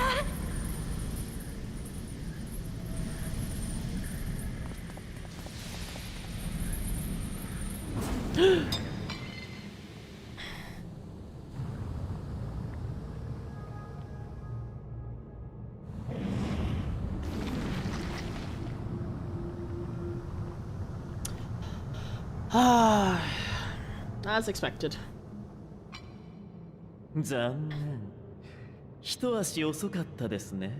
As expected. 残念。一足遅かったですね。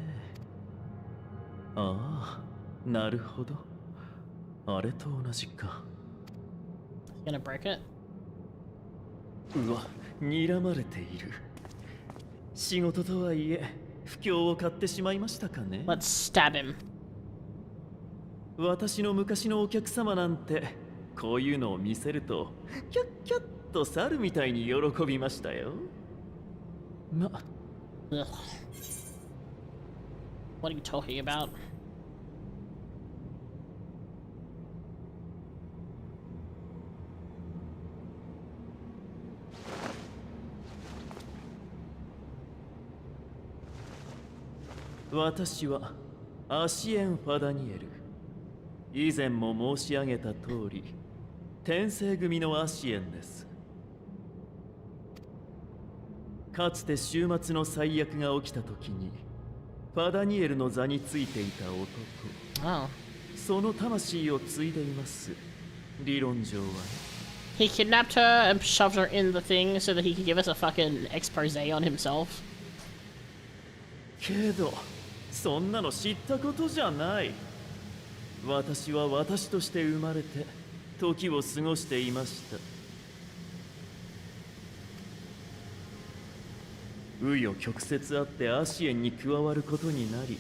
ああ、なるほど。あれと同じか。Gonna break it? うわ、睨まれている。仕事とはいえ、不況を買ってしまいましたかね。Let's stab him. 私の昔のお客様なんて、こういうのを見せると、キャッキャッと猿みたいに喜びましたよ。ま。Ugh. What are you talking about? 私はアシエン・ファダニエル。以前も申し上げた通り、天聖組のアシエンです。かつて終末の最悪が起きた時にファダニエルの座についていた男、その魂を継いでいます。理論上は。He kidnapped her and shoved her in the thing so that he could give us a fucking expose on himself. けど、そんなの知ったことじゃない。私は私として生まれて時を過ごしていました。紆余曲折あってアシエンに加わることになり、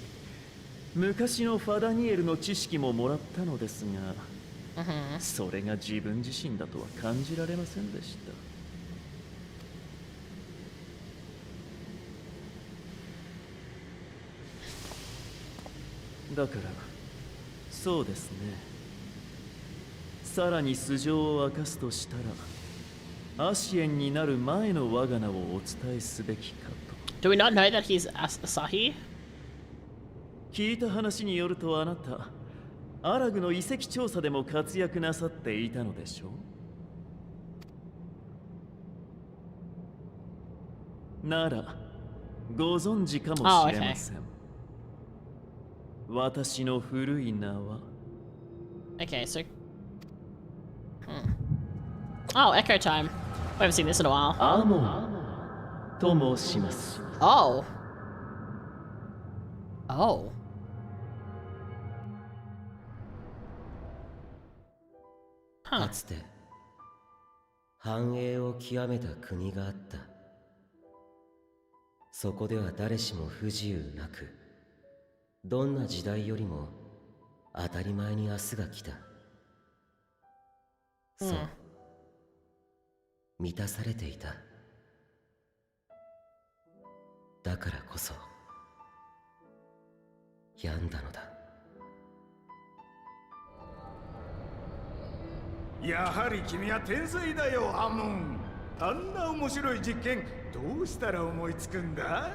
昔のファダニエルの知識ももらったのですが、それが自分自身だとは感じられませんでした。だからそうですね、さらに素性を明かすとしたらアシエンになる前の我が名をお伝えすべきかと。 Do we not know that he's Asahi? 聞いた話によるとあなたアラグの遺跡調査でも活躍なさっていたのでしょう。ならご存知かもしれません。私の古い名は Okay, so Oh, Echo Time. We haven't seen this in a while. アモンと申します。Oh. Oh. かつて繁栄を極めた国があった。そこでは誰しも不自由なく、どんな時代よりも当たり前に明日が来た。そう、満たされていた。だからこそ病んだのだ。やはり君は天才だよ、アモン。あんな面白い実験どうしたら思いつくんだ。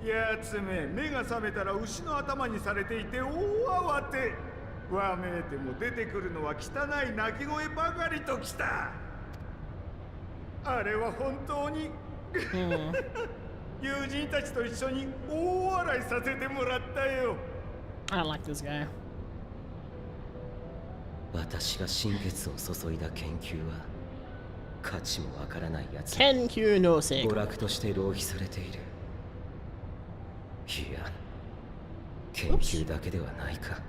やつめ、目が覚めたら牛の頭にされていて大慌て。わめいても出てくるのは汚い鳴き声ばかりときた。あれは本当に友人たちと一緒に大笑いさせてもらったよ。 I don't like this guy. 私が心血を注いだ研究は価値もわからないやつ。研究の成果。娯楽として浪費されている。いや、研究だけではないか。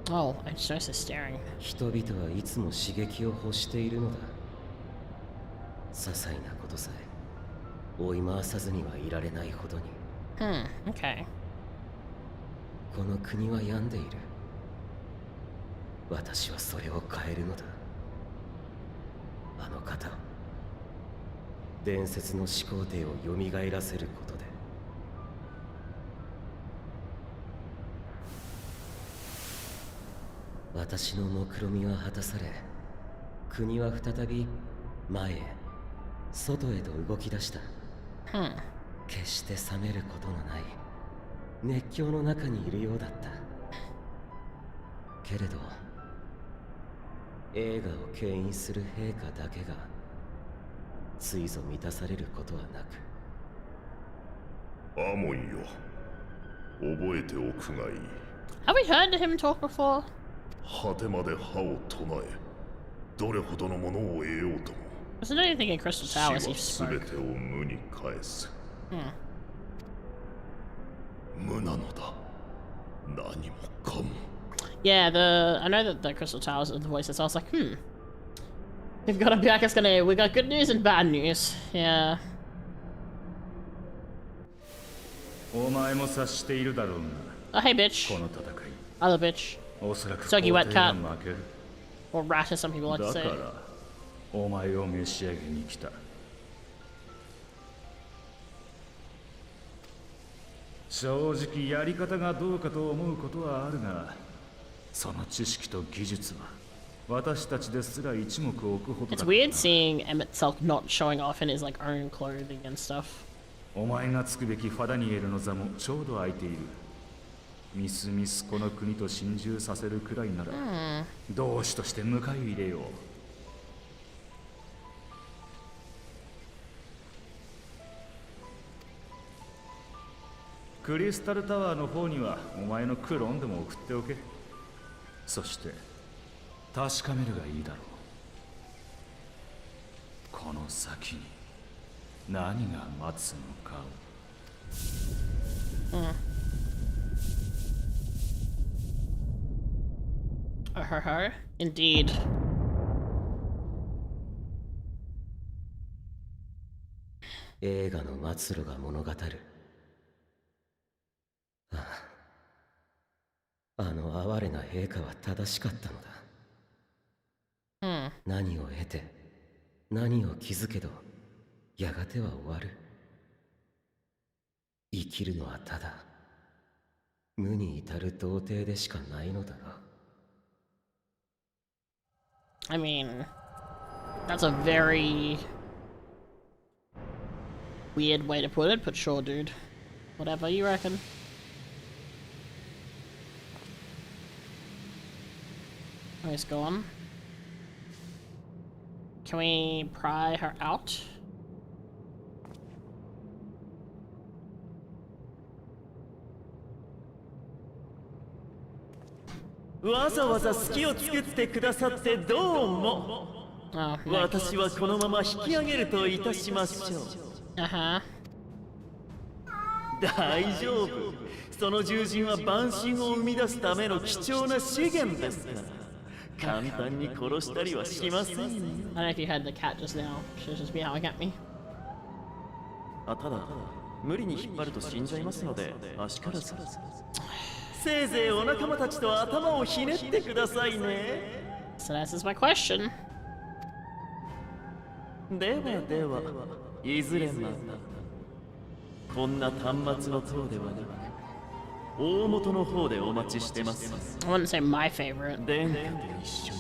Oh, I'm just staring. 人々はいつも刺激を欲しているのだ。些細なことさえ追い回さずにはいられないほどに。Okay. この国は病んでいる。私はそれを変えるのだ。あの方、伝説の始皇帝を蘇らせることで。私の目論見は果たされ、国は再び前へ、外へと動き出した。決して冷めることのない熱狂の中にいるようだった。けれど映画を牽引する陛下だけがついぞ満たされることはなく。アモンよ、覚えておくがいい。 Have we heard him talk before? 果てまで歯を唱え、どれほどのものを得ようとも There's anything in Crystal Towers he 死は spoke. 全てを無に返す。無なのだ、何もかも。 Yeah, I know that the Crystal Towers are the voices. I was like, we've got to be like, we got good news and bad news. Yeah. お前も察しているだろうな。 Oh, hey, bitch. この戦い。 Other bitch. おそらく Soggy wet cat. 負ける。 Or rat, as some people like to だ say. からお前を召し上げに来た。正直やり方がどうかと思うことはあるが、その知識と技術は私たちですら一目置くほどだ。 It's weird seeing Emmett Selk not showing off in his like own clothing and stuff. お前がつくべきファダニエルの座もちょうど空いている。みすみすこの国と心中させるくらいなら、同志として迎え入れよう。クリスタルタワーの方にはお前のクローンでも送っておけ。そして確かめるがいいだろう。この先に何が待つのかを。Indeed. 映画の末路が物語る。あの哀れな陛下は正しかったのだ。何を得て何を築けどやがては終わる。生きるのはただ無に至る童貞でしかないのだろう。I mean, that's a very weird way to put it, but sure, dude. Whatever you reckon. Let's go on. Can we pry her out? Oh, 私はこのまま引き上げるといたしましょう。大丈夫。その獣人は万神を生み出すための貴重な資源ですから。簡単に殺したりはしません。I don't know if you heard the cat just now. She was just meowing at me. ただ無理に引っ張ると死んじゃいますので、足からず。せいぜいお仲間たちと頭をひねってくださいね。So this is my question. では、いずれまた。こんな端末の塔ではなく、大元の方でお待ちしてます。I wouldn't say my favorite. 殿下と一緒に。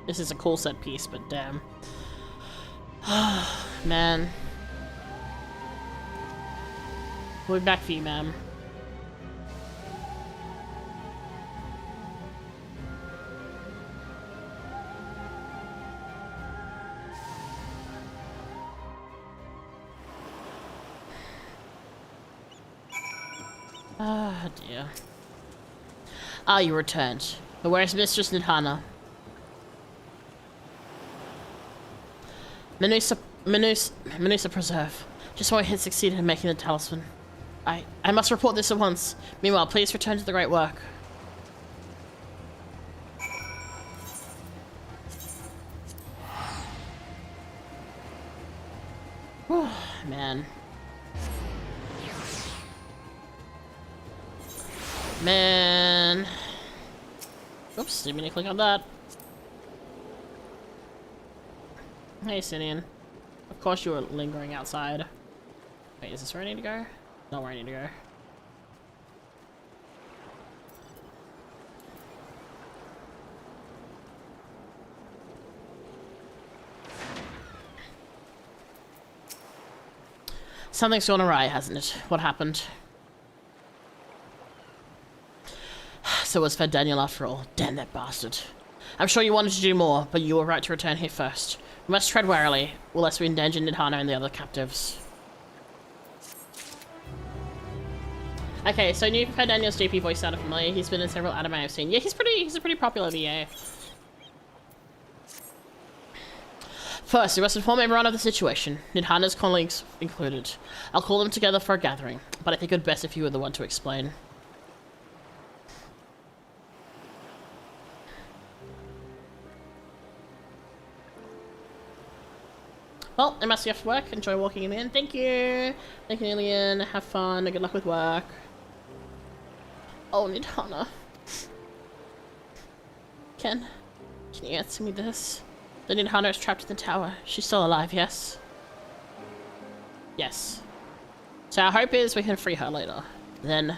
This is a cool set piece, but damn. Man. We'll be back for you, ma'am. Ah, dear. Ah, you returned. But where's Mistress Nidhana? Menusa Preserve. Just when I had succeeded in making the talisman. I must report this at once. Meanwhile, please return to the great work. Man. Man. Oops, didn't mean to click on that. Hey, Sinian. Of course you were lingering outside. Wait, is this where I need to go? Not where I need to go. Something's gone awry, hasn't it? What happened? So it was for Daniel after all. Damn that bastard. I'm sure you wanted to do more, but you were right to return here first. We must tread warily, lest we endanger Nidhana and the other captives. Okay, so new for Daniel's GP voice sounded familiar. He's been in several anime I've seen. Yeah, he's a pretty popular VA. First, we must inform everyone of the situation, Nidhana's colleagues included. I'll call them together for a gathering, but I think it would be best if you were the one to explain. Well, I must be off to work. Enjoy walking in the end. Thank you. Thank you, Alien. Have fun. Good luck with work. Oh, Nidhana. Can you answer me this? The Nidhana is trapped in the tower. She's still alive, yes? Yes. So our hope is we can free her later. Then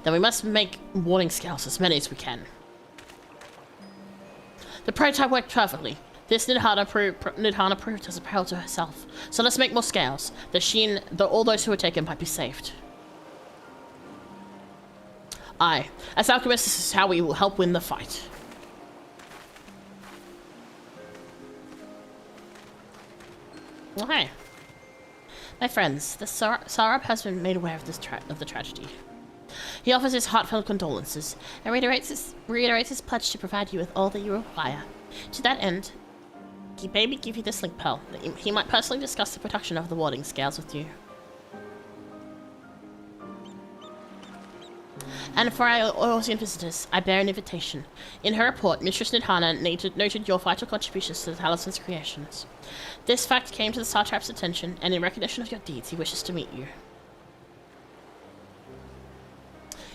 we must make warning scales, as many as we can. The prototype worked perfectly. This Nidhana proved as a peril to herself. So let's make more scales. All those who were taken might be saved. Aye. As alchemists, this is how we will help win the fight. Well, hey. My friends, the Sarab has been made aware of the tragedy. He offers his heartfelt condolences and reiterates his pledge to provide you with all that you require. To that end, he bade me give you this link pearl. He might personally discuss the production of the warding scales with you. And for our Orsian visitors, I bear an invitation. In her report, Mistress Nidhana noted your vital contributions to the Talisman's creations. This fact came to the Satrap's attention, and in recognition of your deeds, he wishes to meet you.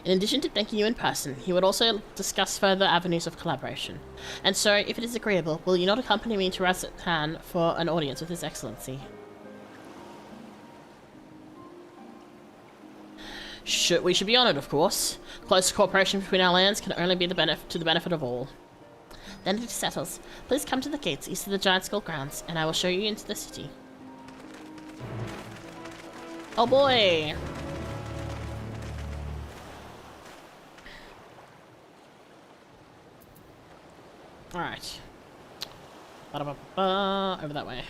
In addition to thanking you in person, he would also discuss further avenues of collaboration. And so, if it is agreeable, will you not accompany me to Razatan for an audience with His Excellency? We should be honoured, of course. Close cooperation between our lands can only be to the benefit of all. Then it settles. Please come to the gates east of the Giant Skull grounds, and I will show you into the city. Oh boy! Alright. Over that way.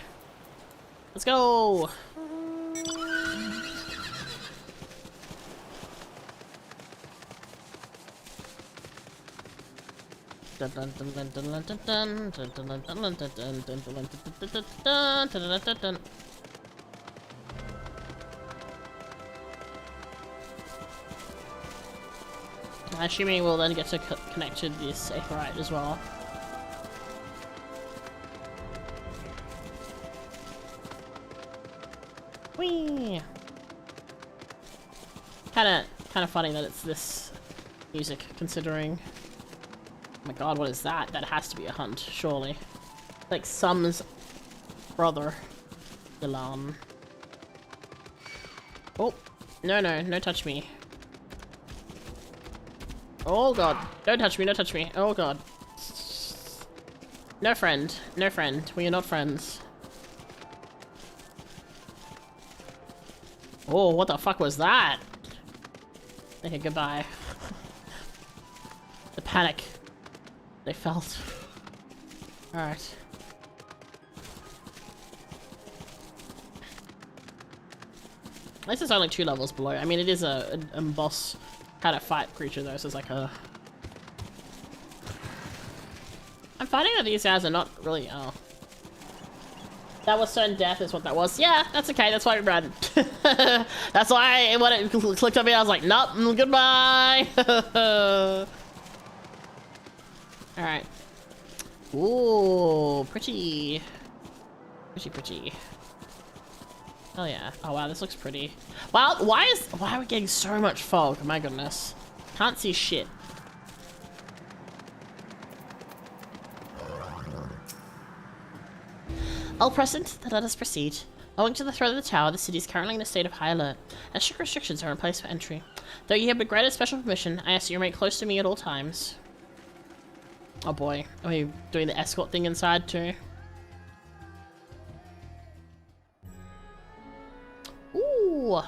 Let's go! Assuming we'll then get to connect to this Aetherite as well. Whee! Kinda funny that it's this music, considering. Oh my god, what is that? That has to be a hunt, surely. Like Sum's brother, Milan. Oh, no touch me. Oh god, don't touch me, don't touch me. Oh god. No friend, we are not friends. Oh, what the fuck was that? Okay, goodbye. The panic they felt. Alright. At least it's only 2 levels below. I mean, it is a boss kind of fight creature though, so it's like a... I'm finding that these guys are not really... Oh. That was certain death is what that was. Yeah, that's okay, that's why we ran. That's why when it clicked on me, I was like, nope, goodbye. Alright. Ooh, pretty. Pretty. Oh yeah. Oh wow, this looks pretty. Wow, why are we getting so much fog? My goodness. Can't see shit. All present, then let us proceed. Owing to the threat of the tower, the city is currently in a state of high alert, and strict restrictions are in place for entry. Though you have been granted special permission, I ask you to remain close to me at all times. Oh boy, are we doing the escort thing inside too? Ooh!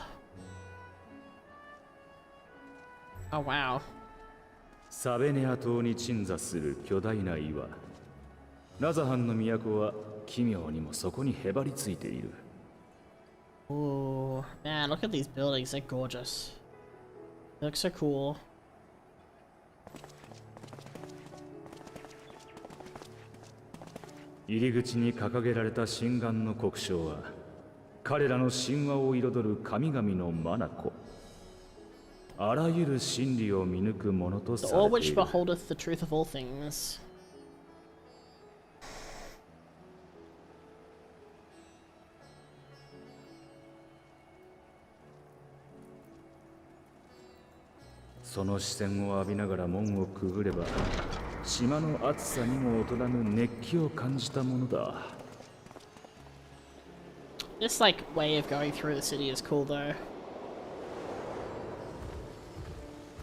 Oh wow. サベネア島に鎮座する巨大な岩。ラザハンの都は奇妙にもそこにへばりついている。Ooh, man, look at these buildings, they're gorgeous. They look so cool.「入り口に掲げられた神願の国章は、彼らの神話を彩る神々の眼。あらゆる真理を見抜くものとされている。 The all which beholdeth the truth of all things. その視線を浴びながら門をくぐれば、島の暑さにも劣らぬ熱気を感じたものだ。This like way of going through the city is cool though.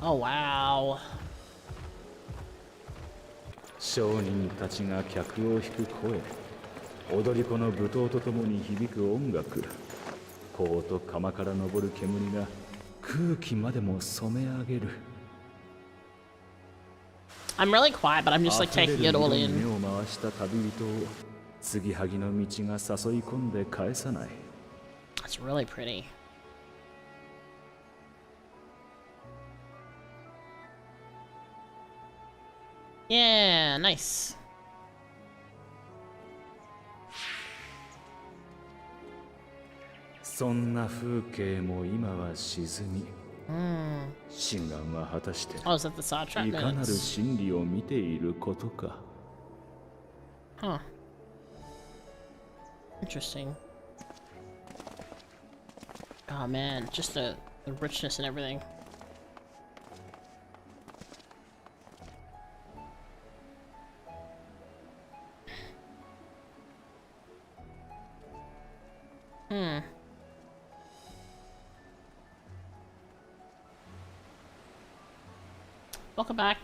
Oh wow. 商人たちが客を引く声、踊り子の舞踏とともに響く音楽、香と釜から昇る煙が空気までも染め上げる。I'm really quiet, but I'm just like taking it all in. 目を回した旅人を継ぎはぎの道が誘い込んで返さない。That's really pretty. Yeah, nice. そんな風景も今は沈み、心眼は果たしていかなる真理を見ていることか。Huh. Interesting. Oh man, just the richness and everything. Welcome back.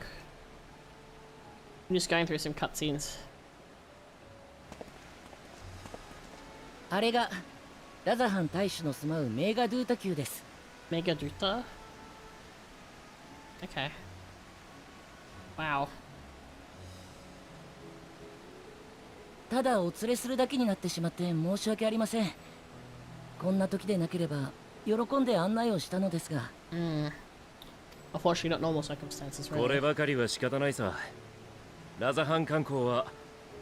I'm just going through some cutscenes. あれがラザハン大使の住まうメガドゥータ宮です。メガドゥータ Okay. Wow. ただお連れするだけになってしまって申し訳ありません。こんな時でなければ喜んで案内をしたのですが。Unfortunately, not normal circumstances, really. こればかりは仕方ないさ。ラザハン観光は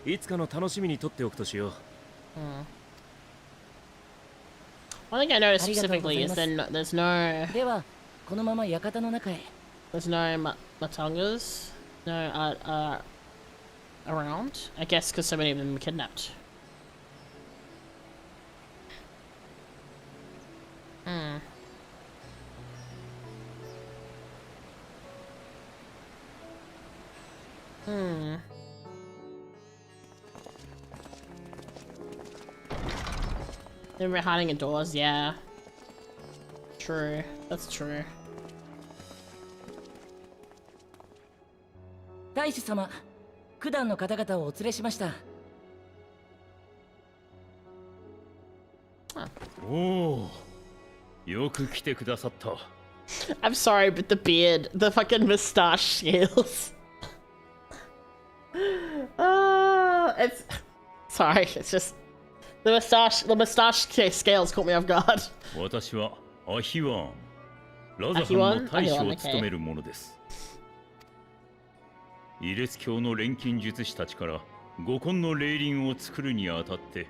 いつかの楽しみにとっておくとしよう。One thing I noticed specifically is then there's no. ではこのまま館の中へ。There's no matangas, no around. I guess because so many of them were kidnapped. They were hiding indoors, yeah. True, that's true. 大使様、九段の方々をお連れしました。おお、よく来てくださった。I'm sorry, but the beard, the fucking mustache scales. It's sorry, it's just the mustache scales caught me off guard. 私はアヒワン、ラザハンの大使を務めるものです。イレス教の錬金術師たちから五根の霊輪を作るにあたって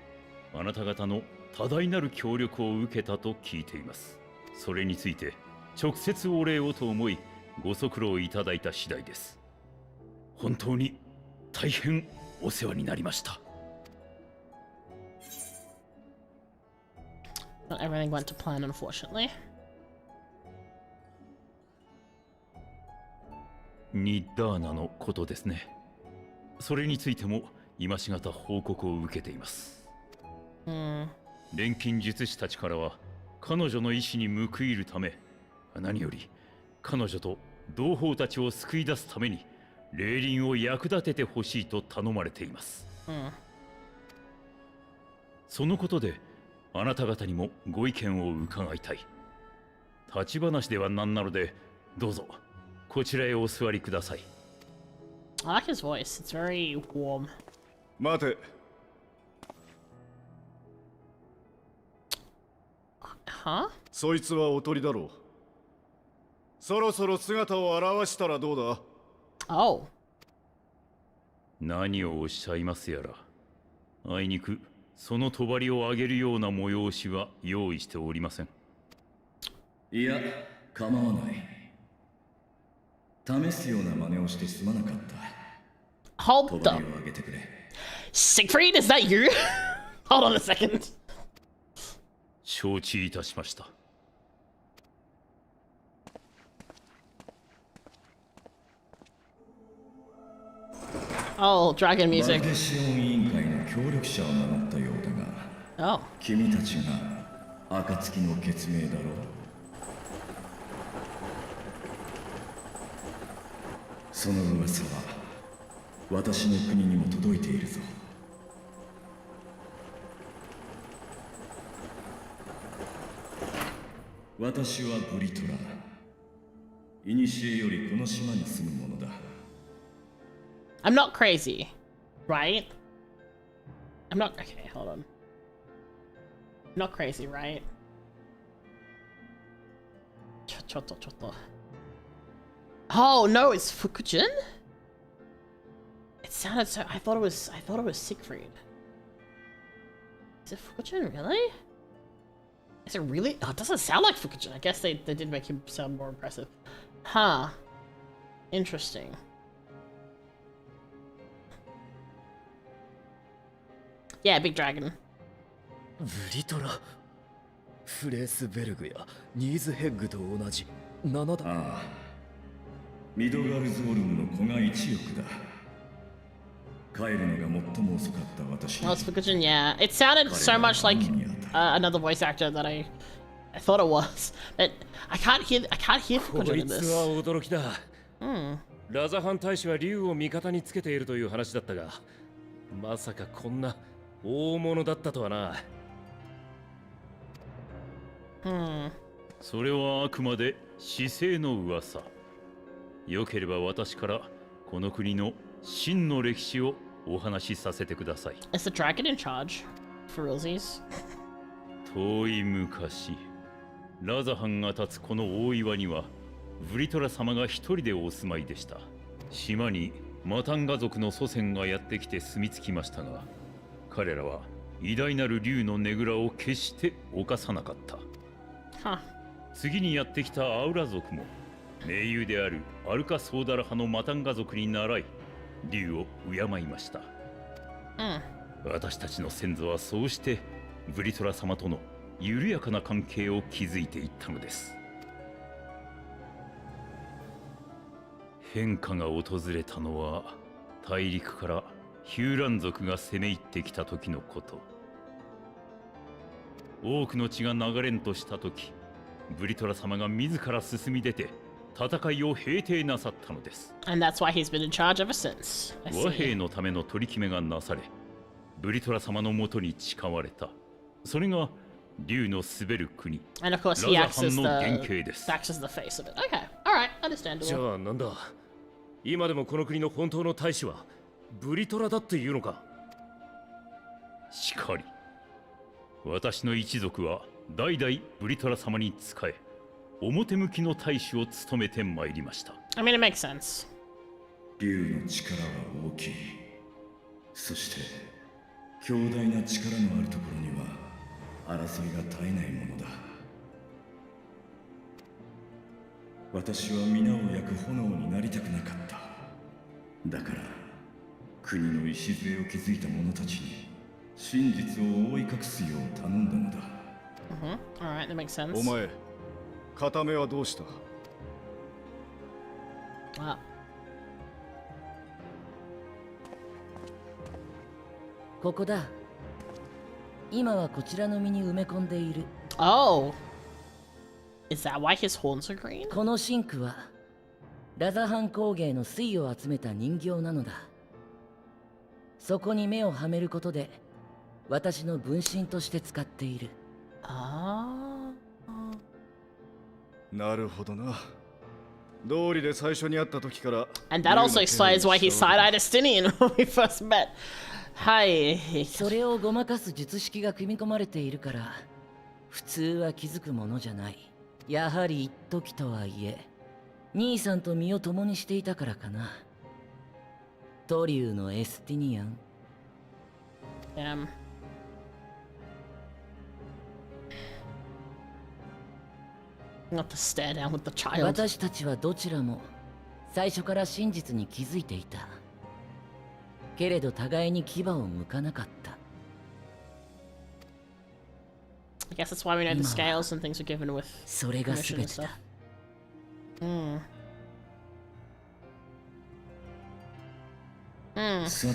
あなた方の多大なる協力を受けたと聞いています。それについて直接お礼をと思いご足労いただいた次第です。本当に大変お世話になりました。Not everything went to plan, unfortunately. ニッダーナのことですね。それについても今しがた報告を受けています。錬金術師たちからは彼女の意志に報いるため、何より彼女と同胞たちを救い出すために霊輪を役立ててほしいと頼まれています。そのことであなた方にもご意見を伺いたい。立ち話ではなんなのでどうぞこちらへお座りください。I like his voice. It's very warm. 待て。は？そいつはおとりだろう。そろそろ姿を現したらどうだ？ Oh. 何をおっしゃいますやら。あいにくその帳を上げるような催しは用意しておりません。いや、構わない。試すような真似をしてすまなかった。Hold up. Siegfried, is that you? Hold on a second. 承知いたしました。Oh, dragon music. バルデシオン委員会の協力者を名乗ったようだが、Oh. 君たちが暁の決命だろう。その噂は私の国にも届いているぞ。私はブリトラ。古よりこの島に住むものだ。I'm not crazy, right? I'm not. Okay, hold on. I'm not crazy, right? ちょっと。Oh no, it's Fukujin? It sounded so. I thought it was Siegfried. Is it Fukujin, really? Is it really? Oh, it doesn't sound like Fukujin. I guess they did make him sound more impressive. Huh. Interesting. Yeah, big dragon. ブリトラ。フレースベルグやニーズヘッグと同じ7だ。ああ。ミドガルズオルムの子が1億だ。帰るのが最も遅かった私。Oh, it's Fukujin, yeah. It sounded so much like another voice actor that I thought it was. But I can't hear Fukujin in this. こいつは驚きだ。ラザハン大使は竜を味方につけているという話だったが、まさかこんな大物だったとはな。それはあくまで市政の噂。よければ私からこの国の真の歴史をお話しさせてください。Is the dragon in charge? For realsies? 遠い昔、ラザハンが立つこの大岩にはブリトラ様が一人でお住まいでした。島にマタンガ族の祖先がやってきて住み着きましたが、彼らは偉大なる竜のねぐらを決して犯さなかった。次にやってきたアウラ族も盟友であるアルカソーダラ派のマタンガ族に倣い竜を敬いました。私たちの先祖はそうしてブリトラ様との緩やかな関係を築いていったのです。変化が訪れたのは大陸からヒューラン族が攻め入ってきた時のこと。多くの血が流れんとした時、ブリトラ様が自ら進み出て戦いを平定なさったのです。And that's why he's been in charge ever since. 和平のための取り決めがなされ、ブリトラ様のもとに誓われた。それが竜の滑る国。And of course he acts as の原型です。the face of it. Okay, all right, understandable. じゃあなんだ。今でもこの国の本当の大使はブリトラだっていうのか。しかり。私の一族は代々ブリトラ様に仕え、表向きの大使を務めてまいりました。I mean, it makes sense. 竜の力は大きい。そして強大な力のあるところには争いが絶えないものだ。私は皆を焼く炎になりたくなかった。だから国の礎を築いた者たちに真実を覆い隠すよう頼んだのだ。Alright, that makes sense. お前、片目はどうした？ここだ。今はこちらの実に埋め込んでいる。Oh. Is that why his horns are green? このシンクはラザハン工芸の水を集めた人形なのだ。そこに目をはめることで私の分身として使っている。なるほどな。道理で最初に会った時から。And that also explains why he side-eyed Estinian when we first met. はい。それをごまかす術式が組み込まれているから普通は気づくものじゃない。やはり一時とはいえ兄さんと身を共にしていたからかな。トリューのエスティニアン。Not to stare down with the child. 私たちはどちらも最初から真実に気づいていた。けれど互いに牙を向かなかった。I guess that's why we know the scales and things are given with それが全てだ。さて、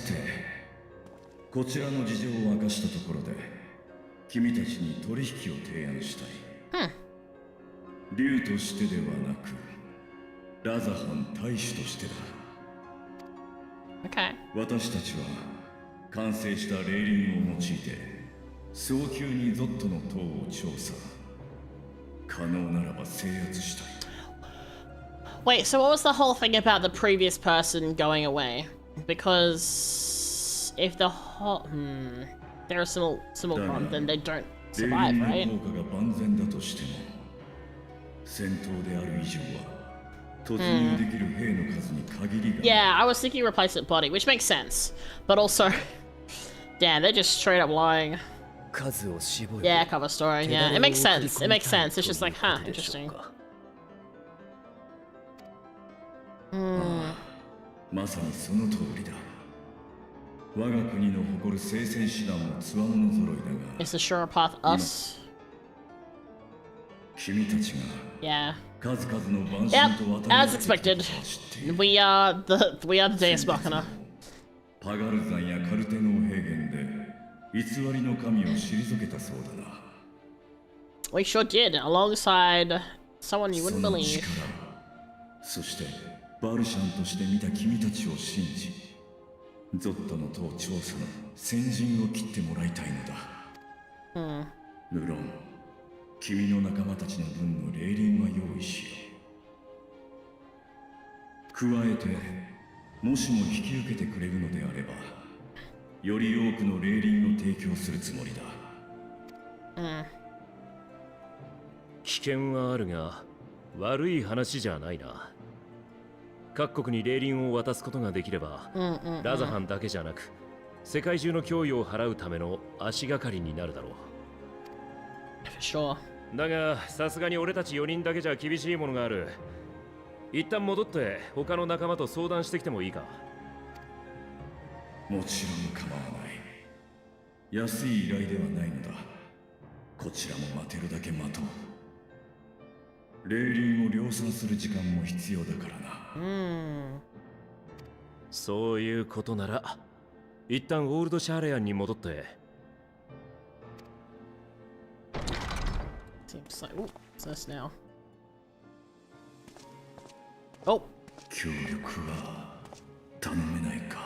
こちらの事情を明かしたところで君たちに取引を提案したい。竜としてではなくラザハン大使としてだ。私たちは完成したレーリングを用いて早急にゾットの塔を調査 Wait, so what was the whole thing about the previous person going away? Because if the whole they're a simul con, then they don't survive, right? Yeah, I was thinking replacement body, which makes sense. But also, damn, they're just straight up lying. Yeah, cover story, yeah. It makes sense. It makes sense. It's just like, huh, interesting. まさにその通りだ。我が国の誇る聖戦手段も強者揃いだが。Is the surer path us? 君たちが Yeah. 数々の万 Yep, 神と渡り as expected. We are the Deus Machina. パガル山やカルテノー平原で偽りの神を退けたそうだな。We sure did, alongside someone you wouldn't believe. そしてバルシャンとして見た君たちを信じ、ゾットの塔調査の先陣を切ってもらいたいのだ。無論、君の仲間たちの分の霊輪は用意しよう。加えて、もしも引き受けてくれるのであれば、より多くの霊輪を提供するつもりだ。危険はあるが、悪い話じゃないな。各国に霊輪を渡すことができれば、ラザハンだけじゃなく世界中の脅威を払うための足がかりになるだろう。だがさすがに俺たち4人だけじゃ厳しいものがある。一旦戻って他の仲間と相談してきてもいいか。もちろん構わない。安い依頼ではないのだ。こちらも待てるだけ待とう。霊輪を量産する時間も必要だからな。そういうことなら一旦オールドシャーレアンに戻って。Seems like, oh, what's this now? Oh. 協力は頼めないか。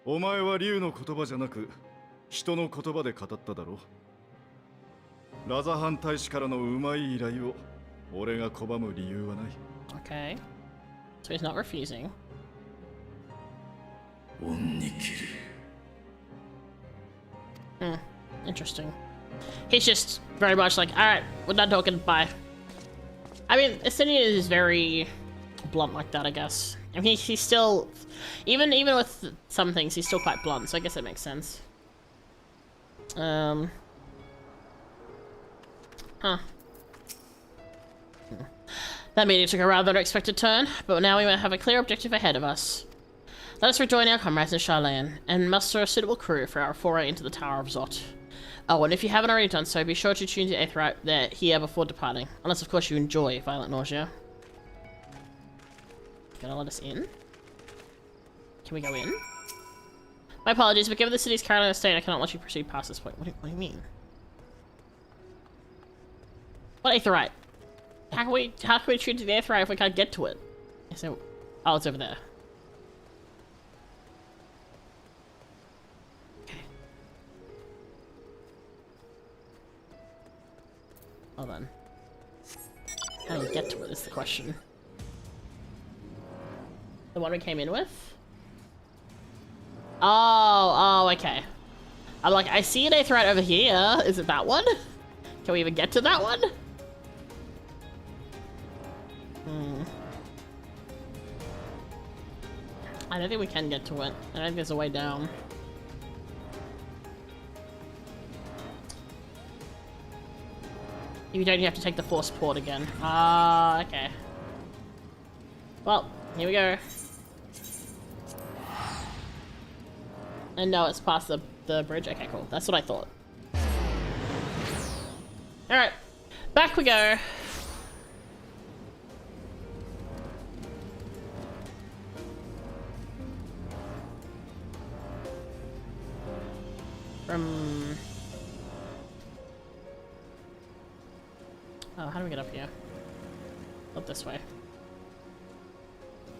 お前は竜の言葉じゃなく人の言葉で語っただろう。ラザハン大使からのうまい依頼を俺が拒む理由はない。Okay. So he's not refusing. 恩に切る。Interesting. He's just very much like, alright, we're not talking, bye. I mean, Estinian is very blunt like that, I guess. I mean, he's still, even with some things, he's still quite blunt, so I guess it makes sense. Huh. That meeting took a rather unexpected turn, but now we might have a clear objective ahead of us. Let us rejoin our comrades in Charlayan and muster a suitable crew for our foray into the Tower of Zot. Oh, and if you haven't already done so, be sure to tune to Aetherite there here before departing. Unless, of course, you enjoy violent nausea. Gonna let us in? Can we go in? My apologies, but given the city's current state, I cannot let you proceed past this point. What do you mean? What Aetherite? How can we tune to the Aetherite if we can't get to it? So, oh, it's over there. Hold on. How do we get to it is the question. The one we came in with? Oh, okay. I'm like, I see an Aetherite over here. Is it that one? Can we even get to that one? I don't think we can get to it. I don't think there's a way down. You don't have to take the force port again. Ah, okay. Well, here we go. And no, it's past the bridge. Okay, cool. That's what I thought. Alright. Back we go. Oh, how do we get up here? Up this way.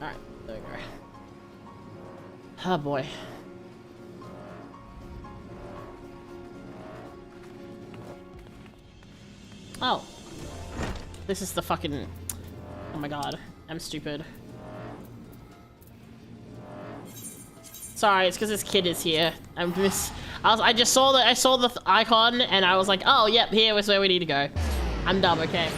Alright, there we go. Oh boy. Oh. This is the fucking... Oh my god. I'm stupid. Sorry, it's because this kid is here. I just saw I saw the icon and I was like, oh, yep, here was where we need to go. I'm dumb, okay.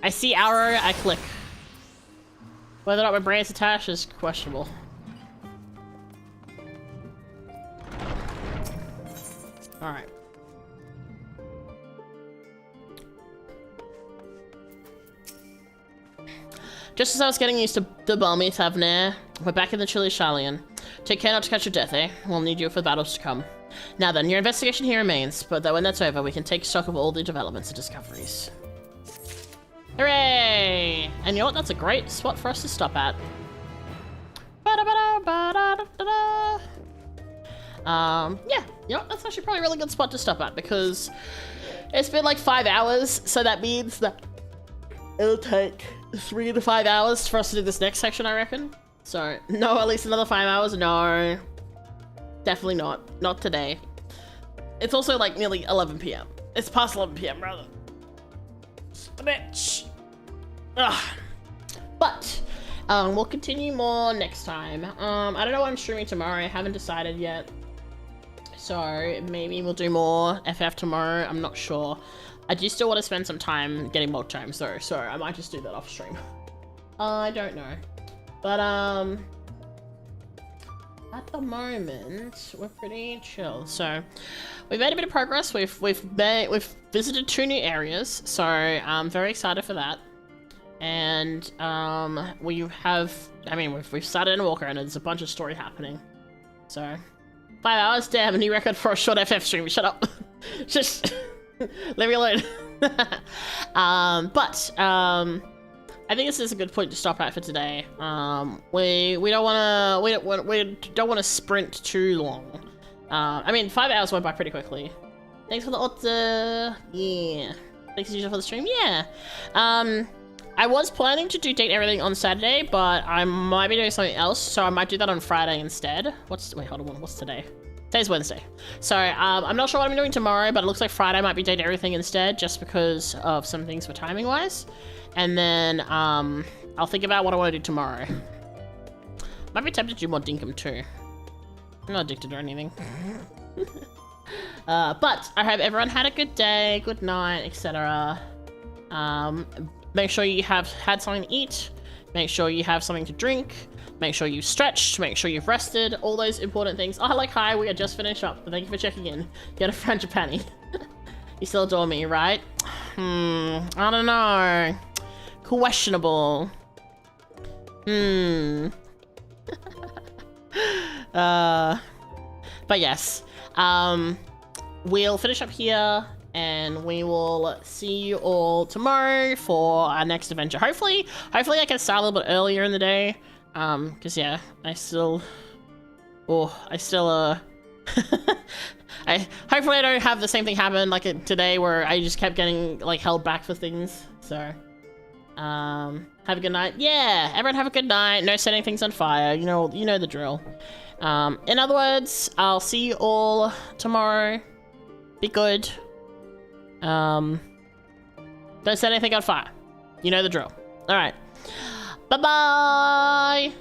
I see arrow, I click. Whether or not my brain's attached is questionable. Alright. Just as I was getting used to the balmy tavernaire, we're back in the chilly Charlian. Take care not to catch your death, eh? We'll need you for the battles to come. Now then, your investigation here remains, but when that's over, we can take stock of all the developments and discoveries. Hooray! And you know what? That's a great spot for us to stop at. Yeah, you know what? That's actually probably a really good spot to stop at because it's been like 5 hours, so that means that it'll take 3 to 5 hours for us to do this next section, I reckon. So, no, at least another 5 hours? No. Definitely not. Not today. It's also like nearly 11 p.m. It's past 11 p.m. rather. Bitch. Ugh. But we'll continue more next time. I don't know what I'm streaming tomorrow. I haven't decided yet. So maybe we'll do more FF tomorrow. I'm not sure. I do still want to spend some time getting mod times though, so I might just do that off stream. I don't know. But at the moment we're pretty chill. So we've made a bit of progress. We've visited 2 new areas, so I'm very excited for that. And we've started in Walker and there's a bunch of story happening. So 5 hours, damn, a new record for a short FF stream. Shut up. Just leave me alone. I think this is a good point to stop at for today. We don't want to sprint too long. I mean, 5 hours went by pretty quickly. Thanks for the order. Yeah. Thanks for the stream. Yeah. I was planning to date everything on Saturday, but I might be doing something else, so I might do that on Friday instead. Wait, hold on. What's today? Today's Wednesday. So, I'm not sure what I'm doing tomorrow, but it looks like Friday might be date everything instead, just because of some things for timing-wise. And then, I'll think about what I want to do tomorrow. Might be tempted to do more Dinkum too. I'm not addicted or anything. But I hope everyone had a good day, good night, etc. Make sure you have had something to eat. Make sure you have something to drink. Make sure you've stretched. Make sure you've rested. All those important things. Oh, hi, we are just finished up. Thank you for checking in. Get a frangipani. You still adore me, right? I don't know. Questionable. But yes. We'll finish up here. And we will see you all tomorrow for our next adventure. Hopefully I can start a little bit earlier in the day. Cause yeah, hopefully I don't have the same thing happen like today where I just kept getting like held back for things. So, have a good night. Yeah, everyone have a good night. No setting things on fire. You know the drill. In other words, I'll see you all tomorrow. Be good. Don't set anything on fire. You know the drill. Alright. Bye-bye!